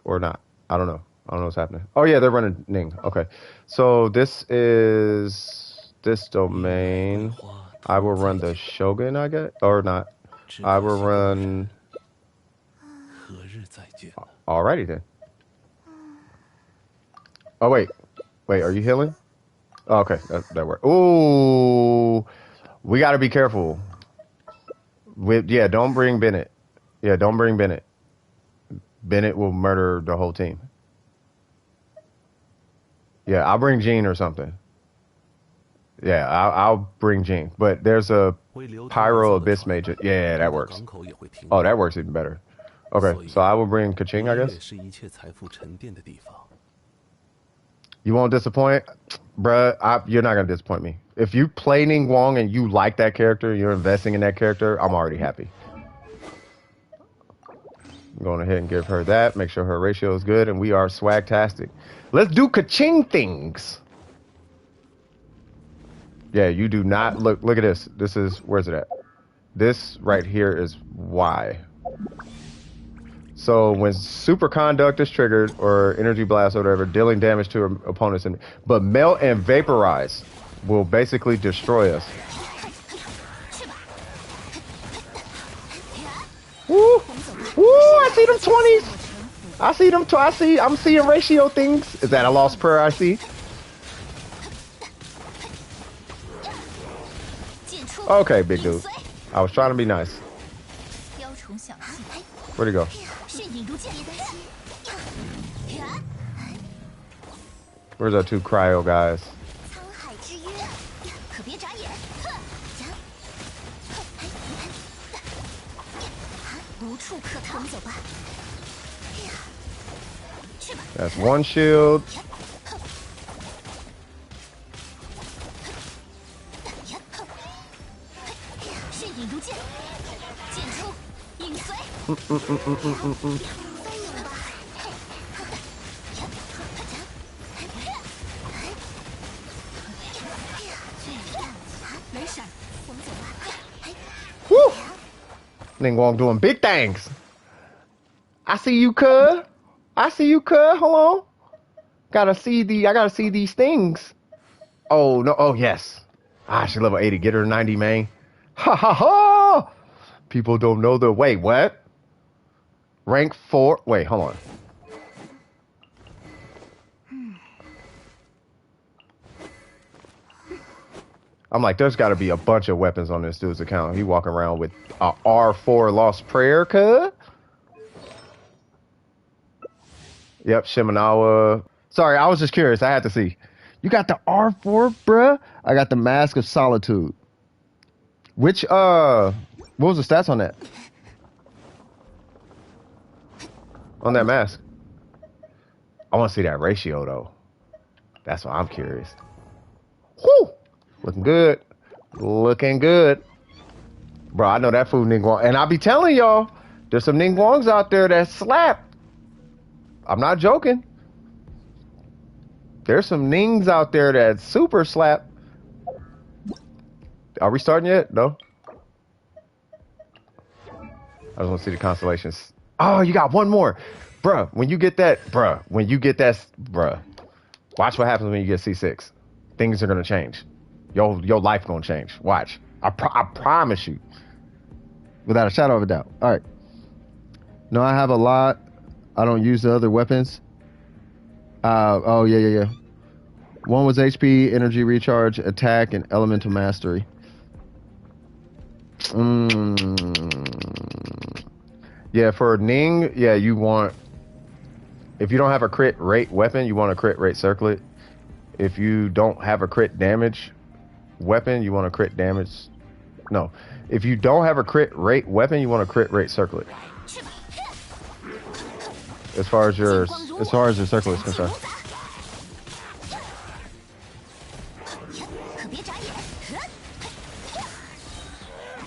not. I don't know. I don't know what's happening. Oh yeah, they're running Ning. Okay. So this is this domain. I will run the Shogun, I guess. Or not. I will run. Alrighty then. Oh wait. Wait, are you healing? Oh, okay, that worked. Ooh. We gotta be careful. Yeah, don't bring Bennett. Yeah, don't bring Bennett. Bennett will murder the whole team. Yeah, I'll bring Jean or something. Yeah, I'll bring Jean. But there's a Pyro Abyss Mage. Yeah, that works. Oh, that works even better. Okay, so I will bring Kaching, I guess. You won't disappoint? Bruh, you're not going to disappoint me. If you play Ningguang and you like that character, you're investing in that character, I'm already happy. I'm going ahead and give her that, make sure her ratio is good, and we are swagtastic. Let's do Kaching things. Yeah, you do not look at this. This is, where's it at? This right here is Y. So when Superconduct is triggered, or Energy Blast or whatever, dealing damage to opponents, but Melt and Vaporize will basically destroy us. Woo! Woo! I see them 20s! I see them, I'm seeing ratio things. Is that a lost prayer I see? Okay, big dude. I was trying to be nice. Where'd he go? Where's our two cryo guys? 沧海之约，可别眨眼。无处可逃，我们走吧。去吧。 That's one shield. 迅影如剑，剑出，影随。飞影吧。没事，我们走吧。 Woo! Ningguang doing big things. I see you, cuz. I see you, cuz. Hold on. I gotta see these things. Oh no. Oh yes. Ah, she level 80. Get her 90, man. Ha ha ha. People don't know the. Wait, what? Rank 4. Wait, hold on. I'm like, there's got to be a bunch of weapons on this dude's account. He walking around with a R4 Lost Prayer, cuz. Yep, Shimenawa. Sorry, I was just curious. I had to see. You got the R4, bruh? I got the Mask of Solitude. Which, what was the stats on that? On that mask? I want to see that ratio, though. That's why I'm curious. Whew! Looking good. Looking good. Bro, I know that food Ningguang. And I be telling y'all, there's some Ningguangs out there that slap. I'm not joking. There's some Nings out there that super slap. Are we starting yet? No? I just want to see the constellations. Oh, you got one more. Bruh, when you get that, bruh, watch what happens when you get C6. Things are going to change. Your life going to change. Watch. I promise you. Without a shadow of a doubt. All right. No, I have a lot. I don't use the other weapons. Oh, yeah. One was HP, energy recharge, attack, and elemental mastery. Yeah, for Ning, yeah, you want... If you don't have a crit rate weapon, you want a crit rate circlet. If you don't have a crit damage weapon, you want a crit damage... No. If you don't have a crit rate weapon, you want a crit rate circlet. As far as your circlet is concerned.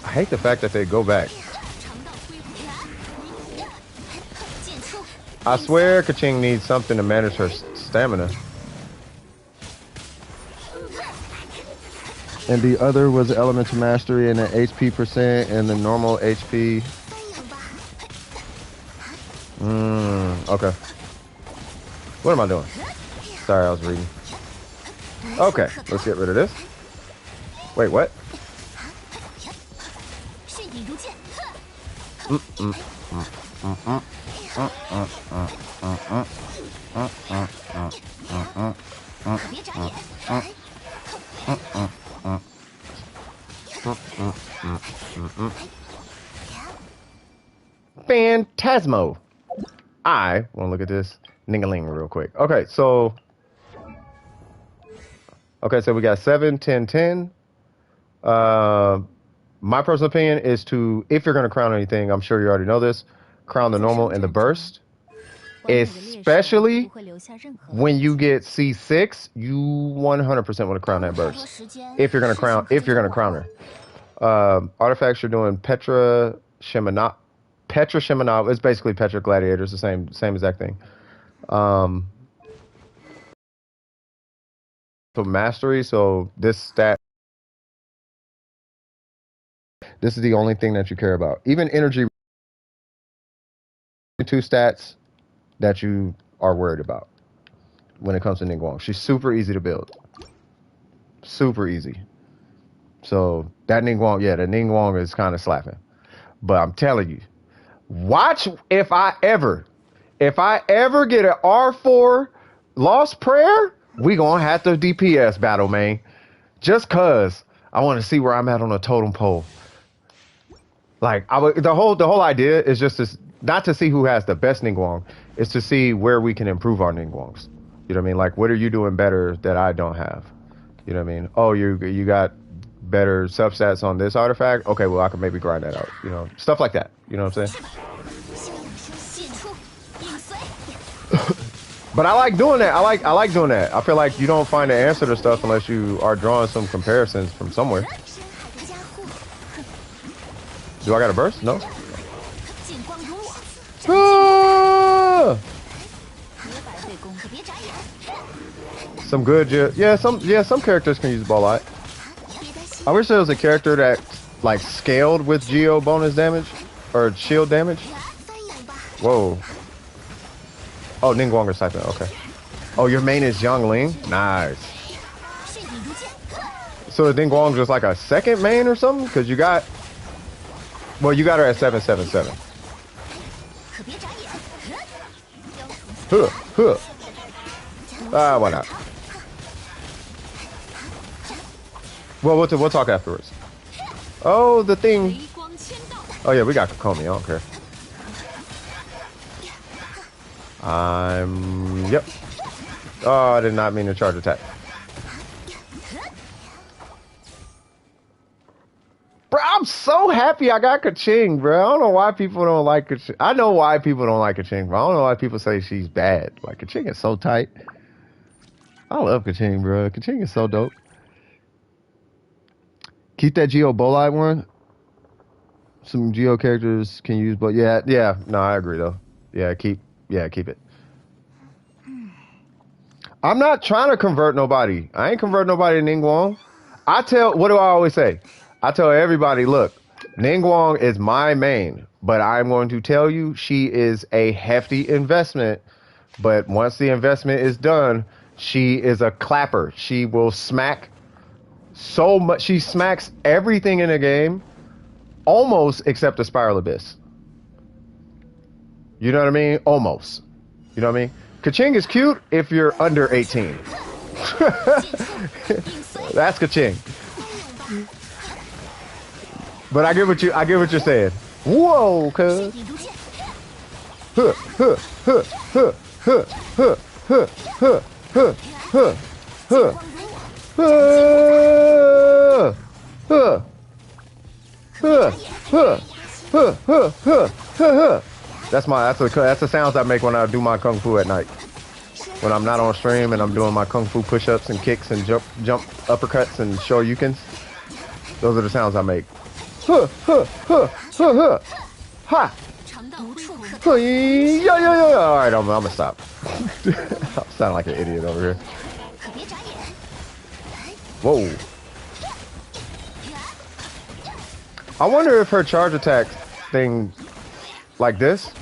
I hate the fact that they go back. I swear Kaching needs something to manage her stamina. And the other was elemental mastery and an HP percent and the normal HP. Okay. What am I doing? Sorry, I was reading. Okay, let's get rid of this. Wait, what? Phantasmo. I want to look at this Ningaling real quick. Okay, so we got 7, 10, 10. My personal opinion is to, if you're going to crown anything, I'm sure you already know this, crown the normal and the burst. Especially when you get C6, you 100% want to crown that burst. If you're going to crown her. Artifacts, you're doing Petra Shimenawa. It's basically Petra Gladiators, the same exact thing. So mastery, so this is the only thing that you care about. Even energy, 2 stats that you are worried about when it comes to Ningguang. She's super easy to build. Super easy. So that Ningguang, yeah, the Ningguang is kind of slapping. But I'm telling you, watch if I ever get an R4 Lost Prayer, we gonna have to DPS battle, man. Just cause I want to see where I'm at on a totem pole. Like the whole idea is just to not to see who has the best Ningguang, it's to see where we can improve our Ningguangs. You know what I mean? Like, what are you doing better that I don't have? You know what I mean? Oh, you got better substats on this artifact. Okay, well I can maybe grind that out. You know, stuff like that. You know what I'm saying? But I like doing that. I like doing that. I feel like you don't find the answer to stuff unless you are drawing some comparisons from somewhere. Do I got a burst? No. Ah! Some good, yeah. Some characters can use ball light. I wish there was a character that like scaled with geo bonus damage or shield damage. Whoa. Oh, Ningguang is typing. Okay. Oh, your main is Yangling? Nice. So the Ningguang just like a second main or something? Because you got... Well, you got her at 777. Why not? Well, we'll talk afterwards. Oh, the thing. Oh, yeah, we got Kokomi. I don't care. Yep. Oh, I did not mean to charge attack. Bro, I'm so happy I got Kaching, bro. I don't know why people don't like Kaching. I know why people don't like Kaching, bro. I don't know why people say she's bad. Like, Kaching is so tight. I love Kaching, bro. Kaching is so dope. Keep that Geo Bolide one. Some Geo characters can use, but yeah. No, I agree though. Keep it. I'm not trying to convert nobody. I ain't convert nobody to Ningguang. What do I always say? I tell everybody, look, Ningguang is my main, but I'm going to tell you she is a hefty investment. But once the investment is done, she is a clapper. She will smack so much. She smacks everything in the game, almost except the Spiral Abyss. You know what I mean? Almost. You know what I mean? Kaching is cute if you're under 18. That's Kaching. But I get what you're saying. Whoa, cuz. That's the sounds I make when I do my kung fu at night. When I'm not on stream and I'm doing my kung fu push-ups and kicks and jump uppercuts and shoryukens. Those are the sounds I make. Ha! Yeah. All right, I'm gonna stop. I sound like an idiot over here. Whoa. I wonder if her charge attack thing, like this,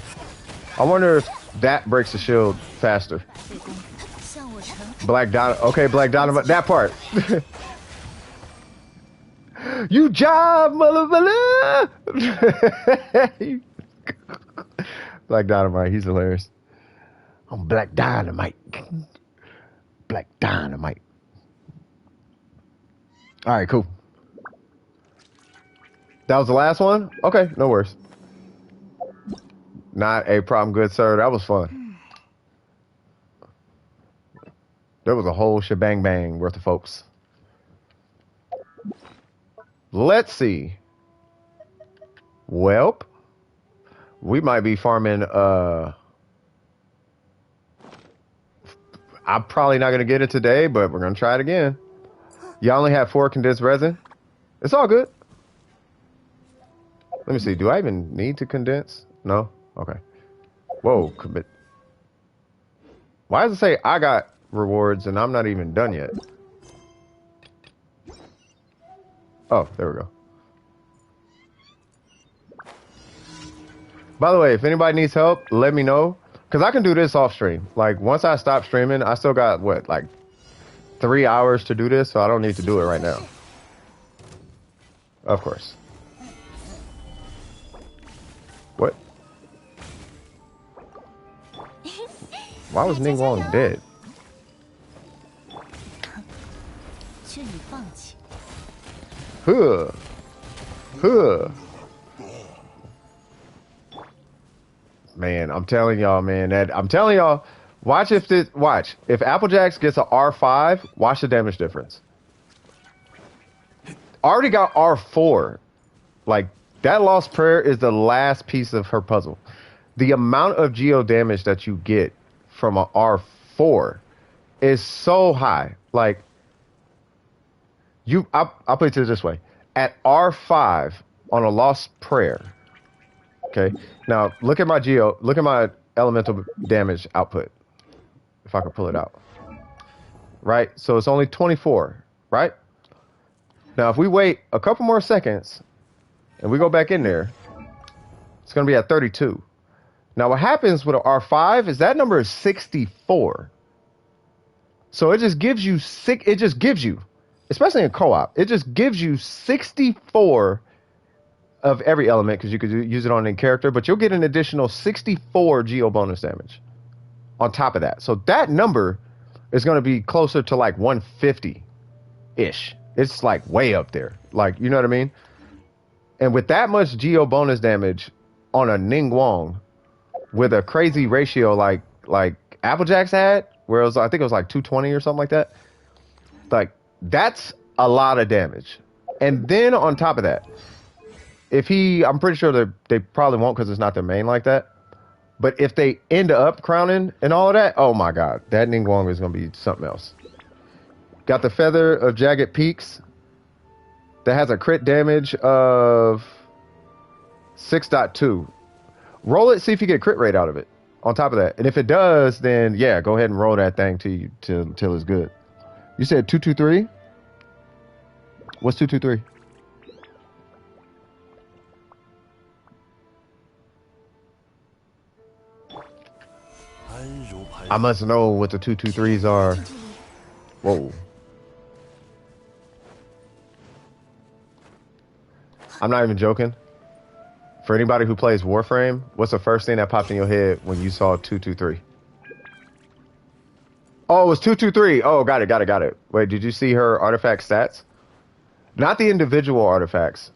I wonder if that breaks the shield faster. Black Dynamite. Okay, Black Dynamite. That part. You job, motherfucker. Black Dynamite. He's hilarious. I'm Black Dynamite. Black Dynamite. All right, cool. That was the last one? Okay, no worries. Not a problem, good sir. That was fun. There was a whole shebang bang worth of folks. Let's see. Welp. We might be farming, I'm probably not going to get it today, but we're going to try it again. You only have 4 condensed resin. It's all good. Let me see. Do I even need to condense? No? Okay. Whoa, commit. Why does it say I got rewards and I'm not even done yet? Oh, there we go. By the way, if anybody needs help, let me know. Because I can do this off stream. Like, once I stop streaming, I still got, what, like 3 hours to do this, so I don't need to do it right now. Of course. What? Why was Ningguang dead? Huh. Man, I'm telling y'all, man. Watch if Applejacks gets a R5. Watch the damage difference. Already got R4. Like that Lost Prayer is the last piece of her puzzle. The amount of geo damage that you get from a R4 is so high. Like I'll put it this way: at R5 on a Lost Prayer. Okay. Now look at my elemental damage output. If I can pull it out. Right? So it's only 24, right? Now if we wait a couple more seconds and we go back in there, it's gonna be at 32. Now what happens with an R5 is that number is 64. So it just gives you especially in co-op, it just gives you 64 of every element because you could use it on a character, but you'll get an additional 64 geo bonus damage on top of that. So that number is going to be closer to like 150-ish. It's like way up there. Like, you know what I mean? And with that much geo bonus damage on a Ningguang with a crazy ratio like Applejacks had, where it was, I think it was like 220 or something like that. Like, that's a lot of damage. And then on top of that, I'm pretty sure they probably won't because it's not their main like that. But if they end up crowning and all of that, oh my god, that Ningguang is going to be something else. Got the Feather of Jagged Peaks that has a crit damage of 6.2. Roll it, see if you get a crit rate out of it on top of that. And if it does, then yeah, go ahead and roll that thing till it's good. You said 223? What's 223? I must know what the 223s are. Whoa. I'm not even joking. For anybody who plays Warframe, what's the first thing that popped in your head when you saw 223? Oh, it was 223. Oh, got it. Wait, did you see her artifact stats? Not the individual artifacts,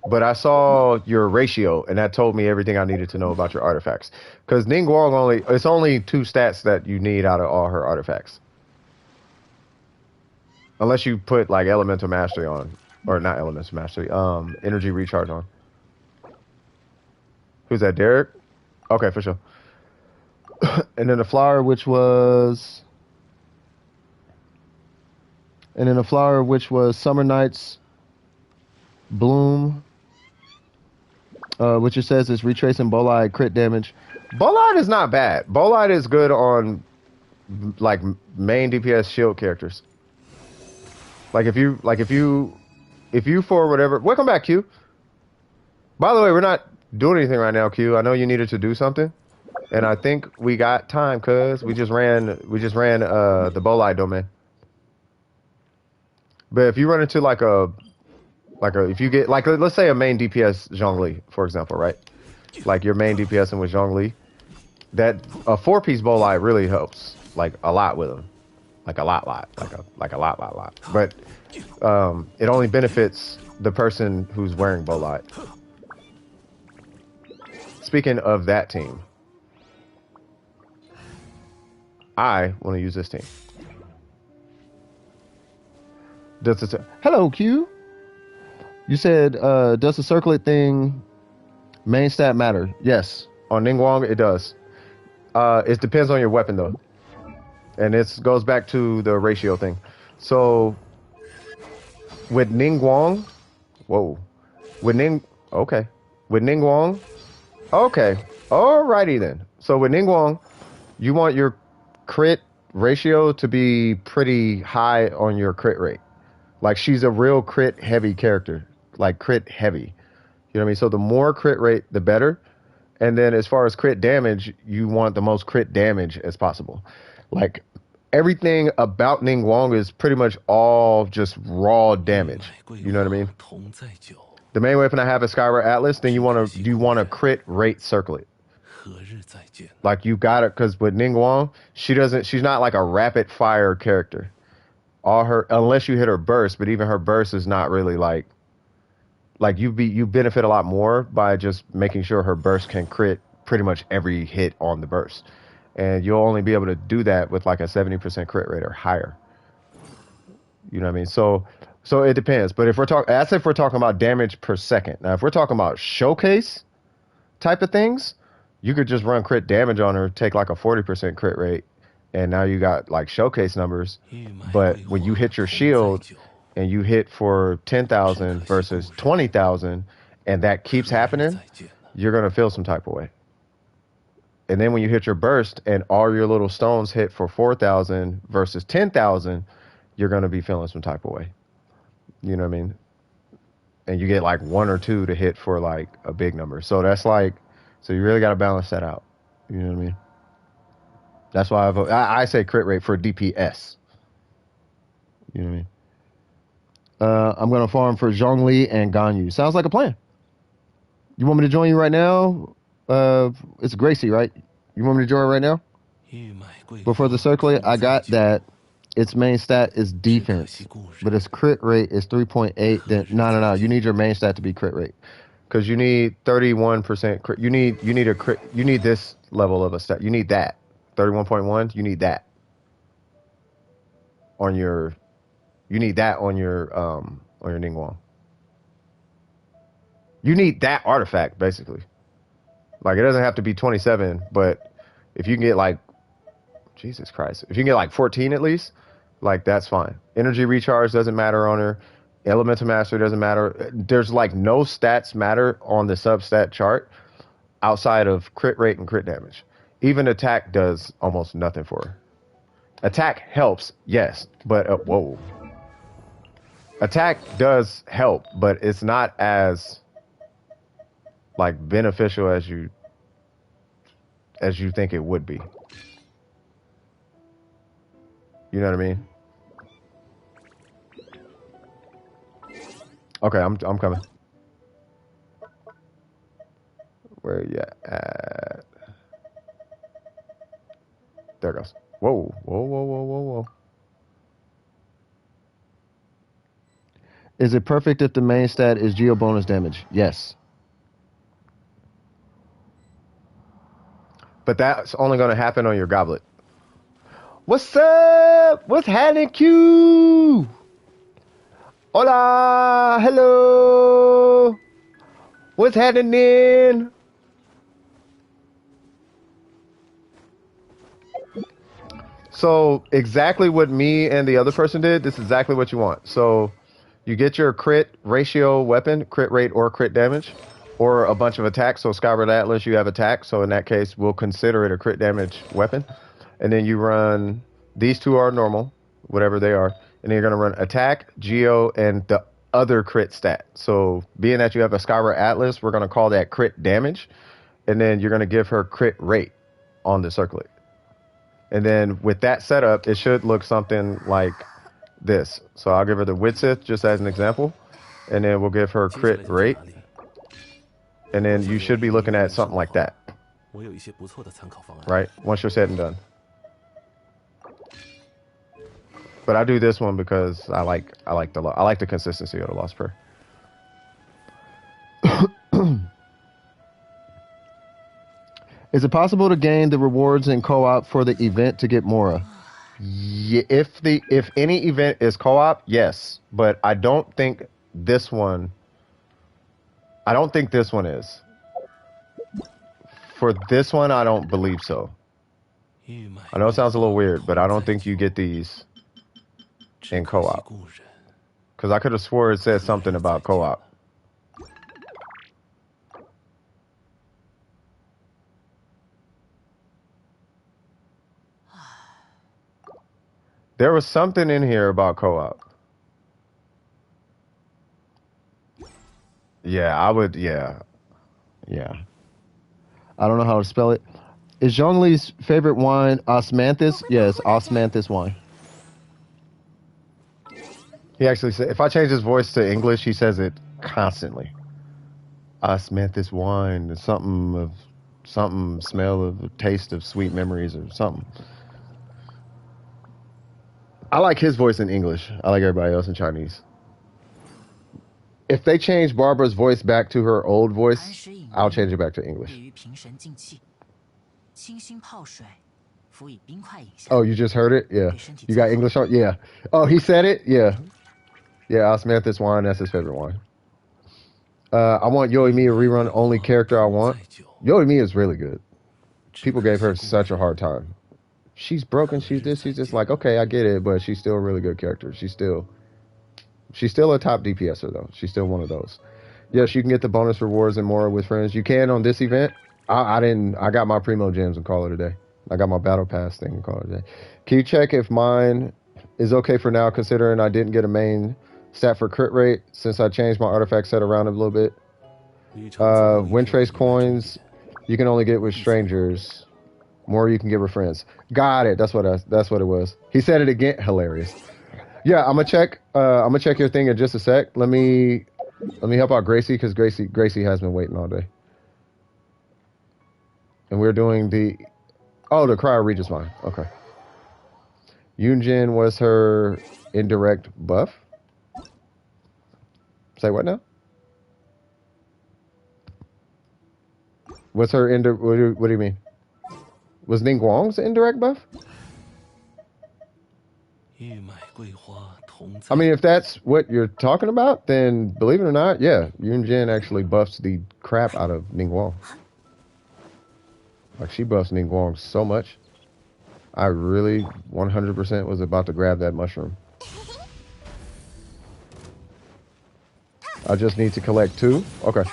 but I saw your ratio, and that told me everything I needed to know about your artifacts. Because Ningguang it's only 2 stats that you need out of all her artifacts. Unless you put like Elemental Mastery on. Or not Elemental Mastery, Energy Recharge on. Who's that, Derek? Okay, for sure. And then the flower, which was Summer Nights Bloom, which it says is retracing Bolide crit damage. Bolide is not bad. Bolide is good on like main DPS shield characters. If you for whatever. Welcome back, Q. By the way, we're not doing anything right now, Q. I know you needed to do something, and I think we got time because we just ran the Bolide domain. But if you run into if you get let's say a main DPS Zhongli, for example, right? Like your main DPS and with Zhongli, that a 4-piece Bolide really helps like a lot with them, like a lot, But it only benefits the person who's wearing Bolide. Speaking of that team, I want to use this team. Hello, Q. You said, does the circlet thing main stat matter? Yes. On Ningguang, it does. It depends on your weapon, though. And it goes back to the ratio thing. So, with Ningguang... Whoa. With Ningguang... Okay. Alrighty, then. So, with Ningguang, you want your crit ratio to be pretty high on your crit rate. Like, she's a real crit heavy character. Like, crit heavy. You know what I mean? So the more crit rate, the better. And then as far as crit damage, you want the most crit damage as possible. Like, everything about Ningguang is pretty much all just raw damage. You know what I mean? The main weapon I have is Skyward Atlas. Then you want to crit rate circlet. Like, you got it, because with Ningguang, she's not like a rapid fire character. Unless you hit her burst, but even her burst is not really like you benefit a lot more by just making sure her burst can crit pretty much every hit on the burst. And you'll only be able to do that with like a 70% crit rate or higher. You know what I mean? So it depends. But if we're talking, that's if we're talking about damage per second. Now, if we're talking about showcase type of things, you could just run crit damage on her, take like a 40% crit rate, and now you got like showcase numbers. But when you hit your shield and you hit for 10,000 versus 20,000, and that keeps happening, you're gonna feel some type of way. And then when you hit your burst and all your little stones hit for 4,000 versus 10,000, you're gonna be feeling some type of way. You know what I mean? And you get like one or two to hit for like a big number. So that's like, so you really got to balance that out. You know what I mean? That's why I say crit rate for DPS. You know what I mean? I'm going to farm for Zhongli and Ganyu. Sounds like a plan. You want me to join you right now? It's Gracie, right? You want me to join right now? Before the circlet, I got that. Its main stat is defense, but its crit rate is 3.8. Then no. You need your main stat to be crit rate, because you need 31% crit. You need a crit. You need this level of a stat. You need that 31.1. You need that on your. You need that on your Ningguang. You need that artifact basically. Like it doesn't have to be 27, but if you can get like, Jesus Christ, if you can get like 14 at least. Like, that's fine. Energy recharge doesn't matter on her. Elemental mastery doesn't matter. There's like no stats matter on the substat chart outside of crit rate and crit damage. Even attack does almost nothing for her. Attack helps, yes, but whoa. Attack does help, but it's not as like beneficial as you think it would be. You know what I mean? Okay, I'm coming. Where you at? There it goes. Whoa. Is it perfect if the main stat is geo bonus damage? Yes. But that's only going to happen on your goblet. What's up? What's happening, Q? Hola, hello. What's happening? So exactly what me and the other person did, this is exactly what you want. So you get your crit ratio weapon, crit rate or crit damage, or a bunch of attacks. So Skyward Atlas, you have attack. So in that case, we'll consider it a crit damage weapon. And then you run, these two are normal, whatever they are. And then you're going to run attack, geo, and the other crit stat. So being that you have a Skyward Atlas, we're going to call that crit damage. And then you're going to give her crit rate on the circlet. And then with that setup, it should look something like this. So I'll give her the Widsith just as an example. And then we'll give her crit rate. And then you should be looking at something like that. Right? Once you're said and done. But I do this one because I like the consistency of the Lost Prayer. Is it possible to gain the rewards in co-op for the event to get Mora? Yeah, if any event is co-op, yes, but I don't think this one. I don't think this one is. For this one, I don't believe so. I know it sounds a little weird, but I don't think you get these in co-op. Because I could have swore it said something about co-op. There was something in here about co-op. Yeah, I would, yeah. I don't know how to spell it. Is Zhongli's favorite wine Osmanthus? Yes, Osmanthus wine. He actually said, if I change his voice to English, he says it constantly. Osmanthus wine, something smell of a taste of sweet memories or something. I like his voice in English. I like everybody else in Chinese. if they change Barbara's voice back to her old voice, I'll change it back to English. Oh, you just heard it? Yeah. You got English on? Yeah. Oh, he said it? Yeah. Yeah, osmanthus wine, that's his favorite wine. I want Yoimi to rerun only character I want. Yoimi is really good. People gave her such a hard time. She's broken, she's this, she's just like, okay, I get it, but she's still a really good character. She's still a top DPSer though. She's still one of those. Yes, you can get the bonus rewards and more with friends. You can on this event. I got my primo gems and call it a day. I got my battle pass thing and call it a day. Can you check if mine is okay for now, considering I didn't get a main stat for crit rate since I changed my artifact set around a little bit? Win trace coins you can only get with strangers. More you can get with friends. Got it. That's what it was. He said it again. Hilarious. Yeah, I'm gonna check your thing in just a sec. Let me help out Gracie because Gracie has been waiting all day. And we're doing the cryo Regis mine. Okay. Yunjin was her indirect buff. Say what now? What's her what do you mean? Was Ningguang's indirect buff? I mean, if that's what you're talking about, then believe it or not, yeah, Yunjin actually buffs the crap out of Ningguang. Like, she buffs Ningguang so much. I really 100% was about to grab that mushroom. I just need to collect 2. Okay.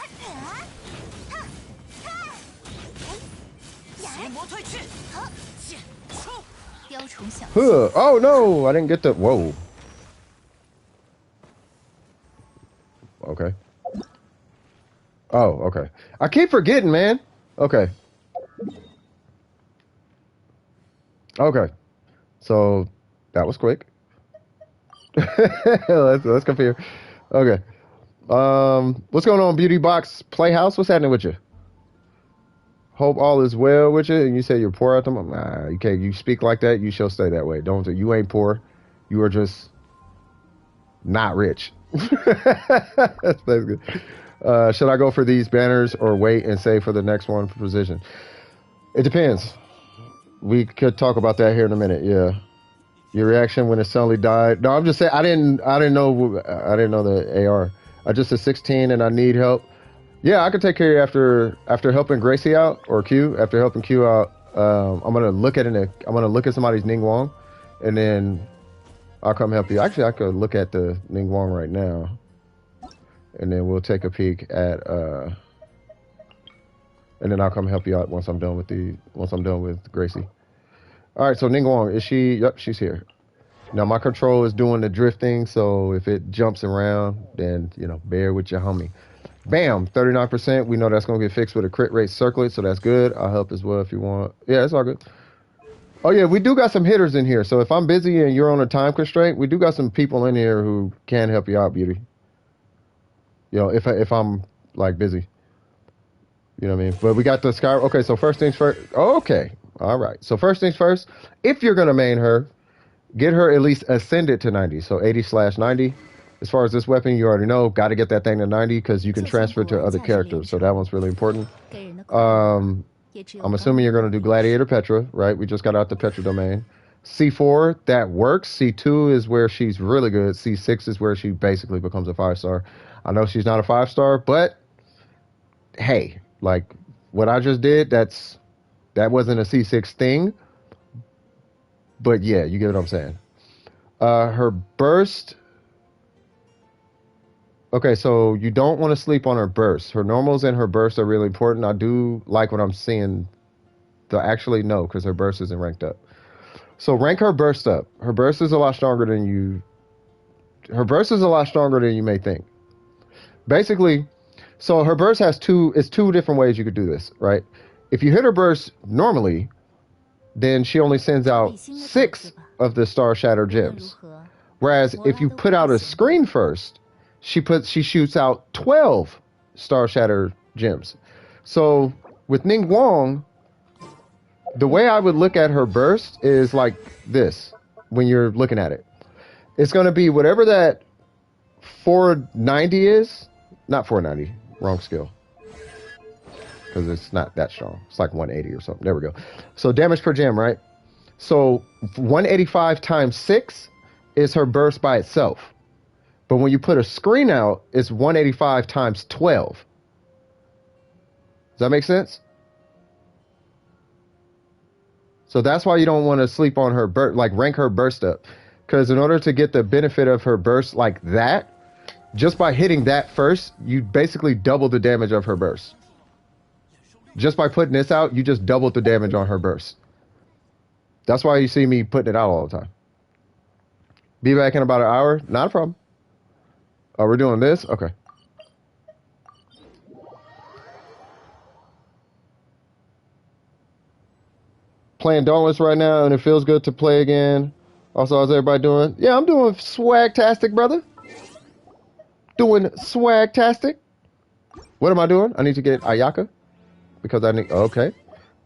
Oh no, I didn't get the whoa. Okay. Oh, okay. I keep forgetting, man. Okay. Okay. So that was quick. let's come here. Okay. What's going on, Beauty Box Playhouse? What's happening with you? Hope all is well with you. And you say you're poor at the moment. Nah, you can't. You speak like that, you shall stay that way. Don't. You ain't poor. You are just not rich. That's good. Should I go for these banners or wait and save for the next one for position? It depends. We could talk about that here in a minute. Yeah. Your reaction when it suddenly died. No, I'm just saying I didn't know the AR. I just a 16 and I need help. Yeah, I could take care of you after helping Gracie out or Q. After helping Q out, I'm gonna look at somebody's Ningguang, and then I'll come help you. Actually, I could look at the Ningguang right now, and then we'll take a peek at and then I'll come help you out once I'm done with Gracie. All right, so Ningguang, is she? Yep, she's here. Now my control is doing the drifting, so if it jumps around, then bear with your homie. Bam, 39%. We know that's going to get fixed with a crit rate circlet, so that's good. I'll help as well if you want. Yeah, it's all good. Oh, yeah, we do got some hitters in here. So if I'm busy and you're on a time constraint, we do got some people in here who can help you out, Beauty. If I'm, like, busy. You know what I mean? But we got the Sky... Okay, so first things first. Okay, all right. So first things first, if you're going to main her, get her at least ascended to 90. So 80/90. As far as this weapon, you already know, got to get that thing to 90 because you can transfer to other characters. So that one's really important. I'm assuming you're going to do Gladiator Petra, right? We just got out the Petra domain. C4, that works. C2 is where she's really good. C6 is where she basically becomes a 5-star. I know she's not a 5-star, but hey, like what I just did, that wasn't a C6 thing. But yeah, you get what I'm saying. Her burst... Okay, so you don't want to sleep on her burst. Her normals and her burst are really important. I do like what I'm seeing. Actually, no, because her burst isn't ranked up. So rank her burst up. Her burst is a lot stronger than you... Her burst is a lot stronger than you may think. Basically, so her burst has two different ways you could do this, right? If you hit her burst normally, then she only sends out 6 of the Star Shatter gems. Whereas if you put out a screen first, she shoots out 12 Star Shatter gems. So with Ningguang, the way I would look at her burst is like this when you're looking at it. It's going to be whatever that 490 is, not 490. Wrong skill. Because it's not that strong. It's like 180 or something. There we go. So damage per gem, right? So 185 times 6 is her burst by itself. But when you put a screen out, it's 185 times 12. Does that make sense? So that's why you don't want to sleep on her burst, like rank her burst up. Because in order to get the benefit of her burst like that, just by hitting that first, you basically double the damage of her burst. Just by putting this out, you just doubled the damage on her burst. That's why you see me putting it out all the time. Be back in about an hour. Not a problem. Oh, we're doing this? Okay. Playing Dauntless right now, and it feels good to play again. Also, how's everybody doing? Yeah, I'm doing swag-tastic, brother. Doing swag-tastic. What am I doing? I need to get Ayaka. Because I need... Okay.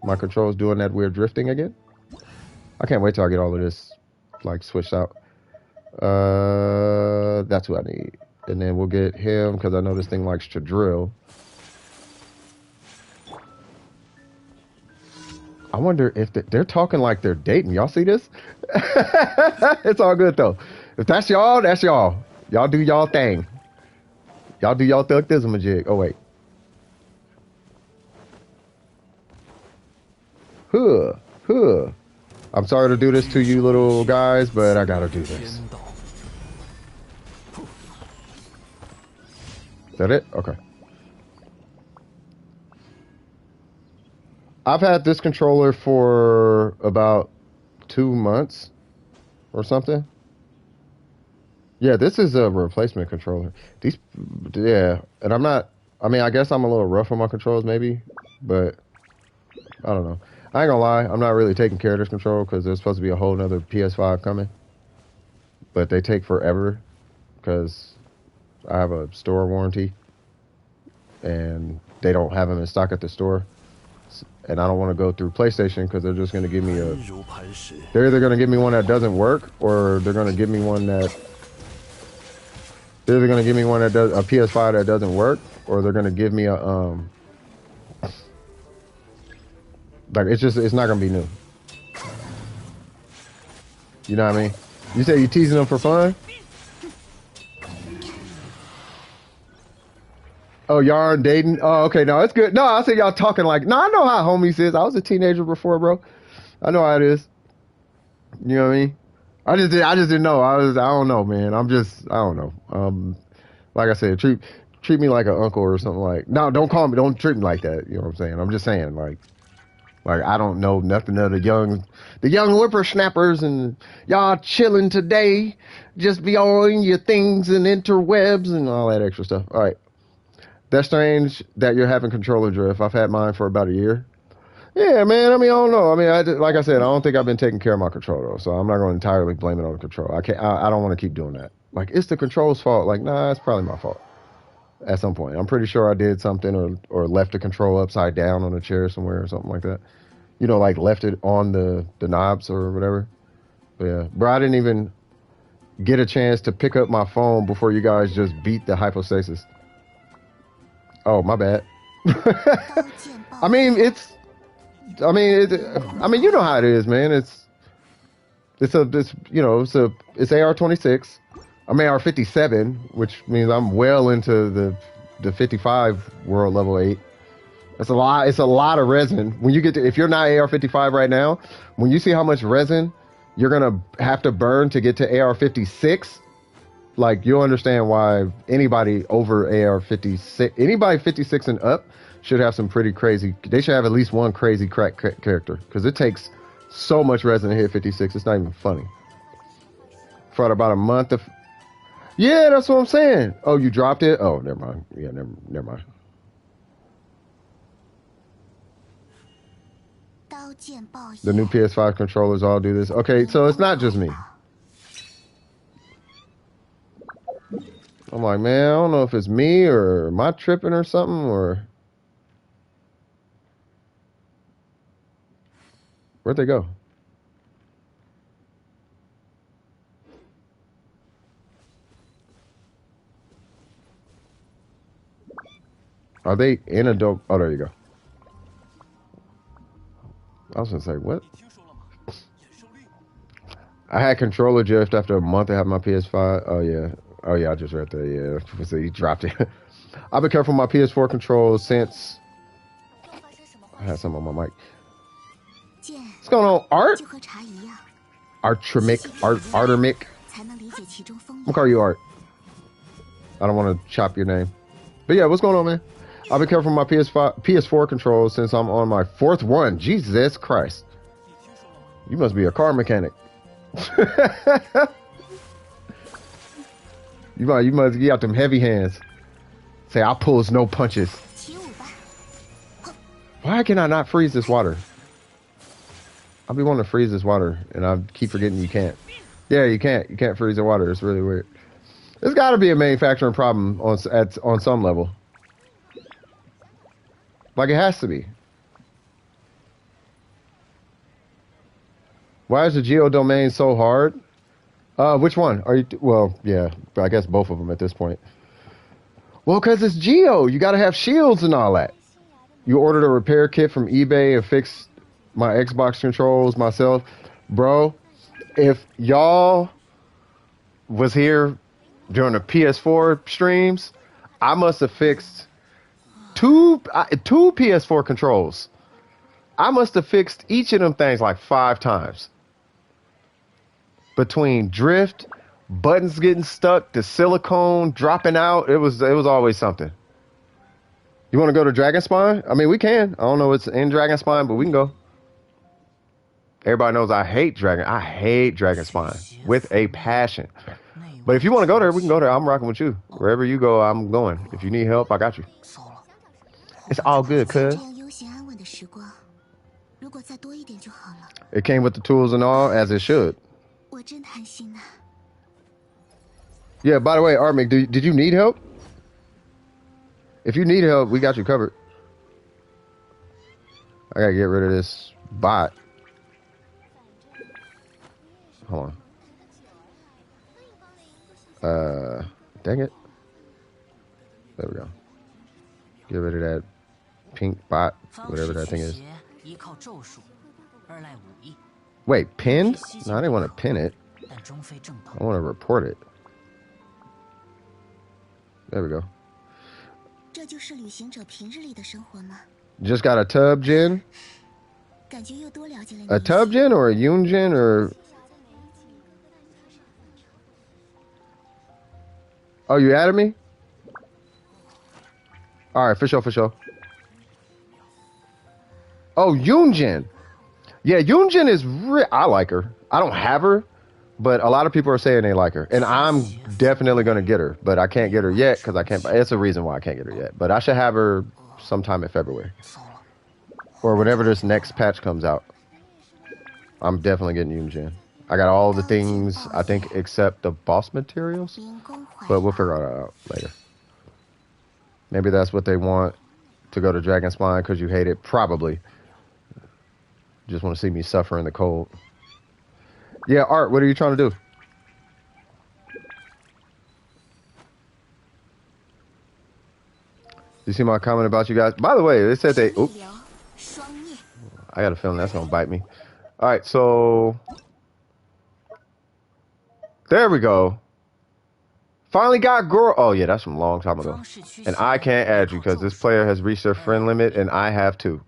My control's doing that weird drifting again. I can't wait till I get all of this, like, switched out. That's what I need. And then we'll get him, because I know this thing likes to drill. I wonder if they're talking like they're dating. Y'all see this? It's all good, though. If that's y'all, that's y'all. Y'all do y'all thing. Y'all do y'all thug-thism-a-jig. Oh, wait. Huh. I'm sorry to do this to you little guys, but I gotta do this. Is that it? Okay. I've had this controller for about 2 months or something. Yeah, this is a replacement controller. Yeah, and I'm not, I mean, I guess I'm a little rough on my controls maybe, but I don't know. I ain't gonna lie, I'm not really taking care of this control because there's supposed to be a whole nother PS5 coming. But they take forever because I have a store warranty and they don't have them in stock at the store. And I don't want to go through PlayStation because they're just going to give me they're either going to give me one that doesn't work or they're going to give me one that, they're either going to give me one that does, a PS5 that doesn't work, or they're going to give me a, like, it's not going to be new. You know what I mean? You say you teasing them for fun? Oh, y'all aren't dating? Oh, okay, no, it's good. No, I say y'all talking like, no, I know how homies is. I was a teenager before, bro. I know how it is. You know what I mean? I just didn't know. I don't know, man. I don't know. Like I said, treat me like an uncle or something like. No, don't call me. Don't treat me like that. You know what I'm saying? I'm just saying, like I don't know nothing of the young whippersnappers, and y'all chilling today, just be on your things and interwebs and all that extra stuff. All right. That's strange that you're having controller drift. I've had mine for about a year. Yeah, man. I mean, I don't know. I mean, like I said, I don't think I've been taking care of my controller, so I'm not going to entirely blame it on the controller. I don't want to keep doing that. Like, it's the control's fault. Like, nah, it's probably my fault at some point. I'm pretty sure I did something or left the control upside down on a chair somewhere or something like that. You know, like left it on the knobs or whatever. But yeah, bro, I didn't even get a chance to pick up my phone before you guys just beat the hypostasis. Oh, my bad. I mean, you know how it is, man. It's AR26. I'm AR57, which means I'm well into the 55 world level 8. It's a lot of resin. When you get to, if you're not AR55 right now, when you see how much resin you're gonna have to burn to get to AR56, like, you'll understand why anybody over AR56, anybody 56 and up should have some pretty crazy, they should have at least one crazy crack character, because it takes so much resin to hit 56, it's not even funny. For about a month of, yeah, that's what I'm saying. Oh, you dropped it? Oh, never mind. Yeah, never mind. The new PS5 controllers all do this. Okay, so it's not just me. I'm like, man, I don't know if it's me or am I tripping or something, or where'd they go? Are they in adult? Oh, there you go. I was gonna say what? I had controller drift after a month of having my PS5. Oh yeah. Oh yeah, I just read that. Yeah. So he dropped it. I've been careful with my PS4 controls since I had some on my mic. What's going on, Art? Artermic. I'm gonna call you Art. I don't want to chop your name. But yeah, what's going on, man? I've been careful with my PS4 controls since I'm on my 4th one. Jesus Christ. You must be a car mechanic. you must get out them heavy hands. Say, I pulls no punches. Why can I not freeze this water? I'll be wanting to freeze this water, and I keep forgetting you can't. Yeah, you can't. You can't freeze the water. It's really weird. There's got to be a manufacturing problem on some level. Like it has to be. Why is the geo domain so hard? Which one are you? Well, yeah, I guess both of them at this point. Well, because it's geo. You got to have shields and all that. You ordered a repair kit from eBay and fixed my Xbox controls myself. Bro, if y'all was here during the PS4 streams, I must have fixed two PS4 controls. I must have fixed each of them things like 5 times. Between drift, buttons getting stuck, the silicone dropping out, it was always something. You want to go to Dragon Spine? I mean, we can. I don't know what's in Dragon Spine, but we can go. Everybody knows I hate Dragon Spine with a passion. But if you want to go there, we can go there. I'm rocking with you. Wherever you go, I'm going. If you need help, I got you. It's all good, cuz. It came with the tools and all, as it should. Yeah, by the way, Armic, did you need help? If you need help, we got you covered. I gotta get rid of this bot. Hold on. Dang it. There we go. Get rid of that pink bot, whatever that thing is. Wait, pinned? No, I didn't want to pin it. I want to report it. There we go. Just got a tub gen? A tub gen or a Yoon gen or... Oh, you added me? Alright, for sure. Oh, Yoonjin. Yeah, Yoonjin is I like her. I don't have her, but a lot of people are saying they like her. And I'm definitely going to get her, but I can't get her yet because I can't. It's a reason why I can't get her yet. But I should have her sometime in February. Or whenever this next patch comes out. I'm definitely getting Yoonjin. I got all the things, I think, except the boss materials. But we'll figure it out later. Maybe that's what they want to go to Dragon Spine because you hate it. Probably. Just want to see me suffer in the cold. Yeah, Art, what are you trying to do? You see my comment about you guys? By the way, they said they... Oops. I got a feeling that's going to bite me. All right, so... There we go. Finally got Goro. Oh, yeah, that's from a long time ago. And I can't add you because this player has reached their friend limit and I have too.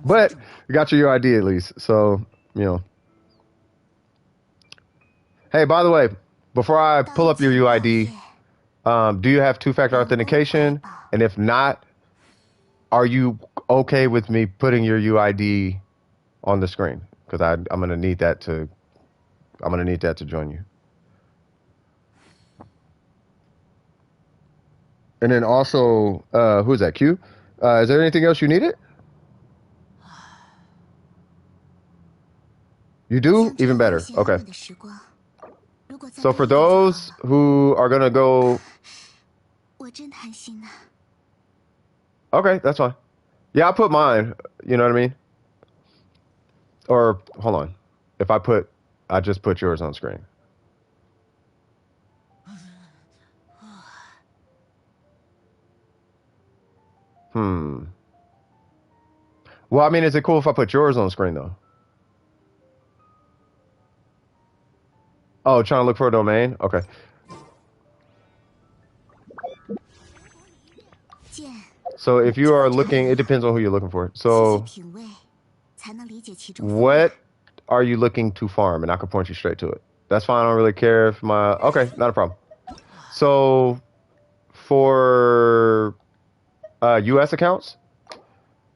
But you got your UID at least. So, you know. Hey, by the way, before I pull up your UID, do you have two-factor authentication? And if not, are you okay with me putting your UID on the screen? Because I'm gonna need that to join you. And then also, who's that? Q? Is there anything else you needed? You do? Even better. Okay. So for those who are gonna go... Okay, that's fine. Yeah, I'll put mine. You know what I mean? Or, hold on. I just put yours on screen. Hmm. Well, I mean, is it cool if I put yours on screen though? Oh, trying to look for a domain? Okay. So if you are looking, it depends on who you're looking for. So what are you looking to farm? And I can point you straight to it. That's fine. I don't really care if my... Okay, not a problem. So for US accounts,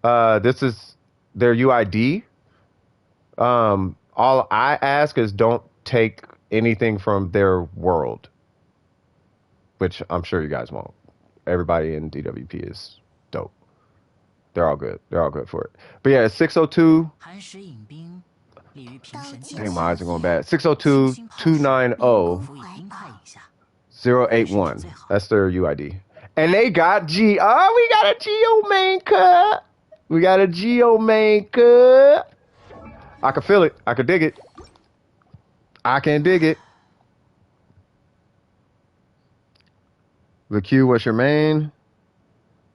this is their UID. All I ask is don't take anything from their world, which I'm sure you guys won't. Everybody in DWP is dope. They're all good. They're all good for it. But yeah, it's 602. Dang, my eyes are going bad. 602-290-081. That's their UID. And they got G. Oh, we got a Geo main cut. We got a Geo main cut. I can feel it. I can dig it. I can dig it. The Q, what's your main?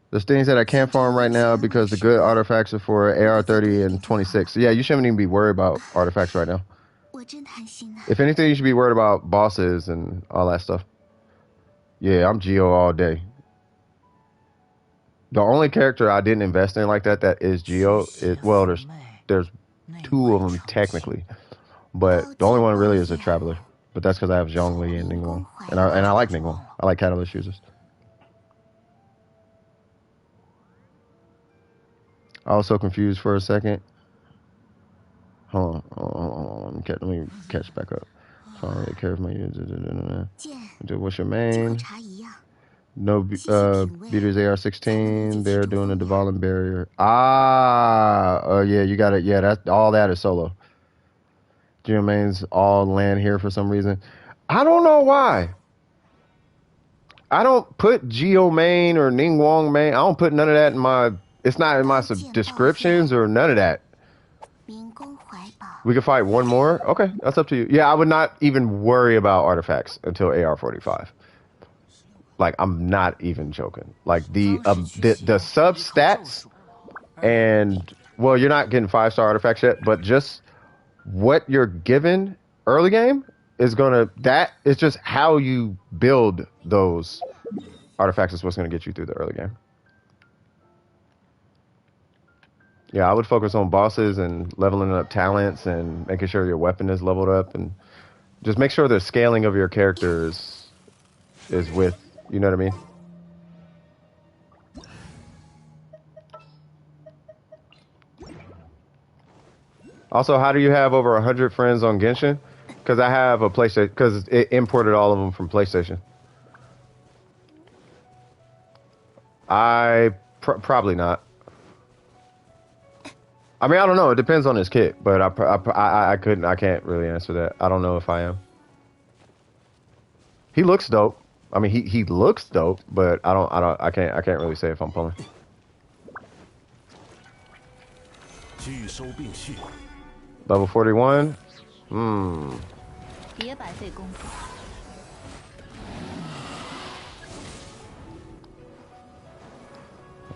There's things that I can't farm right now because the good artifacts are for AR30 and 26. So yeah, you shouldn't even be worried about artifacts right now. If anything, you should be worried about bosses and all that stuff. Yeah, I'm Geo all day. The only character I didn't invest in like that is Geo. Well, there's two of them technically, but the only one really is a Traveler. But that's because I have Zhongli and Ningguang, and I like Ningguang. I like Catalyst users. I was so confused for a second. Hold on. Let me catch back up. So I don't really care if my user. What's your main? No, beaters AR16. They're doing a Dvalin barrier. Yeah, you got it. Yeah, that is solo. Geo mains all land here for some reason. I don't know why. I don't put Geo main or Ningguang main. I don't put none of that in my... It's not in my descriptions or none of that. We can fight one more? Okay, that's up to you. Yeah, I would not even worry about artifacts until AR45. Like, I'm not even joking. Like, the sub stats and... Well, you're not getting 5-star artifacts yet, but just what you're given early game is gonna... That is just how you build those artifacts is what's gonna get you through the early game. Yeah, I would focus on bosses and leveling up talents and making sure your weapon is leveled up and just make sure the scaling of your characters is with, you know what I mean? Also, how do you have over 100 friends on Genshin? Because I have a PlayStation, because it imported all of them from PlayStation. Probably not. I mean, I don't know. It depends on his kit, but I can't really answer that. I don't know if I am. He looks dope. I mean, he looks dope, but I can't really say if I'm pulling. Level 41.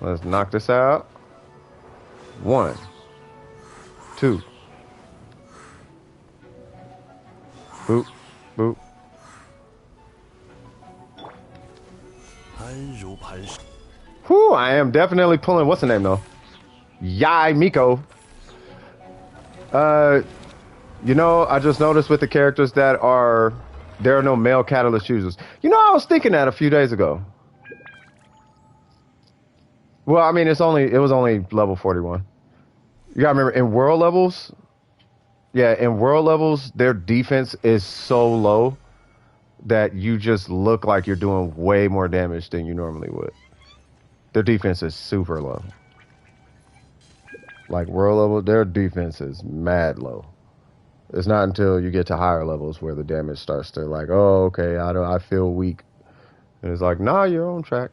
Let's knock this out. 1, 2. Boop, boop. Whew, I am definitely pulling. What's the name though? Yai Miko. You know, I just noticed with the characters that there are no male catalyst users. You know, I was thinking that a few days ago. Well, I mean, it was only level 41. You gotta remember, in world levels, their defense is so low that you just look like you're doing way more damage than you normally would. Their defense is super low. Like world level, their defense is mad low. It's not until you get to higher levels where the damage starts to like, oh, okay, I feel weak. And it's like, nah, you're on track.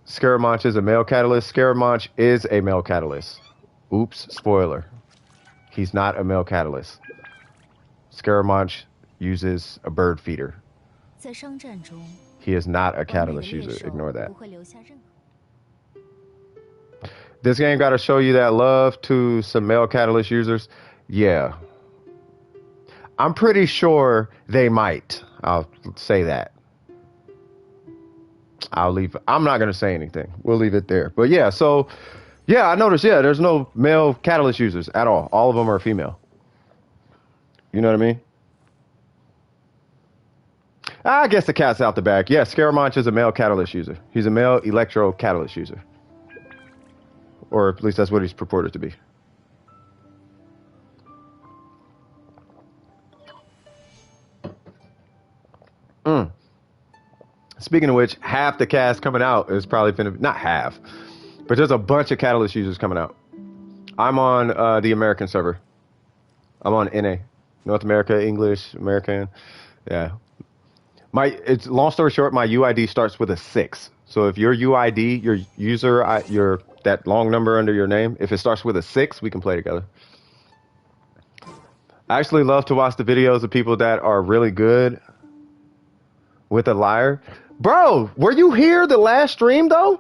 Scaramouche is a male catalyst. Scaramouche is a male catalyst. Oops, spoiler. He's not a male catalyst. Scaramouche uses a bird feeder. He is not a catalyst user. Ignore that. This game got to show you that love to some male catalyst users. Yeah. I'm pretty sure they might. I'll say that. I'm not going to say anything. We'll leave it there. But yeah, so yeah, I noticed, yeah, there's no male catalyst users at all. All of them are female. You know what I mean? I guess the cat's out the bag. Yeah, Scaramouche is a male catalyst user. He's a male electro catalyst user. Or at least that's what he's purported to be. Speaking of which, half the cast coming out is probably finna, not half, but there's a bunch of Catalyst users coming out. I'm on the American server. I'm on NA, North America, English, American. Yeah. It's long story short, my UID starts with a 6. So if your UID, your user, your that long number under your name, if it starts with a 6, we can play together. I actually love to watch the videos of people that are really good with a liar. Bro, were you here the last stream though?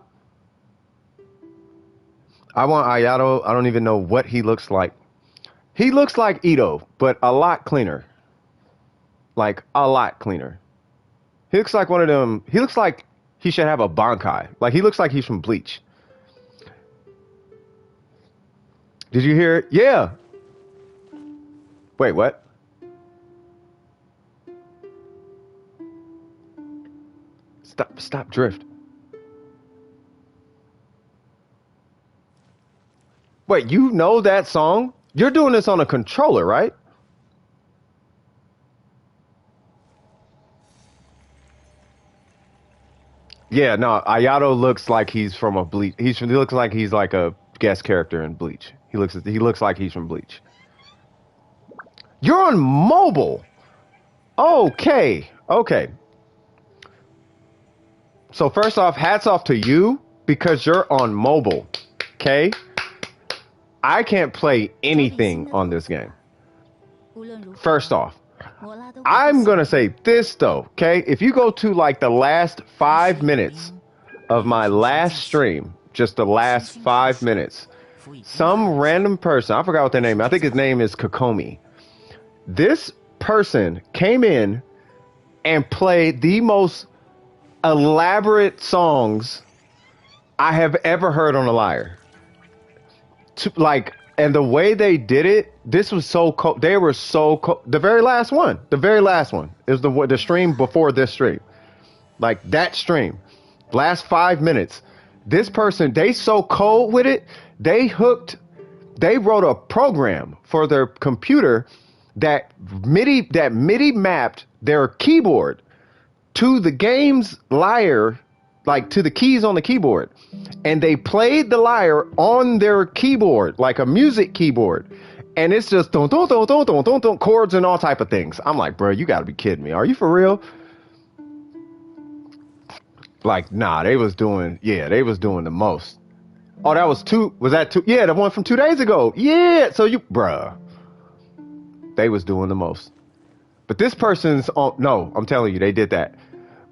I want Ayato. I don't even know what he looks like. He looks like Ito, but a lot cleaner. Like a lot cleaner. He looks like one of them. He looks like he should have a Bankai. Like he looks like he's from Bleach. Did you hear it? Yeah. Wait, what? Stop drift. Wait, you know that song? You're doing this on a controller, right? Yeah, no, Ayato looks like he's from a Bleach. He looks like he's like a guest character in Bleach. He looks like he's from Bleach. You're on mobile. Okay. So first off, hats off to you because you're on mobile. Okay? I can't play anything on this game. First off, I'm going to say this though, okay? If you go to like the last 5 minutes of my last stream, just the last 5 minutes, some random person, I forgot what their name is. I think his name is Kokomi. This person came in and played the most elaborate songs I have ever heard on a liar. And the way they did it, this was so cool. They were so cool. The very last one is the stream before this stream. Like that stream, last 5 minutes. This person, they so cold with it. They wrote a program for their computer that MIDI mapped their keyboard to the game's lyre, like to the keys on the keyboard. And they played the lyre on their keyboard, like a music keyboard. And it's just don don don don don don don chords and all type of things. I'm like, bro, you gotta be kidding me. Are you for real? Like, nah, they was doing the most. Oh, was that two? Yeah, the one from 2 days ago. Yeah, so bruh. They was doing the most. But this person's on, no, I'm telling you, they did that.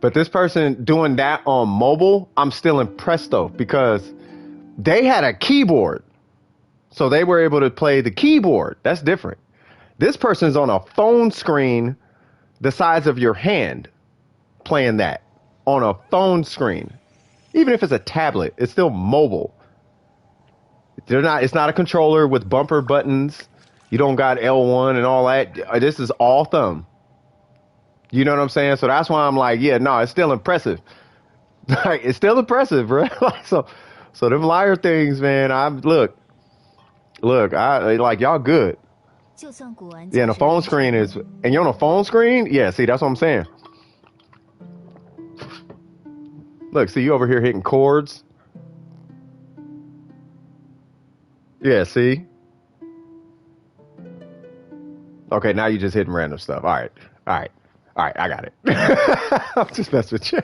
But this person doing that on mobile, I'm still impressed though, because they had a keyboard. So they were able to play the keyboard. That's different. This person's on a phone screen the size of your hand playing that on a phone screen. Even if it's a tablet, it's still mobile. It's not a controller with bumper buttons. You don't got L1 and all that. This is all thumb. You know what I'm saying? So that's why I'm like, yeah, no, it's still impressive. Like, it's still impressive, bro. so them liar things, man. Look, I like y'all good. Yeah, and the phone screen and you're on a phone screen? Yeah, see, that's what I'm saying. Look, see, you over here hitting chords. Yeah, see? Okay, now you just hitting random stuff. All right, I got it. I'm just messing with you.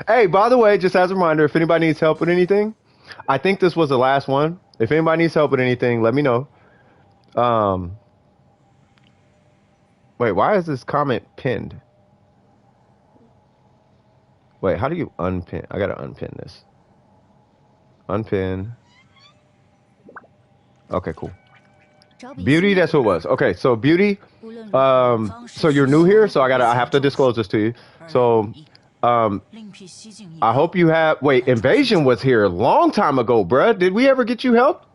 Hey, by the way, just as a reminder, if anybody needs help with anything, I think this was the last one. If anybody needs help with anything, let me know. Wait, why is this comment pinned? Wait, how do you unpin? I gotta unpin this. Unpin. Okay, cool. Beauty, that's what it was. Okay, so Beauty, so you're new here, so I have to disclose this to you. So, I hope you have, wait, Invasion was here a long time ago, bruh. Did we ever get you help?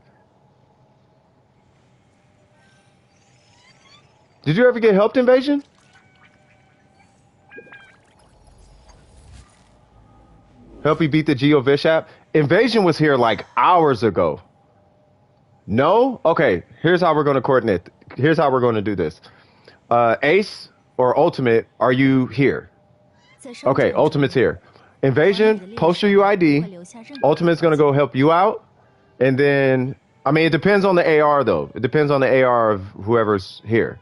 Did you ever get helped, Invasion? Help you beat the Geo Vish app? Invasion was here like hours ago. No? Okay, here's how we're going to coordinate. Here's how we're going to do this. Ace or Ultimate, are you here? Okay, Ultimate's here. Invasion, post your UID. Ultimate's going to go help you out. And then, I mean, it depends on the AR, though. It depends on the AR of whoever's here,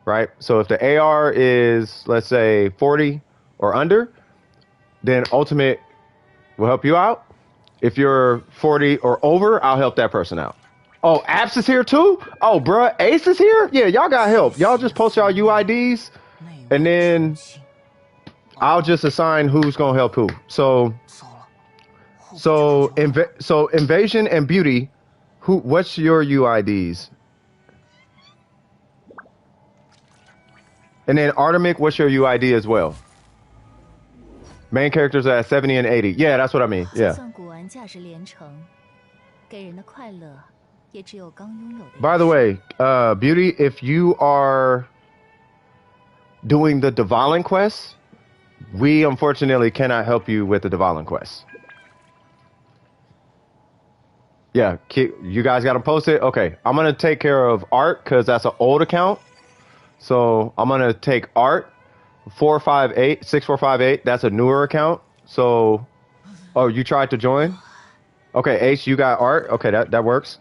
right? So if the AR is, let's say, 40 or under, then Ultimate will help you out. If you're 40 or over, I'll help that person out. Oh, Apps is here too? Oh, bruh, Ace is here? Yeah, y'all got help. Y'all just post y'all UIDs, and then I'll just assign who's gonna help who. So Invasion and Beauty, what's your UIDs? And then Artemic, what's your UID as well? Main characters are at 70 and 80. Yeah, that's what I mean. Yeah. By the way, Beauty, if you are doing the Dvalin quest, we unfortunately cannot help you with the Dvalin quest. Yeah, you guys got to post it? Okay, I'm going to take care of Art because that's an old account. So I'm going to take Art. 6458. That's a newer account. So, oh, you tried to join? Okay, Ace, you got Art. Okay, that works.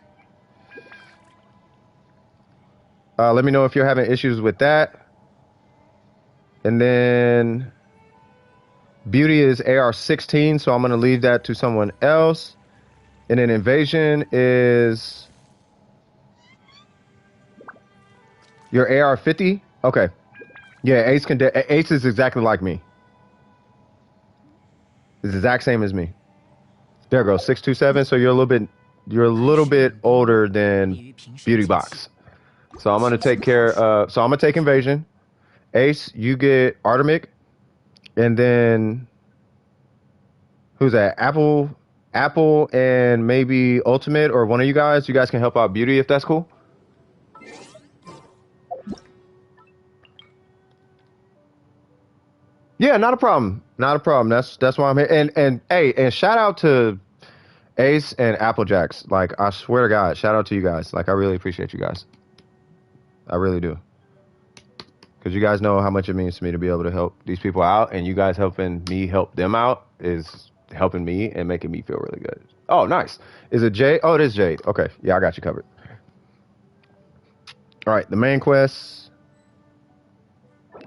Let me know if you're having issues with that. And then Beauty is AR16, so I'm gonna leave that to someone else. And then Invasion is your AR50. Okay. Yeah, Ace is exactly like me. It's the exact same as me. There it goes, 627. So you're a little bit older than Beauty Box. So I'm gonna take care. So I'm gonna take Invasion. Ace, you get Artemic, and then who's that? Apple, and maybe Ultimate or one of you guys. You guys can help out Beauty if that's cool. Yeah, not a problem. Not a problem. That's why I'm here. And shout out to Ace and Applejacks. Like, I swear to God, shout out to you guys. Like, I really appreciate you guys. I really do. Because you guys know how much it means to me to be able to help these people out, and you guys helping me help them out is helping me and making me feel really good. Oh, nice. Is it Jade? Oh, it is Jade. Okay. Yeah, I got you covered. All right, the main quest.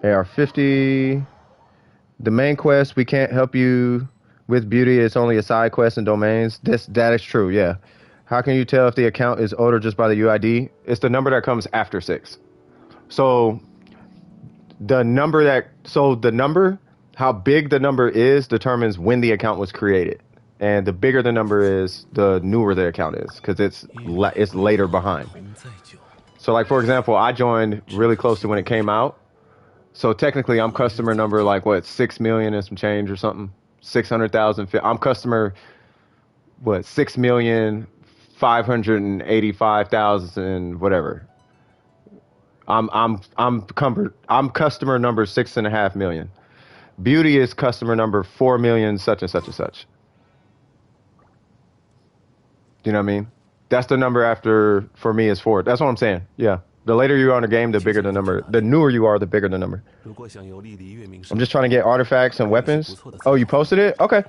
AR50. The main quest, we can't help you with Beauty. It's only a side quest and domains. That is true, yeah. How can you tell if the account is older just by the UID? It's the number that comes after 6. So the number, how big the number is determines when the account was created. And the bigger the number is, the newer the account is, because it's later behind. So like, for example, I joined really close to when it came out. So technically, I'm customer number like what, 6 million and some change or something, 600,000. I'm customer 6,585,000 whatever. I'm customer number 6.5 million. Beauty is customer number 4 million such and such and such. Do you know what I mean? That's the number after, for me, is 4. That's what I'm saying. Yeah. The later you are in the game, the bigger the number. The newer you are, the bigger the number. I'm just trying to get artifacts and weapons. Oh, you posted it? Okay.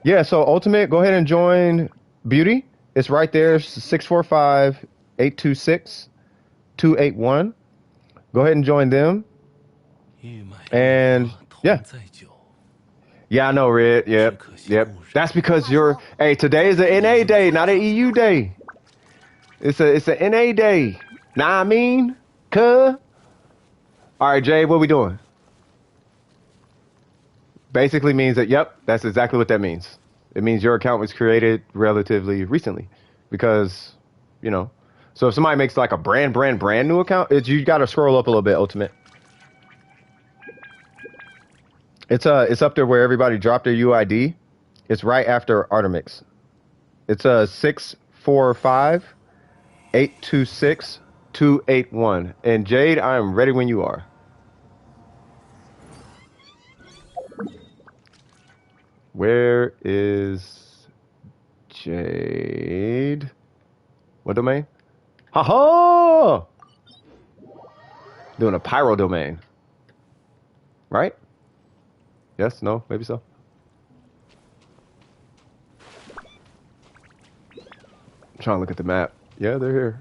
Yeah, so Ultimate, go ahead and join Beauty. It's right there, 645-826-281. Go ahead and join them. And, yeah. Yeah, I know, Red. Yep. That's because hey, today is an NA day, not an EU day. It's an NA day. Nah, I mean, All right, Jay, what we doing? Basically means that, yep, that's exactly what that means. It means your account was created relatively recently because, So if somebody makes like a brand new account, you got to scroll up a little bit, Ultimate. It's up there where everybody dropped their UID. It's right after Artemix. It's 645-826-281. And Jade, I am ready when you are. Where is Jade? What domain? Ha-ha! Doing a pyro domain. Right? Yes, no, maybe so. I'm trying to look at the map. Yeah, they're here.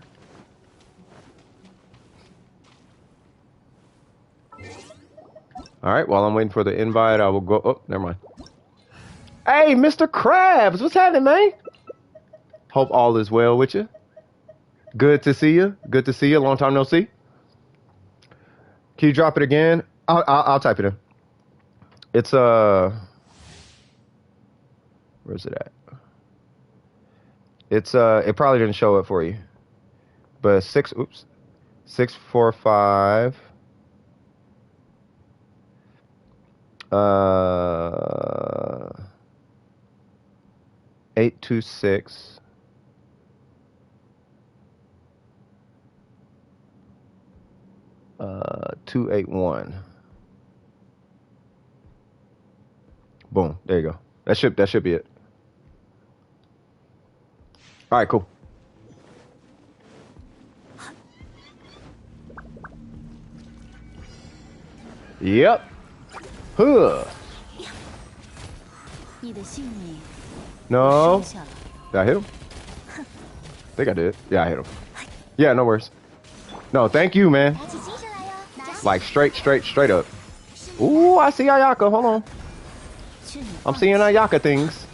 All right, while I'm waiting for the invite, I will go. Oh, never mind. Hey, Mr. Krabs, what's happening, man? Hope all is well with you. Good to see you. Good to see you. Long time no see. Can you drop it again? I'll type it in. It's where's it at? It's it probably didn't show it for you, but 645 826 281. Boom. There you go. That should be it. All right, cool. Yep. Huh. No. Did I hit him? I think I did. Yeah, I hit him. Yeah, no worries. No, thank you, man. Like straight up. Ooh, I see Ayaka. Hold on. I'm seeing Ayaka things.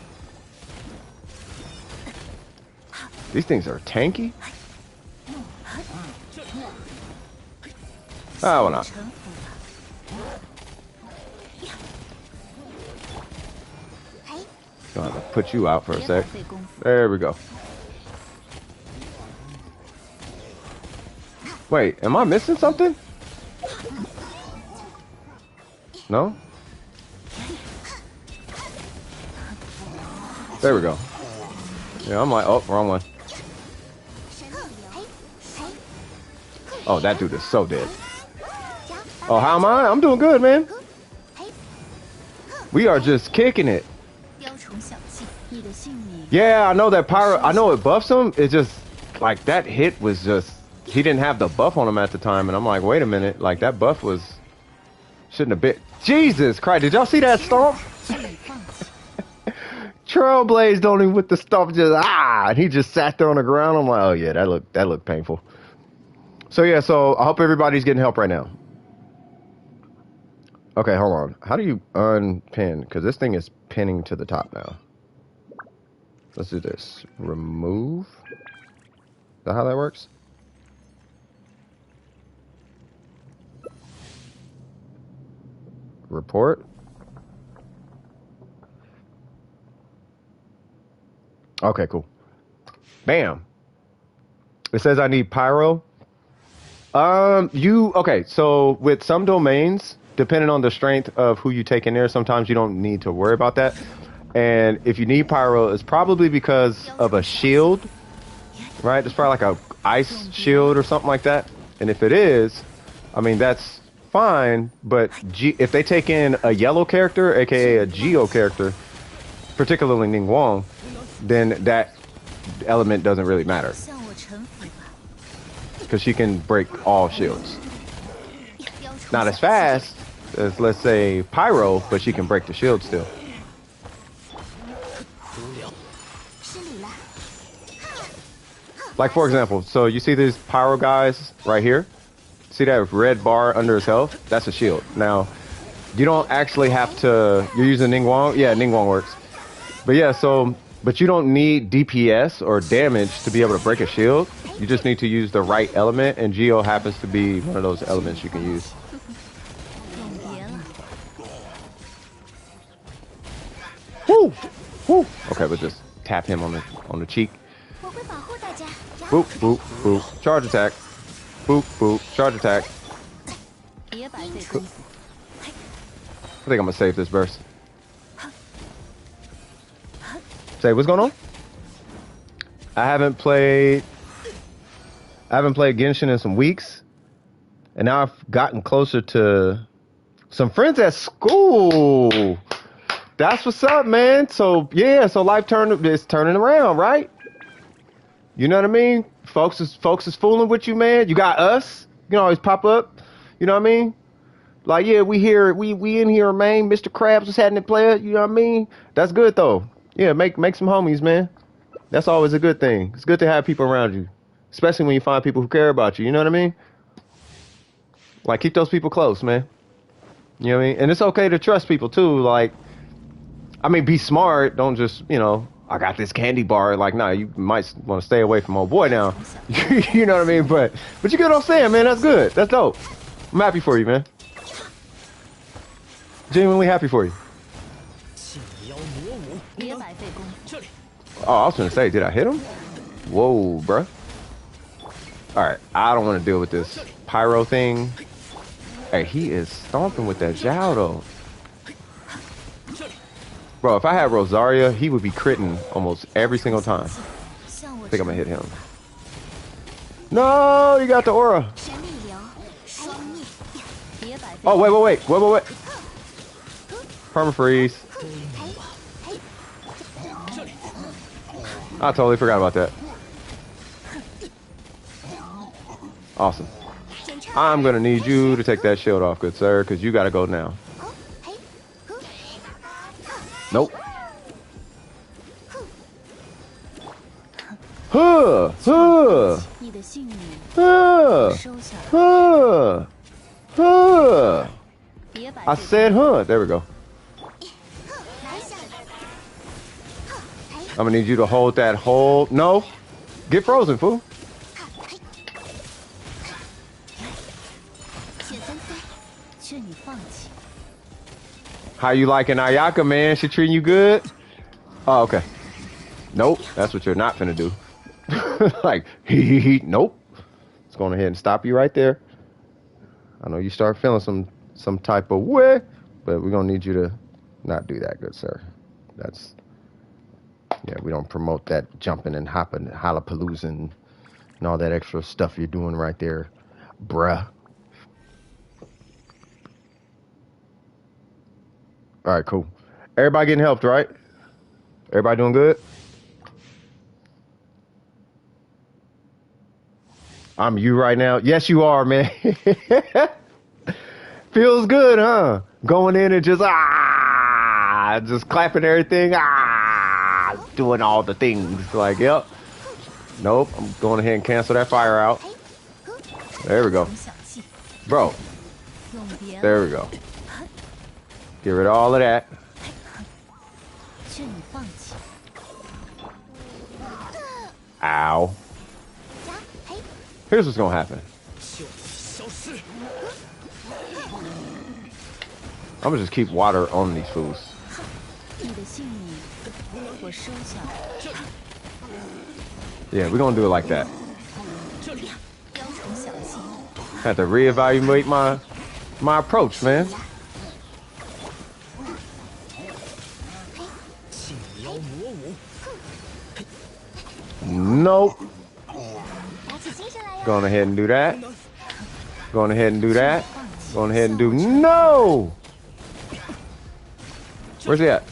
These things are tanky. Ah, why not? Gonna have to put you out for a sec. There we go. Wait, am I missing something? No? There we go. Yeah, I'm like, oh, wrong one. Oh, that dude is so dead. Oh, how am I? I'm doing good, man. We are just kicking it. Yeah, I know that pyro. I know it buffs him. It's just like that hit was just. He didn't have the buff on him at the time, and I'm like, wait a minute, like that buff was shouldn't have been. Jesus Christ! Did y'all see that stomp? Trailblaze don't even with the stomp, just and he just sat there on the ground. I'm like, oh yeah, that looked painful. So yeah, so I hope everybody's getting help right now. Okay, hold on. How do you unpin? Because this thing is pinning to the top now. Let's do this. Remove. Is that how that works? Report. Okay, cool. Bam. It says I need pyro. Okay, so with some domains, depending on the strength of who you take in there, sometimes you don't need to worry about that. And if you need pyro, it's probably because of a shield, right? It's probably like a ice shield or something like that. And if it is, I mean, that's fine. But if they take in a yellow character, aka a Geo character, particularly Ningguang, then that element doesn't really matter. Because she can break all shields. Not as fast as, let's say, Pyro, but she can break the shield still. Like, for example, so you see these Pyro guys right here? See that red bar under his health? That's a shield. Now, you don't actually have to... You're using Ningguang? Yeah, Ningguang works. But yeah, so... But you don't need DPS or damage to be able to break a shield. You just need to use the right element, and Geo happens to be one of those elements you can use. Woo! Woo! Okay, but just tap him on the cheek. Boop, boop, boop. Charge attack. Boop, boop. Charge attack. 别白费功夫。 I think I'm gonna save this burst. Say, what's going on? I haven't played Genshin in some weeks, and now I've gotten closer to some friends at school. That's what's up, man. So yeah, so life is turning around, right? You know what I mean? Folks is fooling with you, man. You got us. You can always pop up. You know what I mean? Like, yeah, we in here, man. Mr. Krabs was having it player. You know what I mean? That's good though. Yeah, make some homies, man. That's always a good thing. It's good to have people around you, especially when you find people who care about you. You know what I mean? Like, keep those people close, man. You know what I mean? And it's okay to trust people too. Like, I mean, be smart. Don't just, you know, I got this candy bar. Like, nah, you might want to stay away from old boy now. You know what I mean? But you get what I'm saying, man. That's good. That's dope. I'm happy for you, man. Genuinely happy for you. 别白费功夫。 Oh, I was gonna say, did I hit him? Whoa, bruh. Alright, I don't want to deal with this pyro thing. Hey, he is stomping with that Zhao, though. Bro, if I had Rosaria, he would be critting almost every single time. I think I'm gonna hit him. No, you got the aura. 神力流，双逆， 别白费。 Oh, wait. Perma freeze. I totally forgot about that. Awesome. I'm gonna need you to take that shield off, good sir, because you gotta go now. Nope. Huh. 你的性命 Huh. 收下。 Huh. 别白 I 费。 said, huh. There we go. 拿下， I'm gonna need you to hold that hold. No. Get frozen, fool. 雪纷飞， 劝你放弃。 How you liking Ayaka, man? She treating you good? Oh, okay. Nope. That's what you're not finna do. Like, nope. Let's go ahead and stop you right there. I know you start feeling some type of way, but we're gonna need you to not do that, good sir. That's, yeah, we don't promote that jumping and hopping, hollapaloozing, and all that extra stuff you're doing right there, bruh. All right, cool. Everybody getting helped, right? Everybody doing good? I'm you right now. Yes, you are, man. Feels good, huh? Going in and just clapping everything, doing all the things. Like, yep. Nope. I'm going ahead and cancel that fire out. There we go, 总小气， bro. 永别 There we go. Get rid of all of that. 劝你放弃。 Ow. 夹，嘿， Here's what's gonna happen. 就此消失。 I'm gonna just keep water on these fools. 你的性命我收下。 Yeah, we're gonna do it like that. 雕虫小技， Have to reevaluate my approach, man. 信妖魔舞， Nope. 打起精神来呀！ Going ahead and do that. Going ahead and do that. Going ahead and do no. Where's he at?